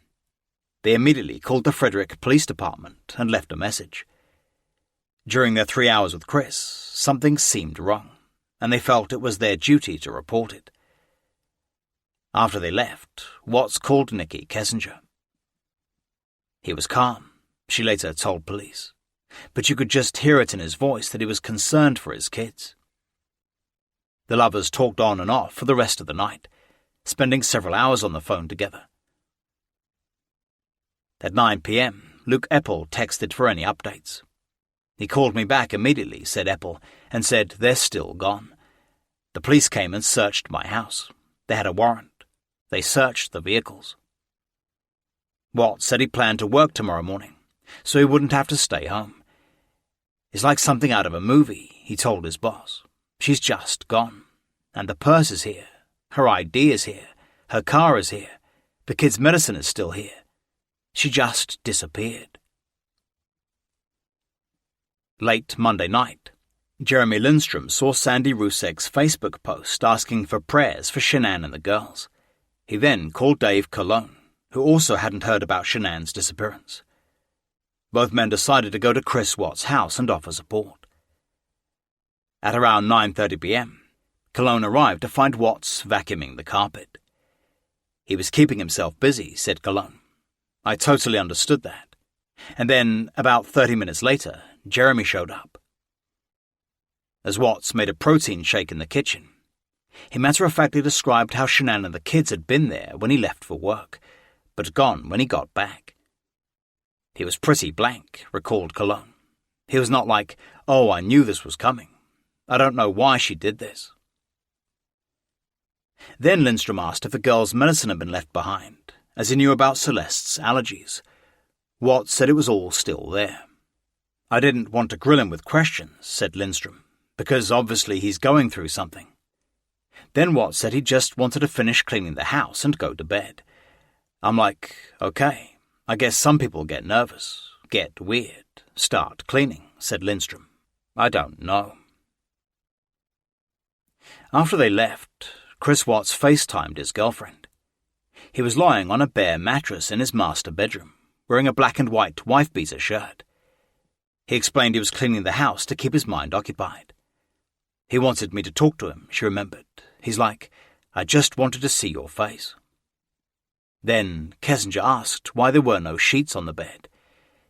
They immediately called the Frederick Police Department and left a message. During their 3 hours with Chris, something seemed wrong, and they felt it was their duty to report it. After they left, Watts called Nicky Kessinger. He was calm, she later told police, but you could just hear it in his voice that he was concerned for his kids. The lovers talked on and off for the rest of the night, spending several hours on the phone together. At 9 p.m., Luke Eppel texted for any updates. "He called me back immediately," said Eppel, and said they're still gone. "The police came and searched my house. They had a warrant. They searched the vehicles." Watts said he planned to work tomorrow morning, so he wouldn't have to stay home. "It's like something out of a movie," he told his boss. "She's just gone. And the purse is here. Her ID is here. Her car is here. The kid's medicine is still here. She just disappeared." Late Monday night, Jeremy Lindstrom saw Sandy Rusek's Facebook post asking for prayers for Shanann and the girls. He then called Dave Colon, who also hadn't heard about Shanann's disappearance. Both men decided to go to Chris Watts' house and offer support. At around 9:30 p.m., Colon arrived to find Watts vacuuming the carpet. "He was keeping himself busy," said Colon. "I totally understood that." And then, about 30 minutes later, Jeremy showed up. As Watts made a protein shake in the kitchen, he matter-of-factly described how Shanann and the kids had been there when he left for work, but gone when he got back. "He was pretty blank," recalled Colon. "He was not like, 'Oh, I knew this was coming. I don't know why she did this.'" Then Lindstrom asked if the girl's medicine had been left behind, as he knew about Celeste's allergies. Watts said it was all still there. "I didn't want to grill him with questions," said Lindstrom, "because obviously he's going through something." Then Watts said he just wanted to finish cleaning the house and go to bed. "I'm like, okay, I guess some people get nervous, get weird, start cleaning," said Lindstrom. "I don't know." After they left, Chris Watts FaceTimed his girlfriend. He was lying on a bare mattress in his master bedroom, wearing a black and white wife-beater shirt. He explained he was cleaning the house to keep his mind occupied. "He wanted me to talk to him," she remembered. "He's like, 'I just wanted to see your face.'" Then Kessinger asked why there were no sheets on the bed.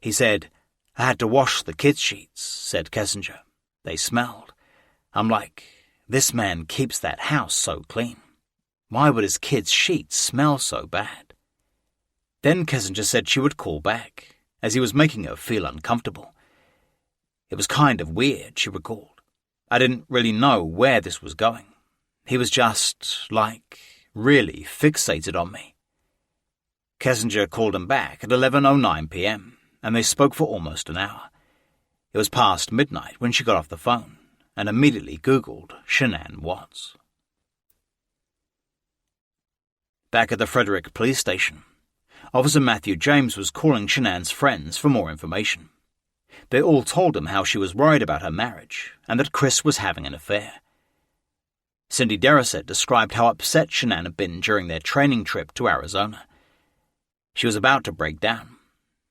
He said, "I had to wash the kids' sheets," said Kessinger. "They smelled." "I'm like, this man keeps that house so clean. Why would his kids' sheets smell so bad?" Then Kessinger said she would call back, as he was making her feel uncomfortable. "It was kind of weird," she recalled. "I didn't really know where this was going. He was just, like, really fixated on me." Kessinger called him back at 11:09 p.m., and they spoke for almost an hour. It was past midnight when she got off the phone, and immediately Googled Shanann Watts. Back at the Frederick police station, Officer Matthew James was calling Shanann's friends for more information. They all told him how she was worried about her marriage and that Chris was having an affair. Cindy Derrisett described how upset Shanann had been during their training trip to Arizona. She was about to break down.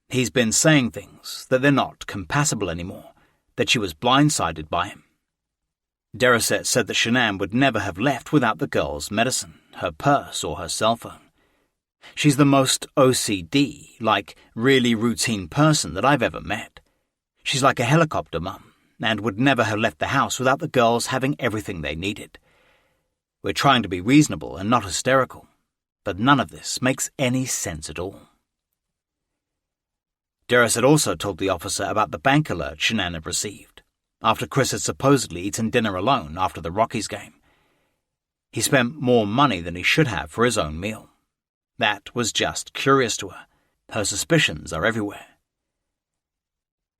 He's been saying things, that they're not compatible anymore, that she was blindsided by him. Derrisett said that Shanann would never have left without the girl's medicine, her purse or her cell phone. "She's the most OCD, like really routine person that I've ever met. She's like a helicopter mum, and would never have left the house without the girls having everything they needed. We're trying to be reasonable and not hysterical, but none of this makes any sense at all." Derrisett also told the officer about the bank alert Shanann had received, after Chris had supposedly eaten dinner alone after the Rockies game. He spent more money than he should have for his own meal. That was just curious to her. Her suspicions are everywhere.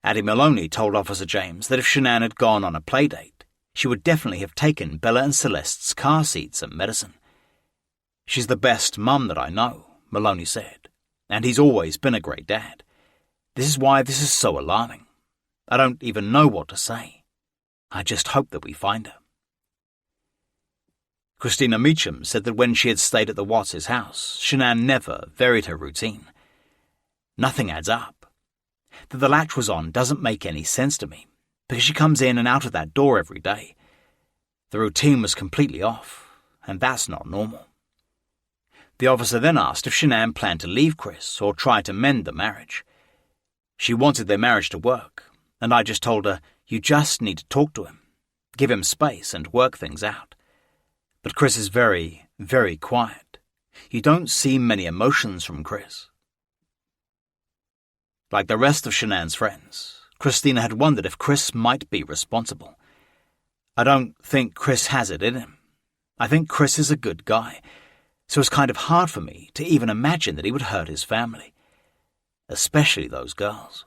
Addie Maloney told Officer James that if Shanann had gone on a playdate, she would definitely have taken Bella and Celeste's car seats and medicine. "She's the best mum that I know," Maloney said, "and he's always been a great dad. This is why this is so alarming. I don't even know what to say. I just hope that we find her." Christina Meacham said that when she had stayed at the Watts' house, Shanann never varied her routine. "Nothing adds up. That the latch was on doesn't make any sense to me, because she comes in and out of that door every day. The routine was completely off, and that's not normal." The officer then asked if Shanann planned to leave Chris or try to mend the marriage. She wanted their marriage to work, and I just told her, "You just need to talk to him, give him space and work things out. But Chris is very, very quiet. You don't see many emotions from Chris." Like the rest of Shanann's friends, Christina had wondered if Chris might be responsible. "I don't think Chris has it in him. I think Chris is a good guy, so it's kind of hard for me to even imagine that he would hurt his family, especially those girls."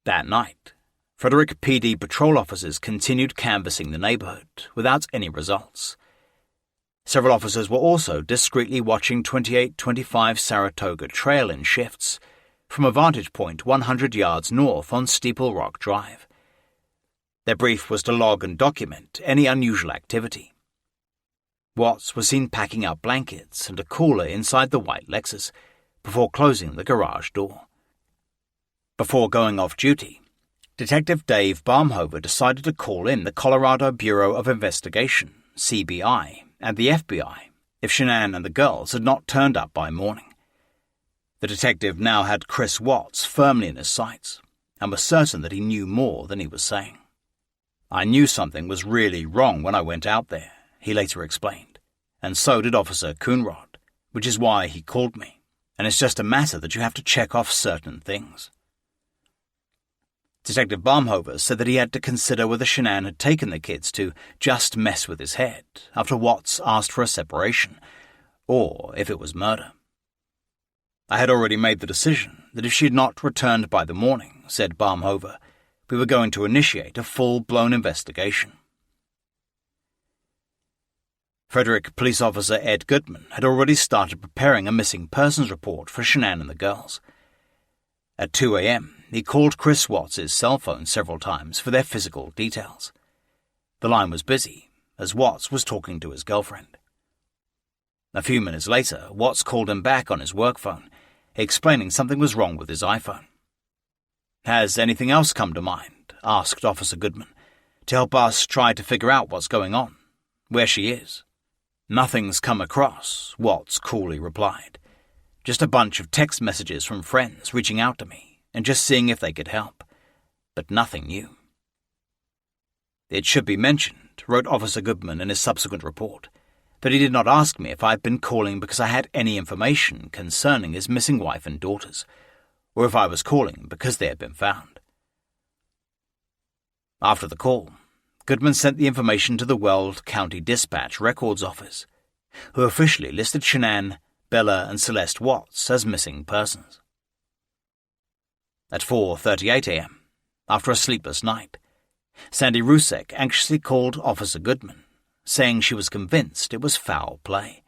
That night, Frederick PD patrol officers continued canvassing the neighborhood without any results. Several officers were also discreetly watching 2825 Saratoga Trail in shifts from a vantage point 100 yards north on Steeple Rock Drive. Their brief was to log and document any unusual activity. Watts was seen packing up blankets and a cooler inside the white Lexus before closing the garage door. Before going off duty, Detective Dave Baumhover decided to call in the Colorado Bureau of Investigation, CBI, and the FBI if Shanann and the girls had not turned up by morning. The detective now had Chris Watts firmly in his sights and was certain that he knew more than he was saying. "I knew something was really wrong when I went out there," he later explained, "and so did Officer Coonrod, which is why he called me, and it's just a matter that you have to check off certain things." Detective Baumhover said that he had to consider whether Shanann had taken the kids to just mess with his head after Watts asked for a separation, or if it was murder. "I had already made the decision that if she had not returned by the morning," said Baumhover, "we were going to initiate a full-blown investigation." Frederick Police Officer Ed Goodman had already started preparing a missing persons report for Shanann and the girls. At 2 a.m., he called Chris Watts' cell phone several times for their physical details. The line was busy, as Watts was talking to his girlfriend. A few minutes later, Watts called him back on his work phone, explaining something was wrong with his iPhone. "Has anything else come to mind?" asked Officer Goodman, "to help us try to figure out what's going on, where she is?" "Nothing's come across," Watts coolly replied. "Just a bunch of text messages from friends reaching out to me and just seeing if they could help, but nothing new." "It should be mentioned," wrote Officer Goodman in his subsequent report, "that he did not ask me if I had been calling because I had any information concerning his missing wife and daughters, or if I was calling because they had been found." After the call, Goodman sent the information to the Weld County Dispatch Records Office, who officially listed Shanann, Bella, and Celeste Watts as missing persons. At 4:38 a.m., after a sleepless night, Sandy Rusek anxiously called Officer Goodman, saying she was convinced it was foul play.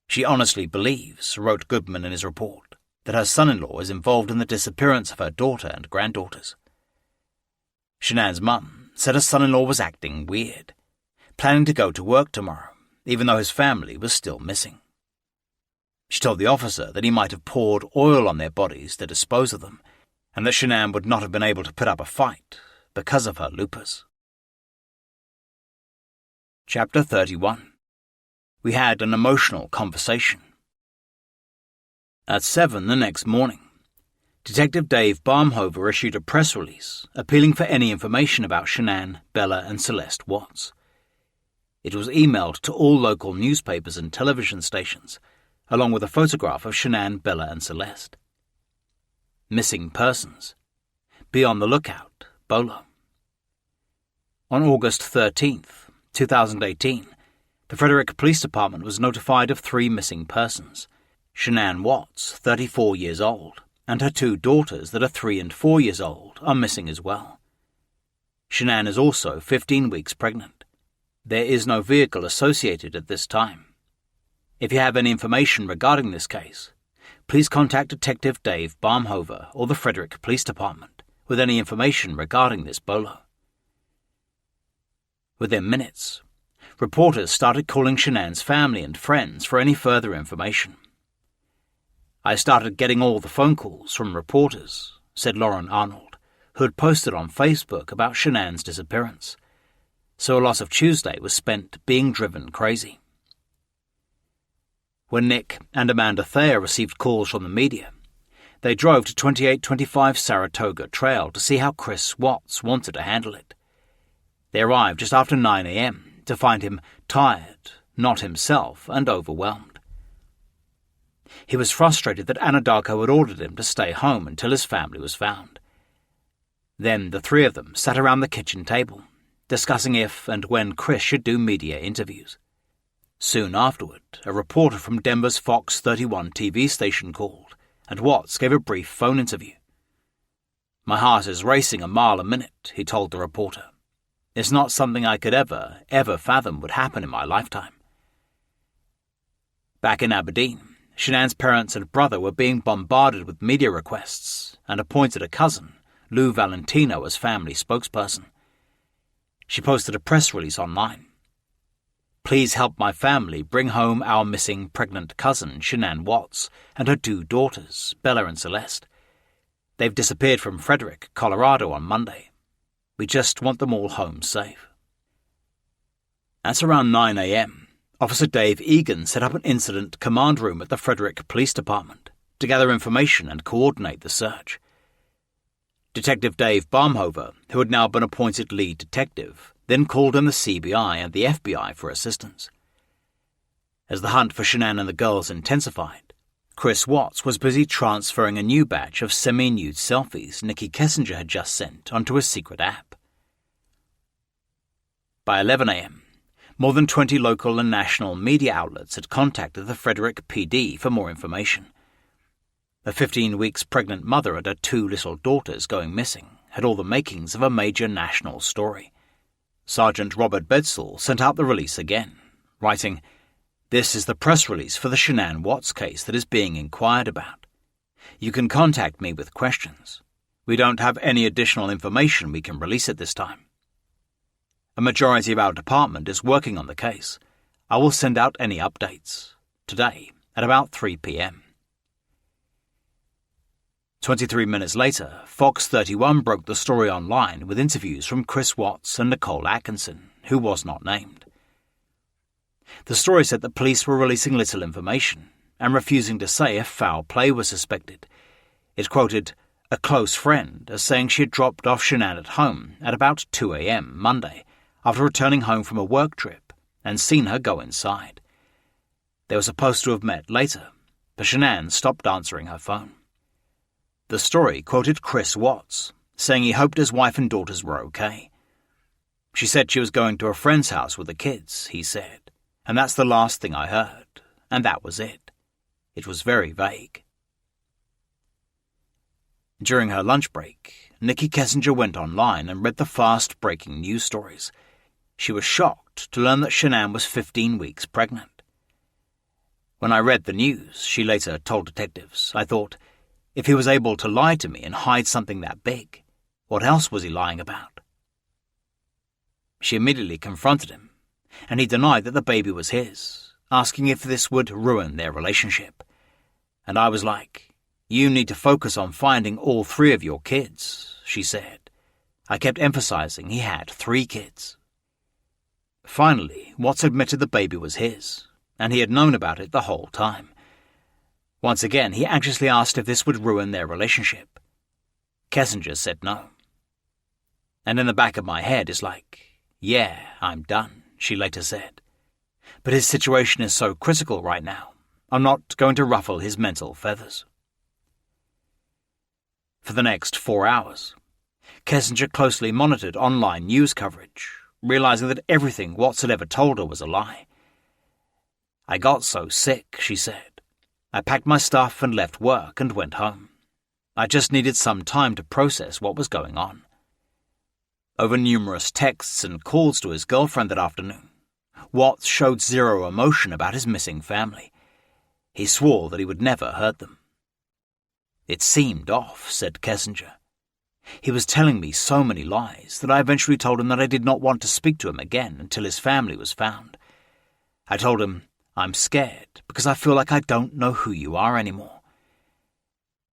"She honestly believes," wrote Goodman in his report, "that her son-in-law is involved in the disappearance of her daughter and granddaughters." Shanann's mum said her son-in-law was acting weird, planning to go to work tomorrow, even though his family was still missing. She told the officer that he might have poured oil on their bodies to dispose of them, and that Shanann would not have been able to put up a fight because of her lupus. Chapter 31. We had an emotional conversation. At 7 the next morning, Detective Dave Baumhover issued a press release appealing for any information about Shanann, Bella, and Celeste Watts. It was emailed to all local newspapers and television stations, along with a photograph of Shanann, Bella, and Celeste. Missing persons. Be on the lookout, Bolo. On August 13th, 2018, the Frederick Police Department was notified of 3 missing persons. Shanann Watts, 34 years old, and her 2 daughters that are 3 and 4 years old are missing as well. Shanann is also 15 weeks pregnant. There is no vehicle associated at this time. If you have any information regarding this case, please contact Detective Dave Baumhover or the Frederick Police Department with any information regarding this bolo. Within minutes, reporters started calling Shanann's family and friends for any further information. I started getting all the phone calls from reporters, said Lauren Arnold, who had posted on Facebook about Shanann's disappearance. So a lot of Tuesday was spent being driven crazy. When Nick and Amanda Thayer received calls from the media, they drove to 2825 Saratoga Trail to see how Chris Watts wanted to handle it. They arrived just after 9 a.m. to find him tired, not himself, and overwhelmed. He was frustrated that Anadarko had ordered him to stay home until his family was found. Then the 3 of them sat around the kitchen table, discussing if and when Chris should do media interviews. Soon afterward, a reporter from Denver's Fox 31 TV station called, and Watts gave a brief phone interview. "My heart is racing a mile a minute," he told the reporter. "It's not something I could ever fathom would happen in my lifetime." Back in Aberdeen, Shanann's parents and brother were being bombarded with media requests and appointed a cousin, Lou Valentino, as family spokesperson. She posted a press release online. "Please help my family bring home our missing pregnant cousin, Shanann Watts, and her 2 daughters, Bella and Celeste. They've disappeared from Frederick, Colorado on Monday. We just want them all home safe." At around 9 a.m., Officer Dave Egan set up an incident command room at the Frederick Police Department to gather information and coordinate the search. Detective Dave Baumhover, who had now been appointed lead detective, then called in the CBI and the FBI for assistance. As the hunt for Shanann and the girls intensified, Chris Watts was busy transferring a new batch of semi-nude selfies Nikki Kessinger had just sent onto a secret app. By 11 a.m., more than 20 local and national media outlets had contacted the Frederick PD for more information. A 15 weeks pregnant mother and her 2 little daughters going missing had all the makings of a major national story. Sergeant Robert Bedsall sent out the release again, writing, "This is the press release for the Shanann Watts case that is being inquired about. You can contact me with questions. We don't have any additional information we can release at this time. A majority of our department is working on the case. I will send out any updates today at about 3 p.m. 23 minutes later, Fox 31 broke the story online with interviews from Chris Watts and Nicole Atkinson, who was not named. The story said that police were releasing little information and refusing to say if foul play was suspected. It quoted a close friend as saying she had dropped off Shanann at home at about 2 a.m. Monday after returning home from a work trip and seen her go inside. They were supposed to have met later, but Shanann stopped answering her phone. The story quoted Chris Watts, saying he hoped his wife and daughters were okay. "She said she was going to a friend's house with the kids," he said, "and that's the last thing I heard, and that was it. It was very vague." During her lunch break, Nikki Kessinger went online and read the fast-breaking news stories. She was shocked to learn that Shanann was 15 weeks pregnant. "When I read the news," she later told detectives, "I thought, if he was able to lie to me and hide something that big, what else was he lying about?" She immediately confronted him, and he denied that the baby was his, asking if this would ruin their relationship. And I was like, "You need to focus on finding all 3 of your kids," she said. I kept emphasizing he had 3 kids. Finally, Watts admitted the baby was his, and he had known about it the whole time. Once again, he anxiously asked if this would ruin their relationship. Kessinger said no. And in the back of my head is like, "Yeah, I'm done," she later said. "But his situation is so critical right now, I'm not going to ruffle his mental feathers." For the next 4 hours, Kessinger closely monitored online news coverage, realizing that everything Watts had ever told her was a lie. "I got so sick," she said. "I packed my stuff and left work and went home. I just needed some time to process what was going on." Over numerous texts and calls to his girlfriend that afternoon, Watts showed zero emotion about his missing family. He swore that he would never hurt them. "It seemed off," said Kessinger. "He was telling me so many lies that I eventually told him that I did not want to speak to him again until his family was found. I told him, 'I'm scared because I feel like I don't know who you are anymore.'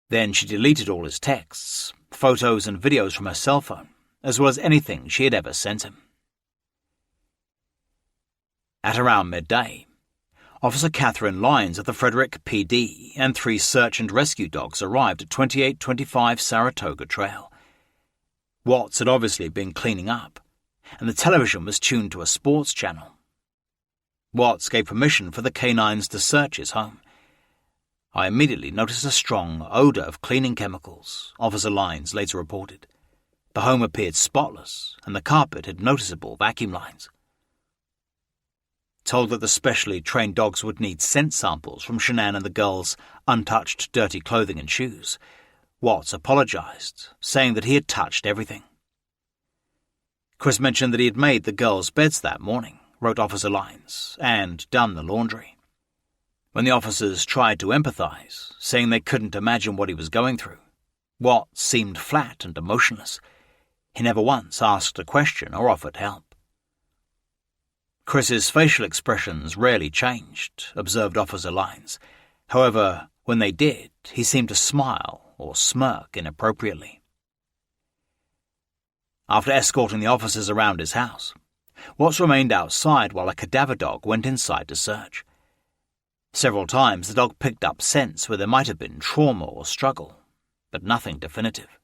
Then she deleted all his texts, photos and videos from her cell phone, as well as anything she had ever sent him." At around midday, Officer Catherine Lyons of the Frederick PD and 3 search and rescue dogs arrived at 2825 Saratoga Trail. Watts had obviously been cleaning up, and the television was tuned to a sports channel. Watts gave permission for the canines to search his home. "I immediately noticed a strong odor of cleaning chemicals," Officer Lyons later reported. "The home appeared spotless, and the carpet had noticeable vacuum lines." Told that the specially trained dogs would need scent samples from Shanann and the girls' untouched dirty clothing and shoes, Watts apologized, saying that he had touched everything. "Chris mentioned that he had made the girls' beds that morning," wrote Officer Lyons, "and done the laundry." When the officers tried to empathize, saying they couldn't imagine what he was going through, Watts seemed flat and emotionless. He never once asked a question or offered help. "Chris's facial expressions rarely changed," observed Officer Lyons. "However, when they did, he seemed to smile or smirk inappropriately." After escorting the officers around his house, Watts remained outside while a cadaver dog went inside to search. Several times the dog picked up scents where there might have been trauma or struggle, but nothing definitive.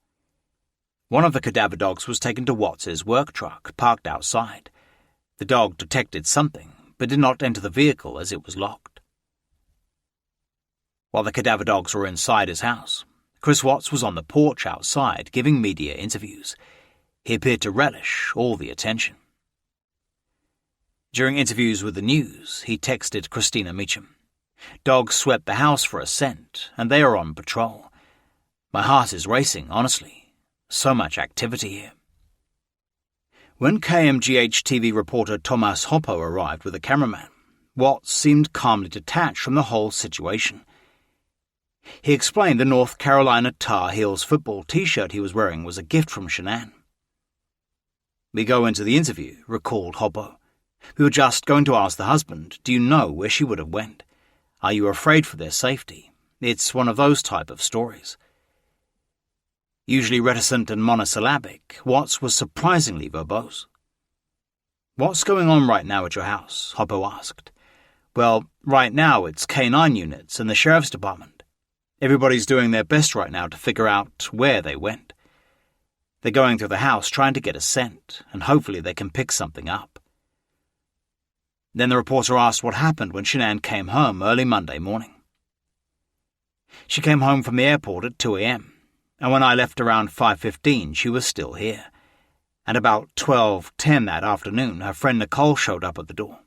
One of the cadaver dogs was taken to Watts's work truck, parked outside. The dog detected something, but did not enter the vehicle as it was locked. While the cadaver dogs were inside his house, Chris Watts was on the porch outside giving media interviews. He appeared to relish all the attention. During interviews with the news, he texted Christina Meacham, "Dogs swept the house for a scent, and they are on patrol. My heart is racing, honestly. So much activity here." When KMGH-TV reporter Thomas Hoppo arrived with a cameraman, Watts seemed calmly detached from the whole situation. He explained the North Carolina Tar Heels football T-shirt he was wearing was a gift from Shanann. "We go into the interview," recalled Hoppo. "We were just going to ask the husband, do you know where she would have went? Are you afraid for their safety? It's one of those type of stories." Usually reticent and monosyllabic, Watts was surprisingly verbose. "What's going on right now at your house?" Hoppo asked. "Well, right now it's K9 units and the sheriff's department. Everybody's doing their best right now to figure out where they went. They're going through the house trying to get a scent, and hopefully they can pick something up." Then the reporter asked what happened when Shanann came home early Monday morning. "She came home from the airport at 2 a.m., and when I left around 5:15 she was still here. And about 12:10 that afternoon her friend Nicole showed up at the door."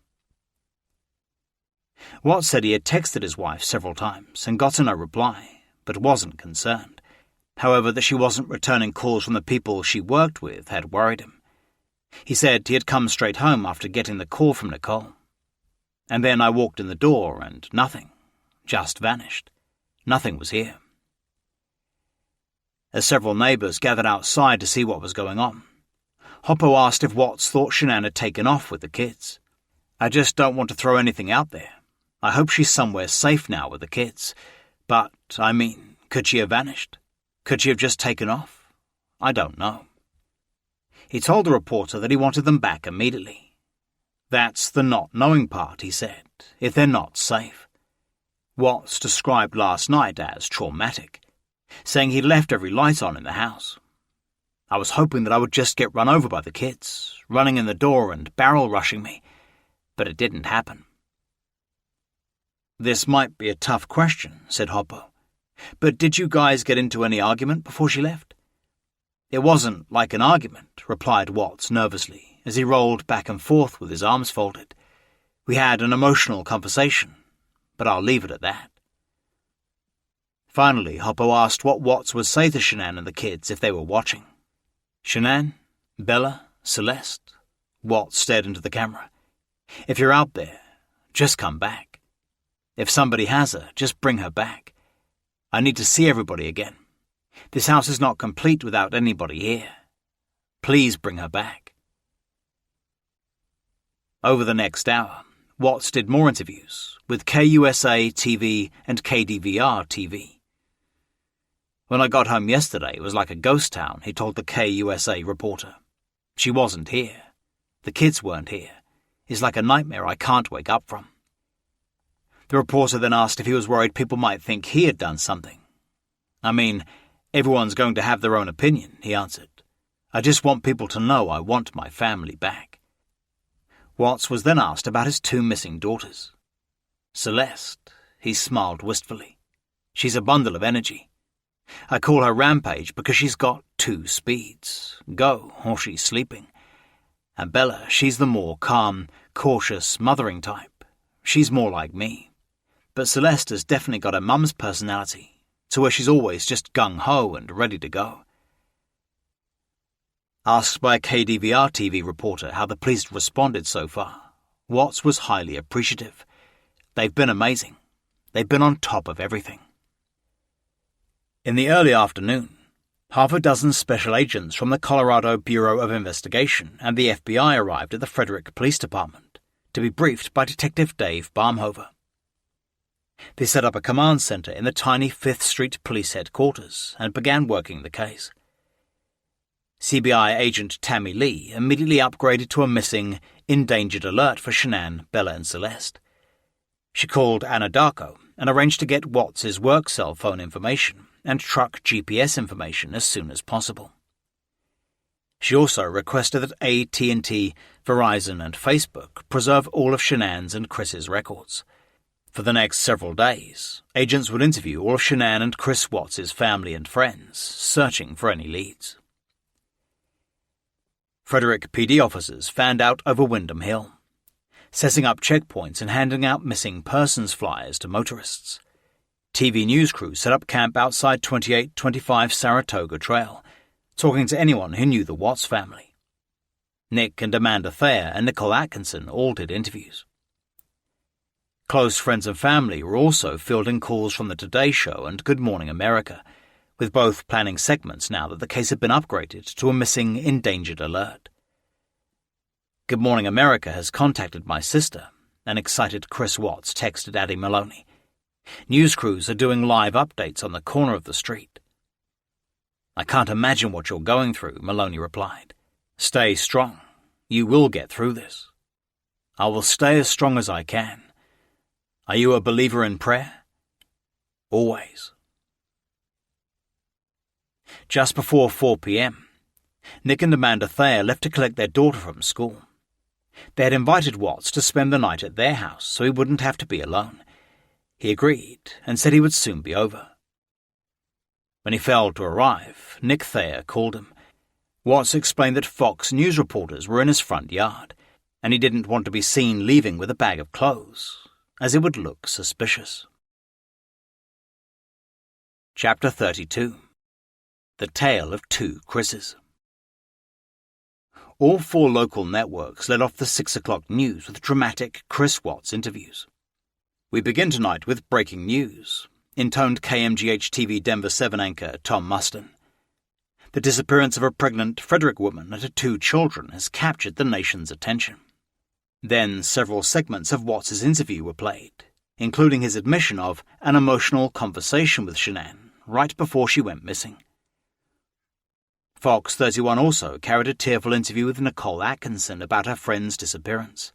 Watts said he had texted his wife several times and gotten no reply, but wasn't concerned. However, that she wasn't returning calls from the people she worked with had worried him. He said he had come straight home after getting the call from Nicole. "And then I walked in the door and nothing. Just vanished. Nothing was here." As several neighbours gathered outside to see what was going on, Hoppo asked if Watts thought Shanann had taken off with the kids. "I just don't want to throw anything out there. I hope she's somewhere safe now with the kids. But, I mean, could she have vanished? Could she have just taken off? I don't know." He told the reporter that he wanted them back immediately. "That's the not knowing part," he said, "if they're not safe." Watts described last night as traumatic, saying he'd left every light on in the house. "I was hoping that I would just get run over by the kids, running in the door and barrel rushing me, but it didn't happen." "This might be a tough question," said Hoppo, "but did you guys get into any argument before she left?" "It wasn't like an argument," replied Watts nervously, as he rolled back and forth with his arms folded. We had an emotional conversation, but I'll leave it at that. Finally, Hoppo asked what Watts would say to Shanann and the kids if they were watching. Shanann, Bella, Celeste. Watts stared into the camera. If you're out there, just come back. If somebody has her, just bring her back. I need to see everybody again. This house is not complete without anybody here. Please bring her back. Over the next hour, Watts did more interviews with KUSA TV and KDVR TV. When I got home yesterday, it was like a ghost town, he told the KUSA reporter. She wasn't here. The kids weren't here. It's like a nightmare I can't wake up from. The reporter then asked if he was worried people might think he had done something. I mean, everyone's going to have their own opinion, he answered. I just want people to know I want my family back. Watts was then asked about his 2 missing daughters. Celeste, he smiled wistfully. She's a bundle of energy. I call her Rampage because she's got 2 speeds, go or she's sleeping. And Bella, she's the more calm, cautious, mothering type. She's more like me. But Celeste has definitely got a mum's personality, to where she's always just gung-ho and ready to go. Asked by a KDVR TV reporter how the police responded so far, Watts was highly appreciative. They've been amazing. They've been on top of everything. In the early afternoon, half a dozen special agents from the Colorado Bureau of Investigation and the FBI arrived at the Frederick Police Department to be briefed by Detective Dave Barmhover. They set up a command center in the tiny 5th Street Police Headquarters and began working the case. CBI agent Tammy Lee immediately upgraded to a missing, endangered alert for Shanann, Bella and Celeste. She called Anadarko and arranged to get Watts' work cell phone information and truck GPS information as soon as possible. She also requested that AT&T, Verizon and Facebook preserve all of Shanann's and Chris's records. For the next several days, agents would interview all of Shanann and Chris Watts' family and friends, searching for any leads. Frederick PD officers fanned out over Windham Hill, setting up checkpoints and handing out missing persons flyers to motorists. TV news crews set up camp outside 2825 Saratoga Trail, talking to anyone who knew the Watts family. Nick and Amanda Thayer and Nicole Atkinson all did interviews. Close friends and family were also fielding calls from the Today Show and Good Morning America, with both planning segments now that the case had been upgraded to a missing endangered alert. Good Morning America has contacted my sister, an excited Chris Watts texted Addie Maloney. News crews are doing live updates on the corner of the street. I can't imagine what you're going through, Maloney replied. Stay strong. You will get through this. I will stay as strong as I can. Are you a believer in prayer? Always. Just before 4 p.m., Nick and Amanda Thayer left to collect their daughter from school. They had invited Watts to spend the night at their house so he wouldn't have to be alone. He agreed and said he would soon be over. When he failed to arrive, Nick Thayer called him. Watts explained that Fox News reporters were in his front yard, and he didn't want to be seen leaving with a bag of clothes, as it would look suspicious. Chapter 32. The Tale of Two Chris's. All 4 local networks led off the 6 o'clock news with dramatic Chris Watts interviews. We begin tonight with breaking news, intoned KMGH-TV Denver 7 anchor Tom Muston. The disappearance of a pregnant Frederick woman and her 2 children has captured the nation's attention. Then several segments of Watts' interview were played, including his admission of an emotional conversation with Shanann right before she went missing. Fox 31 also carried a tearful interview with Nicole Atkinson about her friend's disappearance.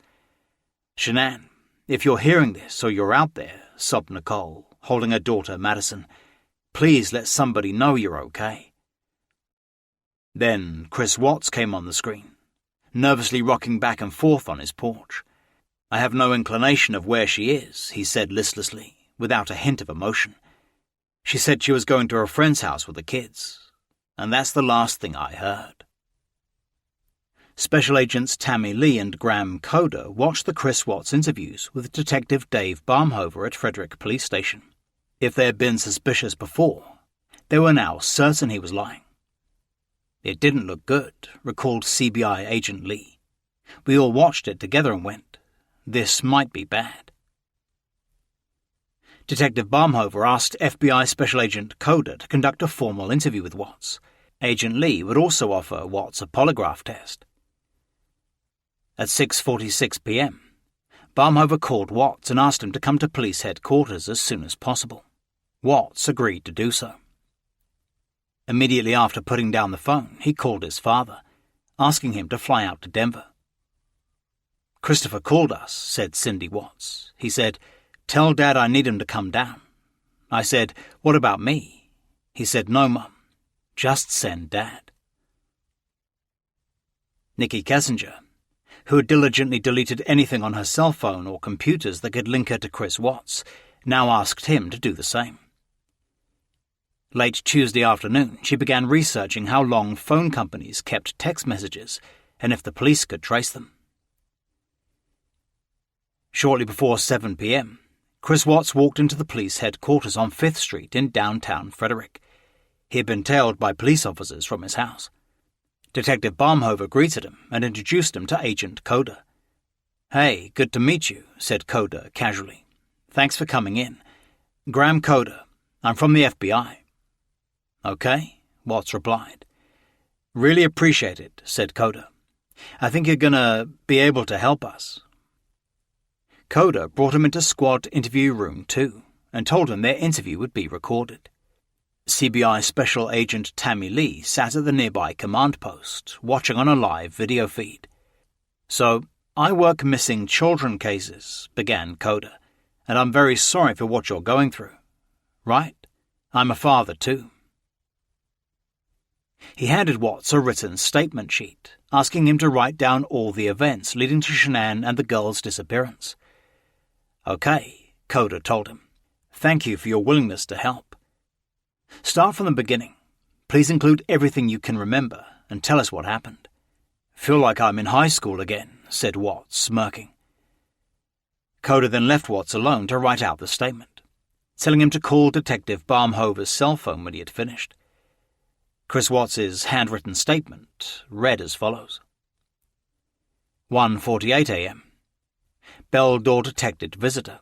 Shanann, if you're hearing this or you're out there, sobbed Nicole, holding her daughter Madison, please let somebody know you're okay. Then Chris Watts came on the screen, nervously rocking back and forth on his porch. I have no inclination of where she is, he said listlessly, without a hint of emotion. She said she was going to her friend's house with the kids, and that's the last thing I heard. Special Agents Tammy Lee and Graham Coder watched the Chris Watts interviews with Detective Dave Baumhover at Frederick Police Station. If they had been suspicious before, they were now certain he was lying. "It didn't look good," recalled CBI Agent Lee. "We all watched it together and went, this might be bad." Detective Baumhover asked FBI Special Agent Coder to conduct a formal interview with Watts. Agent Lee would also offer Watts a polygraph test. At 6:46 p.m., Baumhover called Watts and asked him to come to police headquarters as soon as possible. Watts agreed to do so. Immediately after putting down the phone, he called his father, asking him to fly out to Denver. "Christopher called us," said Cindy Watts. "He said, 'Tell Dad I need him to come down.' I said, 'What about me?' He said, 'No, Mum, just send Dad.'" Nikki Kessinger, who had diligently deleted anything on her cell phone or computers that could link her to Chris Watts, now asked him to do the same. Late Tuesday afternoon, she began researching how long phone companies kept text messages and if the police could trace them. Shortly before 7 p.m., Chris Watts walked into the police headquarters on 5th Street in downtown Frederick. He had been tailed by police officers from his house. Detective Baumhover greeted him and introduced him to Agent Coder. "Hey, good to meet you," said Coder casually. "Thanks for coming in. Graham Coder. I'm from the FBI." "Okay," Watts replied. "Really appreciate it," said Coder. "I think you're gonna be able to help us." Coder brought him into Squad Interview Room 2 and told him their interview would be recorded. CBI Special Agent Tammy Lee sat at the nearby command post, watching on a live video feed. "So, I work missing children cases," began Coder, "and I'm very sorry for what you're going through. Right? I'm a father too." He handed Watts a written statement sheet, asking him to write down all the events leading to Shanann and the girl's disappearance. "Okay," Coder told him. "Thank you for your willingness to help. Start from the beginning. Please include everything you can remember and tell us what happened." "Feel like I'm in high school again," said Watts, smirking. Coder then left Watts alone to write out the statement, telling him to call Detective Baumhover's cell phone when he had finished. Chris Watts's handwritten statement read as follows. 1:48 a.m. Bell door detected visitor.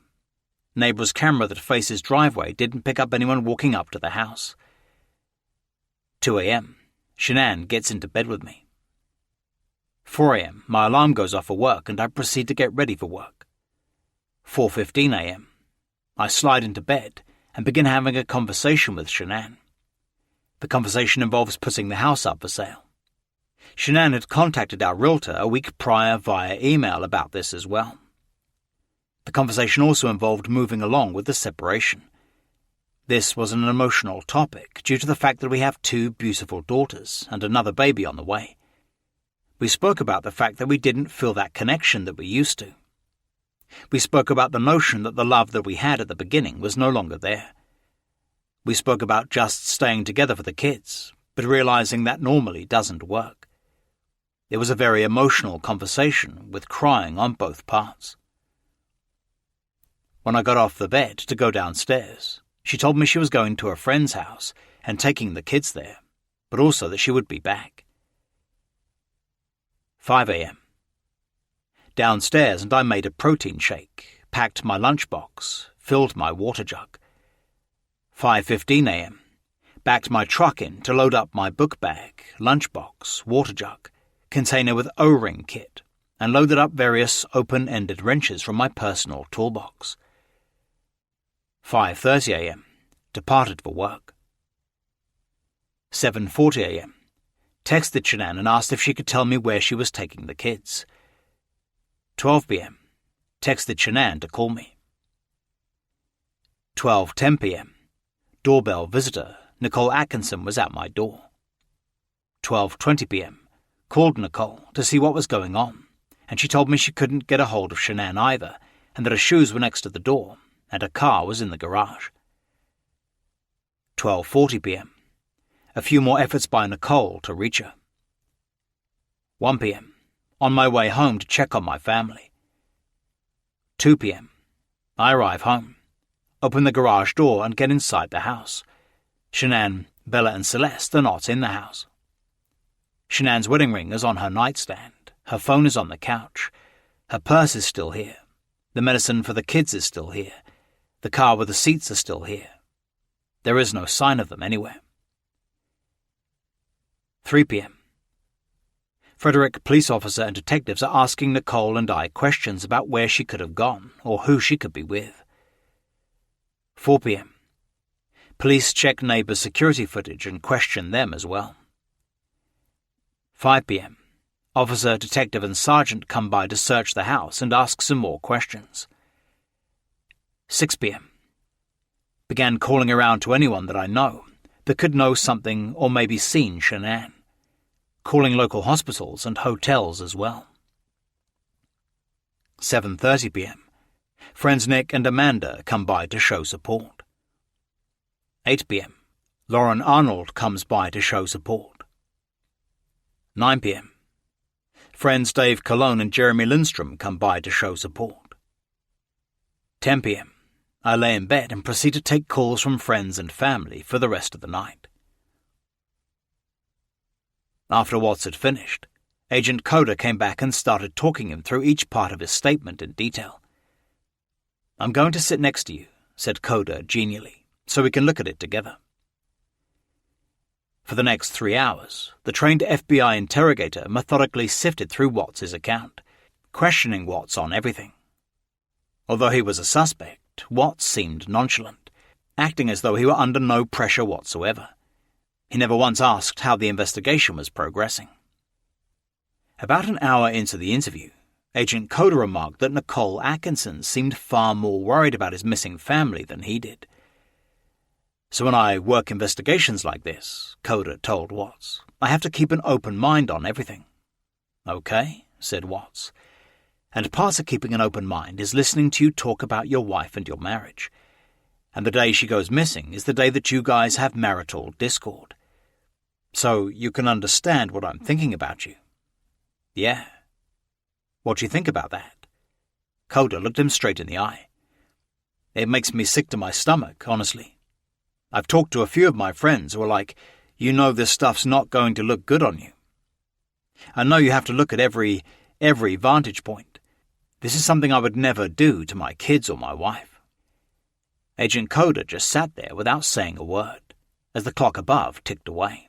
Neighbor's camera that faces driveway didn't pick up anyone walking up to the house. 2 a.m. Shanann gets into bed with me. 4 a.m. My alarm goes off for work and I proceed to get ready for work. 4:15 a.m. I slide into bed and begin having a conversation with Shanann. The conversation involves putting the house up for sale. Shanann had contacted our realtor a week prior via email about this as well. The conversation also involved moving along with the separation. This was an emotional topic due to the fact that we have 2 beautiful daughters and another baby on the way. We spoke about the fact that we didn't feel that connection that we used to. We spoke about the notion that the love that we had at the beginning was no longer there. We spoke about just staying together for the kids, but realizing that normally doesn't work. It was a very emotional conversation with crying on both parts. When I got off the bed to go downstairs, she told me she was going to a friend's house and taking the kids there, but also that she would be back. 5 a.m. Downstairs and I made a protein shake, packed my lunchbox, filled my water jug. 5:15 a.m. Backed my truck in to load up my book bag, lunchbox, water jug, container with O-ring kit, and loaded up various open-ended wrenches from my personal toolbox. 5:30 a.m. Departed for work. 7:40 a.m. Texted Shanann and asked if she could tell me where she was taking the kids. 12 p.m. Texted Shanann to call me. 12:10 p.m. Doorbell visitor Nicole Atkinson was at my door. 12:20 p.m. Called Nicole to see what was going on, and she told me she couldn't get a hold of Shanann either, and that her shoes were next to the door, and her car was in the garage. 12:40 p.m. A few more efforts by Nicole to reach her. 1 p.m. on my way home to check on my family. 2 p.m. I arrive home, open the garage door and get inside the house. Shanann, Bella and Celeste are not in the house. Shanann's wedding ring is on her nightstand, her phone is on the couch, her purse is still here, the medicine for the kids is still here, the car with the seats are still here. There is no sign of them anywhere. 3 p.m. Frederick, police officer and detectives are asking Nicole and I questions about where she could have gone or who she could be with. 4 p.m. Police check neighbours' security footage and question them as well. 5 p.m. Officer, detective and sergeant come by to search the house and ask some more questions. 6 p.m. Began calling around to anyone that I know that could know something or maybe seen Shanann, calling local hospitals and hotels as well. 7:30 p.m. Friends Nick and Amanda come by to show support. 8 p.m. Lauren Arnold comes by to show support. 9 p.m. Friends Dave Colon and Jeremy Lindstrom come by to show support. 10 p.m. I lay in bed and proceed to take calls from friends and family for the rest of the night. After Watts had finished, Agent Coda came back and started talking him through each part of his statement in detail. "I'm going to sit next to you," said Coda genially, "so we can look at it together." For the next 3 hours, the trained FBI interrogator methodically sifted through Watts' account, questioning Watts on everything. Although he was a suspect, Watts seemed nonchalant, acting as though he were under no pressure whatsoever. He never once asked how the investigation was progressing. About an hour into the interview, Agent Coda remarked that Nicole Atkinson seemed far more worried about his missing family than he did. "So when I work investigations like this," Coda told Watts, "I have to keep an open mind on everything." "Okay," said Watts. "And part of keeping an open mind is listening to you talk about your wife and your marriage. And the day she goes missing is the day that you guys have marital discord. So you can understand what I'm thinking about you." "Yeah." "What do you think about that?" Coda looked him straight in the eye. "It makes me sick to my stomach, honestly. I've talked to a few of my friends who are like, you know this stuff's not going to look good on you. I know you have to look at every vantage point. This is something I would never do to my kids or my wife." Agent Coda just sat there without saying a word, as the clock above ticked away.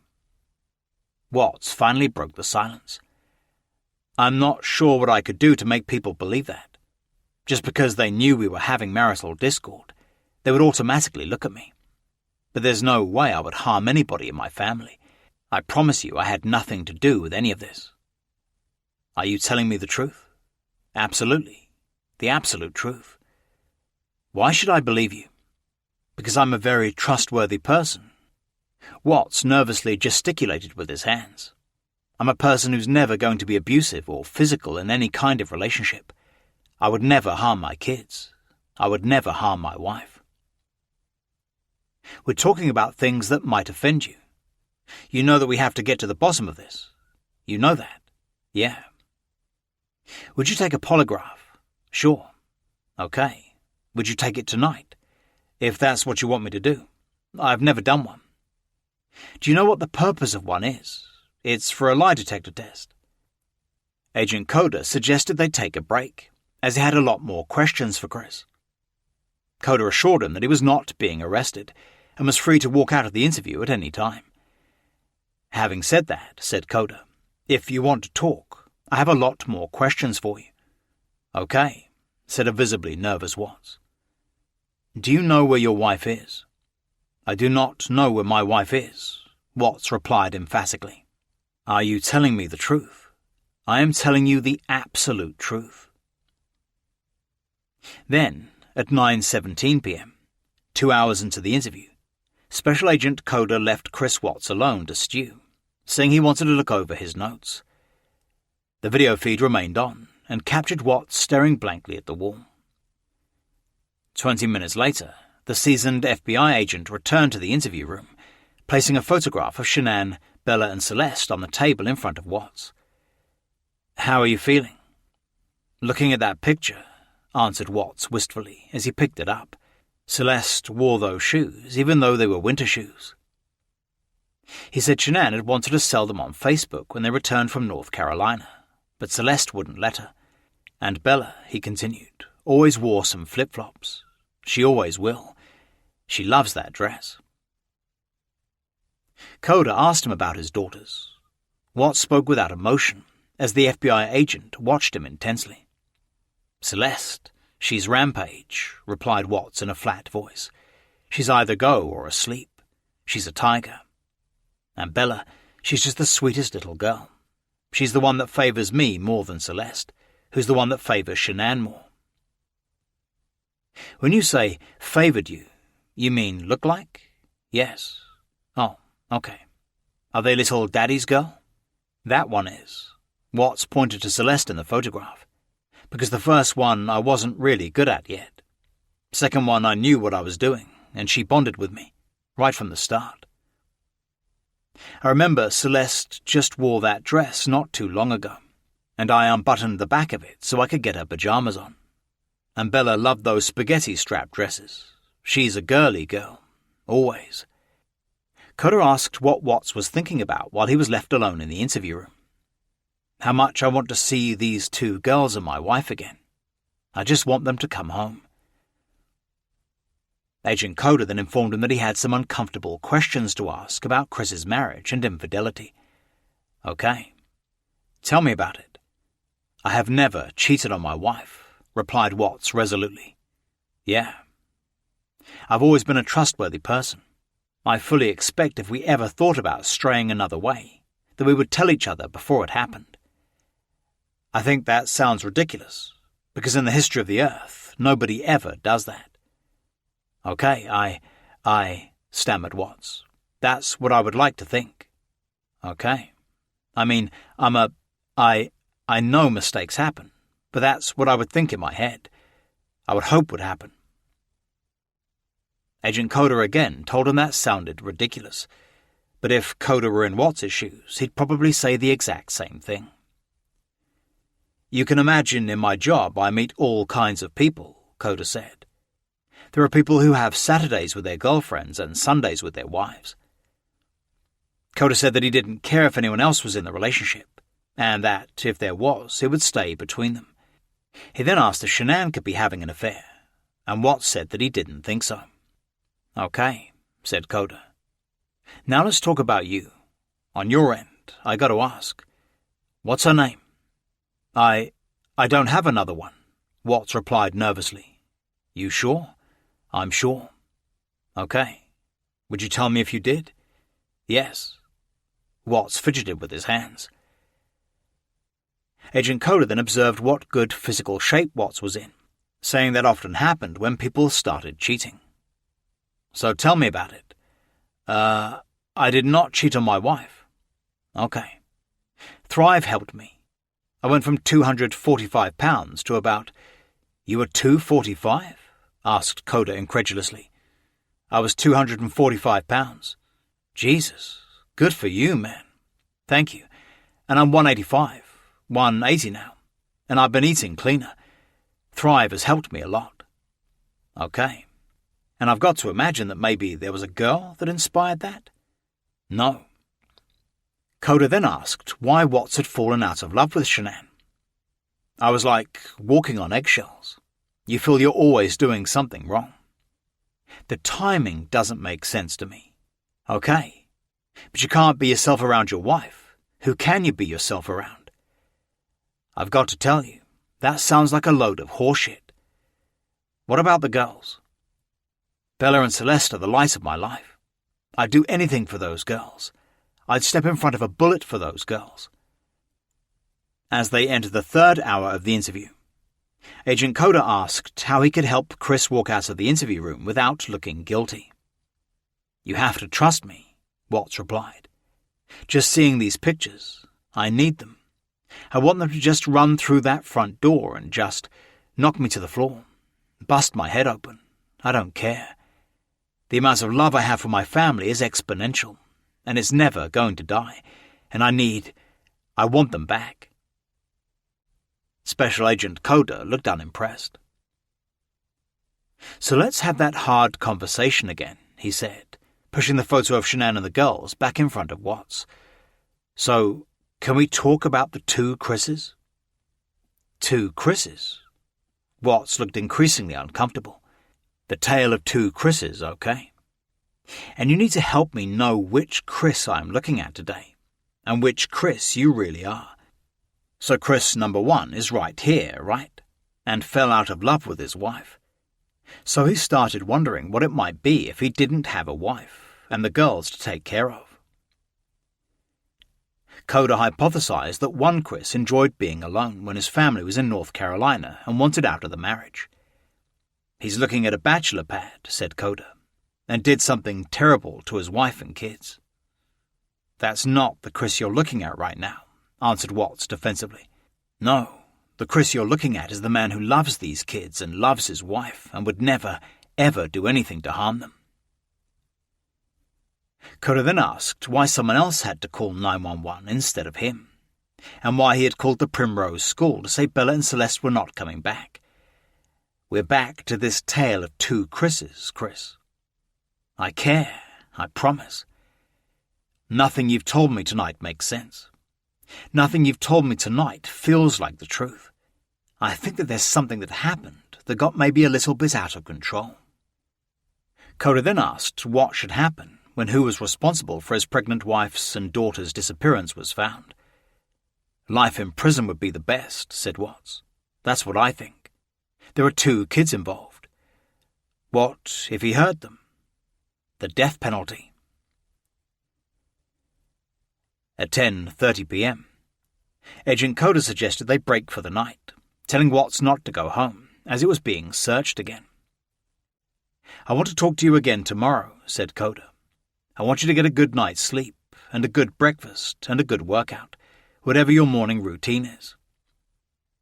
Watts finally broke the silence. "I'm not sure what I could do to make people believe that. Just because they knew we were having marital discord, they would automatically look at me. But there's no way I would harm anybody in my family. I promise you I had nothing to do with any of this." "Are you telling me the truth?" "Absolutely. The absolute truth." "Why should I believe you?" "Because I'm a very trustworthy person." Watts nervously gesticulated with his hands. "I'm a person who's never going to be abusive or physical in any kind of relationship. I would never harm my kids. I would never harm my wife." "We're talking about things that might offend you. You know that we have to get to the bottom of this. You know that." "Yeah." "Would you take a polygraph?" "Sure." "Okay. Would you take it tonight? If that's what you want me to do. I've never done one." "Do you know what the purpose of one is? It's for a lie detector test." Agent Coda suggested they take a break, as he had a lot more questions for Chris. Coda assured him that he was not being arrested, and was free to walk out of the interview at any time. "Having said that," said Coda, "if you want to talk, I have a lot more questions for you." "Okay," said a visibly nervous Watts. "Do you know where your wife is?" "I do not know where my wife is," Watts replied emphatically. "Are you telling me the truth?" "I am telling you the absolute truth." Then, at 9:17 p.m., 2 hours into the interview, Special Agent Coda left Chris Watts alone to stew, saying he wanted to look over his notes. The video feed remained on and captured Watts staring blankly at the wall. 20 minutes later, the seasoned FBI agent returned to the interview room, placing a photograph of Shanann, Bella and Celeste on the table in front of Watts. "How are you feeling?" "Looking at that picture," answered Watts wistfully as he picked it up. Celeste wore those shoes, even though they were winter shoes. He said Shanann had wanted to sell them on Facebook when they returned from North Carolina, but Celeste wouldn't let her. And Bella, he continued, always wore some flip-flops. She always will. She loves that dress. Coda asked him about his daughters. Watts spoke without emotion, as the FBI agent watched him intensely. "Celeste, she's Rampage," replied Watts in a flat voice. "She's either go or asleep. She's a tiger. And Bella, she's just the sweetest little girl. She's the one that favors me more than Celeste, who's the one that favors Shanann more." "When you say favored you mean look like?" "Yes." "Oh, okay. Are they little daddy's girl?" "That one is." Watts pointed to Celeste in the photograph. "Because the first one I wasn't really good at yet. Second one I knew what I was doing, and she bonded with me, right from the start. I remember Celeste just wore that dress not too long ago, and I unbuttoned the back of it so I could get her pajamas on. And Bella loved those spaghetti-strap dresses. She's a girly girl, always." Coda asked what Watts was thinking about while he was left alone in the interview room. "How much I want to see these two girls and my wife again. I just want them to come home." Agent Coda then informed him that he had some uncomfortable questions to ask about Chris's marriage and infidelity. "Okay. Tell me about it." "I have never cheated on my wife," replied Watts resolutely. "Yeah. I've always been a trustworthy person. I fully expect if we ever thought about straying another way, that we would tell each other before it happened. I think that sounds ridiculous, because in the history of the Earth, nobody ever does that." "Okay, I, stammered Watts. "That's what I would like to think." "Okay. I mean, I know mistakes happen, but that's what I would think in my head. I would hope would happen." Agent Coda again told him that sounded ridiculous, but if Coda were in Watts' shoes, he'd probably say the exact same thing. "You can imagine in my job I meet all kinds of people," Coda said. "There are people who have Saturdays with their girlfriends and Sundays with their wives." Coda said that he didn't care if anyone else was in the relationship, and that, if there was, it would stay between them. He then asked if Shanann could be having an affair, and Watts said that he didn't think so. "Okay," said Coda. "Now let's talk about you. On your end, I got to ask, what's her name?" I don't have another one," Watts replied nervously. "You sure?" "I'm sure." "Okay. Would you tell me if you did?" "Yes." Watts fidgeted with his hands. Agent Coda then observed what good physical shape Watts was in, saying that often happened when people started cheating. "So tell me about it." I did not cheat on my wife." "Okay. Thrive helped me. I went from 245 pounds to about—" "You were 245? asked Coda incredulously. "I was 245 pounds. Jesus, good for you, man. Thank you. And I'm 185, 180 now, and I've been eating cleaner. Thrive has helped me a lot." "Okay. And I've got to imagine that maybe there was a girl that inspired that?" "No." Coda then asked why Watts had fallen out of love with Shanann. "I was like walking on eggshells. You feel you're always doing something wrong. The timing doesn't make sense to me. Okay, but you can't be yourself around your wife. Who can you be yourself around?" "I've got to tell you, that sounds like a load of horseshit. What about the girls?" "Bella and Celeste are the light of my life. I'd do anything for those girls. I'd step in front of a bullet for those girls." As they entered the third hour of the interview, Agent Coda asked how he could help Chris walk out of the interview room without looking guilty. "You have to trust me," Watts replied. "Just seeing these pictures, I need them. I want them to just run through that front door and just knock me to the floor, bust my head open. I don't care. The amount of love I have for my family is exponential, and it's never going to die, and I want them back." Special Agent Coda looked unimpressed. "So let's have that hard conversation again," he said, pushing the photo of Shanann and the girls back in front of Watts. "So, can we talk about the two Chris's?" "Two Chris's?" Watts looked increasingly uncomfortable. "The tale of two Chris's, okay? And you need to help me know which Chris I'm looking at today, and which Chris you really are. So Chris number 1 is right here, right? And fell out of love with his wife. So he started wondering what it might be if he didn't have a wife and the girls to take care of. Coda hypothesized that one Chris enjoyed being alone when his family was in North Carolina and wanted out of the marriage. "He's looking at a bachelor pad," said Coda, "and did something terrible to his wife and kids." "That's not the Chris you're looking at right now," answered Watts defensively. "No, the Chris you're looking at is the man who loves these kids and loves his wife and would never, ever do anything to harm them." Coda then asked why someone else had to call 911 instead of him, and why he had called the Primrose School to say Bella and Celeste were not coming back. "We're back to this tale of two Chris's, Chris. I care, I promise. Nothing you've told me tonight makes sense. Nothing you've told me tonight feels like the truth. I think that there's something that happened that got maybe a little bit out of control." Coda then asked what should happen when who was responsible for his pregnant wife's and daughter's disappearance was found. "Life in prison would be the best," said Watts. "That's what I think. There are two kids involved. What if he hurt them? The death penalty." At 10:30 p.m., Agent Coda suggested they break for the night, telling Watts not to go home, as it was being searched again. "I want to talk to you again tomorrow," said Coda. "I want you to get a good night's sleep, and a good breakfast, and a good workout, whatever your morning routine is.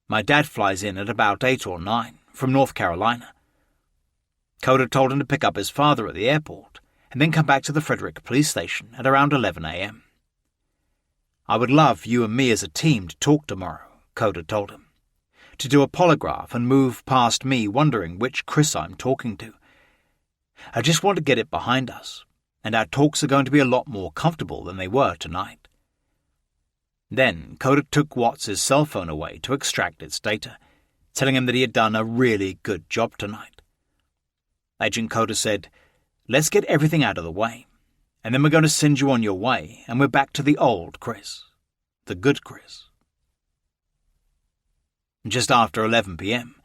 My dad flies in at about 8 or 9 from North Carolina." Coda told him to pick up his father at the airport, and then come back to the Frederick police station at around 11 a.m. "I would love you and me as a team to talk tomorrow," Coda told him. "To do a polygraph and move past me wondering which Chris I'm talking to. I just want to get it behind us, and our talks are going to be a lot more comfortable than they were tonight." Then Coda took Watts' cell phone away to extract its data, telling him that he had done a really good job tonight. Agent Coda said, "Let's get everything out of the way, and then we're going to send you on your way, and we're back to the old Chris, the good Chris." Just after 11 p.m.,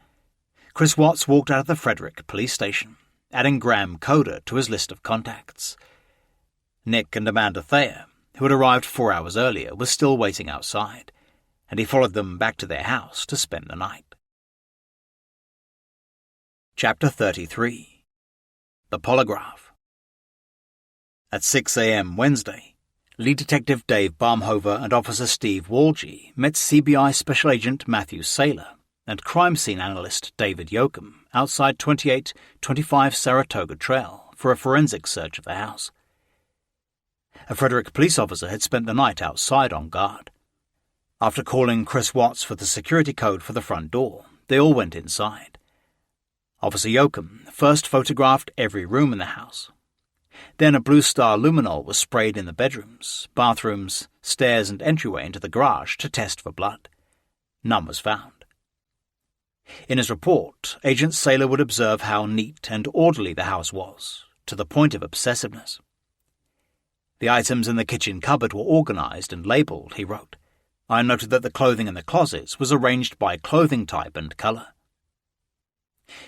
Chris Watts walked out of the Frederick police station, adding Graham Coda to his list of contacts. Nick and Amanda Thayer, who had arrived 4 hours earlier, were still waiting outside, and he followed them back to their house to spend the night. Chapter 33. The Polygraph. At 6 a.m. Wednesday, Lead Detective Dave Barmhover and Officer Steve Walgie met CBI Special Agent Matthew Saylor and crime scene analyst David Yoakum outside 2825 Saratoga Trail for a forensic search of the house. A Frederick police officer had spent the night outside on guard. After calling Chris Watts for the security code for the front door, they all went inside. Officer Yoakum first photographed every room in the house. Then a Blue Star luminol was sprayed in the bedrooms, bathrooms, stairs and entryway into the garage to test for blood. None was found. In his report, Agent Saylor would observe how neat and orderly the house was, to the point of obsessiveness. The items in the kitchen cupboard were organized and labeled, he wrote. I noted that the clothing in the closets was arranged by clothing type and color.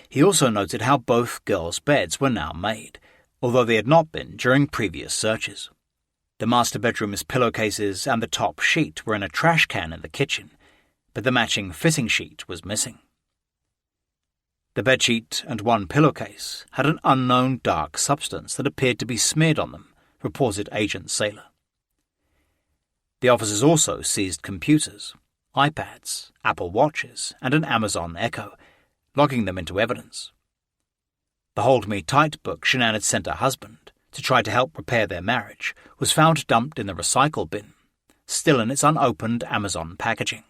He also noted how both girls' beds were now made, although they had not been during previous searches. The master bedroom's pillowcases and the top sheet were in a trash can in the kitchen, but the matching fitting sheet was missing. The bedsheet and one pillowcase had an unknown dark substance that appeared to be smeared on them, reported Agent Saylor. The officers also seized computers, iPads, Apple Watches, and an Amazon Echo, logging them into evidence. The Hold Me Tight book Shanann had sent her husband to try to help repair their marriage was found dumped in the recycle bin, still in its unopened Amazon packaging.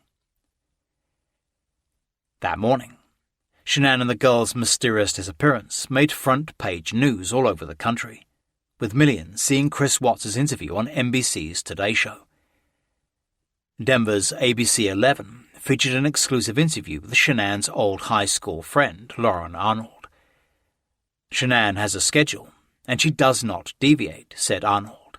That morning, Shanann and the girls' mysterious disappearance made front-page news all over the country, with millions seeing Chris Watts' interview on NBC's Today Show. Denver's ABC 11 featured an exclusive interview with Shanann's old high school friend, Lauren Arnold. Shanann has a schedule, and she does not deviate, said Arnold.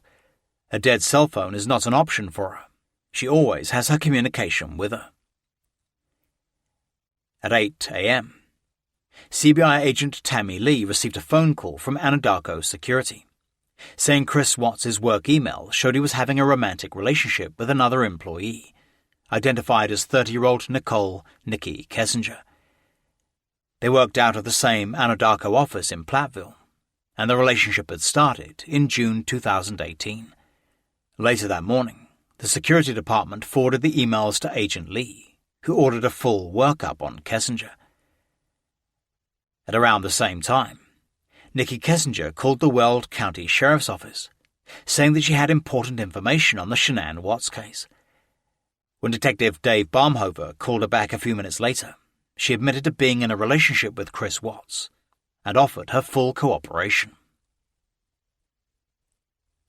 A dead cell phone is not an option for her. She always has her communication with her. At 8 a.m., CBI agent Tammy Lee received a phone call from Anadarko Security, saying Chris Watts' work email showed he was having a romantic relationship with another employee, identified as 30-year-old Nicole "Nikki" Kessinger. They worked out of the same Anadarko office in Platteville, and the relationship had started in June 2018. Later that morning, the security department forwarded the emails to Agent Lee, who ordered a full workup on Kessinger. At around the same time, Nikki Kessinger called the Weld County Sheriff's Office, saying that she had important information on the Shanann Watts case. When Detective Dave Baumhover called her back a few minutes later, she admitted to being in a relationship with Chris Watts and offered her full cooperation.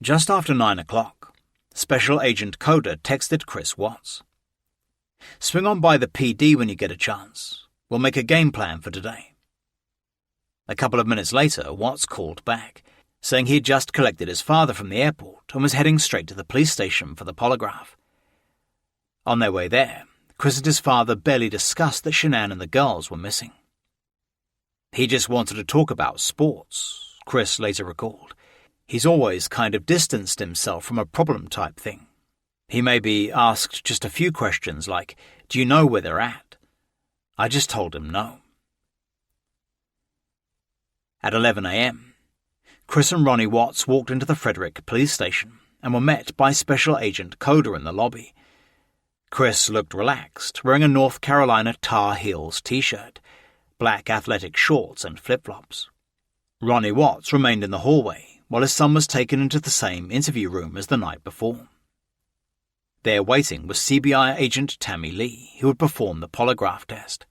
Just after 9 o'clock, Special Agent Coda texted Chris Watts. "Swing on by the PD when you get a chance. We'll make a game plan for today." A couple of minutes later, Watts called back, saying he had just collected his father from the airport and was heading straight to the police station for the polygraph. On their way there, Chris and his father barely discussed that Shanann and the girls were missing. "He just wanted to talk about sports," Chris later recalled. "He's always kind of distanced himself from a problem-type thing. He maybe asked just a few questions like, 'Do you know where they're at?' I just told him no." At 11 a.m., Chris and Ronnie Watts walked into the Frederick police station and were met by Special Agent Coda in the lobby. Chris looked relaxed, wearing a North Carolina Tar Heels t-shirt, black athletic shorts and flip-flops. Ronnie Watts remained in the hallway while his son was taken into the same interview room as the night before. There waiting was CBI agent Tammy Lee, who would perform the polygraph test.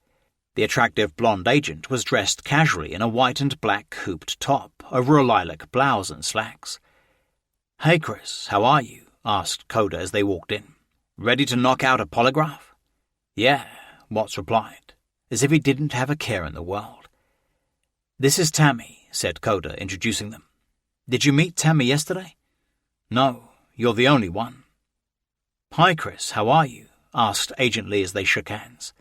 The attractive blonde agent was dressed casually in a white and black hooped top over a lilac blouse and slacks. "Hey Chris, how are you?" asked Coda as they walked in. "Ready to knock out a polygraph?" "Yeah," Watts replied, as if he didn't have a care in the world. "This is Tammy," said Coda, introducing them. "Did you meet Tammy yesterday?" "No, you're the only one." "Hi Chris, how are you?" asked Agent Lee as they shook hands.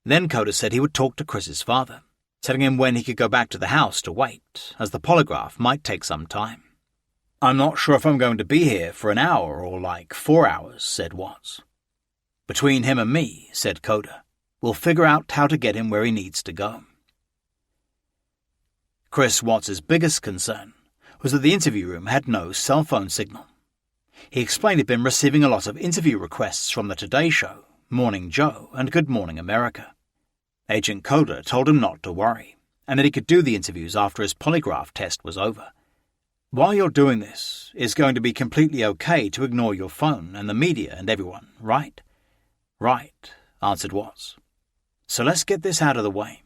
Then Coda said he would talk to Chris's father, telling him when he could go back to the house to wait, as the polygraph might take some time. "I'm not sure if I'm going to be here for an hour or like 4 hours," said Watts. "Between him and me," said Coda, "we'll figure out how to get him where he needs to go." Chris Watts' biggest concern was that the interview room had no cell phone signal. He explained he'd been receiving a lot of interview requests from the Today Show, Morning Joe, and Good Morning America. Agent Coda told him not to worry, and that he could do the interviews after his polygraph test was over. "While you're doing this, it's going to be completely okay to ignore your phone and the media and everyone, right?" "Right," answered Watts. "So let's get this out of the way.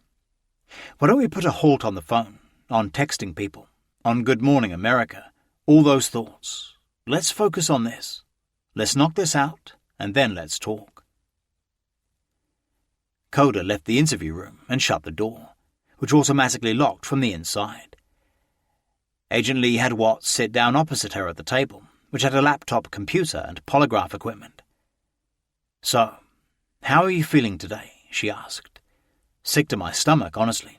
Why don't we put a halt on the phone, on texting people, on Good Morning America, all those thoughts. Let's focus on this. Let's knock this out, and then let's talk." Coda left the interview room and shut the door, which automatically locked from the inside. Agent Lee had Watts sit down opposite her at the table, which had a laptop computer and polygraph equipment. "So, how are you feeling today?" she asked. "Sick to my stomach, honestly.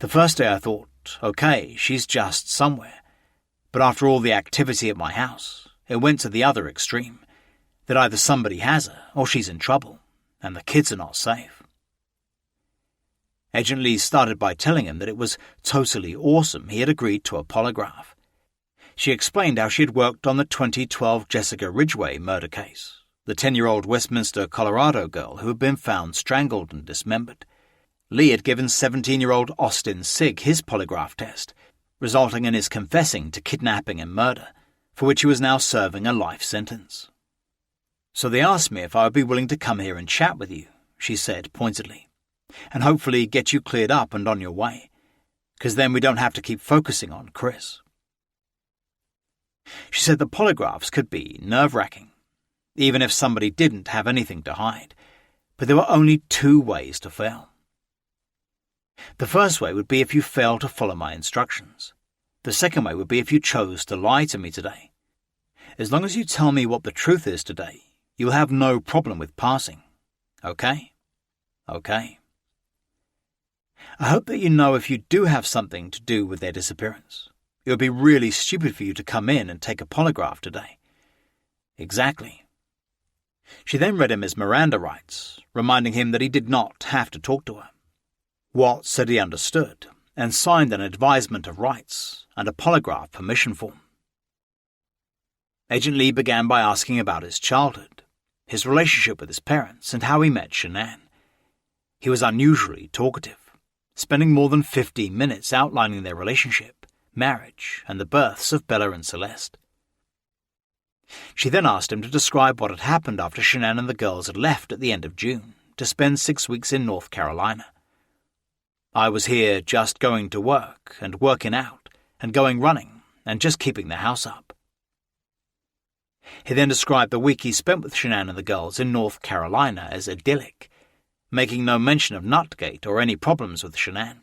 The first day I thought, okay, she's just somewhere. But after all the activity at my house, it went to the other extreme, that either somebody has her or she's in trouble, and the kids are not safe." Agent Lee started by telling him that it was totally awesome he had agreed to a polygraph. She explained how she had worked on the 2012 Jessica Ridgway murder case, the 10-year-old Westminster, Colorado girl who had been found strangled and dismembered. Lee had given 17-year-old Austin Sigg his polygraph test, resulting in his confessing to kidnapping and murder, for which he was now serving a life sentence. "So they asked me if I would be willing to come here and chat with you," she said pointedly, "and hopefully get you cleared up and on your way, because then we don't have to keep focusing on Chris." She said the polygraphs could be nerve-wracking, even if somebody didn't have anything to hide, but there were only two ways to fail. The first way would be if you failed to follow my instructions. The second way would be if you chose to lie to me today. As long as you tell me what the truth is today, you'll have no problem with passing. Okay? Okay. I hope that you know if you do have something to do with their disappearance. It would be really stupid for you to come in and take a polygraph today. Exactly. She then read him his Miranda rights, reminding him that he did not have to talk to her. Watts said he understood and signed an advisement of rights and a polygraph permission form. Agent Lee began by asking about his childhood, his relationship with his parents, and how he met Shanann. He was unusually talkative, spending more than 15 minutes outlining their relationship, marriage, and the births of Bella and Celeste. She then asked him to describe what had happened after Shanann and the girls had left at the end of June to spend 6 weeks in North Carolina. "I was here just going to work and working out and going running and just keeping the house up." He then described the week he spent with Shanann and the girls in North Carolina as idyllic, making no mention of Nutgate or any problems with Shanann.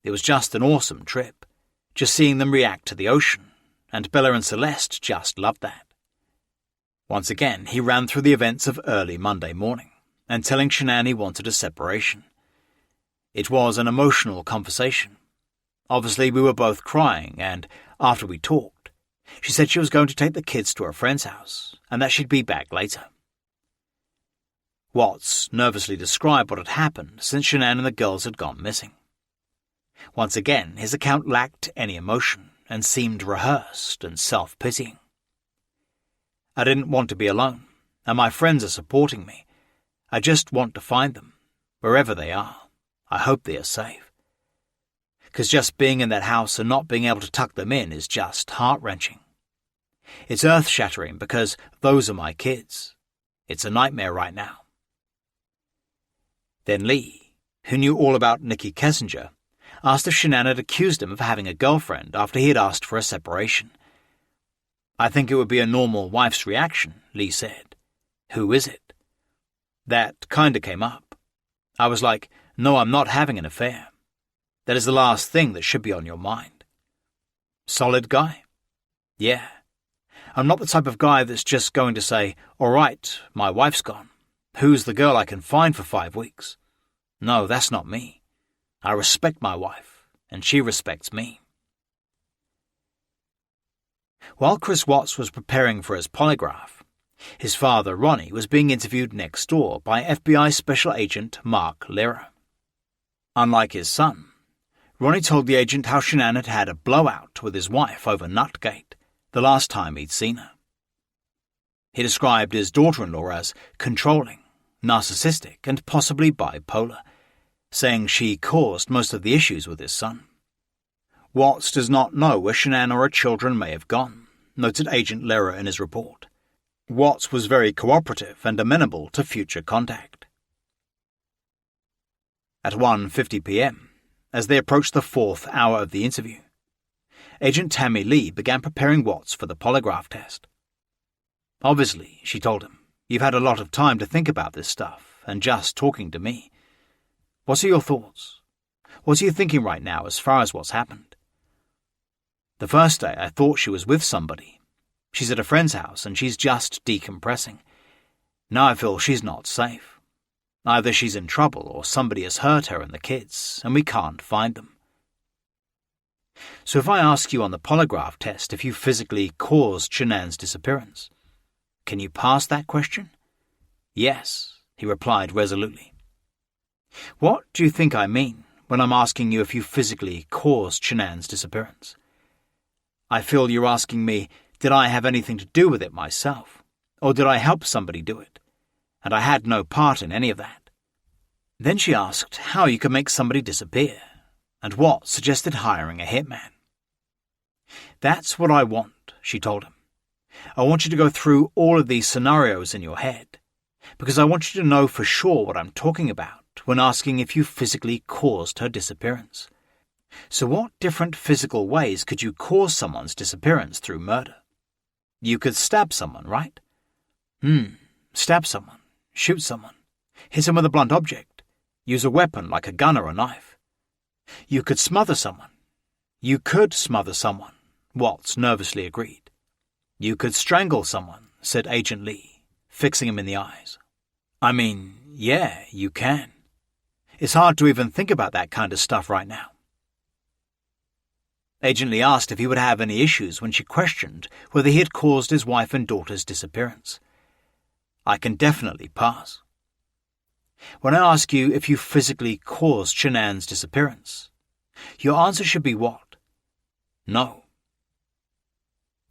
It was just an awesome trip, just seeing them react to the ocean, and Bella and Celeste just loved that. Once again, he ran through the events of early Monday morning, and telling Shanann he wanted a separation. It was an emotional conversation. Obviously, we were both crying, and after we talked, she said she was going to take the kids to her friend's house, and that she'd be back later. Watts nervously described what had happened since Shanann and the girls had gone missing. Once again, his account lacked any emotion and seemed rehearsed and self-pitying. "I didn't want to be alone, and my friends are supporting me. I just want to find them, wherever they are. I hope they are safe. Because just being in that house and not being able to tuck them in is just heart-wrenching. It's earth-shattering because those are my kids. It's a nightmare right now." Then Lee, who knew all about Nikki Kessinger, asked if Shanann had accused him of having a girlfriend after he had asked for a separation. "I think it would be a normal wife's reaction," Lee said. "Who is it?" That kinda came up. I was like, "No, I'm not having an affair. That is the last thing that should be on your mind." "Solid guy?" "Yeah. I'm not the type of guy that's just going to say, 'All right, my wife's gone. Who's the girl I can find for 5 weeks?' No, that's not me. I respect my wife, and she respects me." While Chris Watts was preparing for his polygraph, his father, Ronnie, was being interviewed next door by FBI Special Agent Mark Lira. Unlike his son, Ronnie told the agent how Shanann had had a blowout with his wife over Nutgate the last time he'd seen her. He described his daughter-in-law as controlling, narcissistic, and possibly bipolar, saying she caused most of the issues with his son. Watts does not know where Shanann or her children may have gone, noted Agent Lira in his report. Watts was very cooperative and amenable to future contact. At 1:50 p.m., as they approached the 4th hour of the interview, Agent Tammy Lee began preparing Watts for the polygraph test. "Obviously," she told him, "you've had a lot of time to think about this stuff and just talking to me. What are your thoughts? What are you thinking right now as far as what's happened?" "The first day I thought she was with somebody. She's at a friend's house and she's just decompressing. Now I feel she's not safe. Either she's in trouble or somebody has hurt her and the kids, and we can't find them." "So if I ask you on the polygraph test if you physically caused Shanann's disappearance, can you pass that question?" "Yes," he replied resolutely. "What do you think I mean when I'm asking you if you physically caused Shanann's disappearance? I feel you're asking me, did I have anything to do with it myself, or did I help somebody do it? And I had no part in any of that." Then she asked how you could make somebody disappear, and Watts suggested hiring a hitman. "That's what I want," she told him. "I want you to go through all of these scenarios in your head, because I want you to know for sure what I'm talking about when asking if you physically caused her disappearance. So what different physical ways could you cause someone's disappearance through murder? You could stab someone, right? Stab someone, shoot someone, hit them with a blunt object, use a weapon like a gun or a knife. You could smother someone. You could smother someone, Watts nervously agreed. You could strangle someone, said Agent Lee, fixing him in the eyes. I mean, yeah, you can. It's hard to even think about that kind of stuff right now. Agent Lee asked if he would have any issues when she questioned whether he had caused his wife and daughter's disappearance. I can definitely pass. When I ask you if you physically caused Shanann's disappearance, your answer should be what? No.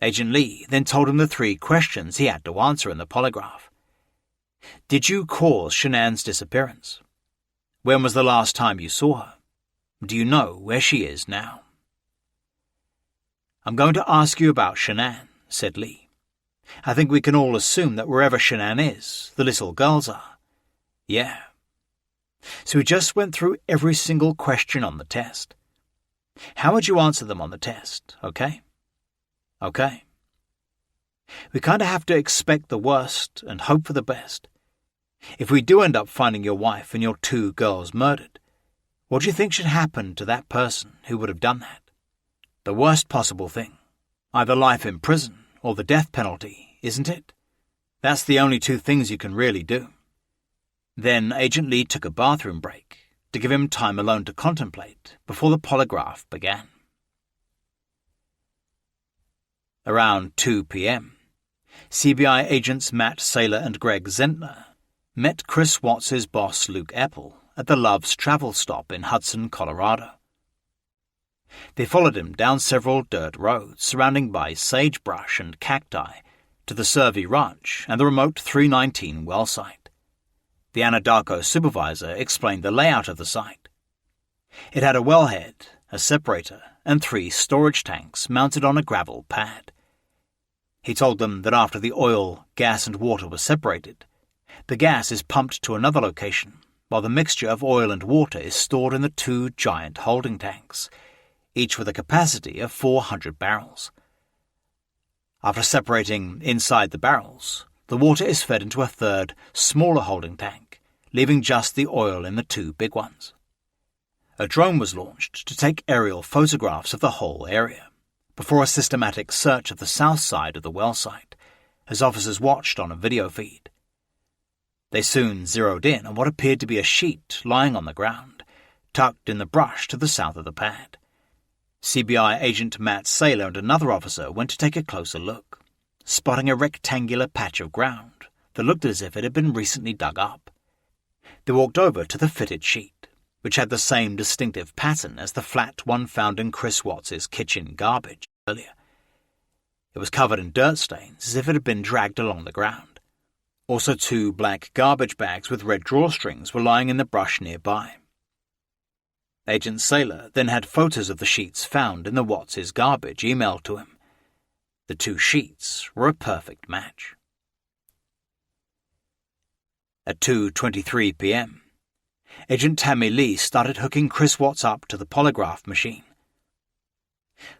Agent Lee then told him the 3 questions he had to answer in the polygraph. Did you cause Shanann's disappearance? When was the last time you saw her? Do you know where she is now? I'm going to ask you about Shanann, said Lee. I think we can all assume that wherever Shanann is, the little girls are. Yeah. So we just went through every single question on the test. How would you answer them on the test, okay? Okay. We kind of have to expect the worst and hope for the best. If we do end up finding your wife and your 2 girls murdered, what do you think should happen to that person who would have done that? The worst possible thing. Either life in prison or the death penalty, isn't it? That's the only 2 things you can really do. Then Agent Lee took a bathroom break to give him time alone to contemplate before the polygraph began. Around 2 p.m., CBI agents Matt Saylor and Greg Zentner met Chris Watts' boss Luke Epple at the Love's travel stop in Hudson, Colorado. They followed him down several dirt roads surrounded by sagebrush and cacti to the Survey Ranch and the remote 319 well site. The Anadarko supervisor explained the layout of the site. It had a wellhead, a separator, and 3 storage tanks mounted on a gravel pad. He told them that after the oil, gas, and water were separated, the gas is pumped to another location, while the mixture of oil and water is stored in the 2 giant holding tanks, each with a capacity of 400 barrels. After separating inside the barrels, the water is fed into a 3rd, smaller holding tank, leaving just the oil in the 2 big ones. A drone was launched to take aerial photographs of the whole area, before a systematic search of the south side of the well site, as officers watched on a video feed. They soon zeroed in on what appeared to be a sheet lying on the ground, tucked in the brush to the south of the pad. CBI agent Matt Saylor and another officer went to take a closer look, spotting a rectangular patch of ground that looked as if it had been recently dug up. They walked over to the fitted sheet, which had the same distinctive pattern as the flat one found in Chris Watts' kitchen garbage earlier. It was covered in dirt stains as if it had been dragged along the ground. Also 2 black garbage bags with red drawstrings were lying in the brush nearby. Agent Saylor then had photos of the sheets found in the Watts' garbage emailed to him. The 2 sheets were a perfect match. At 2:23 p.m., Agent Tammy Lee started hooking Chris Watts up to the polygraph machine.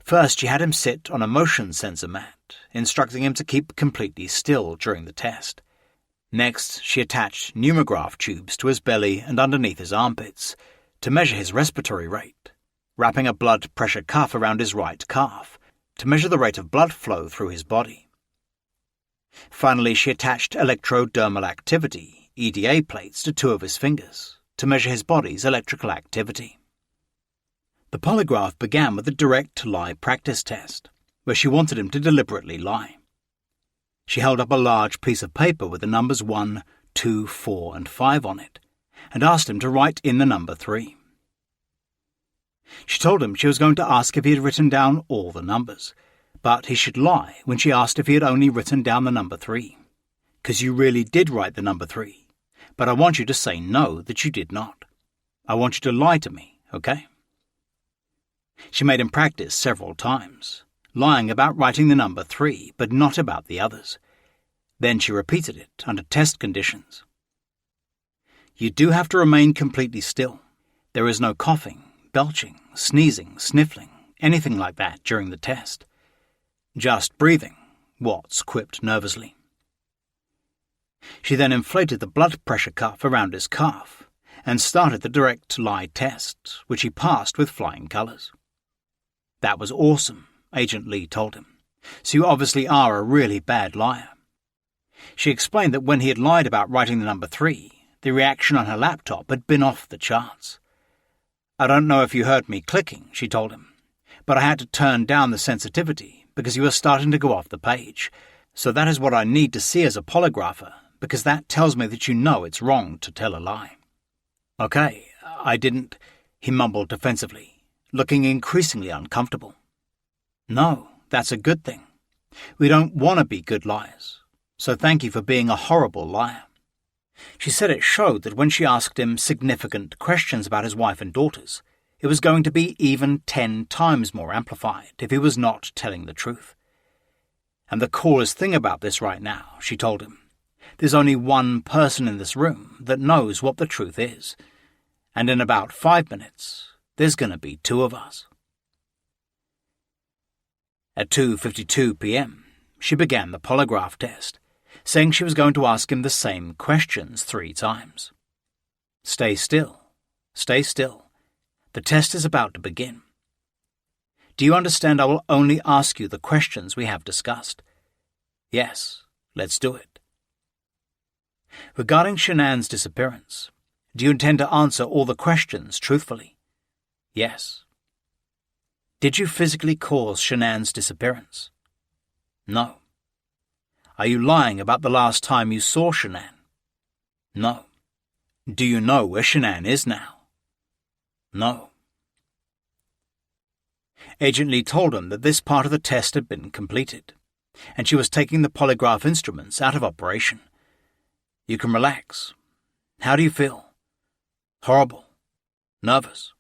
First, she had him sit on a motion sensor mat, instructing him to keep completely still during the test. Next, she attached pneumograph tubes to his belly and underneath his armpits to measure his respiratory rate, wrapping a blood pressure cuff around his right calf to measure the rate of blood flow through his body. Finally, she attached electrodermal activity, EDA plates, to 2 of his fingers to measure his body's electrical activity. The polygraph began with a direct lie practice test, where she wanted him to deliberately lie. She held up a large piece of paper with the numbers 1, 2, 4, and 5 on it, and asked him to write in the number 3. She told him she was going to ask if he had written down all the numbers, but he should lie when she asked if he had only written down the number 3. "'Cause you really did write the number 3, but I want you to say no, that you did not. I want you to lie to me, okay?" She made him practice several times, lying about writing the number 3, but not about the others. Then she repeated it under test conditions. You do have to remain completely still. There is no coughing, belching, sneezing, sniffling, anything like that during the test. Just breathing, Watts quipped nervously. She then inflated the blood pressure cuff around his calf and started the direct lie test, which he passed with flying colours. That was awesome, Agent Lee told him. So you obviously are a really bad liar. She explained that when he had lied about writing the number 3, the reaction on her laptop had been off the charts. I don't know if you heard me clicking, she told him, but I had to turn down the sensitivity because you were starting to go off the page. So that is what I need to see as a polygrapher, because that tells me that you know it's wrong to tell a lie. Okay, I didn't, he mumbled defensively, looking increasingly uncomfortable. No, that's a good thing. We don't want to be good liars, so thank you for being a horrible liar. She said it showed that when she asked him significant questions about his wife and daughters, it was going to be even 10 times more amplified if he was not telling the truth. And the coolest thing about this right now, she told him, there's only one person in this room that knows what the truth is, and in about 5 minutes, there's going to be 2 of us. At 2:52 p.m., she began the polygraph test, saying she was going to ask him the same questions 3 times. Stay still. Stay still. The test is about to begin. Do you understand I will only ask you the questions we have discussed? Yes, let's do it. Regarding Shanann's disappearance, do you intend to answer all the questions truthfully? Yes. Did you physically cause Shanann's disappearance? No. Are you lying about the last time you saw Shanann? No. Do you know where Shanann is now? No. Agent Lee told him that this part of the test had been completed, and she was taking the polygraph instruments out of operation. You can relax. How do you feel? Horrible. Nervous.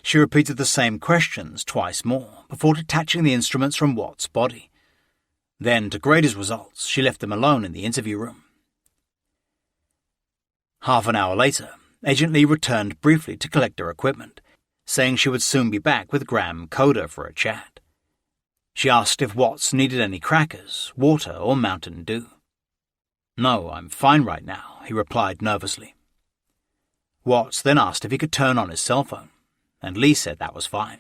She repeated the same questions twice more before detaching the instruments from Watt's body. Then, to grade his results, she left him alone in the interview room. Half an hour later, Agent Lee returned briefly to collect her equipment, saying she would soon be back with Graham Coder for a chat. She asked if Watts needed any crackers, water, or Mountain Dew. No, I'm fine right now, he replied nervously. Watts then asked if he could turn on his cell phone, and Lee said that was fine.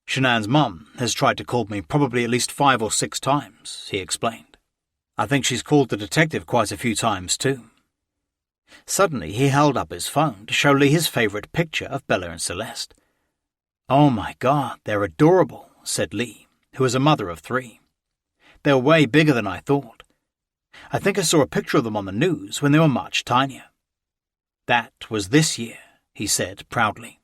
Shanann's mum has tried to call me probably at least 5 or 6 times, he explained. I think she's called the detective quite a few times too. Suddenly he held up his phone to show Lee his favourite picture of Bella and Celeste. Oh my God, they're adorable, said Lee, who is a mother of 3. They're way bigger than I thought. I think I saw a picture of them on the news when they were much tinier. That was this year, he said proudly.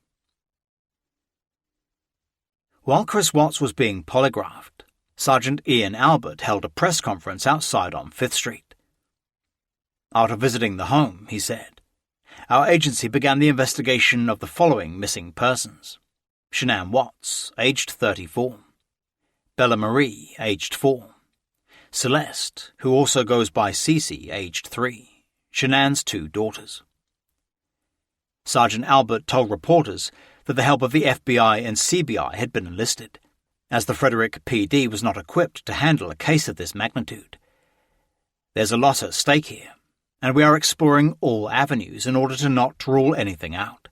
While Chris Watts was being polygraphed, Sergeant Ian Albert held a press conference outside on 5th Street. After visiting the home, he said, our agency began the investigation of the following missing persons. Shanann Watts, aged 34. Bella Marie, aged 4. Celeste, who also goes by Cece, aged 3. Shanann's 2 daughters. Sergeant Albert told reporters that the help of the FBI and CBI had been enlisted, as the Frederick PD was not equipped to handle a case of this magnitude. There's a lot at stake here, and we are exploring all avenues in order to not rule anything out.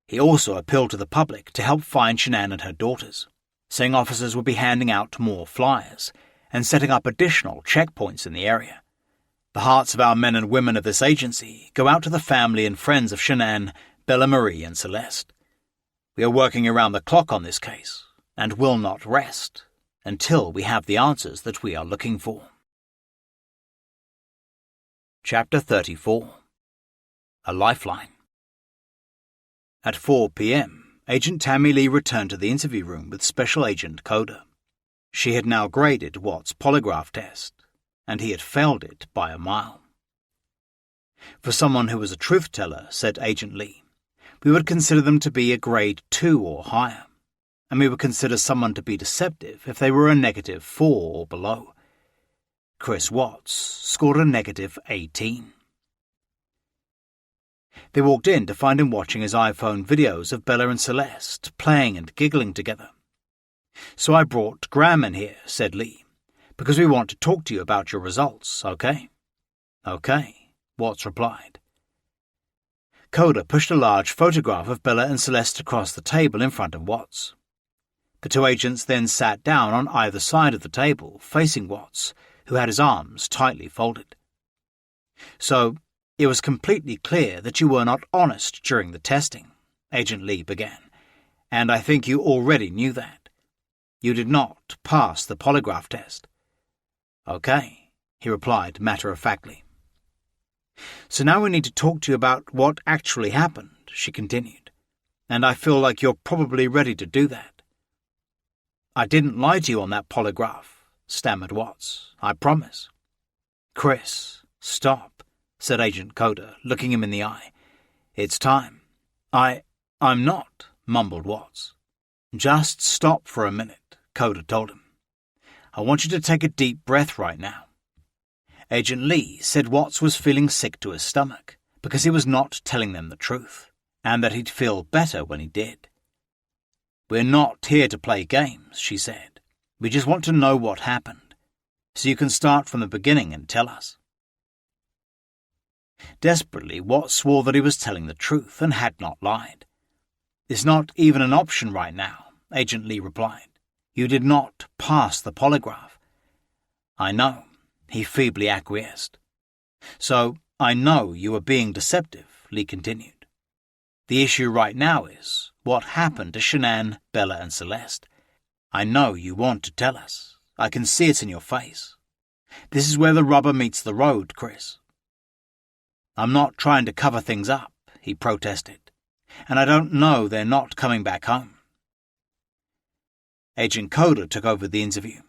He also appealed to the public to help find Shanann and her daughters, saying officers would be handing out more flyers and setting up additional checkpoints in the area. The hearts of our men and women of this agency go out to the family and friends of Shanann, Bella Marie and Celeste. We are working around the clock on this case, and will not rest until we have the answers that we are looking for. Chapter 34. A Lifeline. At 4 p.m., Agent Tammy Lee returned to the interview room with Special Agent Coder. She had now graded Watt's polygraph test, and he had failed it by a mile. For someone who was a truth-teller, said Agent Lee, we would consider them to be a grade 2 or higher, and we would consider someone to be deceptive if they were a -4 or below. Chris Watts scored a -18. They walked in to find him watching his iPhone videos of Bella and Celeste playing and giggling together. "So I brought Graham in here," said Lee, "because we want to talk to you about your results, okay?" "Okay," Watts replied. Coda pushed a large photograph of Bella and Celeste across the table in front of Watts. The two agents then sat down on either side of the table, facing Watts, who had his arms tightly folded. "So, it was completely clear that you were not honest during the testing," Agent Lee began, "and I think you already knew that. You did not pass the polygraph test." "Okay," he replied matter-of-factly. "So now we need to talk to you about what actually happened," she continued, "and I feel like you're probably ready to do that." "I didn't lie to you on that polygraph," stammered Watts. "I promise." "Chris, stop," said Agent Coda, looking him in the eye. "It's time." I'm not," mumbled Watts. "Just stop for a minute," Coda told him. "I want you to take a deep breath right now." Agent Lee said Watts was feeling sick to his stomach because he was not telling them the truth, and that he'd feel better when he did. "We're not here to play games," she said. "We just want to know what happened, so you can start from the beginning and tell us." Desperately, Watts swore that he was telling the truth and had not lied. "It's not even an option right now," Agent Lee replied. "You did not pass the polygraph." "I know," he feebly acquiesced. "So, I know you were being deceptive," Lee continued. "The issue right now is what happened to Shanann, Bella and Celeste. I know you want to tell us. I can see it in your face. This is where the rubber meets the road, Chris." "I'm not trying to cover things up," he protested, "and I don't know they're not coming back home." Agent Coda took over the interview,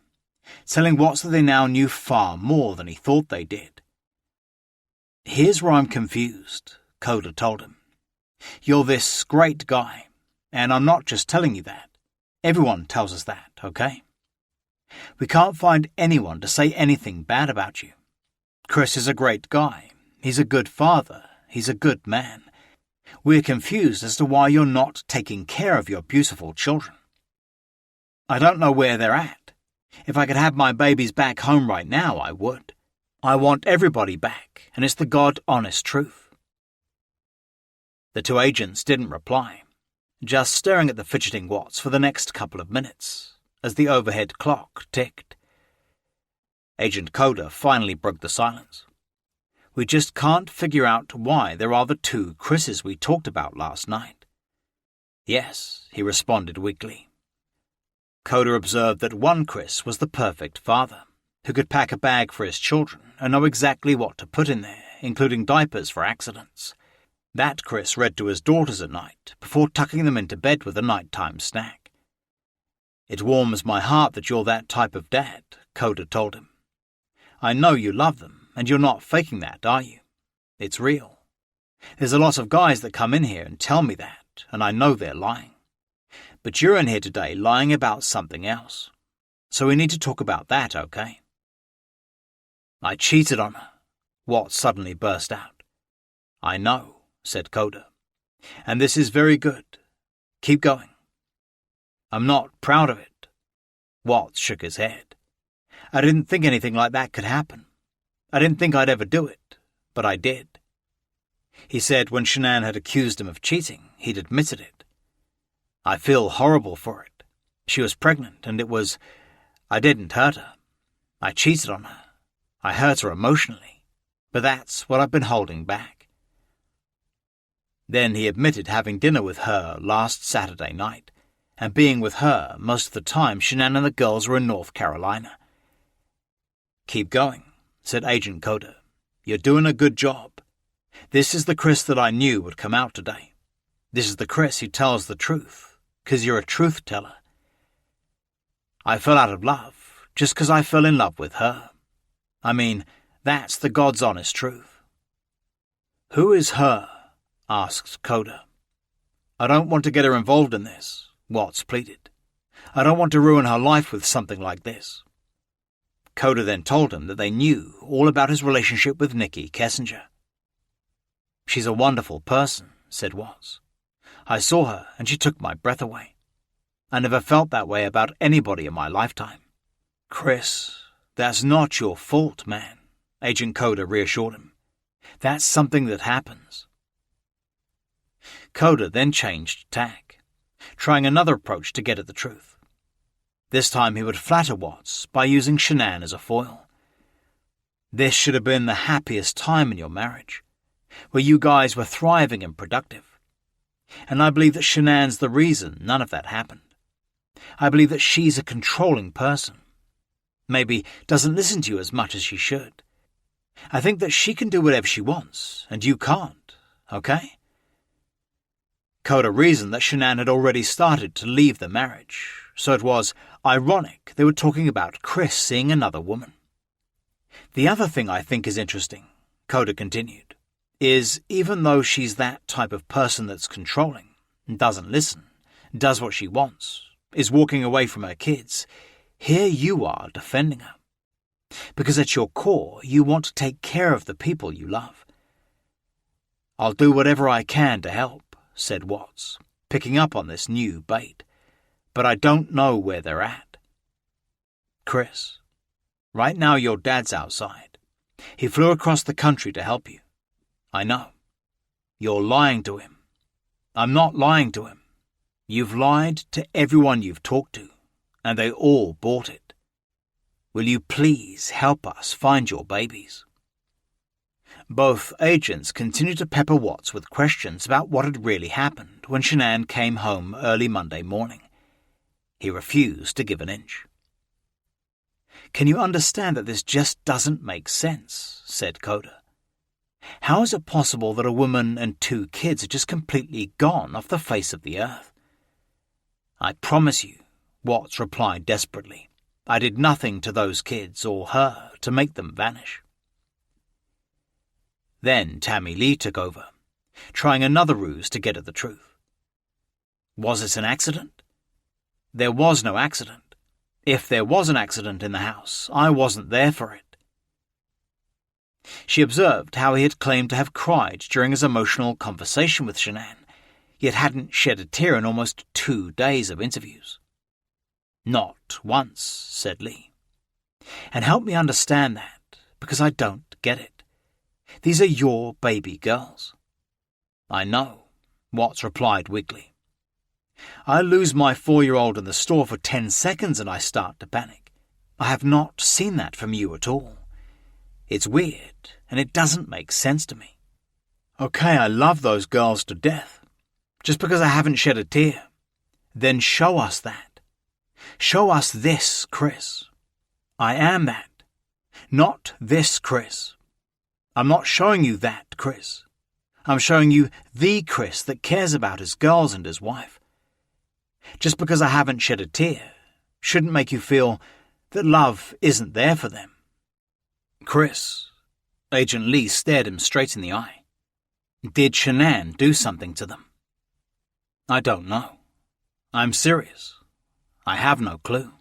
telling Watts that they now knew far more than he thought they did. "Here's where I'm confused," Coda told him. "You're this great guy, and I'm not just telling you that. Everyone tells us that, okay? We can't find anyone to say anything bad about you. Chris is a great guy. He's a good father. He's a good man. We're confused as to why you're not taking care of your beautiful children. I don't know where they're at. If I could have my babies back home right now, I would. I want everybody back, and it's the God-honest truth." The two agents didn't reply, just staring at the fidgeting Watts for the next couple of minutes, as the overhead clock ticked. Agent Coda finally broke the silence. "We just can't figure out why there are the two Chris's we talked about last night." "Yes," he responded weakly. Coda observed that one Chris was the perfect father, who could pack a bag for his children and know exactly what to put in there, including diapers for accidents. That Chris read to his daughters at night before tucking them into bed with a nighttime snack. "It warms my heart that you're that type of dad," Coda told him. "I know you love them, and you're not faking that, are you? It's real. There's a lot of guys that come in here and tell me that, and I know they're lying. But you're in here today lying about something else. So we need to talk about that, okay?" "I cheated on her," Watts suddenly burst out. "I know," said Coda. "And this is very good. Keep going." "I'm not proud of it." Watts shook his head. "I didn't think anything like that could happen. I didn't think I'd ever do it, but I did." He said when Shanann had accused him of cheating, he'd admitted it. "I feel horrible for it. She was pregnant, and I didn't hurt her. I cheated on her. I hurt her emotionally, but that's what I've been holding back." Then he admitted having dinner with her last Saturday night, and being with her most of the time Shanann and the girls were in North Carolina. "Keep going," said Agent Coda. "You're doing a good job. This is the Chris that I knew would come out today. This is the Chris who tells the truth, 'cause you're a truth teller. I fell out of love just 'cause I fell in love with her. I mean, that's the God's honest truth." "Who is her?" asked Coda. "I don't want to get her involved in this," Watts pleaded. I don't want to ruin her life with something like this." Coda then told him that they knew all about his relationship with Nikki Kessinger. "She's a wonderful person," said Watts. "I saw her and she took my breath away. I never felt that way about anybody in my lifetime." "Chris, that's not your fault, man," Agent Coda reassured him. "That's something that happens." Coda then changed tack, trying another approach to get at the truth. This time he would flatter Watts by using Shanann as a foil. "This should have been the happiest time in your marriage, where you guys were thriving and productive. And I believe that Shanann's the reason none of that happened. I believe that she's a controlling person. Maybe doesn't listen to you as much as she should. I think that she can do whatever she wants, and you can't, okay?" Coda reasoned that Shanann had already started to leave the marriage, so it was ironic they were talking about Chris seeing another woman. "The other thing I think is interesting," Coda continued, "is even though she's that type of person that's controlling, doesn't listen, does what she wants, is walking away from her kids, here you are defending her. Because at your core, you want to take care of the people you love." "I'll do whatever I can to help," said Watts, picking up on this new bait, "but I don't know where they're at." "Chris, right now your dad's outside. He flew across the country to help you. I know. You're lying to him. I'm not lying to him. You've lied to everyone you've talked to, and they all bought it. Will you please help us find your babies?" Both agents continued to pepper Watts with questions about what had really happened when Shanann came home early Monday morning. He refused to give an inch. "Can you understand that this just doesn't make sense?" said Coda. "How is it possible that a woman and 2 kids are just completely gone off the face of the earth?" "I promise you," Watts replied desperately, "I did nothing to those kids or her to make them vanish." Then Tammy Lee took over, trying another ruse to get at the truth. "Was it an accident?" "There was no accident. If there was an accident in the house, I wasn't there for it." She observed how he had claimed to have cried during his emotional conversation with Shanann, yet hadn't shed a tear in almost 2 days of interviews. "Not once," said Lee. "And help me understand that, because I don't get it. These are your baby girls." "I know," Watts replied weakly. "I lose my 4-year-old in the store for 10 seconds and I start to panic. I have not seen that from you at all. It's weird, and it doesn't make sense to me. Okay, I love those girls to death. Just because I haven't shed a tear. Then show us that. Show us this, Chris. I am that. Not this, Chris. I'm not showing you that, Chris. I'm showing you the Chris that cares about his girls and his wife. Just because I haven't shed a tear shouldn't make you feel that love isn't there for them. Chris," Agent Lee stared him straight in the eye, "did Shanann do something to them?" "I don't know. I'm serious. I have no clue."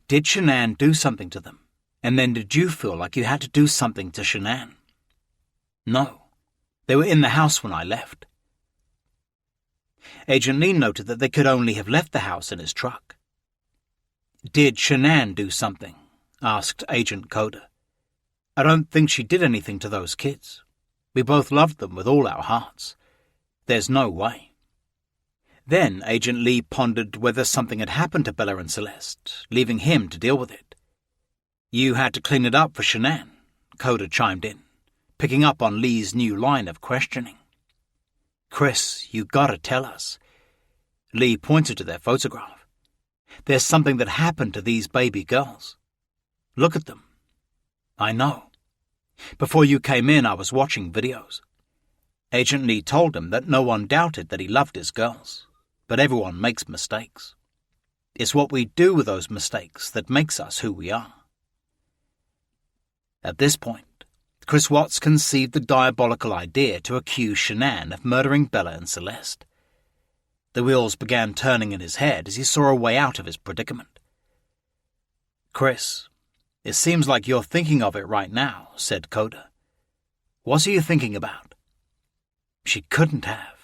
"Did Shanann do something to them? And then did you feel like you had to do something to Shanann?" "No. They were in the house when I left." Agent Lee noted that they could only have left the house in his truck. "Did Shanann do something?" asked Agent Coda. "I don't think she did anything to those kids. We both loved them with all our hearts. There's no way." Then Agent Lee pondered whether something had happened to Bella and Celeste, leaving him to deal with it. "You had to clean it up for Shanann," Coda chimed in, picking up on Lee's new line of questioning. "Chris, you gotta tell us." Lee pointed to their photograph. "There's something that happened to these baby girls. Look at them." "I know. Before you came in, I was watching videos." Agent Lee told him that no one doubted that he loved his girls, but everyone makes mistakes. It's what we do with those mistakes that makes us who we are. At this point, Chris Watts conceived the diabolical idea to accuse Shanann of murdering Bella and Celeste. The wheels began turning in his head as he saw a way out of his predicament. "Chris, it seems like you're thinking of it right now," said Coda. "What are you thinking about?" "She couldn't have,"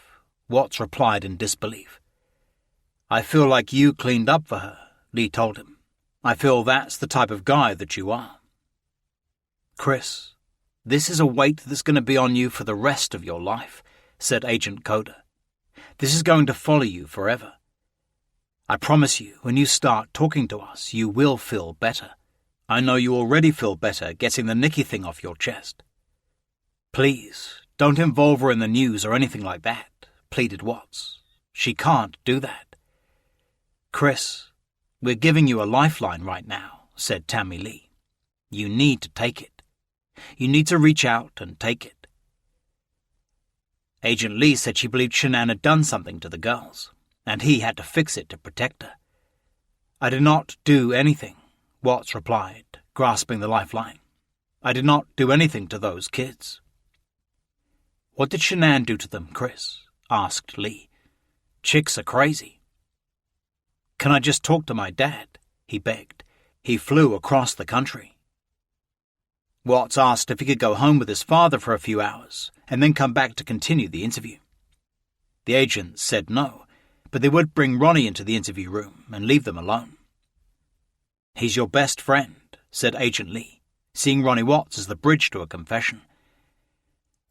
Watts replied in disbelief. "I feel like you cleaned up for her," Lee told him. "I feel that's the type of guy that you are." "Chris, this is a weight that's going to be on you for the rest of your life," said Agent Coda. "This is going to follow you forever. I promise you, when you start talking to us, you will feel better. I know you already feel better getting the Nikki thing off your chest." "Please, don't involve her in the news or anything like that," pleaded Watts. "She can't do that." "Chris, we're giving you a lifeline right now," said Tammy Lee. "You need to take it. You need to reach out and take it." Agent Lee said she believed Shanann had done something to the girls, and he had to fix it to protect her. "I did not do anything," Watts replied, grasping the lifeline. "I did not do anything to those kids." "What did Shanann do to them, Chris?" asked Lee. "Chicks are crazy." "Can I just talk to my dad?" he begged. "He flew across the country." Watts asked if he could go home with his father for a few hours and then come back to continue the interview. The agent said no, but they would bring Ronnie into the interview room and leave them alone. "He's your best friend," said Agent Lee, seeing Ronnie Watts as the bridge to a confession.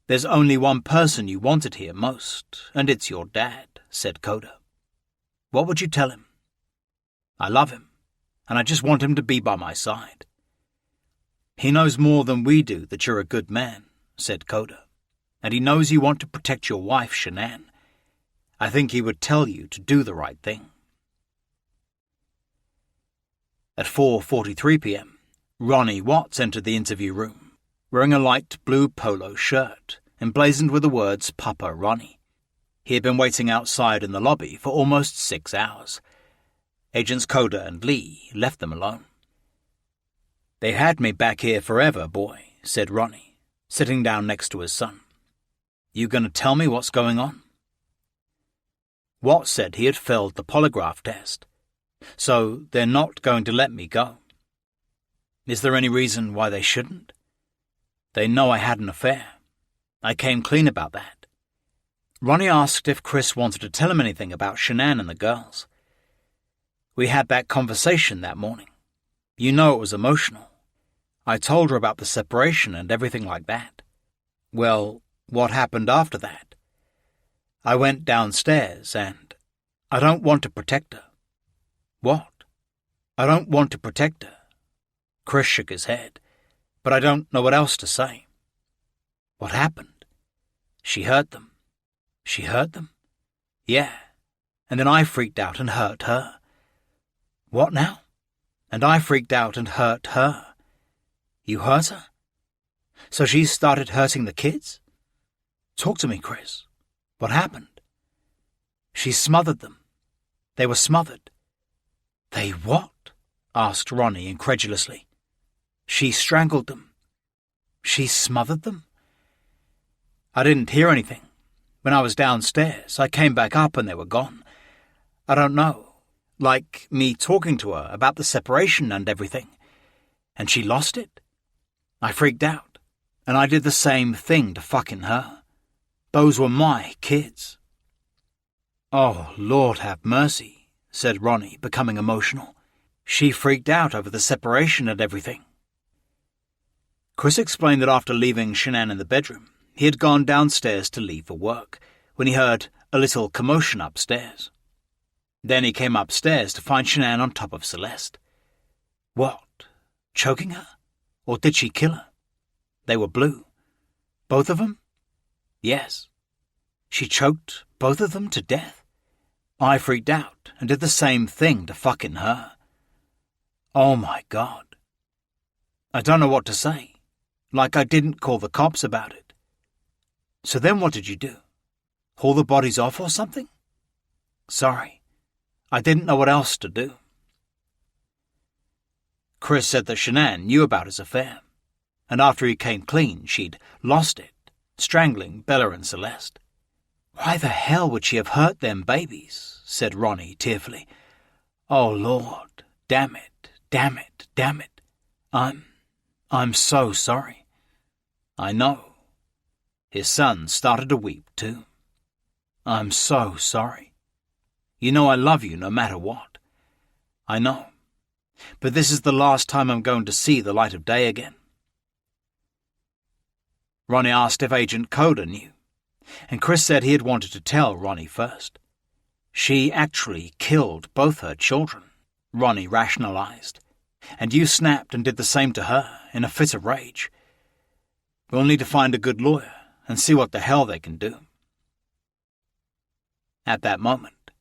"There's only one person you wanted here most, and it's your dad," said Coda. "What would you tell him?" "I love him, and I just want him to be by my side." "He knows more than we do that you're a good man," said Coda, "and he knows you want to protect your wife, Shanann. I think he would tell you to do the right thing." At 4:43 p.m., Ronnie Watts entered the interview room, wearing a light blue polo shirt, emblazoned with the words Papa Ronnie. He had been waiting outside in the lobby for almost 6 hours. Agents Coda and Lee left them alone. "They had me back here forever, boy," said Ronnie, sitting down next to his son. "You going to tell me what's going on?" Watts said he had failed the polygraph test, so they're not going to let me go. "Is there any reason why they shouldn't?" "They know I had an affair. I came clean about that." Ronnie asked if Chris wanted to tell him anything about Shanann and the girls. "We had that conversation that morning. You know it was emotional. I told her about the separation and everything like that." "Well, what happened after that?" "I went downstairs and I don't want to protect her." "What?" "I don't want to protect her." Chris shook his head, but I don't know what else to say. "What happened?" "She hurt them." "She hurt them?" "Yeah, and then I freaked out and hurt her." "What now?" "And I freaked out and hurt her." "You hurt her? So she started hurting the kids?" "Talk to me, Chris. What happened?" "She smothered them. They were smothered." "They what?" asked Ronnie incredulously. "She strangled them." "She smothered them?" "I didn't hear anything. When I was downstairs, I came back up and they were gone. I don't know, like me talking to her about the separation and everything. And she lost it. I freaked out, and I did the same thing to fucking her. Those were my kids." "Oh, Lord have mercy," said Ronnie, becoming emotional. "She freaked out over the separation and everything." Chris explained that after leaving Shanann in the bedroom, he had gone downstairs to leave for work, when he heard a little commotion upstairs. Then he came upstairs to find Shanann on top of Celeste. What? Choking her? Or did she kill her? They were blue. Both of them? Yes. She choked both of them to death? I freaked out and did the same thing to fucking her. Oh my God. I don't know what to say. Like I didn't call the cops about it. So then what did you do? Haul the bodies off or something? Sorry. I didn't know what else to do. Chris said that Shanann knew about his affair, and after he came clean, she'd lost it, strangling Bella and Celeste. "Why the hell would she have hurt them babies?" said Ronnie tearfully. "Oh, Lord, damn it, damn it, damn it. I'm so sorry." "I know." His son started to weep too. "I'm so sorry. You know I love you no matter what." "I know. But this is the last time I'm going to see the light of day again." Ronnie asked if Agent Coda knew, and Chris said he had wanted to tell Ronnie first. "She actually killed both her children," Ronnie rationalized, "and you snapped and did the same to her in a fit of rage. We'll need to find a good lawyer and see what the hell they can do." At that moment,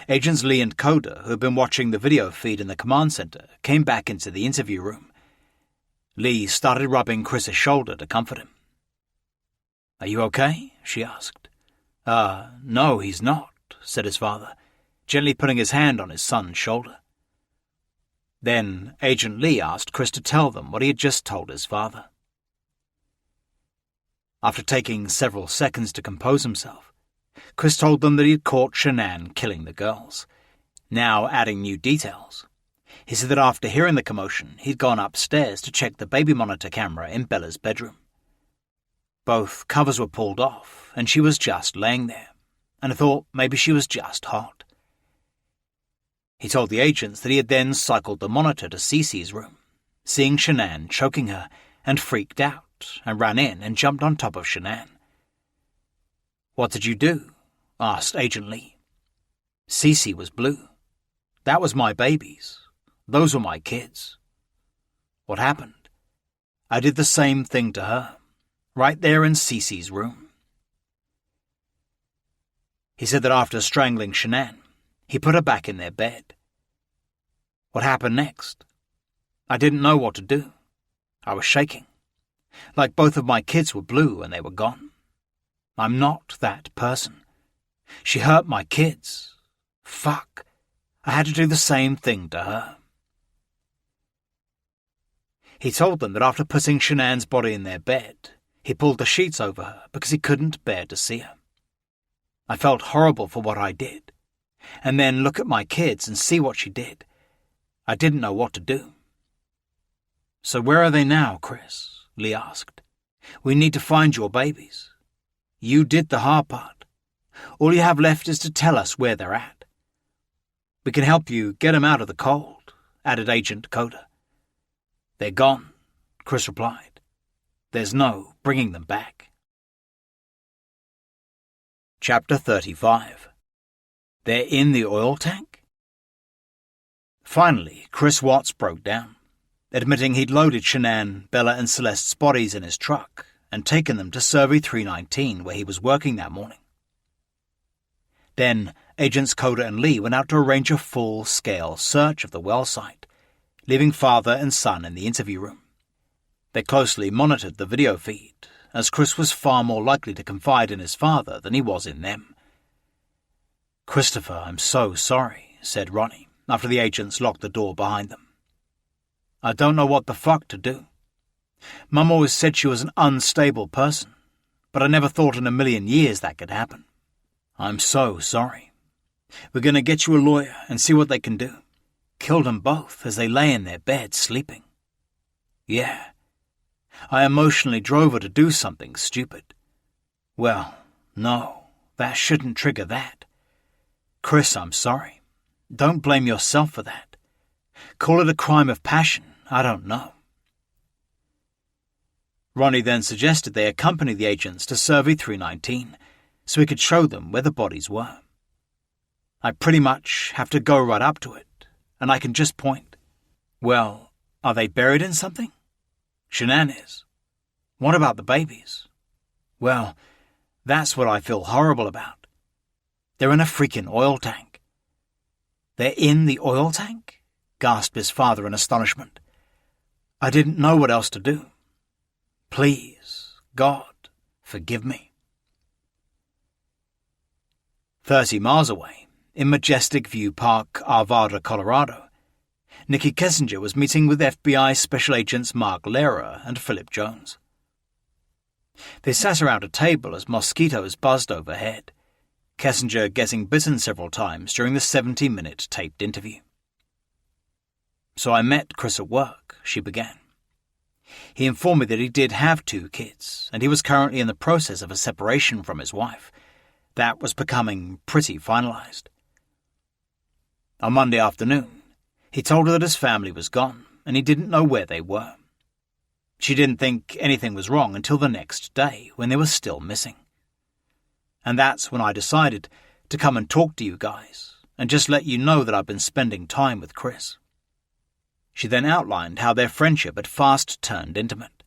Agents Lee and Coda, who had been watching the video feed in the command center, came back into the interview room. Lee started rubbing Chris's shoulder to comfort him. "Are you okay?" she asked. No, he's not," said his father, gently putting his hand on his son's shoulder. Then Agent Lee asked Chris to tell them what he had just told his father. After taking several seconds to compose himself, Chris told them that he had caught Shanann killing the girls. Now adding new details, he said that after hearing the commotion, he'd gone upstairs to check the baby monitor camera in Bella's bedroom. Both covers were pulled off, and she was just laying there, and I thought maybe she was just hot. He told the agents that he had then cycled the monitor to Cece's room, seeing Shanann choking her, and freaked out, and ran in and jumped on top of Shanann. "What did you do?" asked Agent Lee. "Cece was blue. That was my babies. Those were my kids. What happened? I did the same thing to her, right there in Cece's room." He said that after strangling Shanann, he put her back in their bed. "What happened next? I didn't know what to do. I was shaking. Like both of my kids were blue and they were gone. I'm not that person. She hurt my kids. Fuck. I had to do the same thing to her." He told them that after putting Shanann's body in their bed, he pulled the sheets over her because he couldn't bear to see her. "I felt horrible for what I did. And then look at my kids and see what she did. I didn't know what to do." "So where are they now, Chris?" Lee asked. "We need to find your babies. You did the hard part. All you have left is to tell us where they're at." "We can help you get them out of the cold," added Agent Coda. "They're gone," Chris replied. "There's no bringing them back." Chapter 35. They're in the oil tank? Finally, Chris Watts broke down, admitting he'd loaded Shanann, Bella and Celeste's bodies in his truck and taken them to Survey 319 where he was working that morning. Then Agents Coda and Lee went out to arrange a full-scale search of the well site, leaving father and son in the interview room. They closely monitored the video feed, as Chris was far more likely to confide in his father than he was in them. "Christopher, I'm so sorry," said Ronnie, after the agents locked the door behind them. "I don't know what the fuck to do. Mum always said she was an unstable person, but I never thought in a million years that could happen. I'm so sorry. We're going to get you a lawyer and see what they can do. Killed them both as they lay in their beds sleeping. Yeah. I emotionally drove her to do something stupid. Well, no, that shouldn't trigger that. Chris, I'm sorry. Don't blame yourself for that. Call it a crime of passion, I don't know." Ronnie then suggested they accompany the agents to Survey 319 so he could show them where the bodies were. "I pretty much have to go right up to it, and I can just point." "Well, are they buried in something?" "Shanann is." "What about the babies?" "Well, that's what I feel horrible about. They're in a freaking oil tank." "They're in the oil tank?" gasped his father in astonishment. "I didn't know what else to do. Please, God, forgive me." 30 miles away, in Majestic View Park, Arvada, Colorado, Nikki Kessinger was meeting with FBI Special Agents Mark Lehrer and Philip Jones. They sat around a table as mosquitoes buzzed overhead, Kessinger getting bitten several times during the 70-minute taped interview. "So I met Chris at work," she began. "He informed me that he did have 2 kids, and he was currently in the process of a separation from his wife. That was becoming pretty finalized. On Monday afternoon, he told her that his family was gone, and he didn't know where they were. She didn't think anything was wrong until the next day, when they were still missing. And that's when I decided to come and talk to you guys, and just let you know that I've been spending time with Chris." She then outlined how their friendship had fast turned intimate.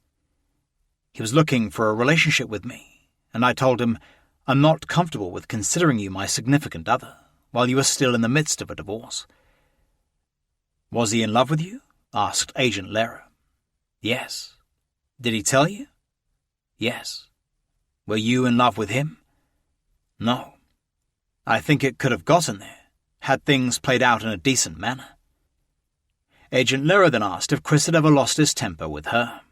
"He was looking for a relationship with me, and I told him, 'I'm not comfortable with considering you my significant other, while you are still in the midst of a divorce.'" "Was he in love with you?" asked Agent Lehrer. "Yes." "Did he tell you?" "Yes." "Were you in love with him?" "No. I think it could have gotten there, had things played out in a decent manner." Agent Lehrer then asked if Chris had ever lost his temper with her.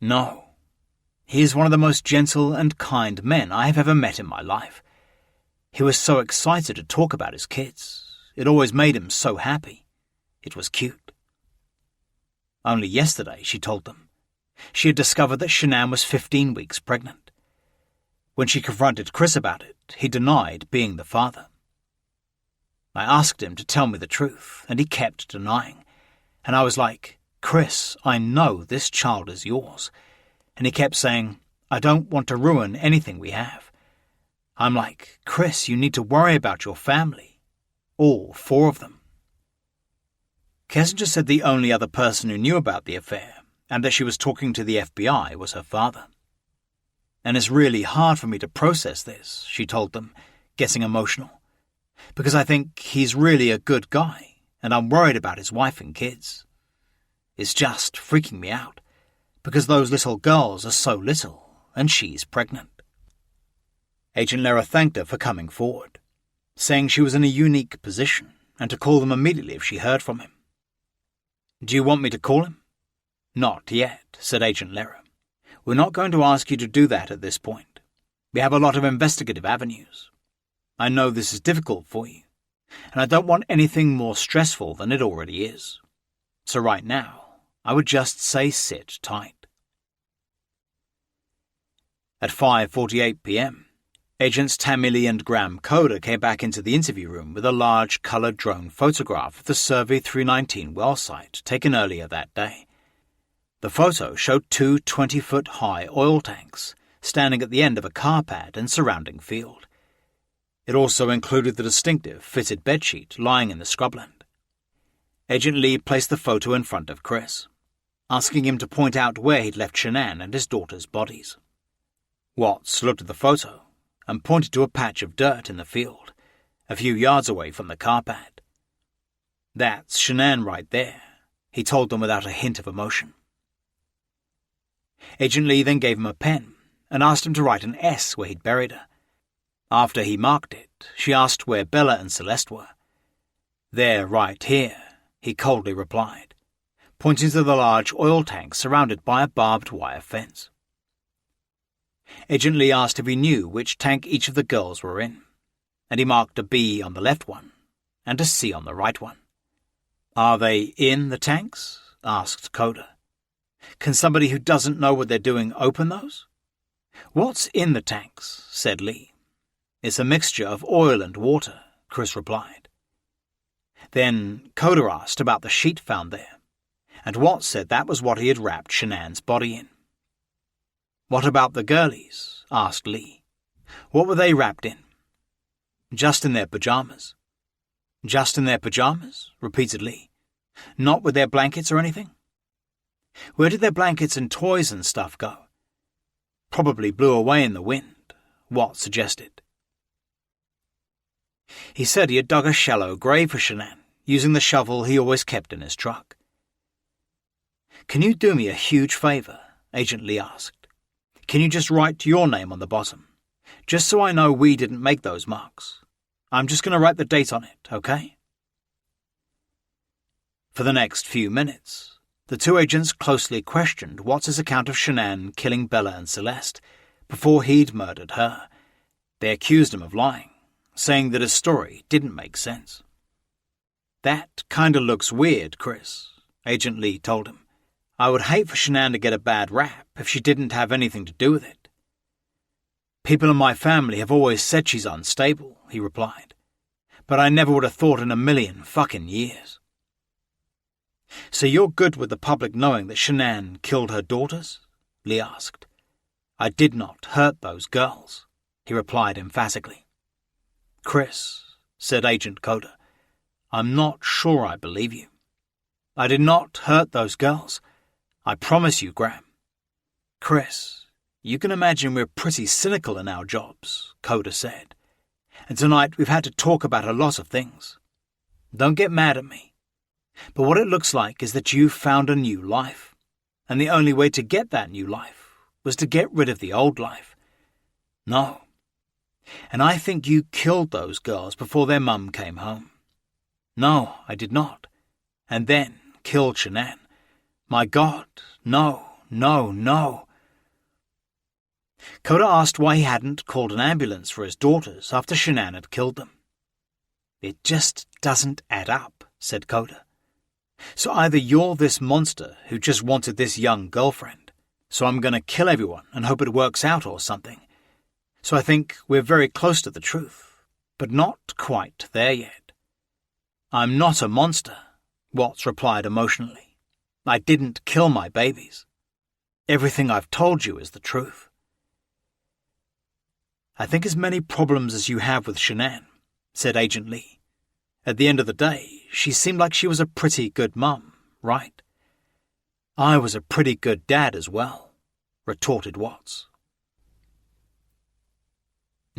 "No. He is one of the most gentle and kind men I have ever met in my life. He was so excited to talk about his kids. It always made him so happy. It was cute." Only yesterday, she told them, she had discovered that Shanann was 15 weeks pregnant. When she confronted Chris about it, he denied being the father. "I asked him to tell me the truth, and he kept denying. And I was like, 'Chris, I know this child is yours.' And he kept saying, 'I don't want to ruin anything we have.' I'm like, 'Chris, you need to worry about your family. All 4 of them.'" Kessinger said the only other person who knew about the affair, and that she was talking to the FBI, was her father. "And it's really hard for me to process this," she told them, getting emotional, "because I think he's really a good guy, and I'm worried about his wife and kids. It's just freaking me out, because those little girls are so little, and she's pregnant." Agent Lehrer thanked her for coming forward, saying she was in a unique position, and to call them immediately if she heard from him. "Do you want me to call him?" "Not yet," said Agent Lehrer. "We're not going to ask you to do that at this point. We have a lot of investigative avenues. I know this is difficult for you, and I don't want anything more stressful than it already is. So right now, I would just say sit tight." At 5:48 p.m., Agents Tammy Lee and Graham Coder came back into the interview room with a large coloured drone photograph of the Survey 319 well site taken earlier that day. The photo showed 2 20-foot-high oil tanks standing at the end of a car pad and surrounding field. It also included the distinctive fitted bedsheet lying in the scrubland. Agent Lee placed the photo in front of Chris, asking him to point out where he'd left Shanann and his daughter's bodies. Watts looked at the photo and pointed to a patch of dirt in the field, a few yards away from the car pad. "That's Shanann right there," he told them without a hint of emotion. Agent Lee then gave him a pen and asked him to write an S where he'd buried her. After he marked it, she asked where Bella and Celeste were. "They're right here," he coldly replied, pointing to the large oil tank surrounded by a barbed wire fence. Agent Lee asked if he knew which tank each of the girls were in, and he marked a B on the left one and a C on the right one. "Are they in the tanks?" asked Coder. "Can somebody who doesn't know what they're doing open those?" "What's in the tanks?" said Lee. "It's a mixture of oil and water," Chris replied. Then Coder asked about the sheet found there, and Watts said that was what he had wrapped Shanann's body in. "What about the girlies?" asked Lee. "What were they wrapped in?" "Just in their pajamas." "Just in their pajamas?" repeated Lee. "Not with their blankets or anything?" "Where did their blankets and toys and stuff go?" "Probably blew away in the wind," Watts suggested. He said he had dug a shallow grave for Shanann, using the shovel he always kept in his truck. "Can you do me a huge favour?" Agent Lee asked. "Can you just write your name on the bottom? Just so I know we didn't make those marks. I'm just going to write the date on it, okay?" For the next few minutes, the 2 agents closely questioned Watts' account of Shanann killing Bella and Celeste before he'd murdered her. They accused him of lying, saying that his story didn't make sense. "That kinda looks weird, Chris," Agent Lee told him. "I would hate for Shanann to get a bad rap if she didn't have anything to do with it." "People in my family have always said she's unstable," he replied. "But I never would have thought in a million fucking years." "So you're good with the public knowing that Shanann killed her daughters?" Lee asked. "I did not hurt those girls," he replied emphatically. "Chris," said Agent Coda, "I'm not sure I believe you. I did not hurt those girls. I promise you, Graham." "Chris, you can imagine we're pretty cynical in our jobs," Coda said. "And tonight we've had to talk about a lot of things. Don't get mad at me. But what it looks like is that you found a new life. And the only way to get that new life was to get rid of the old life. No. And I think you killed those girls before their mum came home." "No, I did not. And then killed Shanann. My God, no, no, no." Coda asked why he hadn't called an ambulance for his daughters after Shanann had killed them. "It just doesn't add up," said Coda. "So either you're this monster who just wanted this young girlfriend, so I'm going to kill everyone and hope it works out or something. So I think we're very close to the truth, but not quite there yet." "I'm not a monster," Watts replied emotionally. "I didn't kill my babies. Everything I've told you is the truth." "I think as many problems as you have with Shanann," said Agent Lee. "At the end of the day, she seemed like she was a pretty good mum, right?" "I was a pretty good dad as well," retorted Watts.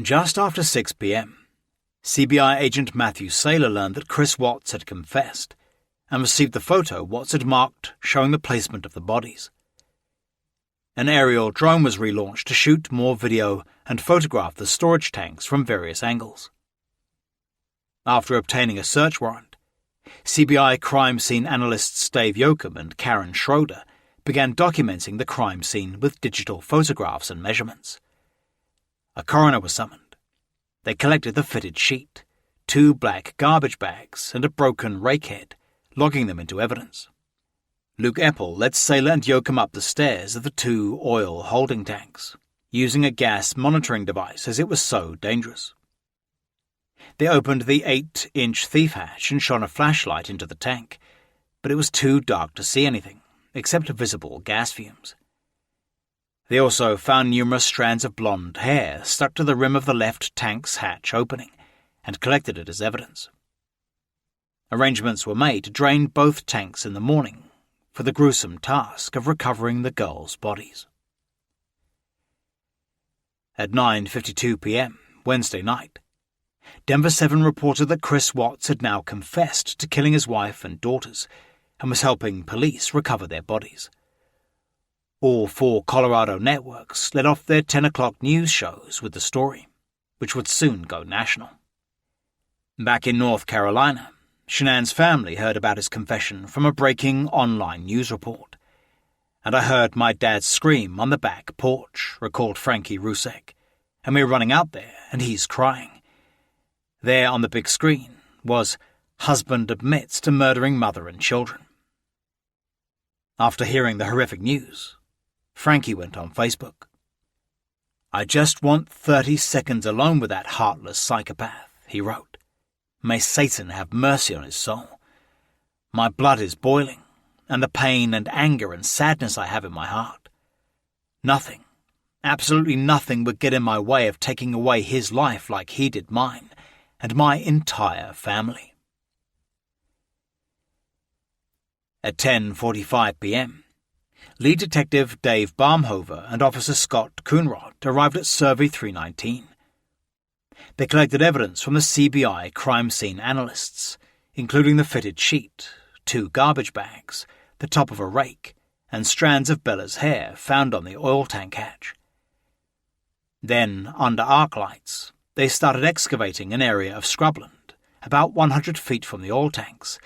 Just after 6 p.m., CBI agent Matthew Saylor learned that Chris Watts had confessed and received the photo Watts had marked showing the placement of the bodies. An aerial drone was relaunched to shoot more video and photograph the storage tanks from various angles. After obtaining a search warrant, CBI crime scene analysts Dave Yoakum and Karen Schroeder began documenting the crime scene with digital photographs and measurements. A coroner was summoned. They collected the fitted sheet, 2 black garbage bags, and a broken rake head, logging them into evidence. Luke Eppel led Saylor and Yoakum up the stairs of the 2 oil holding tanks, using a gas monitoring device as it was so dangerous. They opened the 8-inch thief hatch and shone a flashlight into the tank, but it was too dark to see anything, except visible gas fumes. They also found numerous strands of blonde hair stuck to the rim of the left tank's hatch opening, and collected it as evidence. Arrangements were made to drain both tanks in the morning for the gruesome task of recovering the girls' bodies. At 9:52 p.m. Wednesday night, Denver 7 reported that Chris Watts had now confessed to killing his wife and daughters and was helping police recover their bodies. All 4 Colorado networks led off their 10 o'clock news shows with the story, which would soon go national. Back in North Carolina, Shanann's family heard about his confession from a breaking online news report. "And I heard my dad scream on the back porch," recalled Frankie Rusek, "and we were running out there, and he's crying. There on the big screen was, 'Husband admits to murdering mother and children.'" After hearing the horrific news, Frankie went on Facebook. "I just want 30 seconds alone with that heartless psychopath," he wrote. "May Satan have mercy on his soul. My blood is boiling, and the pain and anger and sadness I have in my heart. Nothing, absolutely nothing would get in my way of taking away his life like he did mine, and my entire family." At 10:45 p.m., lead detective Dave Baumhover and Officer Scott Coonrod arrived at Survey 319. They collected evidence from the CBI crime scene analysts, including the fitted sheet, 2 garbage bags, the top of a rake, and strands of Bella's hair found on the oil tank hatch. Then, under arc lights, they started excavating an area of scrubland, about 100 feet from the oil tanks,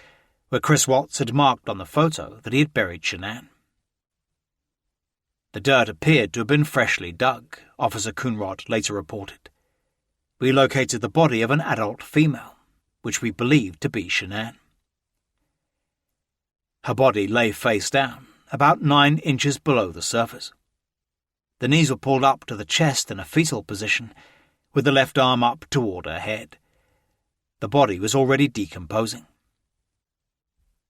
where Chris Watts had marked on the photo that he had buried Shanann. The dirt appeared to have been freshly dug, Officer Coonrod later reported. we located the body of an adult female, which we believed to be Shanann. Her body lay face down, about 9 inches below the surface. The knees were pulled up to the chest in a fetal position, with the left arm up toward her head. The body was already decomposing.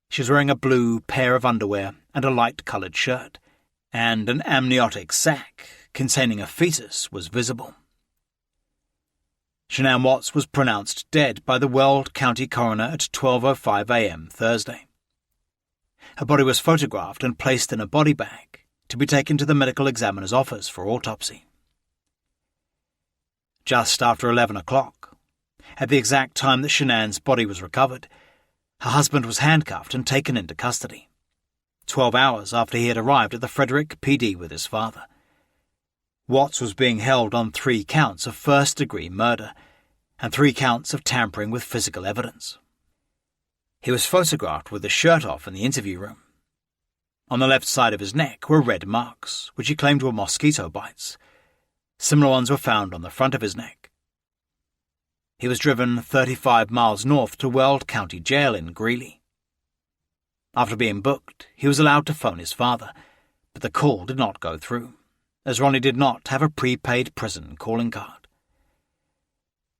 She was wearing a blue pair of underwear and a light-coloured shirt, and an amniotic sac containing a fetus was visible. Shanann Watts was pronounced dead by the Weld County coroner at 12:05 a.m. Thursday. Her body was photographed and placed in a body bag to be taken to the medical examiner's office for autopsy. Just after 11 o'clock, at the exact time that Shanann's body was recovered, her husband was handcuffed and taken into custody, 12 hours after he had arrived at the Frederick PD with his father. Watts was being held on 3 counts of first-degree murder and 3 counts of tampering with physical evidence. He was photographed with his shirt off in the interview room. On the left side of his neck were red marks, which he claimed were mosquito bites. Similar ones were found on the front of his neck. He was driven 35 miles north to Weld County Jail in Greeley. After being booked, he was allowed to phone his father, but the call did not go through, as Ronnie did not have a prepaid prison calling card.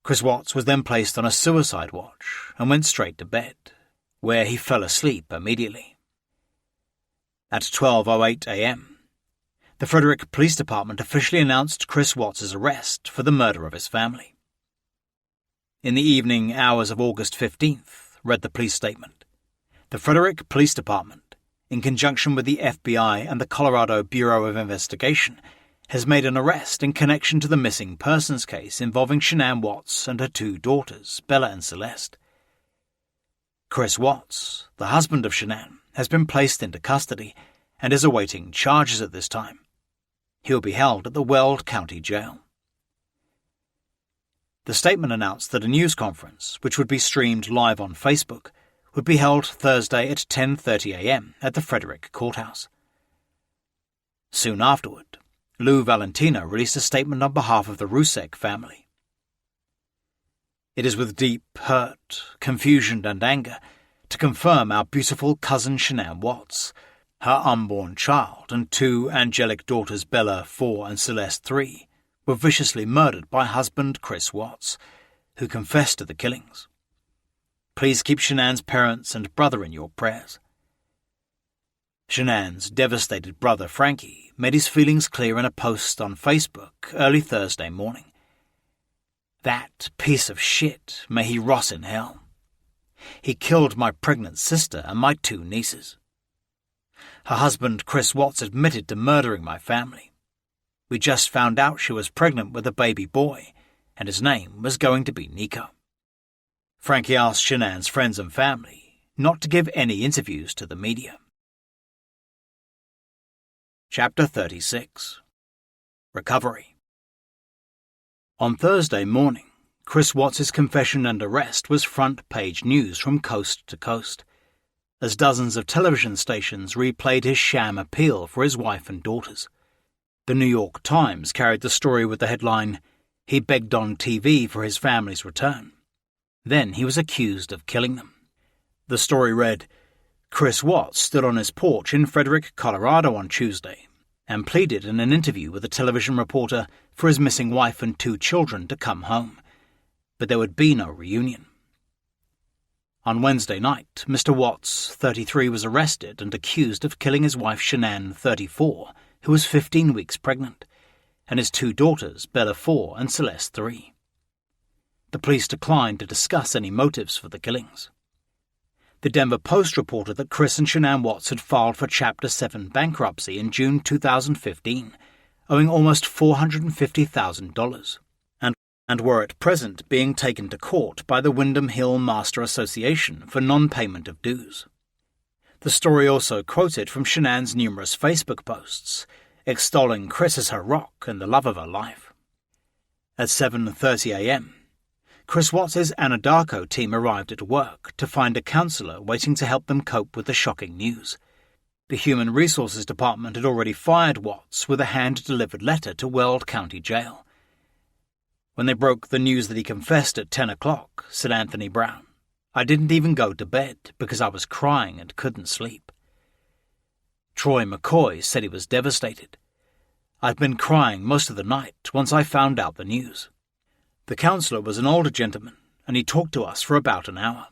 Chris Watts was then placed on a suicide watch and went straight to bed, where he fell asleep immediately. At 12:08 a.m., the Frederick Police Department officially announced Chris Watts' arrest for the murder of his family. In the evening hours of August 15th, read the police statement, the Frederick Police Department, in conjunction with the FBI and the Colorado Bureau of Investigation, has made an arrest in connection to the missing persons case involving Shanann Watts and her 2 daughters, Bella and Celeste. Chris Watts, the husband of Shanann, has been placed into custody and is awaiting charges at this time. He will be held at the Weld County Jail. The statement announced that a news conference, which would be streamed live on Facebook, would be held Thursday at 10:30 a.m. at the Frederick Courthouse. Soon afterward, Lou Valentino released a statement on behalf of the Rusek family. It is with deep hurt, confusion and anger to confirm our beautiful cousin Shanann Watts, her unborn child and 2 angelic daughters Bella, 4, and Celeste, 3, were viciously murdered by husband Chris Watts, who confessed to the killings. Please keep Shanann's parents and brother in your prayers. Shanann's devastated brother Frankie made his feelings clear in a post on Facebook early Thursday morning. That piece of shit, may he rot in hell. He killed my pregnant sister and my 2 nieces. Her husband Chris Watts admitted to murdering my family. We just found out she was pregnant with a baby boy, and his name was going to be Nico. Frankie asked Shanann's friends and family not to give any interviews to the media. Chapter 36. Recovery. On Thursday morning, Chris Watts' confession and arrest was front-page news from coast to coast, as dozens of television stations replayed his sham appeal for his wife and daughters. The New York Times carried the story with the headline, "He begged on TV for his family's return. Then he was accused of killing them." The story read, Chris Watts stood on his porch in Frederick, Colorado on Tuesday and pleaded in an interview with a television reporter for his missing wife and 2 children to come home, but there would be no reunion. On Wednesday night, Mr. Watts, 33, was arrested and accused of killing his wife Shanann, 34, who was 15 weeks pregnant, and his 2 daughters, Bella, 4, and Celeste, 3. The police declined to discuss any motives for the killings. The Denver Post reported that Chris and Shanann Watts had filed for Chapter 7 bankruptcy in June 2015, owing almost $450,000, and were at present being taken to court by the Windham Hill Master Association for non-payment of dues. The story also quoted from Shanann's numerous Facebook posts, extolling Chris as her rock and the love of her life. At 7:30 a.m., Chris Watts' Anadarko team arrived at work to find a counselor waiting to help them cope with the shocking news. The Human Resources Department had already fired Watts with a hand-delivered letter to Weld County Jail. When they broke the news that he confessed at 10 o'clock, said Anthony Brown, I didn't even go to bed because I was crying and couldn't sleep. Troy McCoy said he was devastated. I'd been crying most of the night once I found out the news. The counsellor was an older gentleman, and he talked to us for about an hour.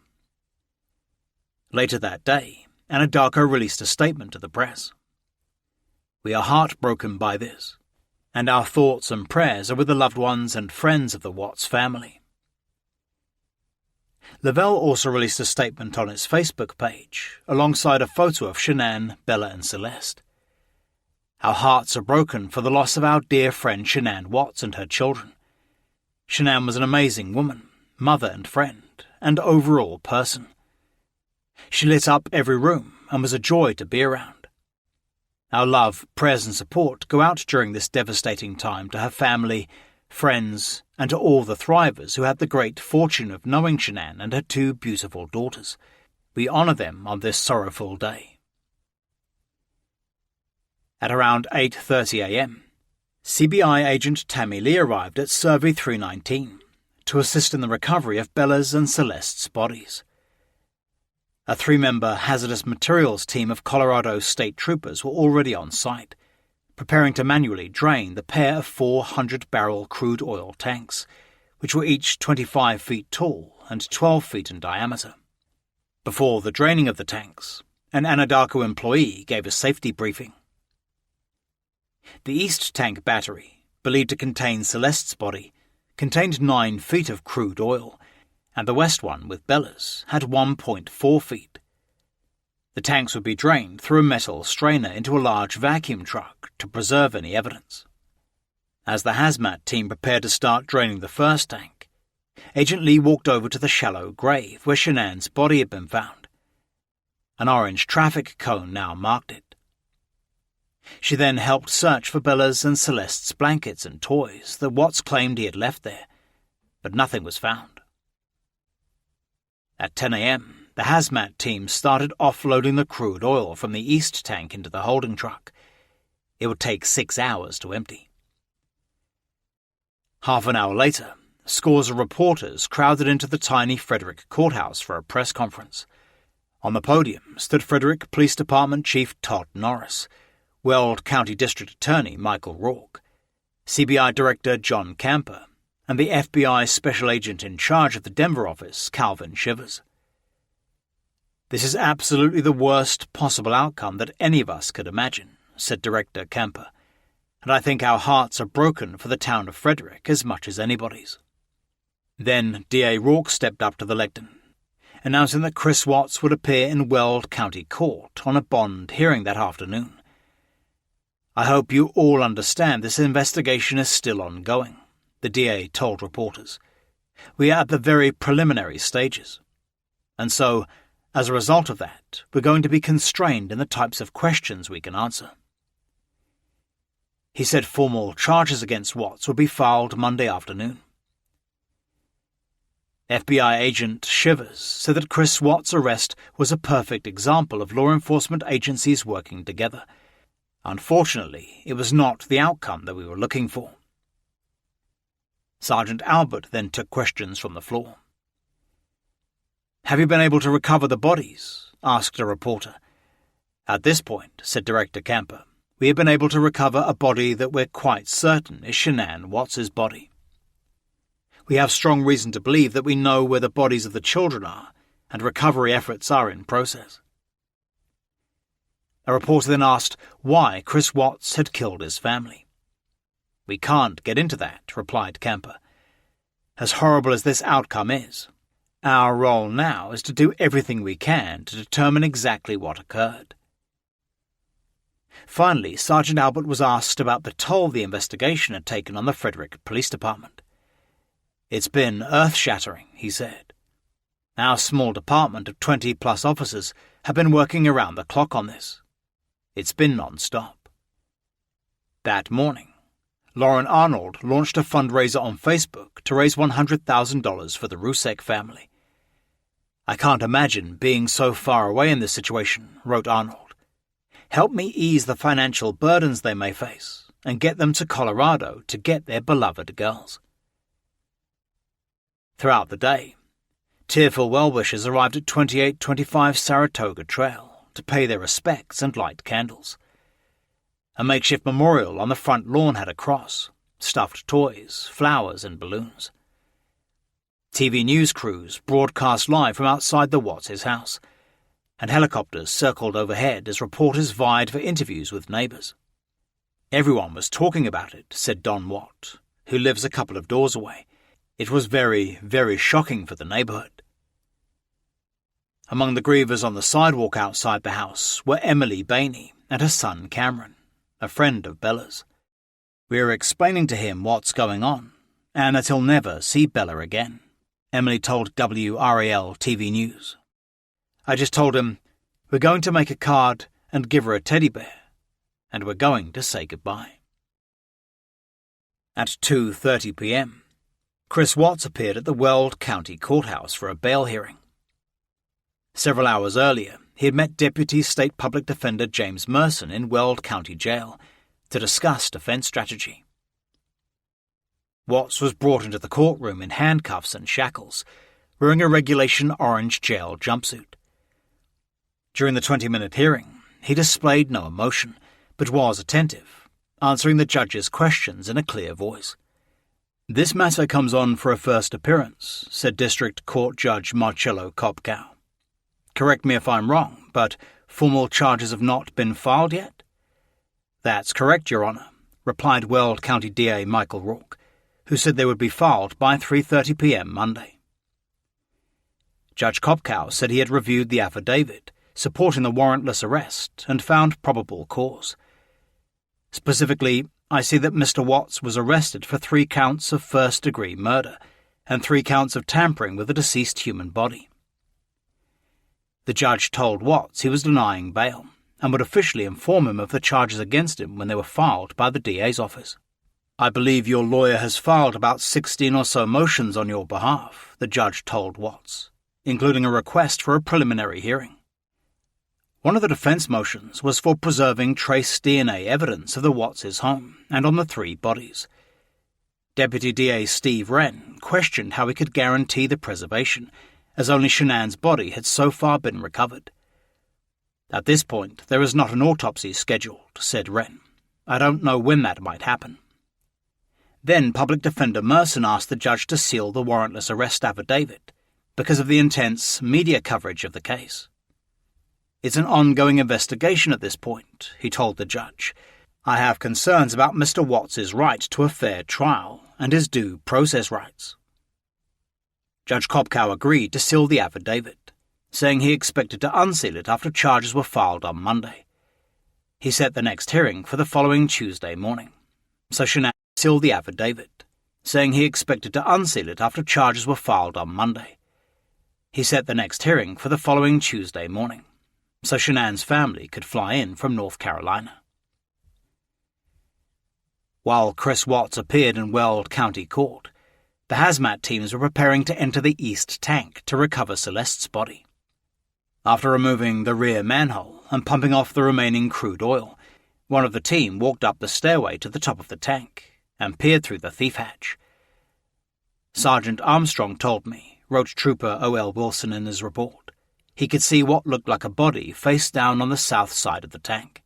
Later that day, Anadarko released a statement to the press. We are heartbroken by this, and our thoughts and prayers are with the loved ones and friends of the Watts family. Lavelle also released a statement on its Facebook page, alongside a photo of Shanann, Bella and Celeste. Our hearts are broken for the loss of our dear friend Shanann Watts and her children. Shanann was an amazing woman, mother and friend, and overall person. She lit up every room and was a joy to be around. Our love, prayers and support go out during this devastating time to her family, friends, and to all the Thrivers who had the great fortune of knowing Shanann and her two beautiful daughters. We honour them on this sorrowful day. At around 8:30 a.m., CBI agent Tammy Lee arrived at Survey 319 to assist in the recovery of Bella's and Celeste's bodies. A 3-member hazardous materials team of Colorado state troopers were already on site, preparing to manually drain the pair of 400-barrel crude oil tanks, which were each 25 feet tall and 12 feet in diameter. Before the draining of the tanks, an Anadarko employee gave a safety briefing. The East Tank battery, believed to contain Celeste's body, contained 9 feet of crude oil, and the west one, with Bella's, had 1.4 feet. The tanks would be drained through a metal strainer into a large vacuum truck to preserve any evidence. As the hazmat team prepared to start draining the first tank, Agent Lee walked over to the shallow grave where Shanann's body had been found. An orange traffic cone now marked it. She then helped search for Bella's and Celeste's blankets and toys that Watts claimed he had left there, but nothing was found. At 10 a.m., the hazmat team started offloading the crude oil from the east tank into the holding truck. It would take 6 hours to empty. Half an hour later, scores of reporters crowded into the tiny Frederick courthouse for a press conference. On the podium stood Frederick Police Department Chief Todd Norris, Weld County District Attorney Michael Rourke, CBI Director John Camper, and the FBI Special Agent in charge of the Denver office, Calvin Shivers. This is absolutely the worst possible outcome that any of us could imagine, said Director Camper, and I think our hearts are broken for the town of Frederick as much as anybody's. Then D.A. Rourke stepped up to the lectern, announcing that Chris Watts would appear in Weld County Court on a bond hearing that afternoon. I hope you all understand this investigation is still ongoing, the DA told reporters. We are at the very preliminary stages. And so, as a result of that, we're going to be constrained in the types of questions we can answer. He said formal charges against Watts would be filed Monday afternoon. FBI agent Shivers said that Chris Watts' arrest was a perfect example of law enforcement agencies working together. Unfortunately, it was not the outcome that we were looking for. Sergeant Albert then took questions from the floor. Have you been able to recover the bodies? Asked a reporter. At this point, said Director Camper, we have been able to recover a body that we're quite certain is Shanann Watts's body. We have strong reason to believe that we know where the bodies of the children are, and recovery efforts are in process. A reporter then asked why Chris Watts had killed his family. We can't get into that, replied Camper. As horrible as this outcome is, our role now is to do everything we can to determine exactly what occurred. Finally, Sergeant Albert was asked about the toll the investigation had taken on the Frederick Police Department. It's been earth-shattering, he said. Our small department of 20-plus officers have been working around the clock on this. It's been non-stop. That morning, Lauren Arnold launched a fundraiser on Facebook to raise $100,000 for the Rusek family. I can't imagine being so far away in this situation, wrote Arnold. Help me ease the financial burdens they may face and get them to Colorado to get their beloved girls. Throughout the day, tearful well-wishers arrived at 2825 Saratoga Trail to pay their respects and light candles. A makeshift memorial on the front lawn had a cross, stuffed toys, flowers and balloons. TV news crews broadcast live from outside the Watts' house, and helicopters circled overhead as reporters vied for interviews with neighbours. Everyone was talking about it, said Don Watt, who lives a couple of doors away. It was very, very shocking for the neighbourhood. Among the grievers on the sidewalk outside the house were Emily Bainey and her son Cameron, a friend of Bella's. We are explaining to him what's going on, and that he'll never see Bella again, Emily told WRAL TV News. I just told him, we're going to make a card and give her a teddy bear, and we're going to say goodbye. At 2:30 p.m, Chris Watts appeared at the Weld County Courthouse for a bail hearing. Several hours earlier, he had met Deputy State Public Defender James Merson in Weld County Jail to discuss defense strategy. Watts was brought into the courtroom in handcuffs and shackles, wearing a regulation orange jail jumpsuit. During the 20-minute hearing, he displayed no emotion, but was attentive, answering the judge's questions in a clear voice. This matter comes on for a first appearance, said District Court Judge Marcello Kopkow. Correct me if I'm wrong, but formal charges have not been filed yet? That's correct, Your Honour, replied Weld County DA Michael Rourke, who said they would be filed by 3:30 p.m. Monday. Judge Kopkow said he had reviewed the affidavit supporting the warrantless arrest and found probable cause. Specifically, I see that Mr. Watts was arrested for 3 counts of first-degree murder and 3 counts of tampering with a deceased human body. The judge told Watts he was denying bail and would officially inform him of the charges against him when they were filed by the DA's office. I believe your lawyer has filed about 16 or so motions on your behalf, the judge told Watts, including a request for a preliminary hearing. One of the defense motions was for preserving trace DNA evidence of the Watts' home and on the 3 bodies. Deputy DA Steve Wren questioned how he could guarantee the preservation, as only Shanann's body had so far been recovered. At this point, there is not an autopsy scheduled, said Wren. I don't know when that might happen. Then Public Defender Merson asked the judge to seal the warrantless arrest affidavit because of the intense media coverage of the case. It's an ongoing investigation at this point, he told the judge. I have concerns about Mr. Watts' right to a fair trial and his due process rights. Judge Kopkow agreed to seal the affidavit, saying he expected to unseal it after charges were filed on Monday. He set the next hearing for the following Tuesday morning, so Shanann sealed the affidavit, saying he expected to unseal it after charges were filed on Monday. He set the next hearing for the following Tuesday morning, so Shanann's family could fly in from North Carolina. While Chris Watts appeared in Weld County Court, the hazmat teams were preparing to enter the east tank to recover Celeste's body. After removing the rear manhole and pumping off the remaining crude oil, one of the team walked up the stairway to the top of the tank and peered through the thief hatch. Sergeant Armstrong told me, wrote Trooper O.L. Wilson in his report, he could see what looked like a body face down on the south side of the tank.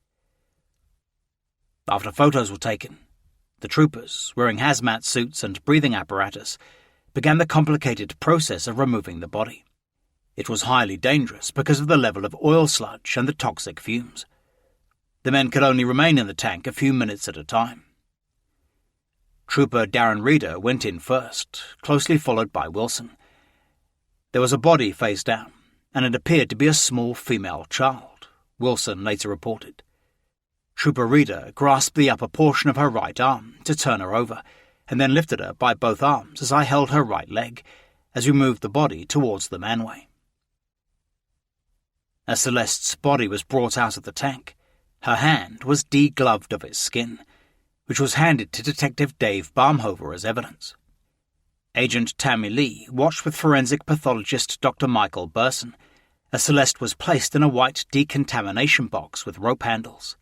After photos were taken, the troopers, wearing hazmat suits and breathing apparatus, began the complicated process of removing the body. It was highly dangerous because of the level of oil sludge and the toxic fumes. The men could only remain in the tank a few minutes at a time. Trooper Darren Reeder went in first, closely followed by Wilson. There was a body face down, and it appeared to be a small female child, Wilson later reported. Trooper Reeder grasped the upper portion of her right arm to turn her over, and then lifted her by both arms as I held her right leg, as we moved the body towards the manway. As Celeste's body was brought out of the tank, her hand was degloved of its skin, which was handed to Detective Dave Baumhover as evidence. Agent Tammy Lee watched with forensic pathologist Dr. Michael Burson as Celeste was placed in a white decontamination box with rope handles.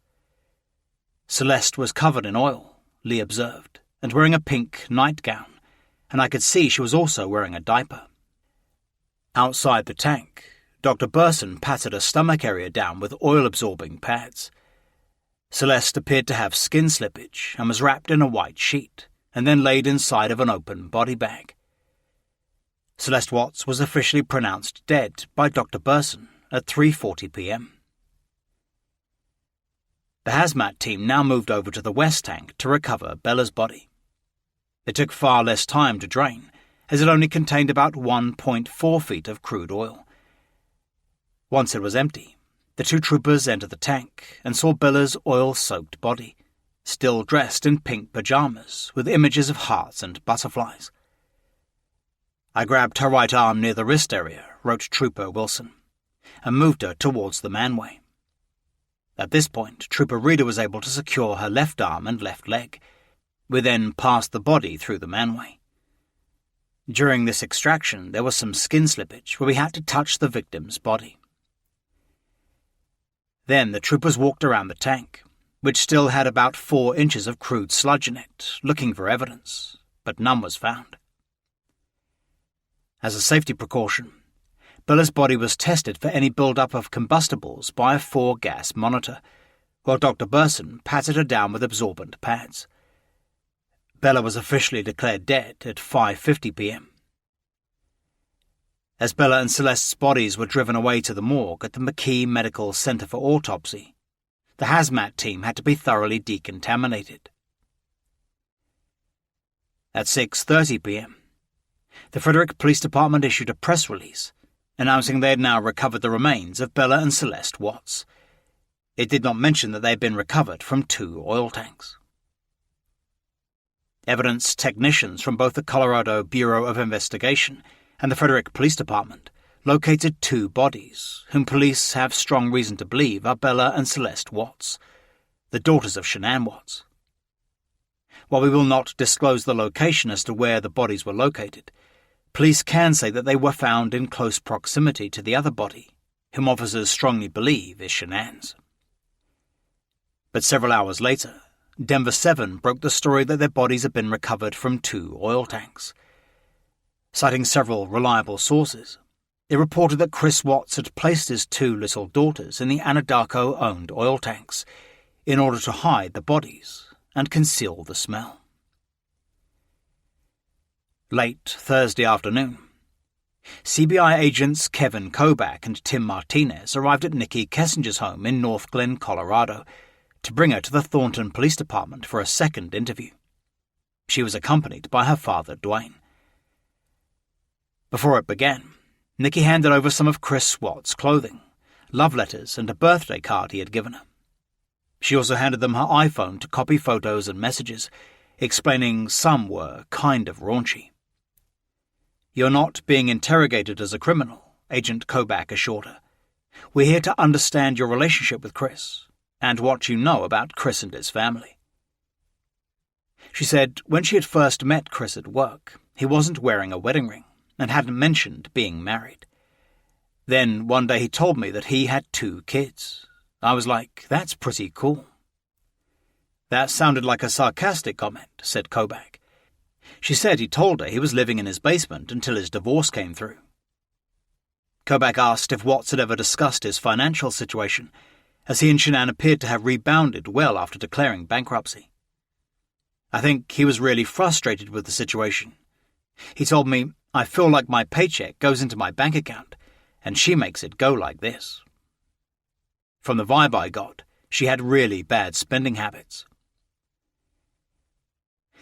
Celeste was covered in oil, Lee observed, and wearing a pink nightgown, and I could see she was also wearing a diaper. Outside the tank, Dr. Burson patted her stomach area down with oil-absorbing pads. Celeste appeared to have skin slippage and was wrapped in a white sheet and then laid inside of an open body bag. Celeste Watts was officially pronounced dead by Dr. Burson at 3:40 p.m. The hazmat team now moved over to the west tank to recover Bella's body. It took far less time to drain, as it only contained about 1.4 feet of crude oil. Once it was empty, the two troopers entered the tank and saw Bella's oil-soaked body, still dressed in pink pajamas with images of hearts and butterflies. "I grabbed her right arm near the wrist area," wrote Trooper Wilson, and moved her towards the manway. At this point, Trooper Reeder was able to secure her left arm and left leg. We then passed the body through the manway. During this extraction, there was some skin slippage where we had to touch the victim's body. Then the troopers walked around the tank, which still had about 4 inches of crude sludge in it, looking for evidence, but none was found. As a safety precaution, Bella's body was tested for any build-up of combustibles by a 4-gas monitor, while Dr. Burson patted her down with absorbent pads. Bella was officially declared dead at 5:50 p.m. As Bella and Celeste's bodies were driven away to the morgue at the McKee Medical Center for autopsy, the hazmat team had to be thoroughly decontaminated. At 6:30 p.m., the Frederick Police Department issued a press release announcing they had now recovered the remains of Bella and Celeste Watts. It did not mention that they had been recovered from 2 oil tanks. Evidence technicians from both the Colorado Bureau of Investigation and the Frederick Police Department located 2 bodies, whom police have strong reason to believe are Bella and Celeste Watts, the daughters of Shanann Watts. While we will not disclose the location as to where the bodies were located, police can say that they were found in close proximity to the other body, whom officers strongly believe is Shanann's. But several hours later, Denver 7 broke the story that their bodies had been recovered from 2 oil tanks. Citing several reliable sources, it reported that Chris Watts had placed his 2 little daughters in the Anadarko-owned oil tanks in order to hide the bodies and conceal the smell. Late Thursday afternoon, CBI agents Kevin Kobach and Tim Martinez arrived at Nikki Kessinger's home in North Glen, Colorado, to bring her to the Thornton Police Department for a second interview. She was accompanied by her father, Dwayne. Before it began, Nikki handed over some of Chris Watts' clothing, love letters, and a birthday card he had given her. She also handed them her iPhone to copy photos and messages, explaining some were kind of raunchy. "You're not being interrogated as a criminal," Agent Kobach assured her. "We're here to understand your relationship with Chris, and what you know about Chris and his family." She said when she had first met Chris at work, he wasn't wearing a wedding ring and hadn't mentioned being married. Then one day he told me that he had 2 kids. I was like, that's pretty cool. "That sounded like a sarcastic comment," said Kobach. She said he told her he was living in his basement until his divorce came through. Kobach asked if Watts had ever discussed his financial situation, as he and Shanann appeared to have rebounded well after declaring bankruptcy. "I think he was really frustrated with the situation. He told me, 'I feel like my paycheck goes into my bank account, and she makes it go like this.' From the vibe I got, she had really bad spending habits."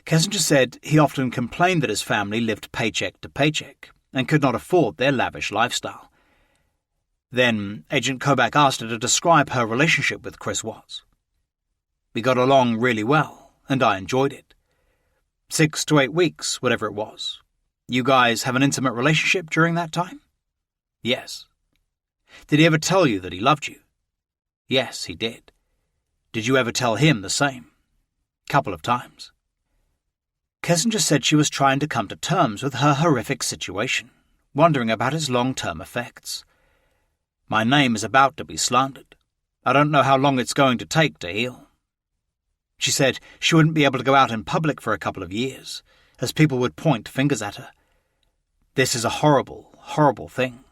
Kessinger said he often complained that his family lived paycheck to paycheck and could not afford their lavish lifestyle. Then Agent Kobach asked her to describe her relationship with Chris Watts. "We got along really well, and I enjoyed it. 6 to 8 weeks, whatever it was. You guys have an intimate relationship during that time?" "Yes." "Did he ever tell you that he loved you?" "Yes, he did." "Did you ever tell him the same?" "Couple of times." Kessinger said she was trying to come to terms with her horrific situation, wondering about its long-term effects. "My name is about to be slandered. I don't know how long it's going to take to heal." She said she wouldn't be able to go out in public for a couple of years, as people would point fingers at her. This is a horrible, horrible thing.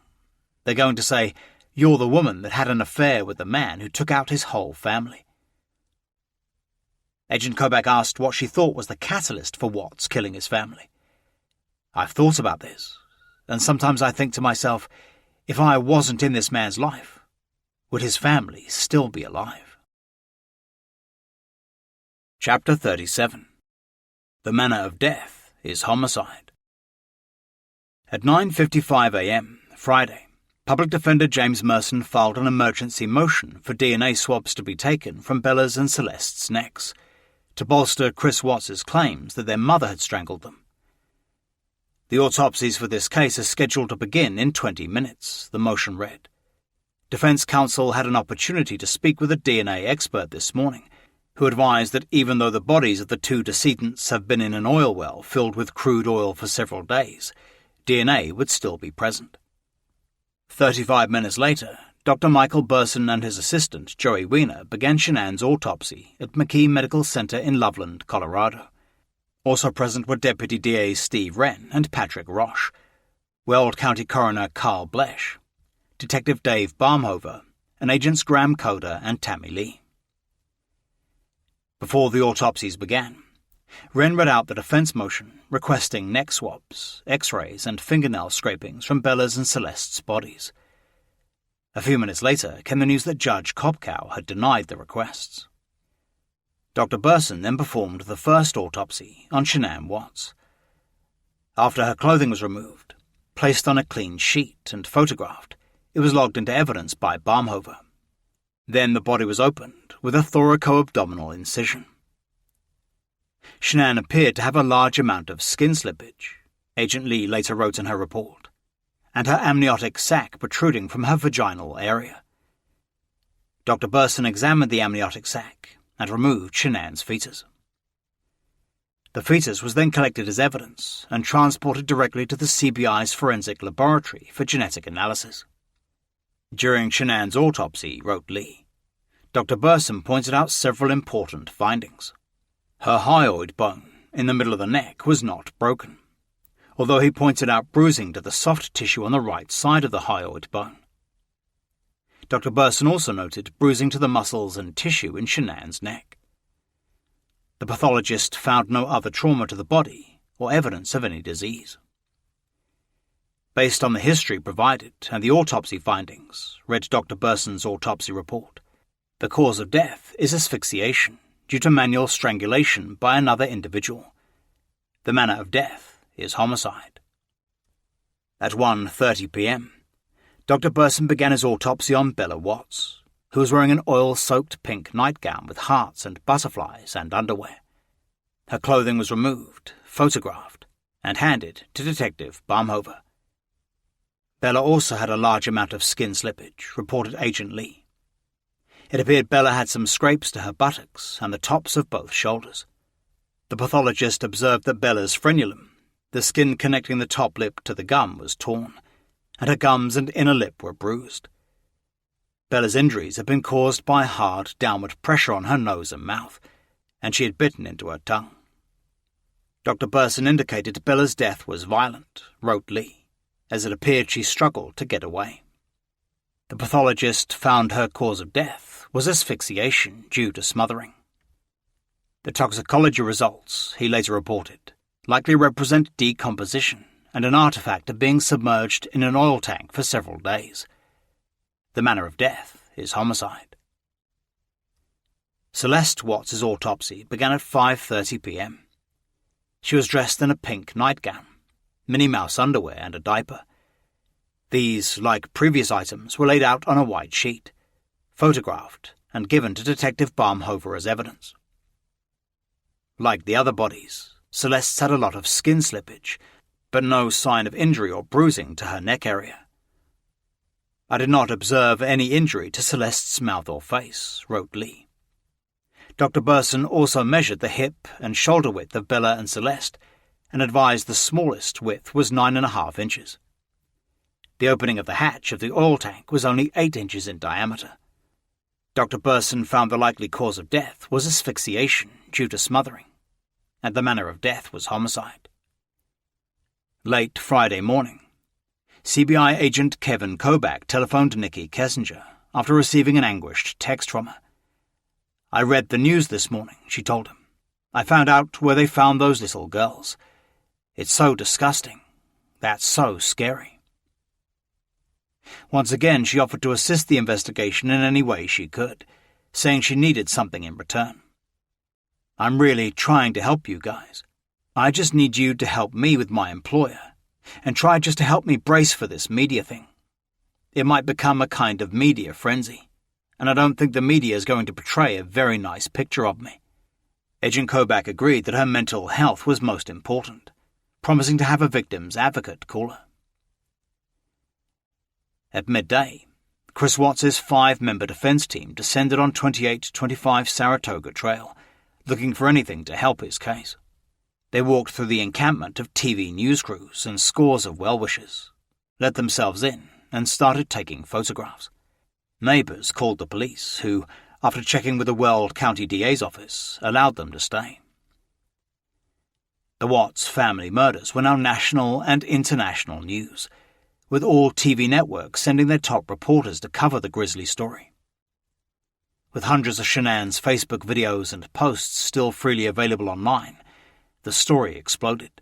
They're going to say, "You're the woman that had an affair with the man who took out his whole family." Agent Kobach asked what she thought was the catalyst for Watts killing his family. "I've thought about this, and sometimes I think to myself, if I wasn't in this man's life, would his family still be alive?" Chapter 37. The manner of death is homicide. At 9:55 a.m., Friday, Public Defender James Merson filed an emergency motion for DNA swabs to be taken from Bella's and Celeste's necks, to bolster Chris Watts' claims that their mother had strangled them. "The autopsies for this case are scheduled to begin in 20 minutes, the motion read. Defense counsel had an opportunity to speak with a DNA expert this morning, who advised that even though the bodies of the two decedents have been in an oil well filled with crude oil for several days, DNA would still be present. 35 minutes later, Dr. Michael Burson and his assistant, Joey Weiner, began Shanann's autopsy at McKee Medical Center in Loveland, Colorado. Also present were Deputy DA Steve Wren and Patrick Roche, Weld County Coroner Carl Blesch, Detective Dave Barmhover, and Agents Graham Coder and Tammy Lee. Before the autopsies began, Wren read out the defense motion requesting neck swabs, x-rays, and fingernail scrapings from Bella's and Celeste's bodies. A few minutes later came the news that Judge Kopkow had denied the requests. Dr. Burson then performed the first autopsy on Shanann Watts. After her clothing was removed, placed on a clean sheet and photographed, it was logged into evidence by Barmhover. Then the body was opened with a thoracoabdominal incision. Shanann appeared to have a large amount of skin slippage, Agent Lee later wrote in her report, and her amniotic sac protruding from her vaginal area. Dr. Burson examined the amniotic sac and removed Shanann's fetus. The fetus was then collected as evidence and transported directly to the CBI's forensic laboratory for genetic analysis. During Shanann's autopsy, wrote Lee, Dr. Burson pointed out several important findings. Her hyoid bone in the middle of the neck was not broken, although he pointed out bruising to the soft tissue on the right side of the hyoid bone. Dr. Burson also noted bruising to the muscles and tissue in Shanann's neck. The pathologist found no other trauma to the body or evidence of any disease. Based on the history provided and the autopsy findings, read Dr. Burson's autopsy report, the cause of death is asphyxiation due to manual strangulation by another individual. The manner of death is homicide. At 1:30 p.m., Dr. Burson began his autopsy on Bella Watts, who was wearing an oil-soaked pink nightgown with hearts and butterflies and underwear. Her clothing was removed, photographed, and handed to Detective Barmhover. Bella also had a large amount of skin slippage, reported Agent Lee. It appeared Bella had some scrapes to her buttocks and the tops of both shoulders. The pathologist observed that Bella's frenulum, the skin connecting the top lip to the gum, was torn, and her gums and inner lip were bruised. Bella's injuries had been caused by hard downward pressure on her nose and mouth, and she had bitten into her tongue. Dr. Burson indicated Bella's death was violent, wrote Lee, as it appeared she struggled to get away. The pathologist found her cause of death was asphyxiation due to smothering. The toxicology results, he later reported, likely represent decomposition and an artifact of being submerged in an oil tank for several days. The manner of death is homicide. Celeste Watts' autopsy began at 5:30 p.m. She was dressed in a pink nightgown, Minnie Mouse underwear and a diaper. These, like previous items, were laid out on a white sheet, photographed and given to Detective Barmhover as evidence. Like the other bodies, Celeste's had a lot of skin slippage, but no sign of injury or bruising to her neck area. I did not observe any injury to Celeste's mouth or face, wrote Lee. Dr. Burson also measured the hip and shoulder width of Bella and Celeste and advised the smallest width was 9.5 inches. The opening of the hatch of the oil tank was only 8 inches in diameter. Dr. Burson found the likely cause of death was asphyxiation due to smothering, and the manner of death was homicide. Late Friday morning, CBI agent Kevin Kobach telephoned Nikki Kessinger after receiving an anguished text from her. "I read the news this morning," she told him. "I found out where they found those little girls. It's so disgusting. That's so scary." Once again, she offered to assist the investigation in any way she could, saying she needed something in return. "I'm really trying to help you guys. I just need you to help me with my employer, and try just to help me brace for this media thing. It might become a kind of media frenzy, and I don't think the media is going to portray a very nice picture of me." Agent Kobach agreed that her mental health was most important, promising to have a victim's advocate call her. At midday, Chris Watts' 5-member defense team descended on 2825 Saratoga Trail, looking for anything to help his case. They walked through the encampment of TV news crews and scores of well-wishers, let themselves in, and started taking photographs. Neighbors called the police, who, after checking with the Weld County DA's office, allowed them to stay. The Watts family murders were now national and international news, with all TV networks sending their top reporters to cover the grisly story. With hundreds of Shanann's Facebook videos and posts still freely available online, the story exploded.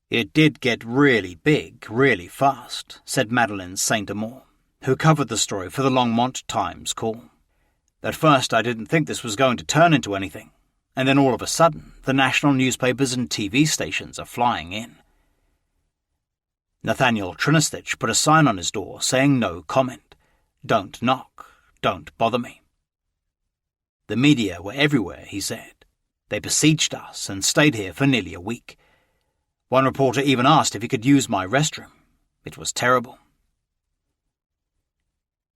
"It did get really big, really fast," said Madeline St. Amour, who covered the story for the Longmont Times Call. "At first I didn't think this was going to turn into anything, and then all of a sudden the national newspapers and TV stations are flying in." Nathaniel Trinistich put a sign on his door saying no comment. "Don't knock, don't bother me." "The media were everywhere," he said. "They besieged us and stayed here for nearly a week. One reporter even asked if he could use my restroom. It was terrible."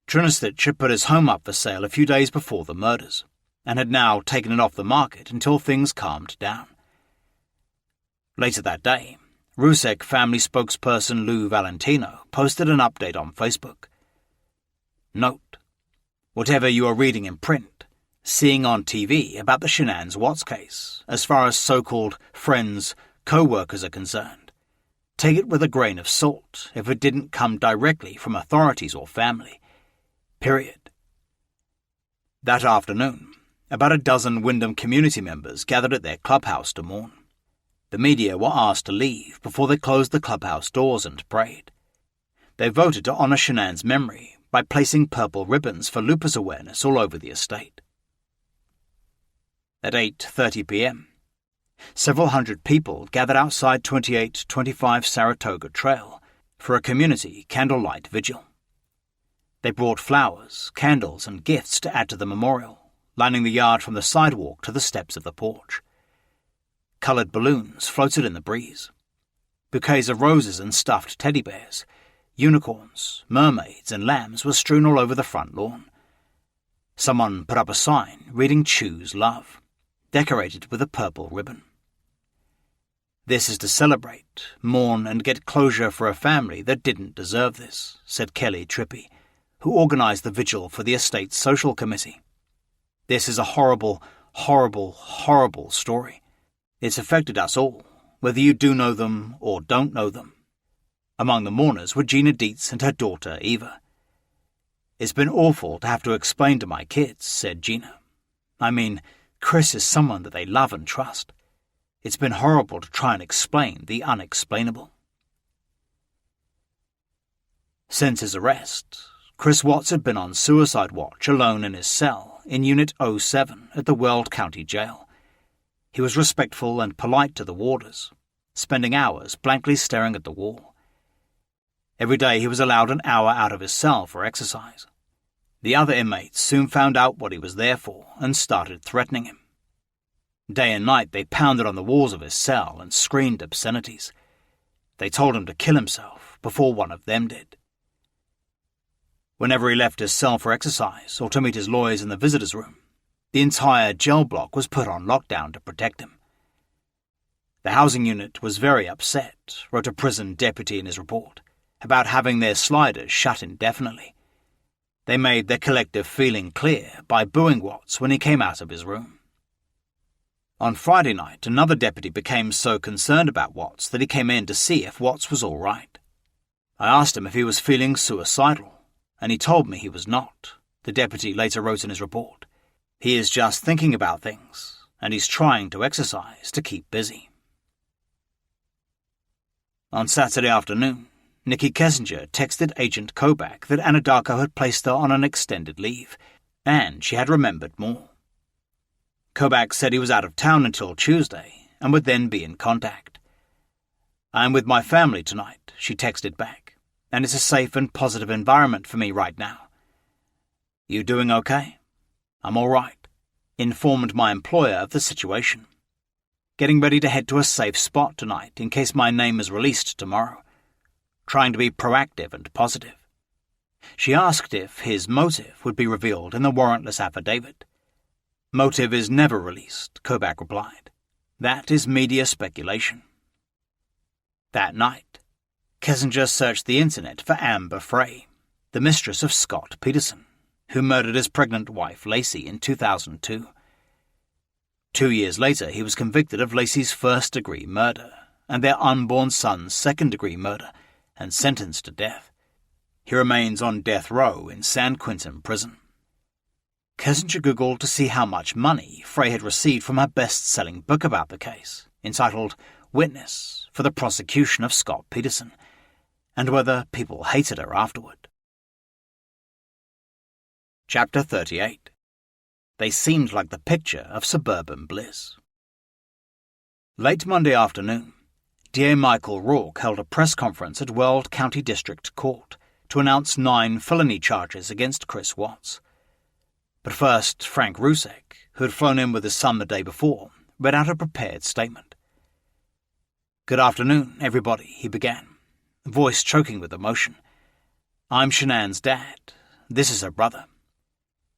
Trinistich had put his home up for sale a few days before the murders, and had now taken it off the market until things calmed down. Later that day, Rusek family spokesperson Lou Valentino posted an update on Facebook. "Note: whatever you are reading in print, seeing on TV about the Shanann's Watts case, as far as so-called friends, co-workers are concerned, take it with a grain of salt if it didn't come directly from authorities or family. Period." That afternoon, about a dozen Wyndham community members gathered at their clubhouse to mourn. The media were asked to leave before they closed the clubhouse doors and prayed. They voted to honour Shanann's memory by placing purple ribbons for lupus awareness all over the estate. At 8:30 p.m., several hundred people gathered outside 2825 Saratoga Trail for a community candlelight vigil. They brought flowers, candles, and gifts to add to the memorial, lining the yard from the sidewalk to the steps of the porch. Coloured balloons floated in the breeze. Bouquets of roses and stuffed teddy bears, unicorns, mermaids, and lambs were strewn all over the front lawn. Someone put up a sign reading "Choose Love," decorated with a purple ribbon. "This is to celebrate, mourn, and get closure for a family that didn't deserve this," said Kelly Trippi, who organised the vigil for the estate's social committee. "This is a horrible, horrible, horrible story. It's affected us all, whether you do know them or don't know them." Among the mourners were Gina Dietz and her daughter Eva. "It's been awful to have to explain to my kids," said Gina. "I mean, Chris is someone that they love and trust. It's been horrible to try and explain the unexplainable." Since his arrest, Chris Watts had been on suicide watch alone in his cell in Unit 07 at the Weld County Jail. He was respectful and polite to the warders, spending hours blankly staring at the wall. Every day he was allowed an hour out of his cell for exercise. The other inmates soon found out what he was there for and started threatening him. Day and night they pounded on the walls of his cell and screamed obscenities. They told him to kill himself before one of them did. Whenever he left his cell for exercise or to meet his lawyers in the visitors' room, the entire jail block was put on lockdown to protect him. The housing unit was very upset, wrote a prison deputy in his report, about having their sliders shut indefinitely. They made their collective feeling clear by booing Watts when he came out of his room. On Friday night, another deputy became so concerned about Watts that he came in to see if Watts was all right. I asked him if he was feeling suicidal, and he told me he was not. The deputy later wrote in his report, "He is just thinking about things, and he's trying to exercise to keep busy." On Saturday afternoon, Nikki Kessinger texted Agent Kobach that Anadarko had placed her on an extended leave, and she had remembered more. Kobach said he was out of town until Tuesday and would then be in contact. "I'm with my family tonight," she texted back, "and it's a safe and positive environment for me right now." "You doing okay?" "I'm all right," informed my employer of the situation. "Getting ready to head to a safe spot tonight in case my name is released tomorrow. Trying to be proactive and positive." She asked if his motive would be revealed in the warrantless affidavit. "Motive is never released," Kobach replied. "That is media speculation." That night, Kessinger searched the internet for Amber Frey, the mistress of Scott Peterson, who murdered his pregnant wife Lacey in 2002. 2 years later, he was convicted of Lacey's first-degree murder and their unborn son's second-degree murder and sentenced to death. He remains on death row in San Quentin prison. Kessinger Googled to see how much money Frey had received from her best-selling book about the case, entitled Witness, for the prosecution of Scott Peterson, and whether people hated her afterward. Chapter 38. They seemed like the picture of suburban bliss. Late Monday afternoon, DA Michael Rourke held a press conference at Weld County District Court to announce 9 felony charges against Chris Watts. But first, Frank Rusek, who had flown in with his son the day before, read out a prepared statement. "Good afternoon, everybody," he began, voice choking with emotion. "I'm Shanann's dad. This is her brother.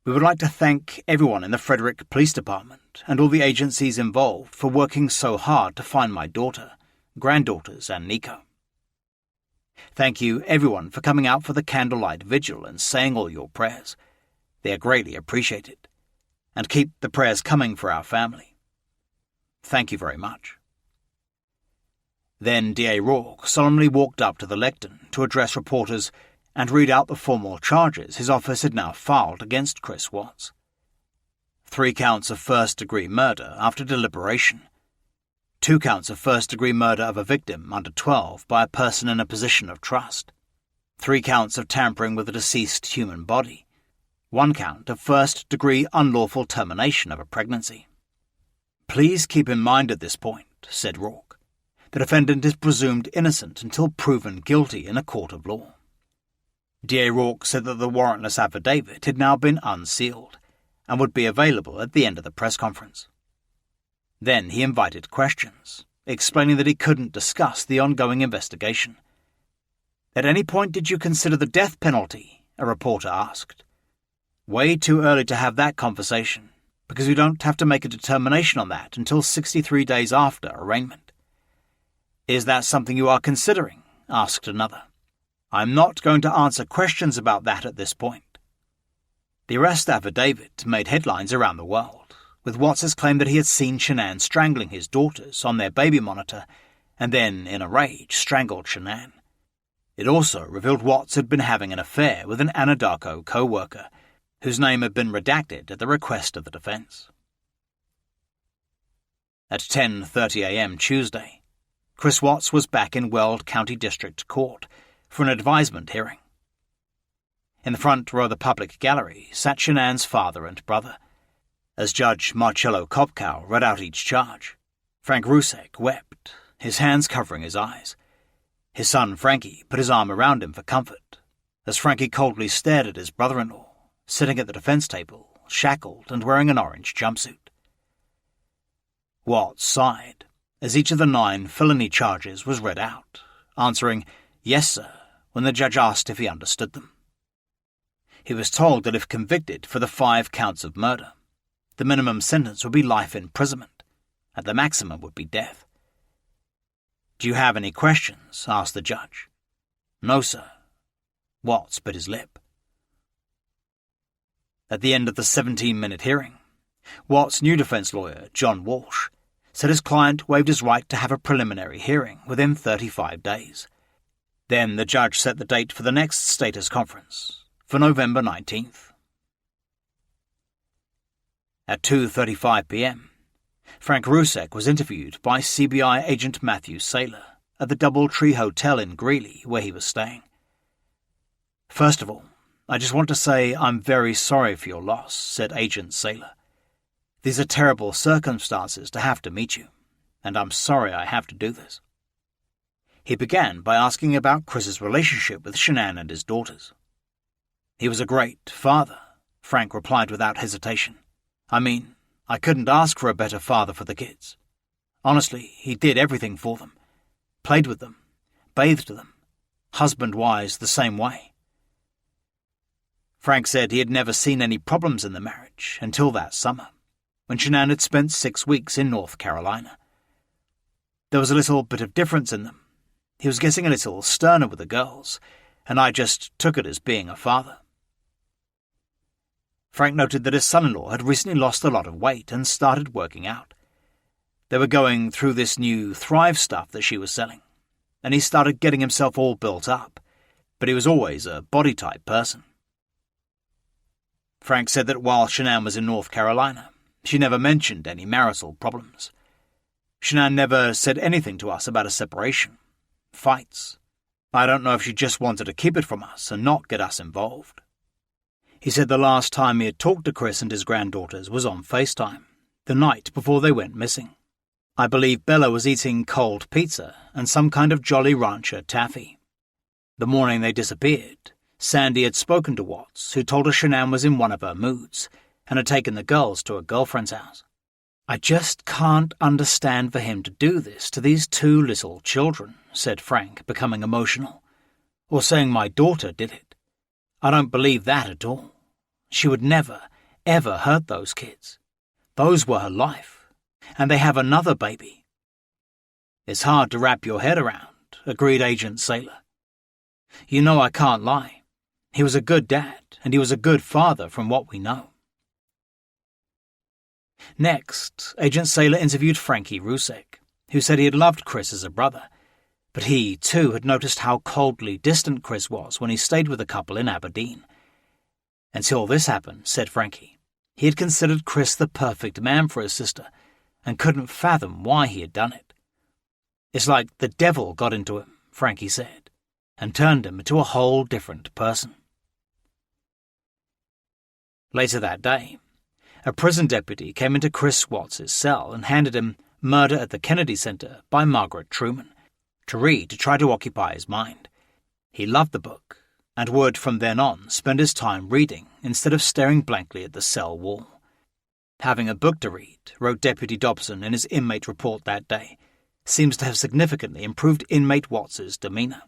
We would like to thank everyone in the Frederick Police Department and all the agencies involved for working so hard to find my daughter, granddaughters, and Nico. Thank you, everyone, for coming out for the candlelight vigil and saying all your prayers. They are greatly appreciated. And keep the prayers coming for our family. Thank you very much." Then DA Rourke solemnly walked up to the lectern to address reporters and read out the formal charges his office had now filed against Chris Watts. 3 counts of first-degree murder after deliberation. 2 counts of first-degree murder of a victim under 12 by a person in a position of trust. 3 counts of tampering with a deceased human body. 1 count of first-degree unlawful termination of a pregnancy. "Please keep in mind at this point," said Rourke, "the defendant is presumed innocent until proven guilty in a court of law." DA Rourke said that the warrantless affidavit had now been unsealed and would be available at the end of the press conference. Then he invited questions, explaining that he couldn't discuss the ongoing investigation. "At any point did you consider the death penalty?" a reporter asked. "Way too early to have that conversation, because we don't have to make a determination on that until 63 days after arraignment." "Is that something you are considering?" asked another. "I'm not going to answer questions about that at this point." The arrest affidavit made headlines around the world, with Watts' claim that he had seen Shanann strangling his daughters on their baby monitor and then, in a rage, strangled Shanann. It also revealed Watts had been having an affair with an Anadarko co-worker, whose name had been redacted at the request of the defense. At 10:30 a.m. Tuesday, Chris Watts was back in Weld County District Court for an advisement hearing. In the front row of the public gallery sat Shanann's father and brother. As Judge Marcello Kopkow read out each charge, Frank Rusek wept, his hands covering his eyes. His son Frankie put his arm around him for comfort, as Frankie coldly stared at his brother-in-law, sitting at the defense table, shackled and wearing an orange jumpsuit. Watts sighed as each of the 9 felony charges was read out, answering, "Yes, sir," when the judge asked if he understood them. He was told that if convicted for the 5 counts of murder, the minimum sentence would be life imprisonment, and the maximum would be death. "Do you have any questions?" asked the judge. "No, sir." Watts bit his lip. At the end of the 17-minute hearing, Watt's new defense lawyer, John Walsh, said his client waived his right to have a preliminary hearing within 35 days. Then the judge set the date for the next status conference, for November 19th. At 2:35 p.m., Frank Rusek was interviewed by CBI agent Matthew Saylor at the Doubletree Hotel in Greeley, where he was staying. "First of all, I just want to say I'm very sorry for your loss," said Agent Saylor. "These are terrible circumstances to have to meet you, and I'm sorry I have to do this." He began by asking about Chris's relationship with Shanann and his daughters. "He was a great father," Frank replied without hesitation. "I mean, I couldn't ask for a better father for the kids. Honestly, he did everything for them. Played with them, bathed them, husband-wise the same way." Frank said he had never seen any problems in the marriage until that summer, when Shanann had spent 6 weeks in North Carolina. There was a little bit of difference in them. He was getting a little sterner with the girls, and I just took it as being a father. Frank noted that his son-in-law had recently lost a lot of weight and started working out. They were going through this new Thrive stuff that she was selling, and he started getting himself all built up, but he was always a body-type person. Frank said that while Shanann was in North Carolina, she never mentioned any marital problems. Shanann never said anything to us about a separation, fights. I don't know if she just wanted to keep it from us and not get us involved. He said the last time he had talked to Chris and his granddaughters was on FaceTime, the night before they went missing. I believe Bella was eating cold pizza and some kind of Jolly Rancher taffy. The morning they disappeared, Sandy had spoken to Watts, who told her Shanann was in one of her moods and had taken the girls to a girlfriend's house. "I just can't understand for him to do this to these 2 little children," said Frank, becoming emotional. "Or saying my daughter did it. I don't believe that at all. She would never, ever hurt those kids. Those were her life. And they have another baby." "It's hard to wrap your head around," agreed Agent Saylor. "You know I can't lie. He was a good dad, and he was a good father from what we know." Next, Agent Saylor interviewed Frankie Rusek, who said he had loved Chris as a brother, but he, too, had noticed how coldly distant Chris was when he stayed with the couple in Aberdeen. Until this happened, said Frankie, he had considered Chris the perfect man for his sister, and couldn't fathom why he had done it. "It's like the devil got into him," Frankie said, and turned him into a whole different person. Later that day, a prison deputy came into Chris Watts' cell and handed him Murder at the Kennedy Center by Margaret Truman to read to try to occupy his mind. He loved the book, and would from then on spend his time reading instead of staring blankly at the cell wall. "Having a book to read," wrote Deputy Dobson in his inmate report that day, "seems to have significantly improved inmate Watts' demeanor."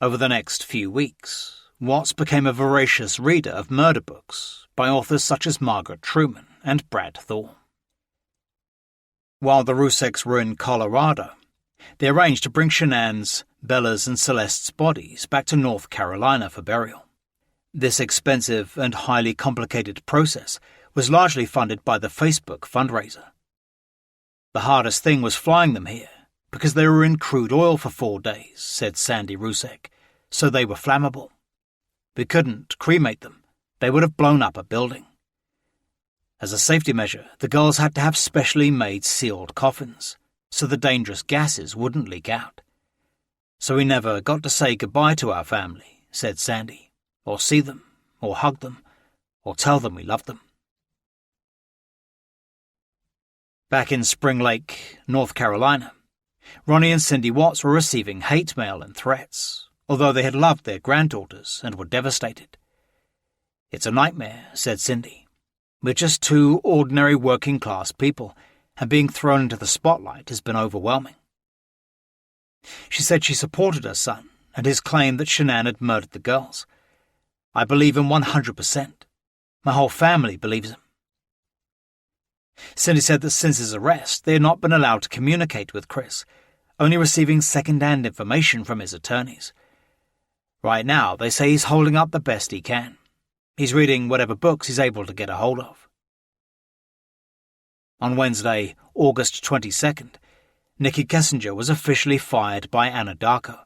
Over the next few weeks, Watts became a voracious reader of murder books by authors such as Margaret Truman and Brad Thor. While the Ruseks were in Colorado, they arranged to bring Shanann's, Bella's and Celeste's bodies back to North Carolina for burial. This expensive and highly complicated process was largely funded by the Facebook fundraiser. "The hardest thing was flying them here, because they were in crude oil for 4 days," said Sandy Rusek, "so they were flammable. We couldn't cremate them. They would have blown up a building. As a safety measure, the girls had to have specially made sealed coffins, so the dangerous gases wouldn't leak out. So we never got to say goodbye to our family," said Sandy, "or see them, or hug them, or tell them we loved them." Back in Spring Lake, North Carolina, Ronnie and Cindy Watts were receiving hate mail and threats, although they had loved their granddaughters and were devastated. "It's a nightmare," said Cindy. "We're just 2 ordinary working-class people, and being thrown into the spotlight has been overwhelming." She said she supported her son and his claim that Shanann had murdered the girls. "I believe him 100%. My whole family believes him." Cindy said that since his arrest, they had not been allowed to communicate with Chris, only receiving second-hand information from his attorneys. Right now, they say he's holding up the best he can. He's reading whatever books he's able to get a hold of. On Wednesday, August 22nd, Nikki Kessinger was officially fired by Anadarko.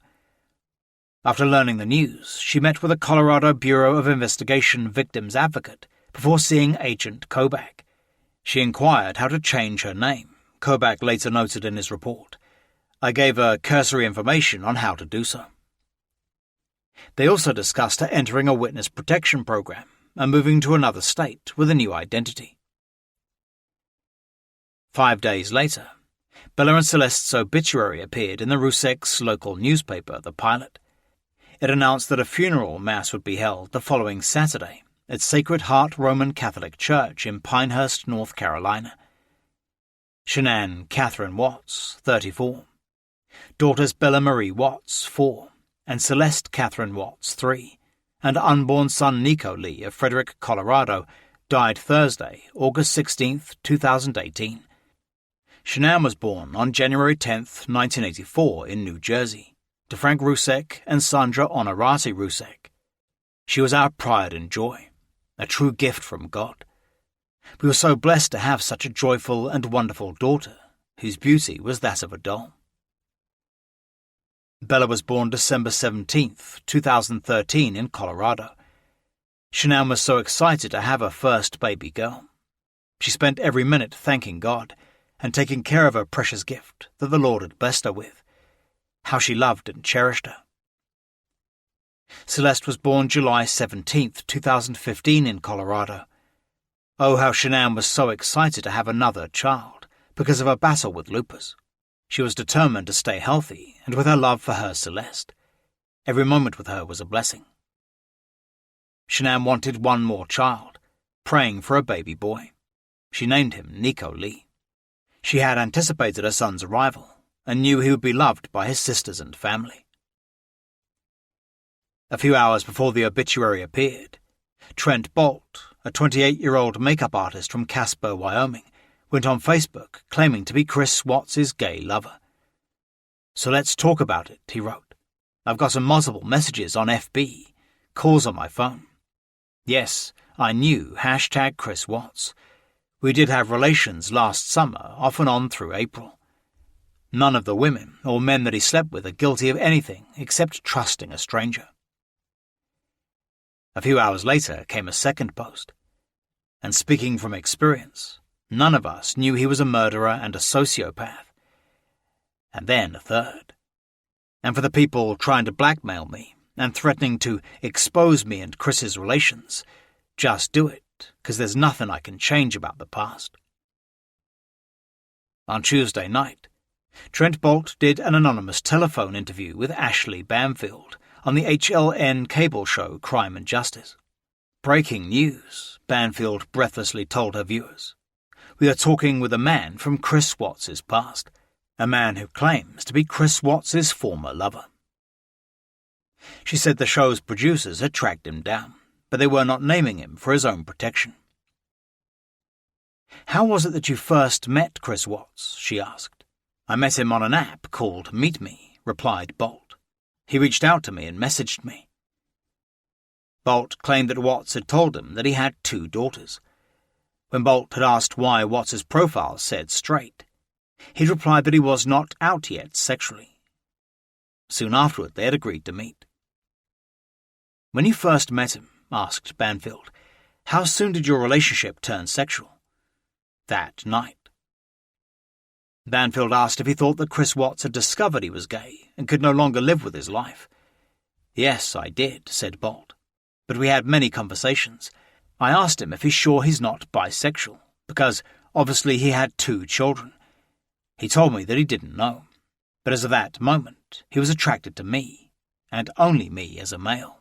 After learning the news, she met with a Colorado Bureau of Investigation victims advocate before seeing Agent Kobach. She inquired how to change her name. Kobach later noted in his report, "I gave her cursory information on how to do so." They also discussed her entering a witness protection program and moving to another state with a new identity. 5 days later, Bella and Celeste's obituary appeared in the Russek's local newspaper, The Pilot. It announced that a funeral mass would be held the following Saturday at Sacred Heart Roman Catholic Church in Pinehurst, North Carolina. Shanann Catherine Watts, 34. Daughters Bella Marie Watts, 4, and Celeste Catherine Watts, 3, and unborn son Nico Lee of Frederick, Colorado, died Thursday, August 16, 2018. Shanann was born on January 10, 1984 in New Jersey, to Frank Russek and Sandra Onorati Russek. She was our pride and joy, a true gift from God. We were so blessed to have such a joyful and wonderful daughter, whose beauty was that of a doll. Bella was born December 17, 2013 in Colorado. Shanann was so excited to have her first baby girl. She spent every minute thanking God and taking care of her precious gift that the Lord had blessed her with. How she loved and cherished her. Celeste was born July 17, 2015 in Colorado. Oh, how Shanann was so excited to have another child because of her battle with lupus. She was determined to stay healthy, and with her love for her Celeste, every moment with her was a blessing. Shanann wanted one more child, praying for a baby boy. She named him Nico Lee. She had anticipated her son's arrival and knew he would be loved by his sisters and family. A few hours before the obituary appeared, Trent Bolt, a 28-year-old makeup artist from Casper, Wyoming, went on Facebook claiming to be Chris Watts' gay lover. "So let's talk about it," he wrote. "I've gotten multiple messages on FB, calls on my phone. Yes, I knew #Chris Watts. We did have relations last summer, off and on through April. None of the women or men that he slept with are guilty of anything except trusting a stranger." A few hours later came a second post. And speaking from experience, none of us knew he was a murderer and a sociopath. And then a third. And for the people trying to blackmail me and threatening to expose me and Chris's relations, just do it, because there's nothing I can change about the past. On Tuesday night, Trent Bolt did an anonymous telephone interview with Ashley Banfield on the HLN cable show Crime and Justice. "Breaking news," Banfield breathlessly told her viewers. "We are talking with a man from Chris Watts' past, a man who claims to be Chris Watts' former lover." She said the show's producers had tracked him down, but they were not naming him for his own protection. "How was it that you first met Chris Watts?" she asked. "I met him on an app called Meet Me," replied Bolt. "He reached out to me and messaged me." Bolt claimed that Watts had told him that he had 2 daughters. When Bolt had asked why Watts's profile said straight, he'd replied that he was not out yet sexually. Soon afterward, they had agreed to meet. "When you first met him," asked Banfield, "how soon did your relationship turn sexual?" "That night." Banfield asked if he thought that Chris Watts had discovered he was gay and could no longer live with his life. "Yes, I did," said Bolt. "But we had many conversations. I asked him if he's sure he's not bisexual, because obviously he had 2 children. He told me that he didn't know, but as of that moment, he was attracted to me, and only me as a male."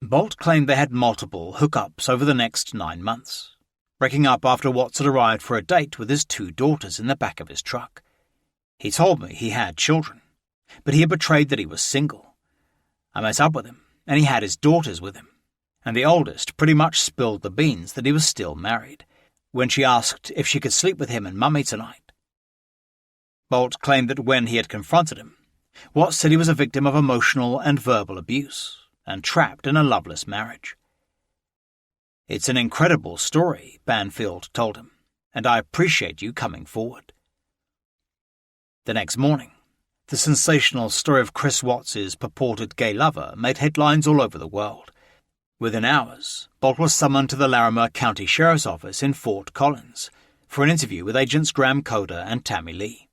Bolt claimed they had multiple hookups over the next 9 months, breaking up after Watts had arrived for a date with his 2 daughters in the back of his truck. He told me he had children, but he had betrayed that he was single. I met up with him, and he had his daughters with him, and the oldest pretty much spilled the beans that he was still married, when she asked if she could sleep with him and Mummy tonight. Bolt claimed that when he had confronted him, Watts said he was a victim of emotional and verbal abuse, and trapped in a loveless marriage. "It's an incredible story," Banfield told him, and I appreciate you coming forward." The next morning, the sensational story of Chris Watts's purported gay lover made headlines all over the world. Within hours, Bolt was summoned to the Larimer County Sheriff's Office in Fort Collins for an interview with Agents Graham Coder and Tammy Lee.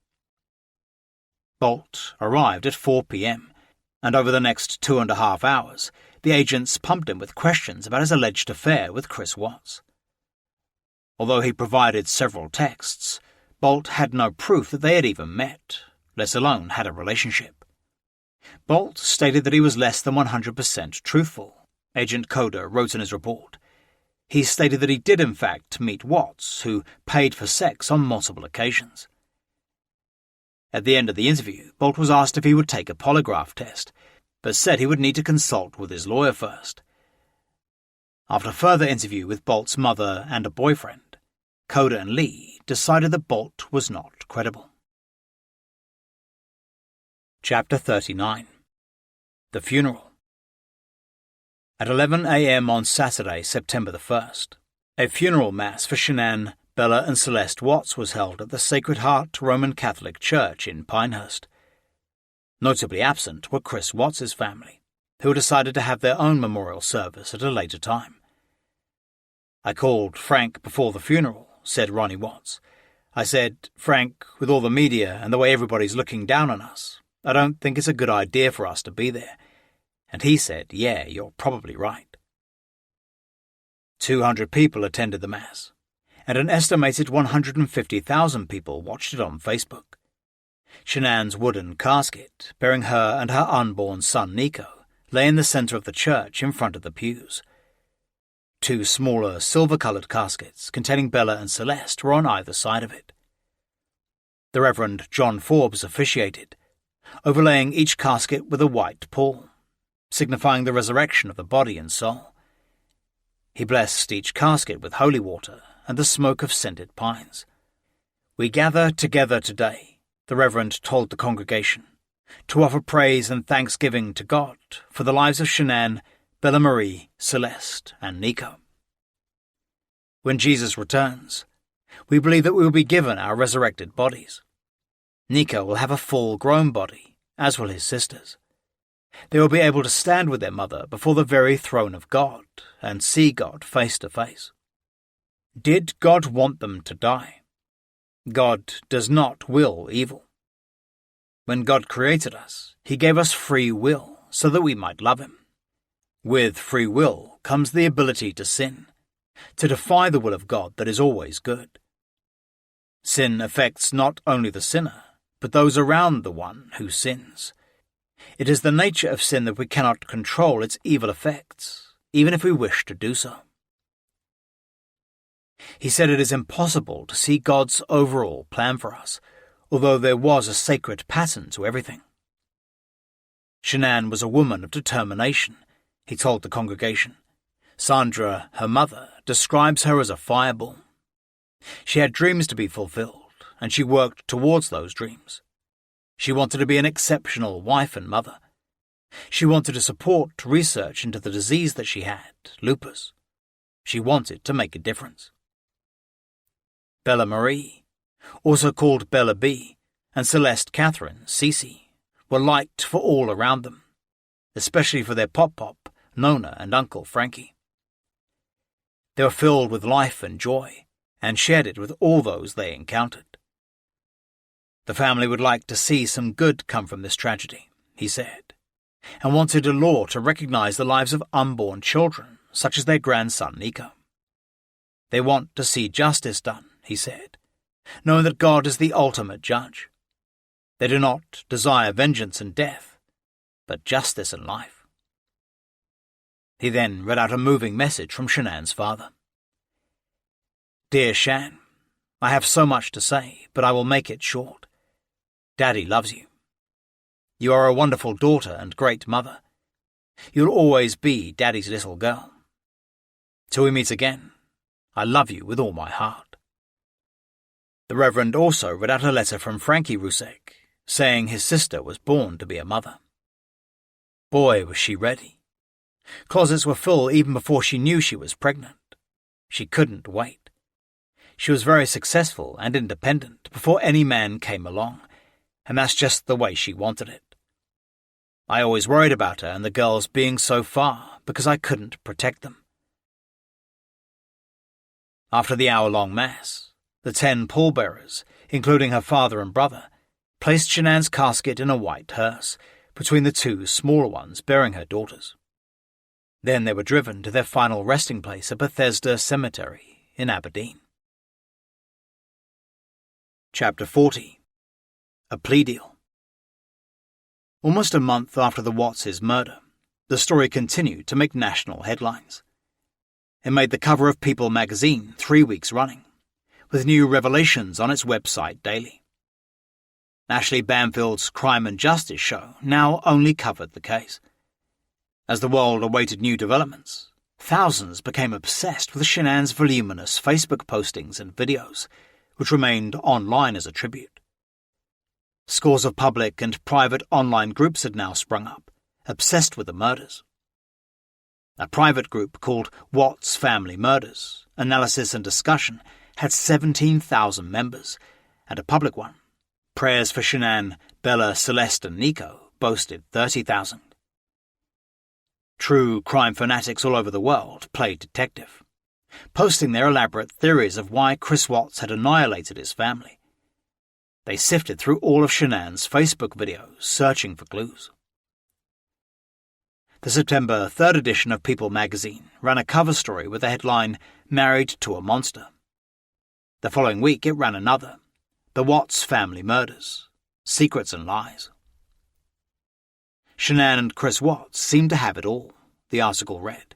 Bolt arrived at 4 p.m., and over the next 2.5 hours, the agents pumped him with questions about his alleged affair with Chris Watts. Although he provided several texts, Bolt had no proof that they had even met, let alone had a relationship. Bolt stated that he was less than 100% truthful, Agent Coder wrote in his report. He stated that he did in fact meet Watts, who paid for sex on multiple occasions. At the end of the interview, Bolt was asked if he would take a polygraph test, but said he would need to consult with his lawyer first. After further interview with Bolt's mother and a boyfriend, Coder and Lee decided that Bolt was not credible. Chapter 39. The Funeral. At 11 a.m. on Saturday, September the 1st, a funeral mass for Shanann, Bella and Celeste Watts was held at the Sacred Heart Roman Catholic Church in Pinehurst. Notably absent were Chris Watts's family, who decided to have their own memorial service at a later time. "I called Frank before the funeral," said Ronnie Watts. "I said, 'Frank, with all the media and the way everybody's looking down on us, I don't think it's a good idea for us to be there.' And he said, 'Yeah, you're probably right.'" 200 people attended the Mass, and an estimated 150,000 people watched it on Facebook. Shanann's wooden casket, bearing her and her unborn son Nico, lay in the center of the church in front of the pews. 2 smaller silver-colored caskets containing Bella and Celeste were on either side of it. The Reverend John Forbes officiated, overlaying each casket with a white pall, signifying the resurrection of the body and soul. He blessed each casket with holy water and the smoke of scented pines. "We gather together today," the Reverend told the congregation, "to offer praise and thanksgiving to God for the lives of Shanann, Bella Marie, Celeste, and Nico. When Jesus returns, we believe that we will be given our resurrected bodies. Nico will have a full-grown body, as will his sisters. They will be able to stand with their mother before the very throne of God and see God face to face. Did God want them to die? God does not will evil. When God created us, He gave us free will so that we might love Him. With free will comes the ability to sin, to defy the will of God that is always good. Sin affects not only the sinner, but those around the one who sins. It is the nature of sin that we cannot control its evil effects, even if we wish to do so. He said it is impossible to see God's overall plan for us, although there was a sacred pattern to everything. Shanann was a woman of determination, he told the congregation. Sandra, her mother, describes her as a fireball. She had dreams to be fulfilled, and she worked towards those dreams. She wanted to be an exceptional wife and mother. She wanted to support research into the disease that she had, lupus. She wanted to make a difference. Bella Marie, also called Bella B, and Celeste Catherine, Cece, were liked for all around them, especially for their pop-pop, Nona and Uncle Frankie. They were filled with life and joy, and shared it with all those they encountered. The family would like to see some good come from this tragedy, he said, and wanted a law to recognize the lives of unborn children, such as their grandson Nico. They want to see justice done, he said, knowing that God is the ultimate judge. They do not desire vengeance and death, but justice and life. He then read out a moving message from Shanann's father. Dear Shan, I have so much to say, but I will make it short. Daddy loves you. You are a wonderful daughter and great mother. You'll always be Daddy's little girl. Till we meet again, I love you with all my heart. The Reverend also read out a letter from Frankie Rusek, saying his sister was born to be a mother. Boy, was she ready. Closets were full even before she knew she was pregnant. She couldn't wait. She was very successful and independent before any man came along, and that's just the way she wanted it. I always worried about her and the girls being so far because I couldn't protect them. After the hour-long mass, the 10 pallbearers, including her father and brother, placed Shanann's casket in a white hearse between the 2 smaller ones bearing her daughters. Then they were driven to their final resting place at Bethesda Cemetery in Aberdeen. Chapter 40. A Plea Deal. Almost a month after the Watts' murder, the story continued to make national headlines. It made the cover of People magazine 3 weeks running, with new revelations on its website daily. Ashley Banfield's Crime and Justice show now only covered the case. As the world awaited new developments, thousands became obsessed with Shanann's voluminous Facebook postings and videos, which remained online as a tribute. Scores of public and private online groups had now sprung up, obsessed with the murders. A private group called Watts Family Murders, Analysis and Discussion, had 17,000 members, and a public one, Prayers for Shanann, Bella, Celeste and Nico, boasted 30,000. True crime fanatics all over the world played detective, posting their elaborate theories of why Chris Watts had annihilated his family. They sifted through all of Shanann's Facebook videos, searching for clues. The September 3rd edition of People magazine ran a cover story with the headline, Married to a Monster. The following week it ran another, The Watts Family Murders, Secrets and Lies. Shanann and Chris Watts seemed to have it all, the article read.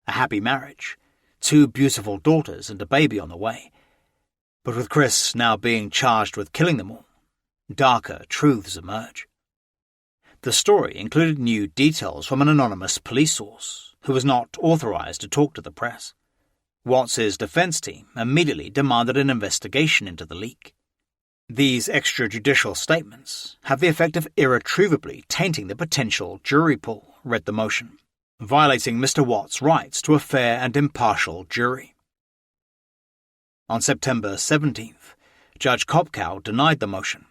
A happy marriage, 2 beautiful daughters and a baby on the way. But with Chris now being charged with killing them all, darker truths emerge. The story included new details from an anonymous police source who was not authorized to talk to the press. Watts' defense team immediately demanded an investigation into the leak. These extrajudicial statements have the effect of irretrievably tainting the potential jury pool, read the motion, violating Mr. Watts' rights to a fair and impartial jury. On September 17th, Judge Kopkow denied the motion,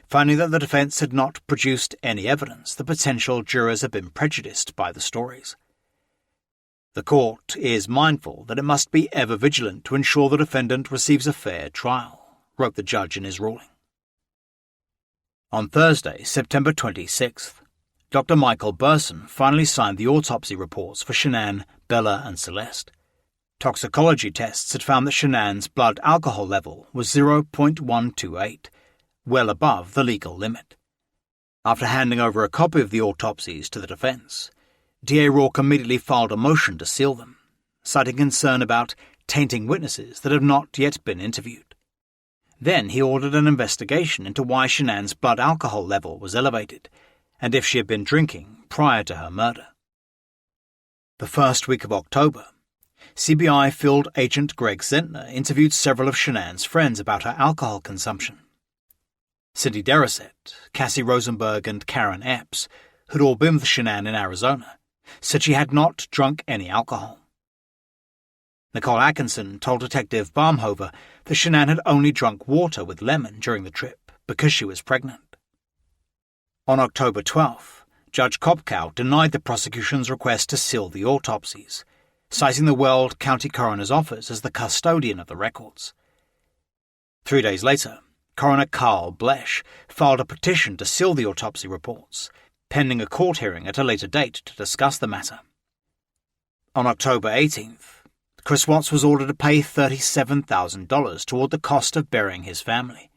finding that the defense had not produced any evidence that potential jurors had been prejudiced by the stories. The court is mindful that it must be ever vigilant to ensure the defendant receives a fair trial, wrote the judge in his ruling. On Thursday, September 26th, Dr. Michael Burson finally signed the autopsy reports for Shanann, Bella and Celeste. Toxicology tests had found that Shanann's blood alcohol level was 0.128, well above the legal limit. After handing over a copy of the autopsies to the defense, D.A. Rourke immediately filed a motion to seal them, citing concern about tainting witnesses that have not yet been interviewed. Then he ordered an investigation into why Shanann's blood alcohol level was elevated, and if she had been drinking prior to her murder. The first week of October, CBI Field Agent Greg Zentner interviewed several of Shanann's friends about her alcohol consumption. Cindy Derrisette, Cassie Rosenberg and Karen Epps, who'd all been with Shanann in Arizona, said she had not drunk any alcohol. Nicole Atkinson told Detective Barmhover that Shanann had only drunk water with lemon during the trip because she was pregnant. On October 12th, Judge Kopkow denied the prosecution's request to seal the autopsies, citing the Weld County Coroner's Office as the custodian of the records. 3 days later, Coroner Carl Blesch filed a petition to seal the autopsy reports, pending a court hearing at a later date to discuss the matter. On October 18th, Chris Watts was ordered to pay $37,000 toward the cost of burying his family.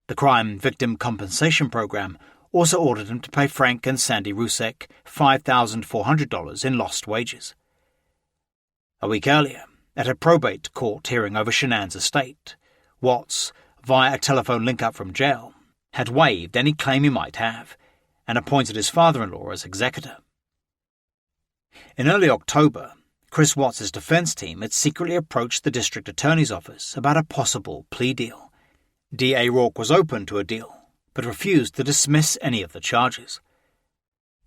The Crime Victim Compensation Program also ordered him to pay Frank and Sandy Rusek $5,400 in lost wages. A week earlier, at a probate court hearing over Shanann's estate, Watts, via a telephone link-up from jail, had waived any claim he might have and appointed his father-in-law as executor. In early October, Chris Watts' defense team had secretly approached the district attorney's office about a possible plea deal. D.A. Rourke was open to a deal, but refused to dismiss any of the charges.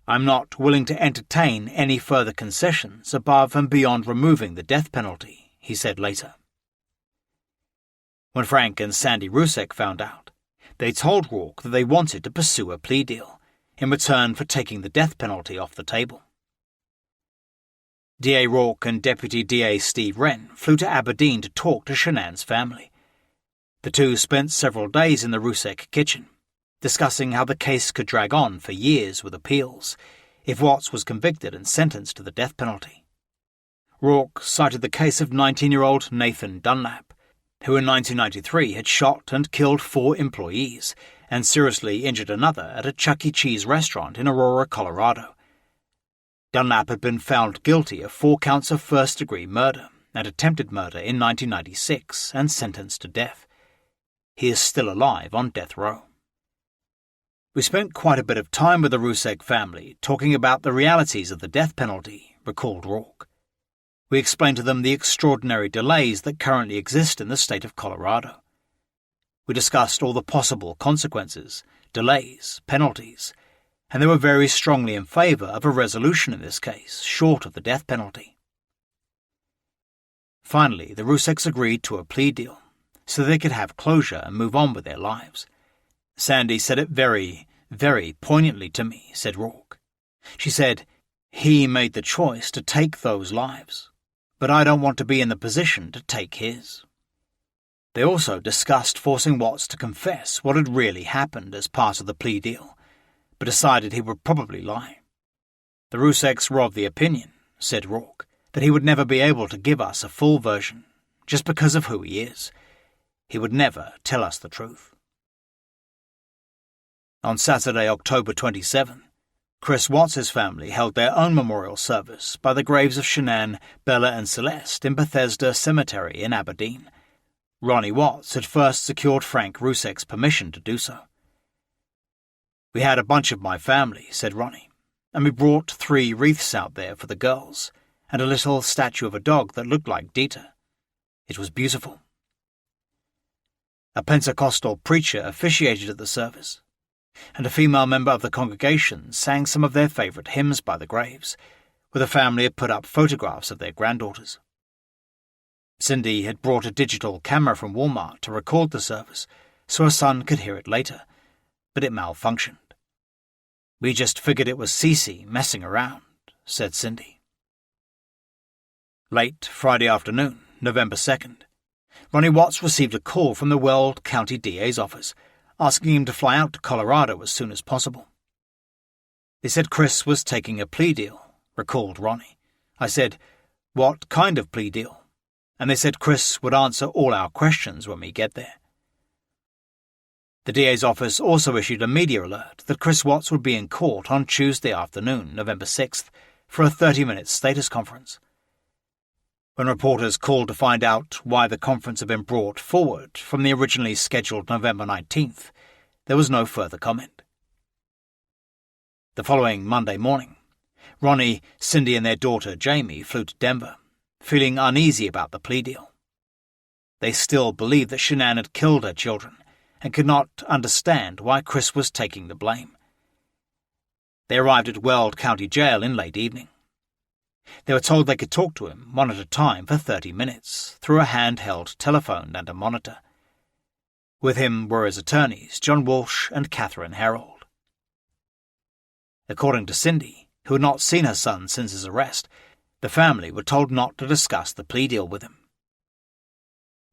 "I'm not willing to entertain any further concessions above and beyond removing the death penalty," he said later. When Frank and Sandy Rusek found out, they told Rourke that they wanted to pursue a plea deal in return for taking the death penalty off the table. DA Rourke and Deputy DA Steve Wren flew to Aberdeen to talk to Shanann's family. The two spent several days in the Rusek kitchen, discussing how the case could drag on for years with appeals if Watts was convicted and sentenced to the death penalty. Rourke cited the case of 19-year-old Nathan Dunlap, who in 1993 had shot and killed 4 employees and seriously injured another at a Chuck E. Cheese restaurant in Aurora, Colorado. Dunlap had been found guilty of 4 counts of first-degree murder and attempted murder in 1996 and sentenced to death. He is still alive on death row. We spent quite a bit of time with the Rusek family talking about the realities of the death penalty, recalled Rourke. We explained to them the extraordinary delays that currently exist in the state of Colorado. We discussed all the possible consequences, delays, penalties, and they were very strongly in favour of a resolution in this case, short of the death penalty. Finally, the Ruseks agreed to a plea deal, so they could have closure and move on with their lives. Sandy said it very, very poignantly to me, said Rourke. She said, he made the choice to take those lives, but I don't want to be in the position to take his. They also discussed forcing Watts to confess what had really happened as part of the plea deal, but decided he would probably lie. The Ruseks were of the opinion, said Rourke, that he would never be able to give us a full version, just because of who he is. He would never tell us the truth. On Saturday, October 27, Chris Watts' family held their own memorial service by the graves of Shanann, Bella and Celeste in Bethesda Cemetery in Aberdeen. Ronnie Watts had first secured Frank Rusek's permission to do so. We had a bunch of my family, said Ronnie, and we brought 3 wreaths out there for the girls, and a little statue of a dog that looked like Dieter. It was beautiful. A Pentecostal preacher officiated at the service, and a female member of the congregation sang some of their favourite hymns by the graves, where the family had put up photographs of their granddaughters. Cindy had brought a digital camera from Walmart to record the service, so her son could hear it later, but it malfunctioned. We just figured it was Cece messing around, said Cindy. Late Friday afternoon, November 2nd, Ronnie Watts received a call from the Weld County DA's office, asking him to fly out to Colorado as soon as possible. They said Chris was taking a plea deal, recalled Ronnie. I said, what kind of plea deal? And they said Chris would answer all our questions when we get there. The DA's office also issued a media alert that Chris Watts would be in court on Tuesday afternoon, November 6th, for a 30-minute status conference. When reporters called to find out why the conference had been brought forward from the originally scheduled November 19th, there was no further comment. The following Monday morning, Ronnie, Cindy and their daughter Jamie flew to Denver, feeling uneasy about the plea deal. They still believed that Shanann had killed her children and could not understand why Chris was taking the blame. They arrived at Weld County Jail in late evening. They were told they could talk to him, one at a time, for 30 minutes, through a handheld telephone and a monitor. With him were his attorneys, John Walsh and Catherine Herold. According to Cindy, who had not seen her son since his arrest, the family were told not to discuss the plea deal with him.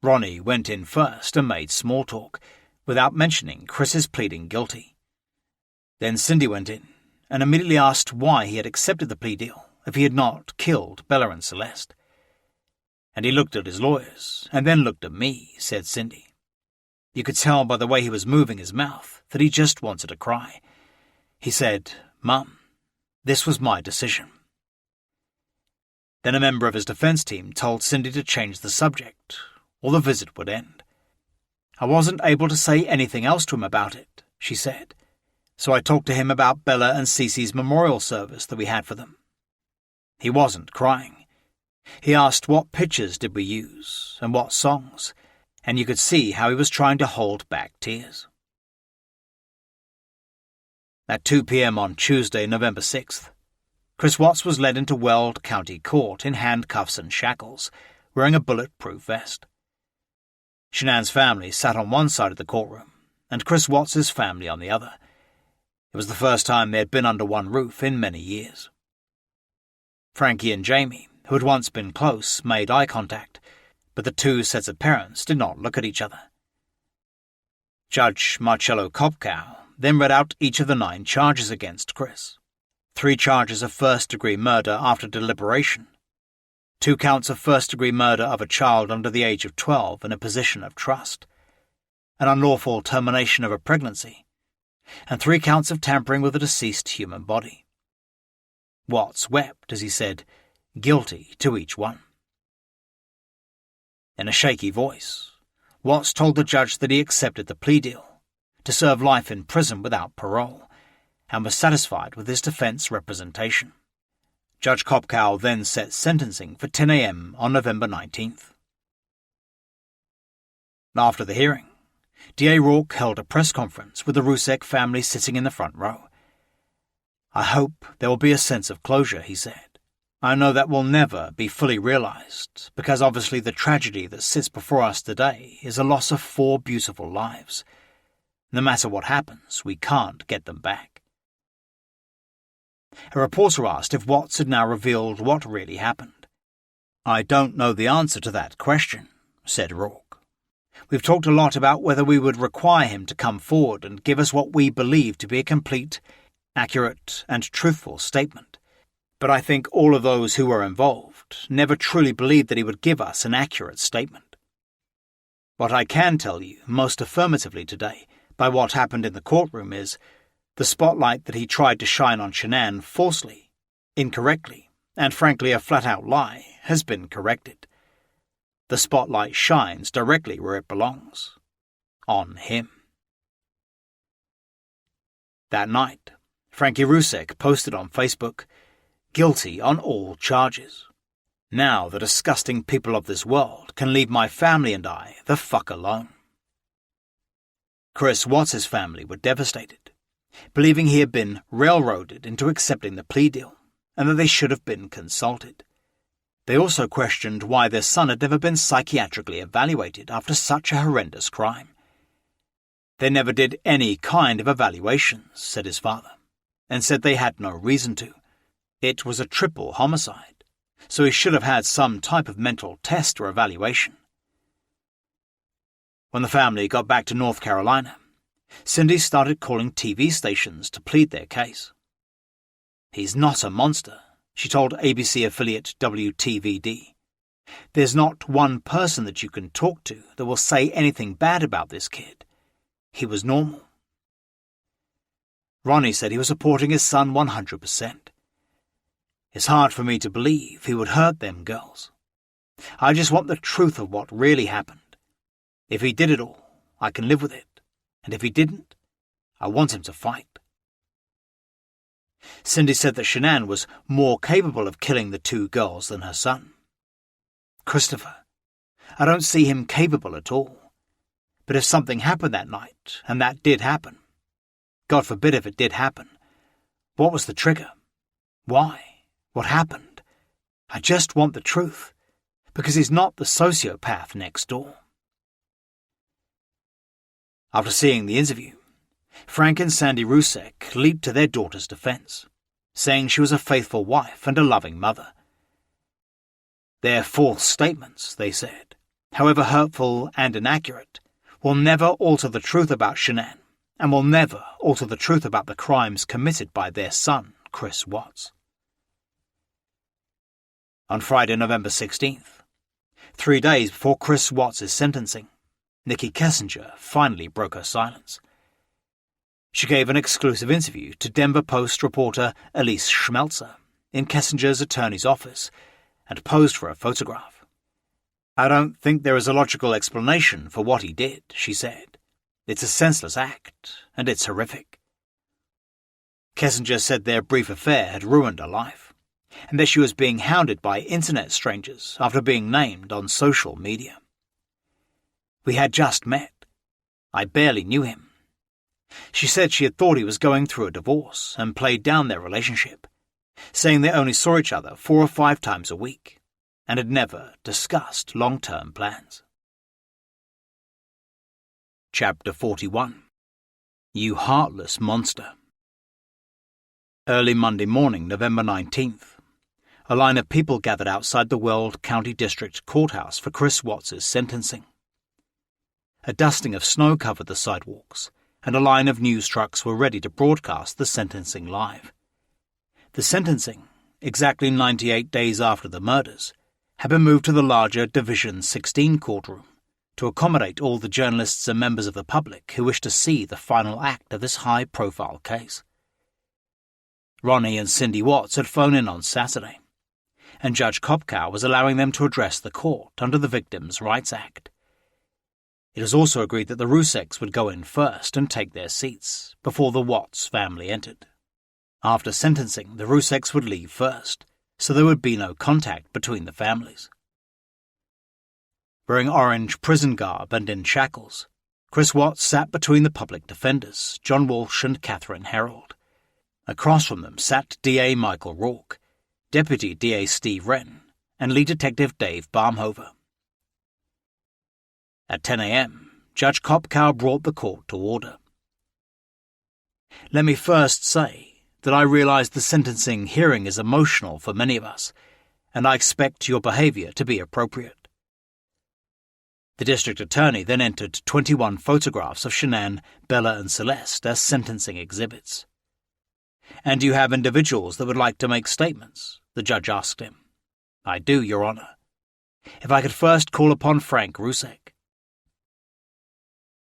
Ronnie went in first and made small talk, without mentioning Chris's pleading guilty. Then Cindy went in and immediately asked why he had accepted the plea deal if he had not killed Bella and Celeste. And he looked at his lawyers, and then looked at me, said Cindy. You could tell by the way he was moving his mouth that he just wanted to cry. He said, Mum, this was my decision. Then a member of his defense team told Cindy to change the subject, or the visit would end. I wasn't able to say anything else to him about it, she said, so I talked to him about Bella and Cece's memorial service that we had for them. He wasn't crying. He asked what pictures did we use, and what songs, and you could see how he was trying to hold back tears. At 2 p.m. on Tuesday, November 6th, Chris Watts was led into Weld County Court in handcuffs and shackles, wearing a bulletproof vest. Shanann's family sat on one side of the courtroom, and Chris Watts's family on the other. It was the first time they had been under one roof in many years. Frankie and Jamie, who had once been close, made eye contact, but the two sets of parents did not look at each other. Judge Marcello Kopkow then read out each of the 9 charges against Chris. 3 charges of first-degree murder after deliberation, 2 counts of first-degree murder of a child under the age of 12 in a position of trust, an unlawful termination of a pregnancy, and 3 counts of tampering with a deceased human body. Watts wept as he said, "Guilty" to each one. In a shaky voice, Watts told the judge that he accepted the plea deal, to serve life in prison without parole, and was satisfied with his defense representation. Judge Kopkow then set sentencing for 10 a.m. on November 19th. After the hearing, DA Rourke held a press conference with the Rusek family sitting in the front row. "I hope there will be a sense of closure," he said. "I know that will never be fully realized, because obviously the tragedy that sits before us today is a loss of 4 beautiful lives. No matter what happens, we can't get them back." A reporter asked if Watts had now revealed what really happened. "I don't know the answer to that question," said Rourke. "We've talked a lot about whether we would require him to come forward and give us what we believe to be a complete, accurate, and truthful statement. But I think all of those who were involved never truly believed that he would give us an accurate statement. What I can tell you most affirmatively today, by what happened in the courtroom, is the spotlight that he tried to shine on Shanann falsely, incorrectly, and frankly a flat-out lie, has been corrected. The spotlight shines directly where it belongs, on him." That night, Frankie Rusek posted on Facebook, "Guilty on all charges. Now the disgusting people of this world can leave my family and I the fuck alone." Chris Watts's family were devastated, believing he had been railroaded into accepting the plea deal, and that they should have been consulted. They also questioned why their son had never been psychiatrically evaluated after such a horrendous crime. "They never did any kind of evaluations," said his father, and said they had no reason to. "It was a triple homicide, so he should have had some type of mental test or evaluation." When the family got back to North Carolina, Cindy started calling TV stations to plead their case. "He's not a monster," she told ABC affiliate WTVD. "There's not one person that you can talk to that will say anything bad about this kid. He was normal." Ronnie said he was supporting his son 100%. "It's hard for me to believe he would hurt them girls. I just want the truth of what really happened. If he did it all, I can live with it, and if he didn't, I want him to fight." Cindy said that Shanann was more capable of killing the 2 girls than her son. "Christopher, I don't see him capable at all. But if something happened that night, and that did happen, God forbid if it did happen, what was the trigger? Why? What happened? I just want the truth, because he's not the sociopath next door." After seeing the interview, Frank and Sandy Rusek leaped to their daughter's defense, saying she was a faithful wife and a loving mother. "Their false statements," they said, "however hurtful and inaccurate, will never alter the truth about Shanann, and will never alter the truth about the crimes committed by their son, Chris Watts." On Friday, November 16th, 3 days before Chris Watts' sentencing, Nikki Kessinger finally broke her silence. She gave an exclusive interview to Denver Post reporter Elise Schmelzer in Kessinger's attorney's office and posed for a photograph. "I don't think there is a logical explanation for what he did," she said. "It's a senseless act, and it's horrific." Kessinger said their brief affair had ruined her life, and that she was being hounded by internet strangers after being named on social media. "We had just met. I barely knew him." She said she had thought he was going through a divorce and played down their relationship, saying they only saw each other 4 or 5 times a week and had never discussed long-term plans. Chapter 41. You Heartless Monster. Early Monday morning, November 19th, a line of people gathered outside the Weld County District Courthouse for Chris Watts' sentencing. A dusting of snow covered the sidewalks, and a line of news trucks were ready to broadcast the sentencing live. The sentencing, exactly 98 days after the murders, had been moved to the larger Division 16 courtroom to accommodate all the journalists and members of the public who wished to see the final act of this high-profile case. Ronnie and Cindy Watts had phoned in on Saturday, and Judge Kopkow was allowing them to address the court under the Victims' Rights Act. It was also agreed that the Ruseks would go in first and take their seats before the Watts family entered. After sentencing, the Ruseks would leave first, so there would be no contact between the families. Wearing orange prison garb and in shackles, Chris Watts sat between the public defenders, John Walsh and Catherine Herold. Across from them sat DA Michael Rourke, Deputy DA Steve Wren, and Lead Detective Dave Barmhover. At 10 a.m., Judge Kopkow brought the court to order. Let me first say that I realize the sentencing hearing is emotional for many of us, and I expect your behavior to be appropriate. The district attorney then entered 21 photographs of Shanann, Bella and Celeste as sentencing exhibits. And you have individuals that would like to make statements? The judge asked him. I do, Your Honor. If I could first call upon Frank Rusek.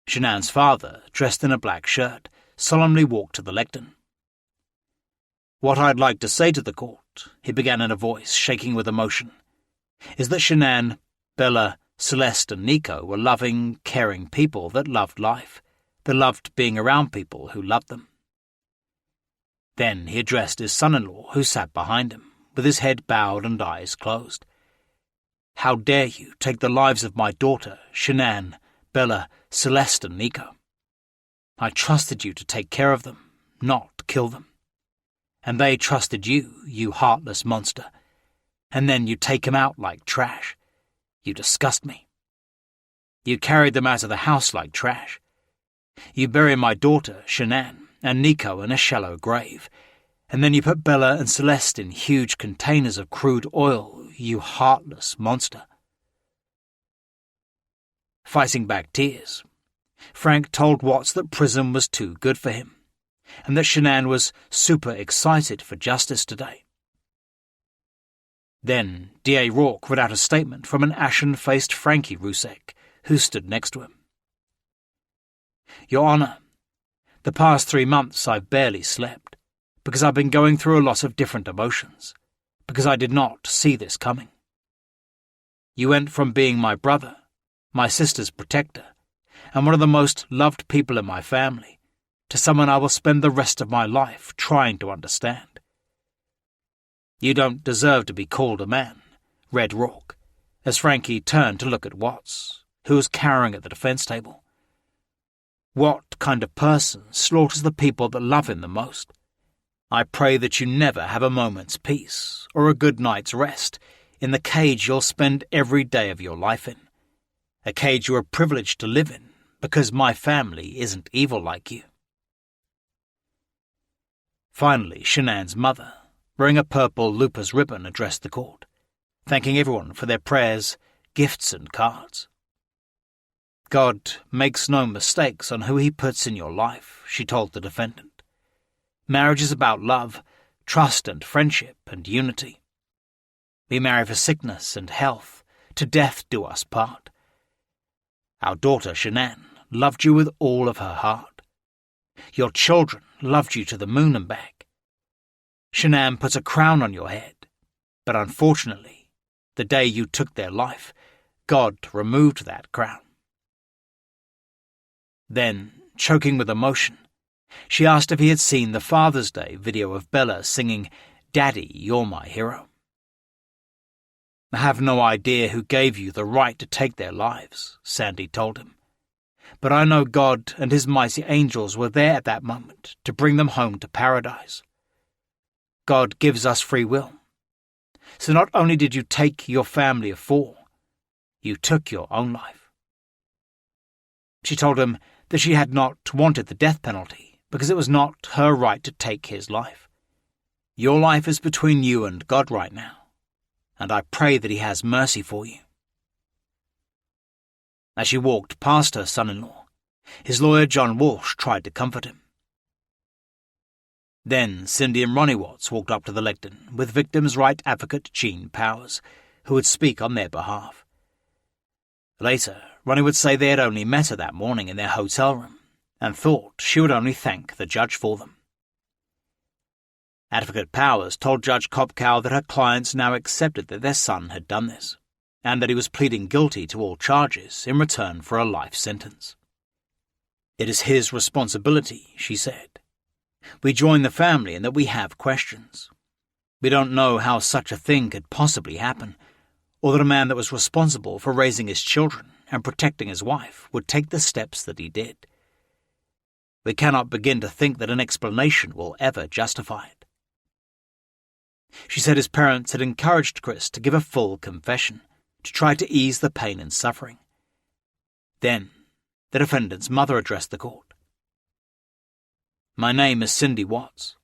Shanann's father, dressed in a black shirt, solemnly walked to the lectern. What I'd like to say to the court, he began in a voice shaking with emotion, is that Shanann, Bella, Celeste and Nico were loving, caring people that loved life, that loved being around people who loved them. Then he addressed his son-in-law, who sat behind him, with his head bowed and eyes closed. How dare you take the lives of my daughter, Shanann, Bella, Celeste and Nico? I trusted you to take care of them, not kill them. And they trusted you, you heartless monster. And then you take them out like trash. You disgust me. You carried them out of the house like trash. You bury my daughter, Shanann, and Nico in a shallow grave, and then you put Bella and Celeste in huge containers of crude oil, you heartless monster. Fighting back tears, Frank told Watts that prison was too good for him, and that Shanann was super excited for justice today. Then D.A. Rourke read out a statement from an ashen-faced Frankie Rusek, who stood next to him. Your Honor, the past 3 months I've barely slept, because I've been going through a lot of different emotions, because I did not see this coming. You went from being my brother, my sister's protector, and one of the most loved people in my family, to someone I will spend the rest of my life trying to understand. You don't deserve to be called a man, read Rourke, as Frankie turned to look at Watts, who was cowering at the defense table. What kind of person slaughters the people that love him the most? I pray that you never have a moment's peace or a good night's rest in the cage you'll spend every day of your life in, a cage you are privileged to live in because my family isn't evil like you. Finally, Shanann's mother, wearing a purple lupus ribbon, addressed the court, thanking everyone for their prayers, gifts and cards. God makes no mistakes on who he puts in your life, she told the defendant. Marriage is about love, trust and friendship and unity. We marry for sickness and health, to death do us part. Our daughter Shanann loved you with all of her heart. Your children loved you to the moon and back. Shanann put a crown on your head, but unfortunately, the day you took their life, God removed that crown. Then, choking with emotion, she asked if he had seen the Father's Day video of Bella singing, Daddy, You're My Hero. I have no idea who gave you the right to take their lives, Sandy told him. But I know God and his mighty angels were there at that moment to bring them home to paradise. God gives us free will. So not only did you take your family of 4, you took your own life. She told him that she had not wanted the death penalty because it was not her right to take his life. Your life is between you and God right now, and I pray that he has mercy for you. As she walked past her son-in-law, his lawyer John Walsh tried to comfort him. Then Cindy and Ronnie Watts walked up to the lectern with victims' right advocate Gene Powers, who would speak on their behalf. Later, Ronnie would say they had only met her that morning in their hotel room and thought she would only thank the judge for them. Advocate Powers told Judge Kopkow that her clients now accepted that their son had done this, and that he was pleading guilty to all charges in return for a life sentence. It is his responsibility, she said. We join the family in that we have questions. We don't know how such a thing could possibly happen, or that a man that was responsible for raising his children and protecting his wife would take the steps that he did. We cannot begin to think that an explanation will ever justify it. She said his parents had encouraged Chris to give a full confession, to try to ease the pain and suffering. Then, the defendant's mother addressed the court. My name is Cindy Watts.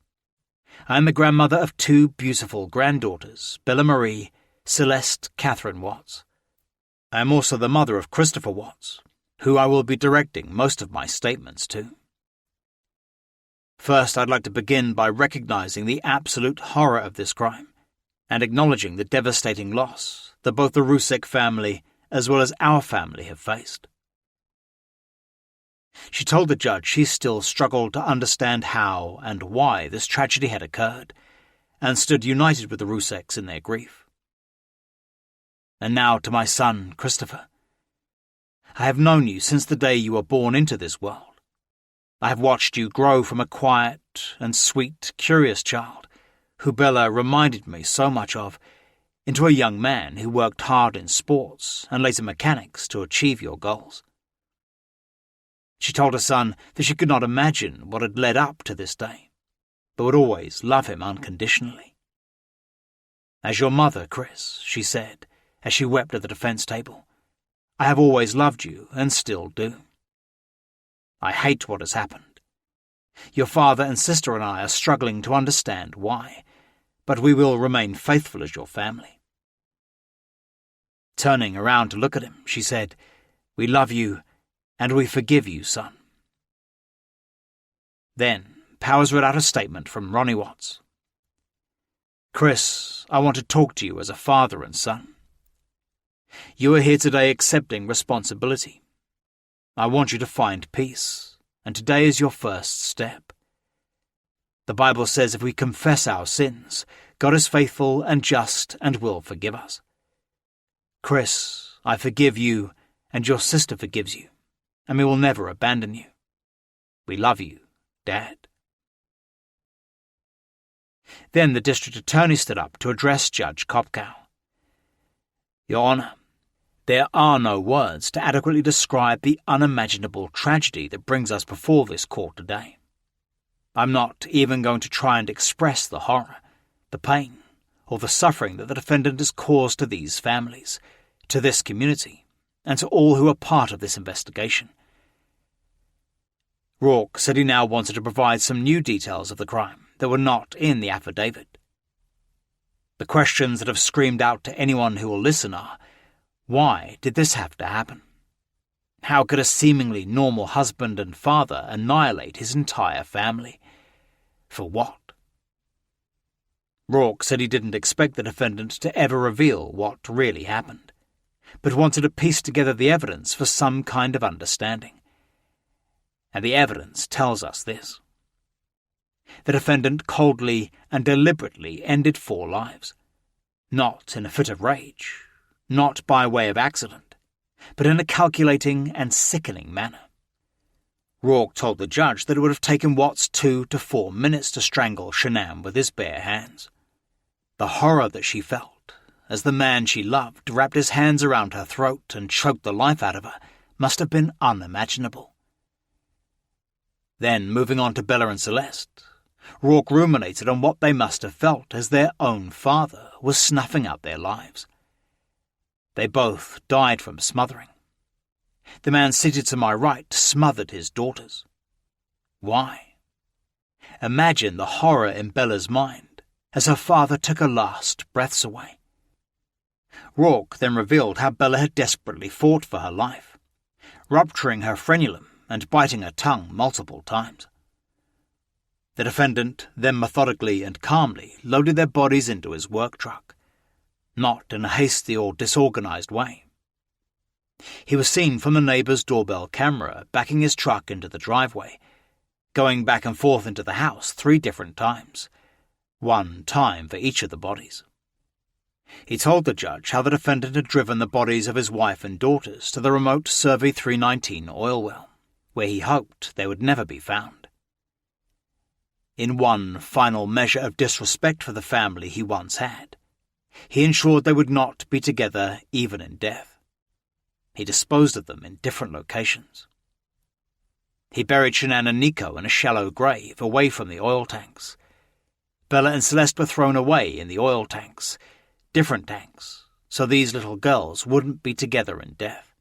I am the grandmother of two beautiful granddaughters, Bella Marie, Celeste Catherine Watts. I am also the mother of Christopher Watts, who I will be directing most of my statements to. First, I'd like to begin by recognizing the absolute horror of this crime and acknowledging the devastating loss that both the Rusek family as well as our family have faced. She told the judge she still struggled to understand how and why this tragedy had occurred, and stood united with the Ruseks in their grief. And now to my son, Christopher. I have known you since the day you were born into this world. I have watched you grow from a quiet and sweet, curious child, who Bella reminded me so much of, into a young man who worked hard in sports and later mechanics to achieve your goals. She told her son that she could not imagine what had led up to this day, but would always love him unconditionally. As your mother, Chris, she said, as she wept at the defense table, I have always loved you and still do. I hate what has happened. Your father and sister and I are struggling to understand why, but we will remain faithful as your family. Turning around to look at him, she said, We love you, and we forgive you, son. Then, Powers read out a statement from Ronnie Watts. Chris, I want to talk to you as a father and son. You are here today accepting responsibility. I want you to find peace, and today is your first step. The Bible says if we confess our sins, God is faithful and just and will forgive us. Chris, I forgive you, and your sister forgives you, and we will never abandon you. We love you, Dad. Then the district attorney stood up to address Judge Kopkow. Your Honour, there are no words to adequately describe the unimaginable tragedy that brings us before this court today. I'm not even going to try and express the horror, the pain, or the suffering that the defendant has caused to these families, to this community, and to all who are part of this investigation. Rourke said he now wanted to provide some new details of the crime that were not in the affidavit. The questions that have screamed out to anyone who will listen are, why did this have to happen? How could a seemingly normal husband and father annihilate his entire family? For what? Rourke said he didn't expect the defendant to ever reveal what really happened, but wanted to piece together the evidence for some kind of understanding. And the evidence tells us this. The defendant coldly and deliberately ended 4 lives, not in a fit of rage, not by way of accident, but in a calculating and sickening manner. Rourke told the judge that it would have taken Watts 2 to 4 minutes to strangle Shanam with his bare hands. The horror that she felt, as the man she loved wrapped his hands around her throat and choked the life out of her, must have been unimaginable. Then, moving on to Bella and Celeste, Rourke ruminated on what they must have felt as their own father was snuffing out their lives. They both died from smothering. The man seated to my right smothered his daughters. Why? Imagine the horror in Bella's mind as her father took her last breaths away. Rourke then revealed how Bella had desperately fought for her life, rupturing her frenulum and biting her tongue multiple times. The defendant then methodically and calmly loaded their bodies into his work truck, not in a hasty or disorganized way. He was seen from the neighbor's doorbell camera backing his truck into the driveway, going back and forth into the house 3 different times, 1 time for each of the bodies. He told the judge how the defendant had driven the bodies of his wife and daughters to the remote Survey 319 oil well, where he hoped they would never be found. In one final measure of disrespect for the family he once had, he ensured they would not be together even in death. He disposed of them in different locations. He buried Shanann and Nico in a shallow grave away from the oil tanks. Bella and Celeste were thrown away in the oil tanks, different tanks, so these little girls wouldn't be together in death.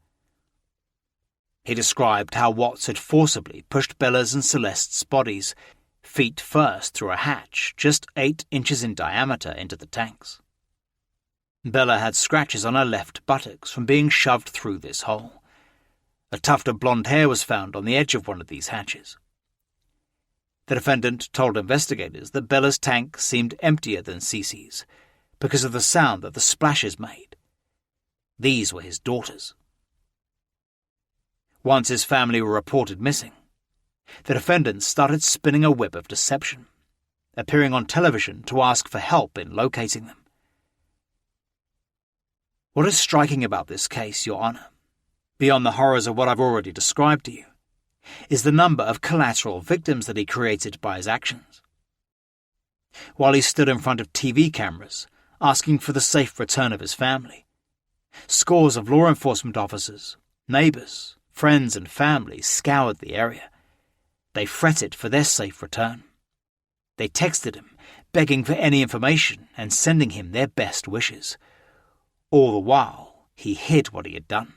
He described how Watts had forcibly pushed Bella's and Celeste's bodies, feet first, through a hatch just 8 inches in diameter into the tanks. Bella had scratches on her left buttocks from being shoved through this hole. A tuft of blonde hair was found on the edge of one of these hatches. The defendant told investigators that Bella's tank seemed emptier than Cece's because of the sound that the splashes made. These were his daughters. Once his family were reported missing, the defendant started spinning a web of deception, appearing on television to ask for help in locating them. What is striking about this case, Your Honour, beyond the horrors of what I've already described to you, is the number of collateral victims that he created by his actions. While he stood in front of TV cameras, asking for the safe return of his family, scores of law enforcement officers, neighbours, friends and family scoured the area. They fretted for their safe return. They texted him, begging for any information and sending him their best wishes. All the while, he hid what he had done.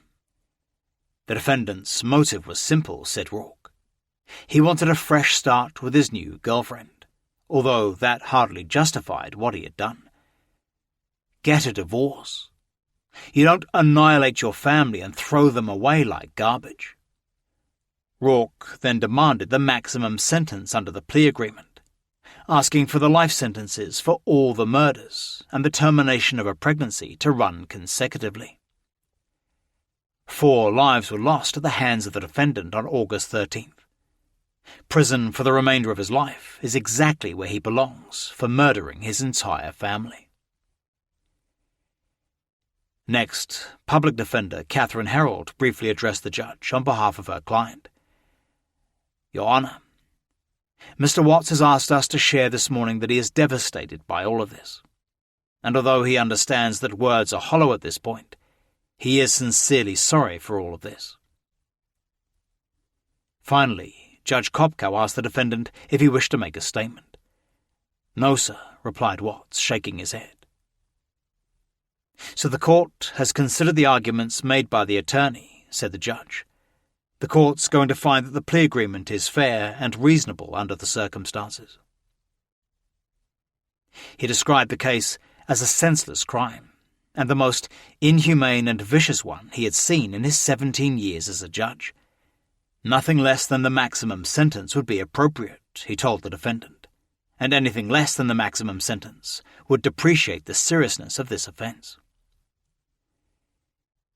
The defendant's motive was simple, said Rourke. He wanted a fresh start with his new girlfriend, although that hardly justified what he had done. Get a divorce. You don't annihilate your family and throw them away like garbage. Rourke then demanded the maximum sentence under the plea agreement, asking for the life sentences for all the murders and the termination of a pregnancy to run consecutively. 4 lives were lost at the hands of the defendant on August 13th. Prison for the remainder of his life is exactly where he belongs for murdering his entire family. Next, public defender Catherine Herold briefly addressed the judge on behalf of her client. Your Honour, Mr. Watts has asked us to share this morning that he is devastated by all of this, and although he understands that words are hollow at this point, he is sincerely sorry for all of this. Finally, Judge Kopkow asked the defendant if he wished to make a statement. No, sir, replied Watts, shaking his head. So the court has considered the arguments made by the attorney, said the judge. The court's going to find that the plea agreement is fair and reasonable under the circumstances. He described the case as a senseless crime, and the most inhumane and vicious one he had seen in his 17 years as a judge. Nothing less than the maximum sentence would be appropriate, he told the defendant, and anything less than the maximum sentence would depreciate the seriousness of this offence.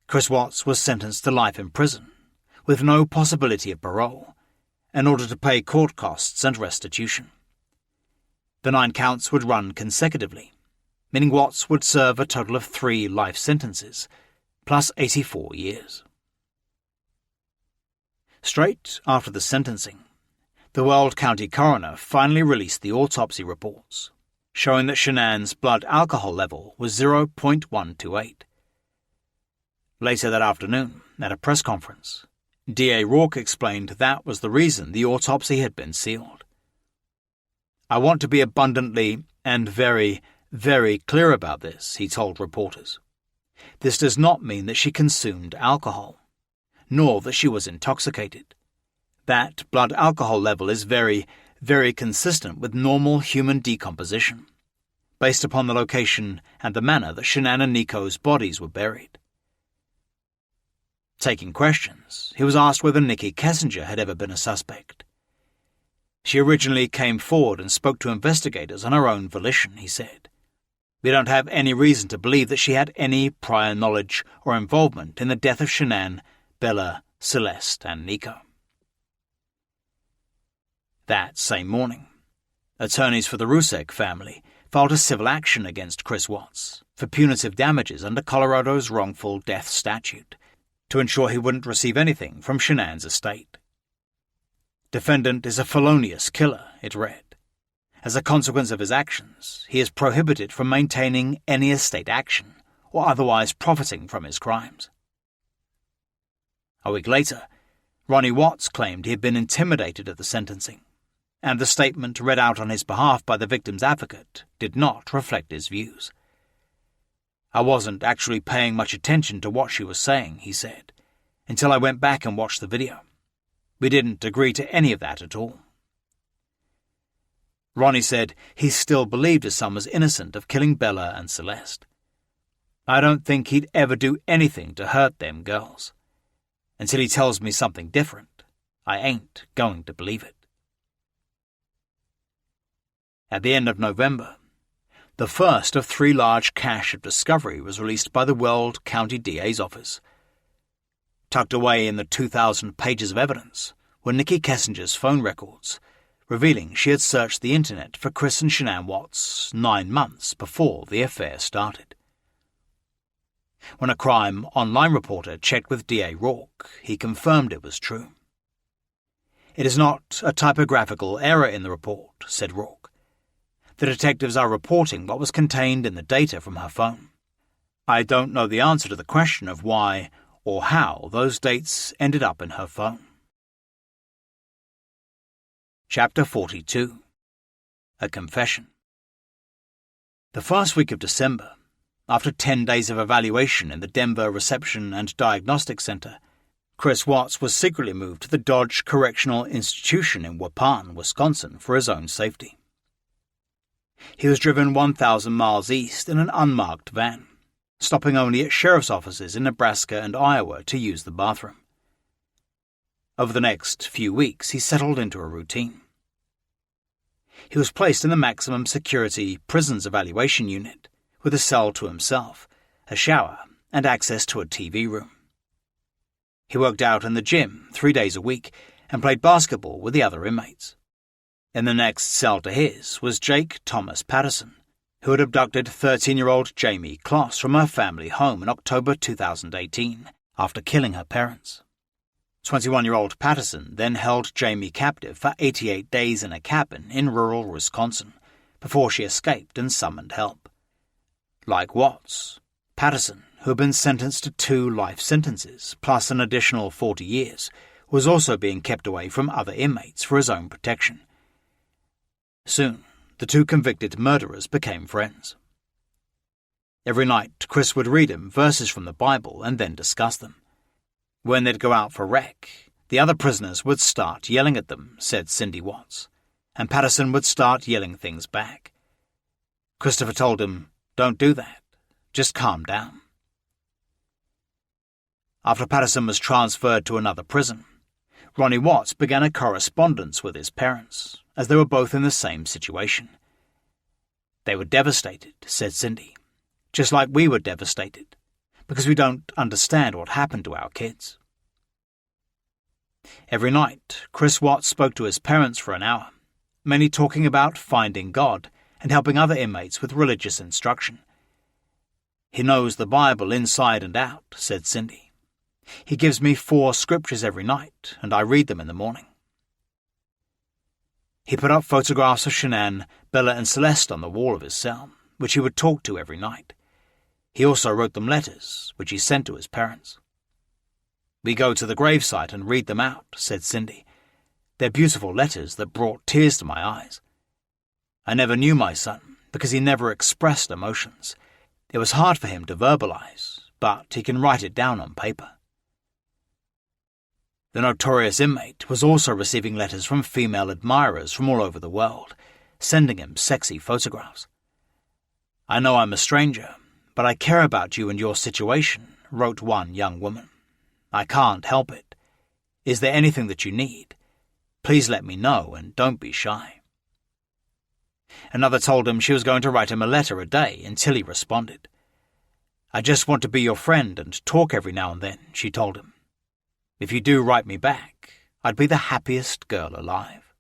Chris Watts was sentenced to life in prison, with no possibility of parole, in order to pay court costs and restitution. The 9 counts would run consecutively, meaning Watts would serve a total of 3 life sentences, plus 84 years. Straight after the sentencing, the Weld County coroner finally released the autopsy reports, showing that Shanann's blood alcohol level was 0.128. Later that afternoon, at a press conference, D.A. Rourke explained that was the reason the autopsy had been sealed. I want to be abundantly and very clear about this, he told reporters. This does not mean that she consumed alcohol. nor that she was intoxicated. That blood alcohol level is very, very consistent with normal human decomposition, based upon the location and the manner that Shanann and Nico's bodies were buried. Taking questions, he was asked whether Nikki Kessinger had ever been a suspect. She originally came forward and spoke to investigators on her own volition, he said. We don't have any reason to believe that she had any prior knowledge or involvement in the death of Shanann, Bella, Celeste, and Nico. That same morning, attorneys for the Rusek family filed a civil action against Chris Watts for punitive damages under Colorado's wrongful death statute to ensure he wouldn't receive anything from Shanann's estate. Defendant is a felonious killer, it read. As a consequence of his actions, he is prohibited from maintaining any estate action or otherwise profiting from his crimes. A week later, Ronnie Watts claimed he had been intimidated at the sentencing, and the statement read out on his behalf by the victim's advocate did not reflect his views. I wasn't actually paying much attention to what she was saying, he said, until I went back and watched the video. We didn't agree to any of that at all. Ronnie said he still believed his son was innocent of killing Bella and Celeste. I don't think he'd ever do anything to hurt them girls. Until he tells me something different, I ain't going to believe it. At the end of November, the first of 3 large cache of discovery was released by the Weld County DA's office. Tucked away in the 2,000 pages of evidence were Nikki Kessinger's phone records, revealing she had searched the internet for Chris and Shanann Watts 9 months before the affair started. When a crime online reporter checked with DA Rourke, he confirmed it was true. It is not a typographical error in the report, said Rourke. The detectives are reporting what was contained in the data from her phone. I don't know the answer to the question of why or how those dates ended up in her phone. Chapter 42. A Confession. The first week of December, after 10 days of evaluation in the Denver Reception and Diagnostic Center, Chris Watts was secretly moved to the Dodge Correctional Institution in Waupun, Wisconsin, for his own safety. He was driven 1,000 miles east in an unmarked van, stopping only at sheriff's offices in Nebraska and Iowa to use the bathroom. Over the next few weeks, he settled into a routine. He was placed in the maximum security prisons evaluation unit, with a cell to himself, a shower, and access to a TV room. He worked out in the gym 3 days a week and played basketball with the other inmates. In the next cell to his was Jake Thomas Patterson, who had abducted 13-year-old Jamie Kloss from her family home in October 2018 after killing her parents. 21-year-old Patterson then held Jamie captive for 88 days in a cabin in rural Wisconsin before she escaped and summoned help. Like Watts, Patterson, who had been sentenced to 2 life sentences plus an additional 40 years, was also being kept away from other inmates for his own protection. Soon, the 2 convicted murderers became friends. Every night, Chris would read him verses from the Bible and then discuss them. When they'd go out for rec, the other prisoners would start yelling at them, said Cindy Watts, and Patterson would start yelling things back. Christopher told him, "Don't do that. Just calm down." After Patterson was transferred to another prison, Ronnie Watts began a correspondence with his parents, as they were both in the same situation. They were devastated, said Cindy, just like we were devastated, because we don't understand what happened to our kids. Every night, Chris Watts spoke to his parents for an hour, mainly talking about finding God and helping other inmates with religious instruction. He knows the Bible inside and out, said Cindy. He gives me 4 scriptures every night, and I read them in the morning. He put up photographs of Shanann, Bella, and Celeste on the wall of his cell, which he would talk to every night. He also wrote them letters, which he sent to his parents. We go to the gravesite and read them out, said Cindy. They're beautiful letters that brought tears to my eyes. I never knew my son, because he never expressed emotions. It was hard for him to verbalize, but he can write it down on paper. The notorious inmate was also receiving letters from female admirers from all over the world, sending him sexy photographs. "I know I'm a stranger, but I care about you and your situation," wrote one young woman. "I can't help it. Is there anything that you need? Please let me know and don't be shy." Another told him she was going to write him a letter a day until he responded. "I just want to be your friend and talk every now and then," she told him. "If you do write me back, I'd be the happiest girl alive."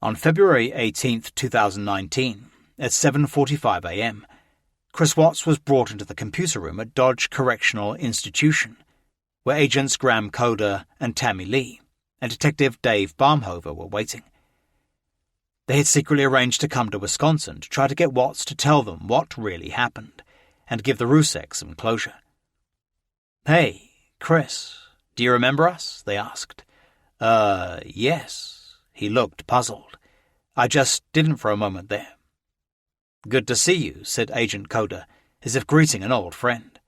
On February 18, 2019, at 7:45 a.m., Chris Watts was brought into the computer room at Dodge Correctional Institution, where agents Graham Coder and Tammy Lee and Detective Dave Barmhover were waiting. They had secretly arranged to come to Wisconsin to try to get Watts to tell them what really happened and give the Rusek some closure. "Hey, Chris, do you remember us?" they asked. Yes." He looked puzzled. "I just didn't for a moment there." "Good to see you," said Agent Coder, as if greeting an old friend.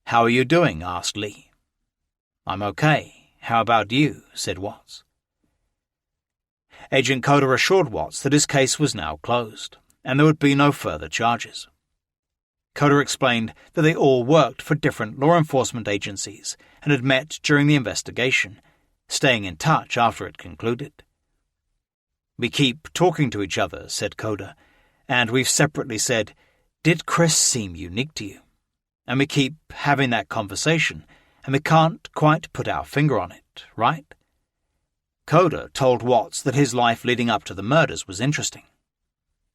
"How are you doing?" asked Lee. "I'm okay. How about you?" said Watts. Agent Coder assured Watts that his case was now closed, and there would be no further charges. Coder explained that they all worked for different law enforcement agencies and had met during the investigation, staying in touch after it concluded. "We keep talking to each other," said Coder, "and we've separately said, 'Did Chris seem unique to you?' And we keep having that conversation, and we can't quite put our finger on it, right?" Coder told Watts that his life leading up to the murders was interesting.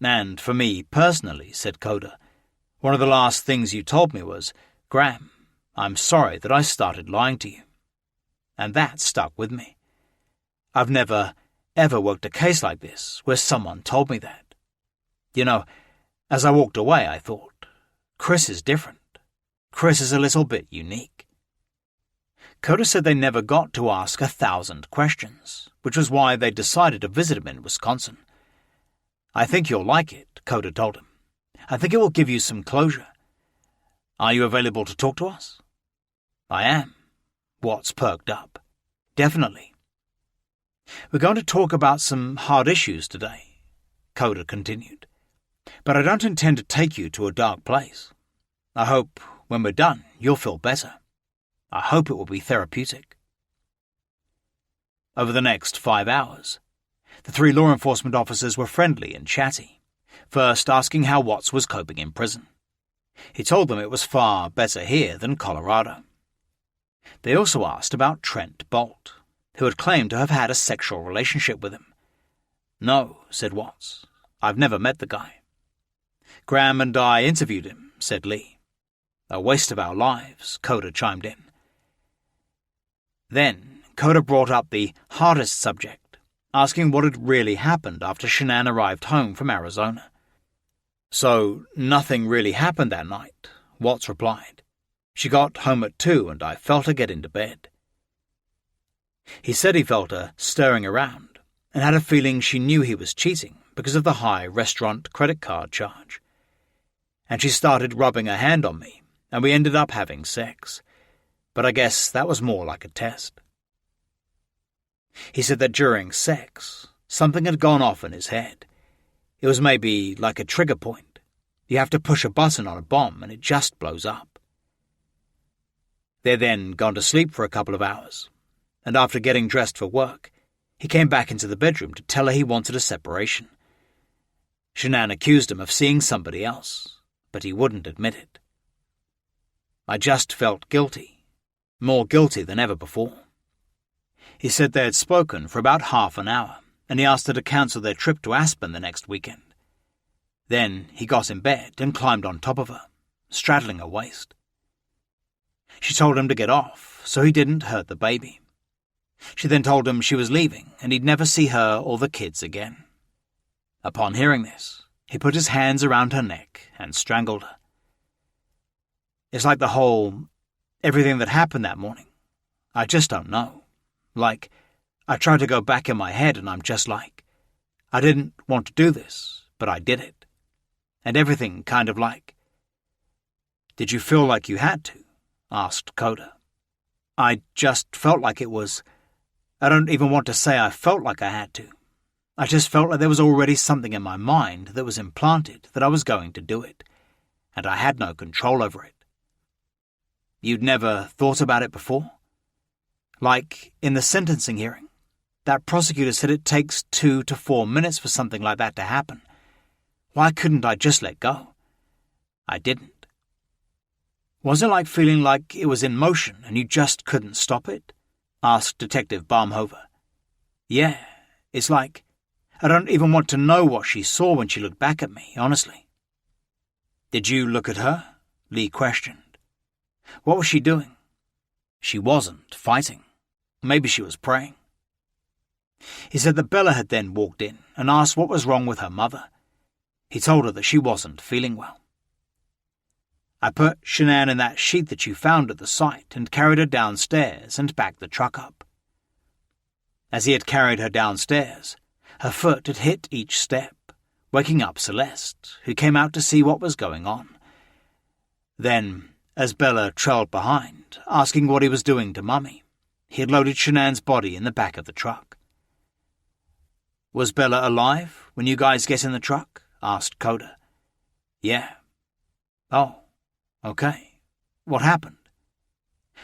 "And for me personally," said Coder, "one of the last things you told me was, 'Graham, I'm sorry that I started lying to you.' And that stuck with me. I've never, ever worked a case like this where someone told me that. You know, as I walked away, I thought, Chris is different. Chris is a little bit unique." Coder said they never got to ask 1,000 questions, which was why they decided to visit him in Wisconsin. "I think you'll like it," Coder told him. "I think it will give you some closure. Are you available to talk to us?" "I am." Watts perked up. "Definitely." "We're going to talk about some hard issues today," Coder continued. "But I don't intend to take you to a dark place. I hope, when we're done, you'll feel better. I hope it will be therapeutic." Over the next 5 hours, the 3 law enforcement officers were friendly and chatty, first asking how Watts was coping in prison. He told them it was far better here than Colorado. They also asked about Trent Bolt, who had claimed to have had a sexual relationship with him. "No," said Watts. "I've never met the guy." "Graham and I interviewed him," said Lee. "A waste of our lives," Coder chimed in. Then Coder brought up the hardest subject, asking what had really happened after Shanann arrived home from Arizona. "So nothing really happened that night," Watts replied. "She got home at 2 and I felt her get into bed." He said he felt her stirring around and had a feeling she knew he was cheating because of the high restaurant credit card charge. "And she started rubbing her hand on me, and we ended up having sex. But I guess that was more like a test." He said that during sex, something had gone off in his head. It was maybe like a trigger point. You have to push a button on a bomb and it just blows up. They'd then gone to sleep for a couple of hours, and after getting dressed for work, he came back into the bedroom to tell her he wanted a separation. Shanann accused him of seeing somebody else, but he wouldn't admit it. "I just felt guilty. More guilty than ever before." He said they had spoken for about half an hour, and he asked her to cancel their trip to Aspen the next weekend. Then he got in bed and climbed on top of her, straddling her waist. She told him to get off, so he didn't hurt the baby. She then told him she was leaving and he'd never see her or the kids again. Upon hearing this, he put his hands around her neck and strangled her. It's like the whole everything that happened that morning. I just don't know. Like, I try to go back in my head and I'm just like, I didn't want to do this, but I did it. And everything kind of like. "Did you feel like you had to?" asked Coder. I just felt like it was... I don't even want to say I felt like I had to. I just felt like there was already something in my mind that was implanted that I was going to do it, and I had no control over it. You'd never thought about it before? Like in the sentencing hearing, that prosecutor said it takes 2 to 4 minutes for something like that to happen. Why couldn't I just let go? I didn't. Was it like feeling like it was in motion and you just couldn't stop it? Asked Detective Barmhover. Yeah, it's like... I don't even want to know what she saw when she looked back at me, honestly. Did you look at her? Lee questioned. What was she doing? She wasn't fighting. Maybe she was praying. He said that Bella had then walked in and asked what was wrong with her mother. He told her that she wasn't feeling well. I put Shanann in that sheet that you found at the site and carried her downstairs and backed the truck up. As he had carried her downstairs, her foot had hit each step, waking up Celeste, who came out to see what was going on. Then, as Bella trailed behind, asking what he was doing to Mummy, he had loaded Shanann's body in the back of the truck. Was Bella alive when you guys get in the truck? Asked Coda. Yeah. Oh, okay. What happened?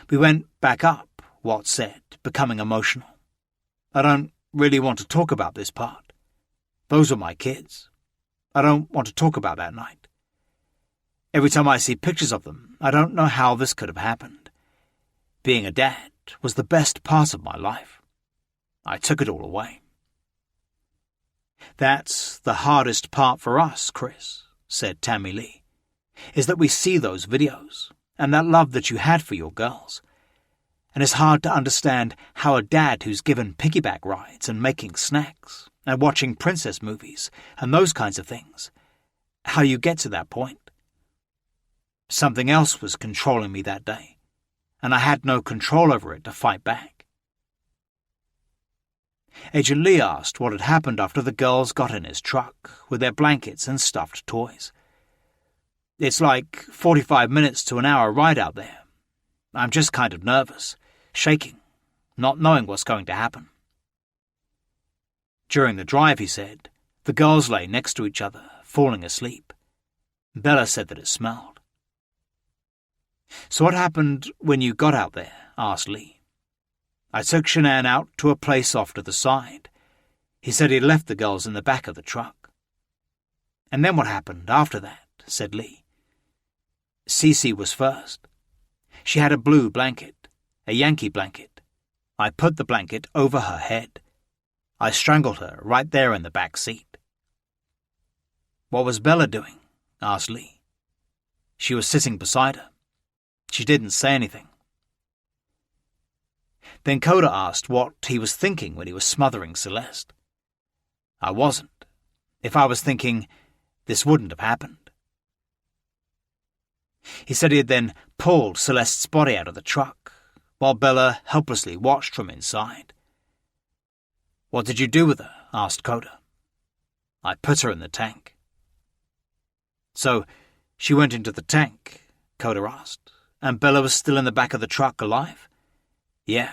We went back up, Watt said, becoming emotional. I don't really want to talk about this part. Those were my kids. I don't want to talk about that night. Every time I see pictures of them, I don't know how this could have happened. Being a dad was the best part of my life. I took it all away. That's the hardest part for us, Chris, said Tammy Lee, is that we see those videos and that love that you had for your girls. And it's hard to understand how a dad who's given piggyback rides and making snacks and watching princess movies and those kinds of things, how you get to that point. Something else was controlling me that day, and I had no control over it to fight back. Agent Lee asked what had happened after the girls got in his truck with their blankets and stuffed toys. It's like 45 minutes to an hour ride out there. I'm just kind of nervous, shaking, not knowing what's going to happen. During the drive, he said, the girls lay next to each other, falling asleep. Bella said that it smelled. So what happened when you got out there? Asked Lee. I took Shanann out to a place off to the side. He said he'd left the girls in the back of the truck. And then what happened after that? Said Lee. Cece was first. She had a blue blanket, a Yankee blanket. I put the blanket over her head. I strangled her right there in the back seat. What was Bella doing? Asked Lee. She was sitting beside her. She didn't say anything. Then Coda asked what he was thinking when he was smothering Celeste. I wasn't. If I was thinking, this wouldn't have happened. He said he had then pulled Celeste's body out of the truck, while Bella helplessly watched from inside. What did you do with her? Asked Coda. I put her in the tank. So, she went into the tank, Coda asked, and Bella was still in the back of the truck alive? Yeah.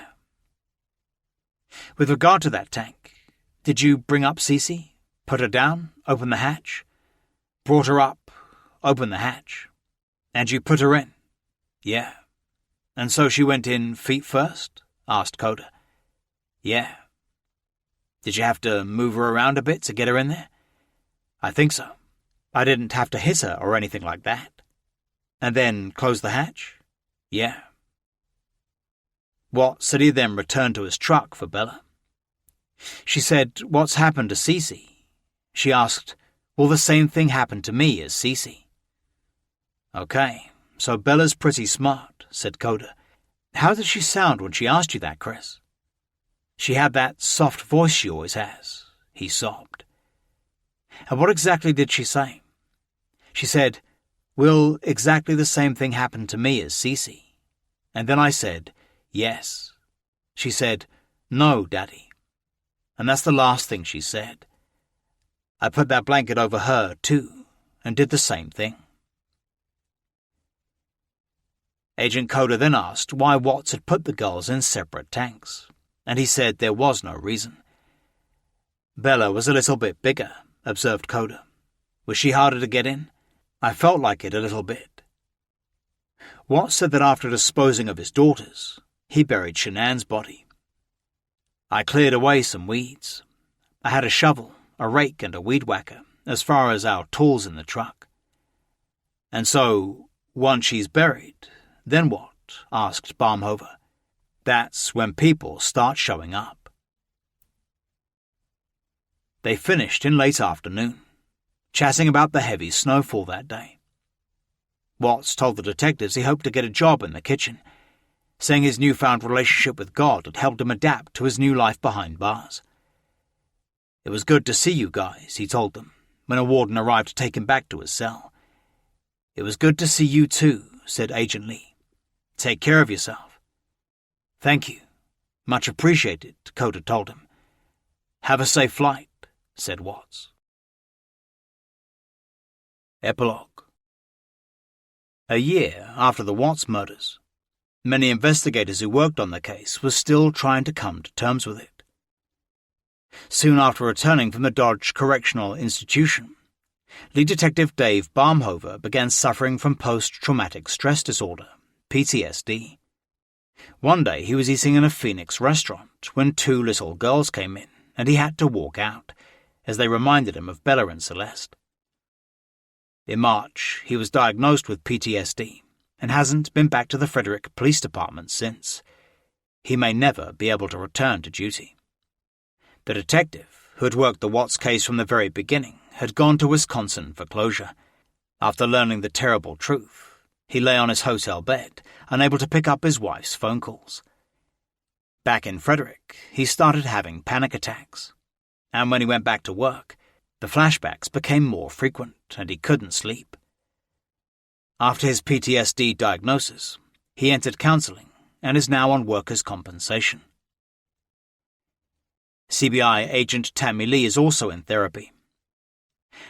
With regard to that tank, did you bring up Cece, put her down, open the hatch? Brought her up, open the hatch. And you put her in? Yeah. And so she went in feet first? Asked Coda. Yeah. Did you have to move her around a bit to get her in there? I think so. I didn't have to hit her or anything like that. And then close the hatch? Yeah. Watt said he then returned to his truck for Bella. She said, what's happened to Cece? She asked, will the same thing happen to me as Cece? Okay, so Bella's pretty smart, said Coda. How did she sound when she asked you that, Chris? She had that soft voice she always has, he sobbed. And what exactly did she say? She said, will exactly the same thing happen to me as Cece? And then I said, yes. She said, no, Daddy. And that's the last thing she said. I put that blanket over her, too, and did the same thing. Agent Coda then asked why Watts had put the girls in separate tanks, and he said there was no reason. "Bella was a little bit bigger," observed Coda. "Was she harder to get in? I felt like it a little bit." Watts said that after disposing of his daughters, he buried Shanann's body. "I cleared away some weeds. I had a shovel, a rake and a weed whacker, as far as our tools in the truck. And so, once she's buried, then what?" asked Barmhover. "That's when people start showing up." They finished in late afternoon, chatting about the heavy snowfall that day. Watts told the detectives he hoped to get a job in the kitchen, saying his newfound relationship with God had helped him adapt to his new life behind bars. "It was good to see you guys," he told them, when a warden arrived to take him back to his cell. "It was good to see you too," said Agent Lee. "Take care of yourself." "Thank you. Much appreciated," Coda told him. "Have a safe flight," said Watts. Epilogue. A year after the Watts murders, many investigators who worked on the case were still trying to come to terms with it. Soon after returning from the Dodge Correctional Institution, lead detective Dave Barmhover began suffering from post-traumatic stress disorder, PTSD. One day he was eating in a Phoenix restaurant when two little girls came in, and he had to walk out, as they reminded him of Bella and Celeste. In March, he was diagnosed with PTSD and hasn't been back to the Frederick Police Department since. He may never be able to return to duty. The detective, who had worked the Watts case from the very beginning, had gone to Wisconsin for closure. After learning the terrible truth, he lay on his hotel bed, unable to pick up his wife's phone calls. Back in Frederick, he started having panic attacks, and when he went back to work, the flashbacks became more frequent and he couldn't sleep. After his PTSD diagnosis, he entered counseling and is now on workers' compensation. CBI agent Tammy Lee is also in therapy.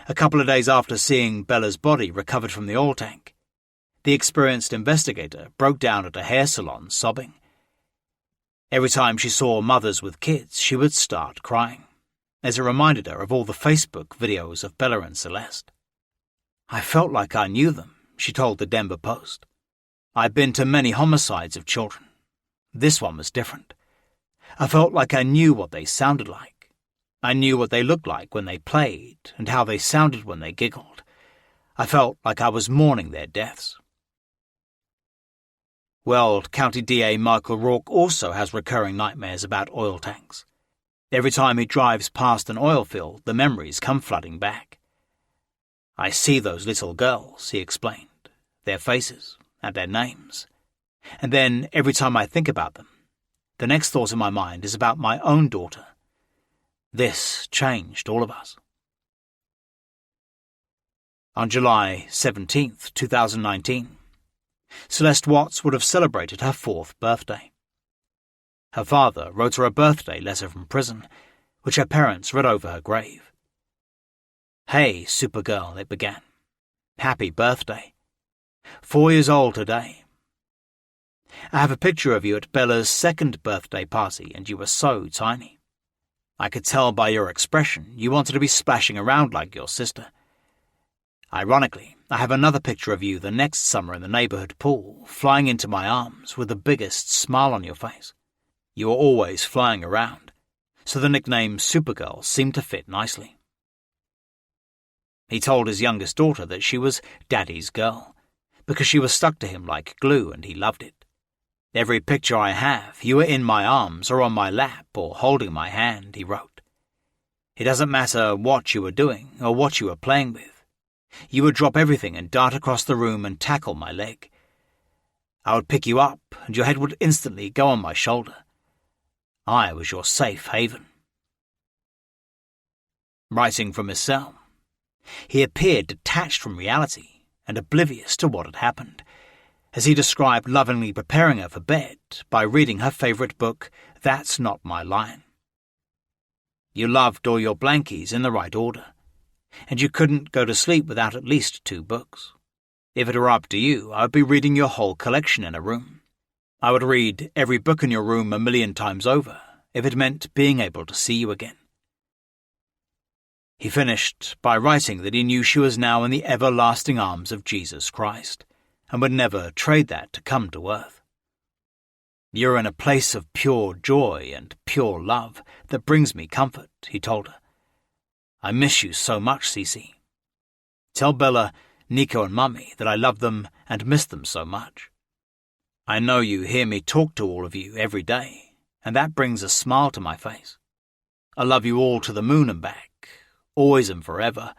A couple of days after seeing Bella's body recovered from the oil tank, the experienced investigator broke down at a hair salon sobbing. Every time she saw mothers with kids, she would start crying, as it reminded her of all the Facebook videos of Bella and Celeste. "I felt like I knew them," she told the Denver Post. "I'd been to many homicides of children. This one was different. I felt like I knew what they sounded like. I knew what they looked like when they played and how they sounded when they giggled. I felt like I was mourning their deaths." Weld County DA Michael Rourke also has recurring nightmares about oil tanks. Every time he drives past an oil field, the memories come flooding back. "I see those little girls," he explained, "their faces and their names. And then, every time I think about them, the next thought in my mind is about my own daughter. This changed all of us." On July 17, 2019, Celeste Watts would have celebrated her 4th birthday. Her father wrote her a birthday letter from prison, which her parents read over her grave. "Hey, Supergirl," it began. "Happy birthday. 4 years old today. I have a picture of you at Bella's 2nd birthday party, and you were so tiny. I could tell by your expression you wanted to be splashing around like your sister. Ironically, I have another picture of you the next summer in the neighborhood pool, flying into my arms with the biggest smile on your face. You were always flying around, so the nickname Supergirl seemed to fit nicely." He told his youngest daughter that she was Daddy's girl, because she was stuck to him like glue and he loved it. "Every picture I have, you are in my arms or on my lap or holding my hand," he wrote. "It doesn't matter what you were doing or what you were playing with. You would drop everything and dart across the room and tackle my leg. I would pick you up and your head would instantly go on my shoulder. I was your safe haven." Writing from his cell, he appeared detached from reality and oblivious to what had happened, as he described lovingly preparing her for bed by reading her favorite book, That's Not My Line. "You loved all your blankies in the right order, and you couldn't go to sleep without at least 2 books. If it were up to you, I would be reading your whole collection in a room. I would read every book in your room 1,000,000 times over, if it meant being able to see you again." He finished by writing that he knew she was now in the everlasting arms of Jesus Christ, and would never trade that to come to earth. "You're in a place of pure joy and pure love that brings me comfort," he told her. "I miss you so much, Cece. Tell Bella, Nico and Mummy that I love them and miss them so much. I know you hear me talk to all of you every day, and that brings a smile to my face. I love you all to the moon and back, always and forever.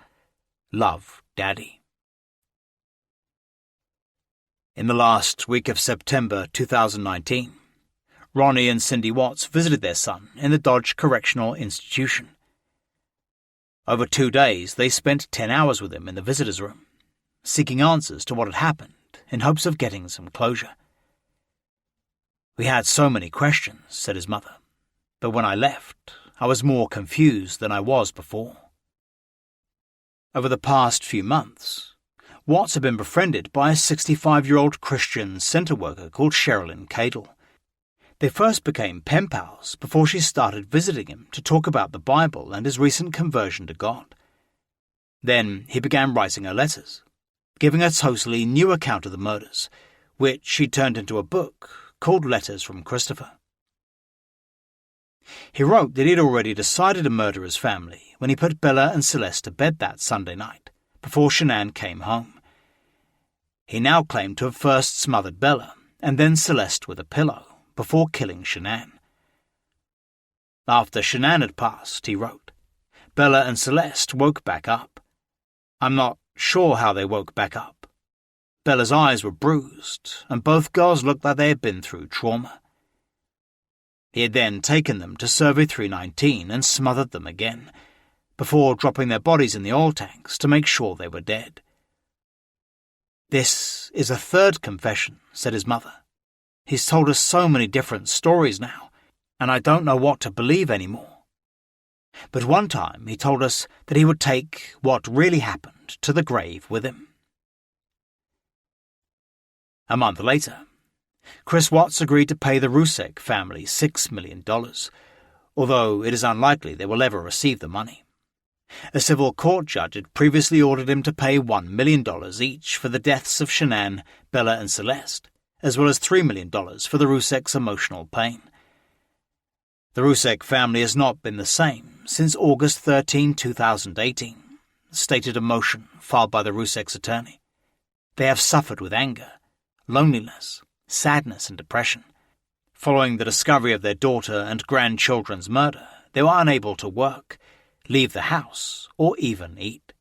Love, Daddy." In the last week of September 2019, Ronnie and Cindy Watts visited their son in the Dodge Correctional Institution. Over 2 days, they spent 10 hours with him in the visitor's room, seeking answers to what had happened in hopes of getting some closure. "We had so many questions," said his mother, "but when I left, I was more confused than I was before." Over the past few months, Watts had been befriended by a 65-year-old Christian centre worker called Sherilyn Cadle. They first became pen pals before she started visiting him to talk about the Bible and his recent conversion to God. Then he began writing her letters, giving a totally new account of the murders, which she turned into a book called Letters from Christopher. He wrote that he had already decided to murder his family when he put Bella and Celeste to bed that Sunday night, before Shanann came home. He now claimed to have first smothered Bella and then Celeste with a pillow, before killing Shanann. After Shanann had passed, he wrote, Bella and Celeste woke back up. I'm not sure how they woke back up. Bella's eyes were bruised, and both girls looked like they had been through trauma. He had then taken them to Survey 319 and smothered them again, before dropping their bodies in the oil tanks to make sure they were dead. "This is a third confession," said his mother. "He's told us so many different stories now, and I don't know what to believe anymore. But one time he told us that he would take what really happened to the grave with him." A month later, Chris Watts agreed to pay the Rusek family $6 million, although it is unlikely they will ever receive the money. A civil court judge had previously ordered him to pay $1 million each for the deaths of Shanann, Bella and Celeste, as well as $3 million for the Rusek's emotional pain. The Rusek family has not been the same since August 13, 2018, stated a motion filed by the Rusek's attorney. They have suffered with anger, loneliness, sadness and depression. Following the discovery of their daughter and grandchildren's murder, they were unable to work, leave the house, or even eat.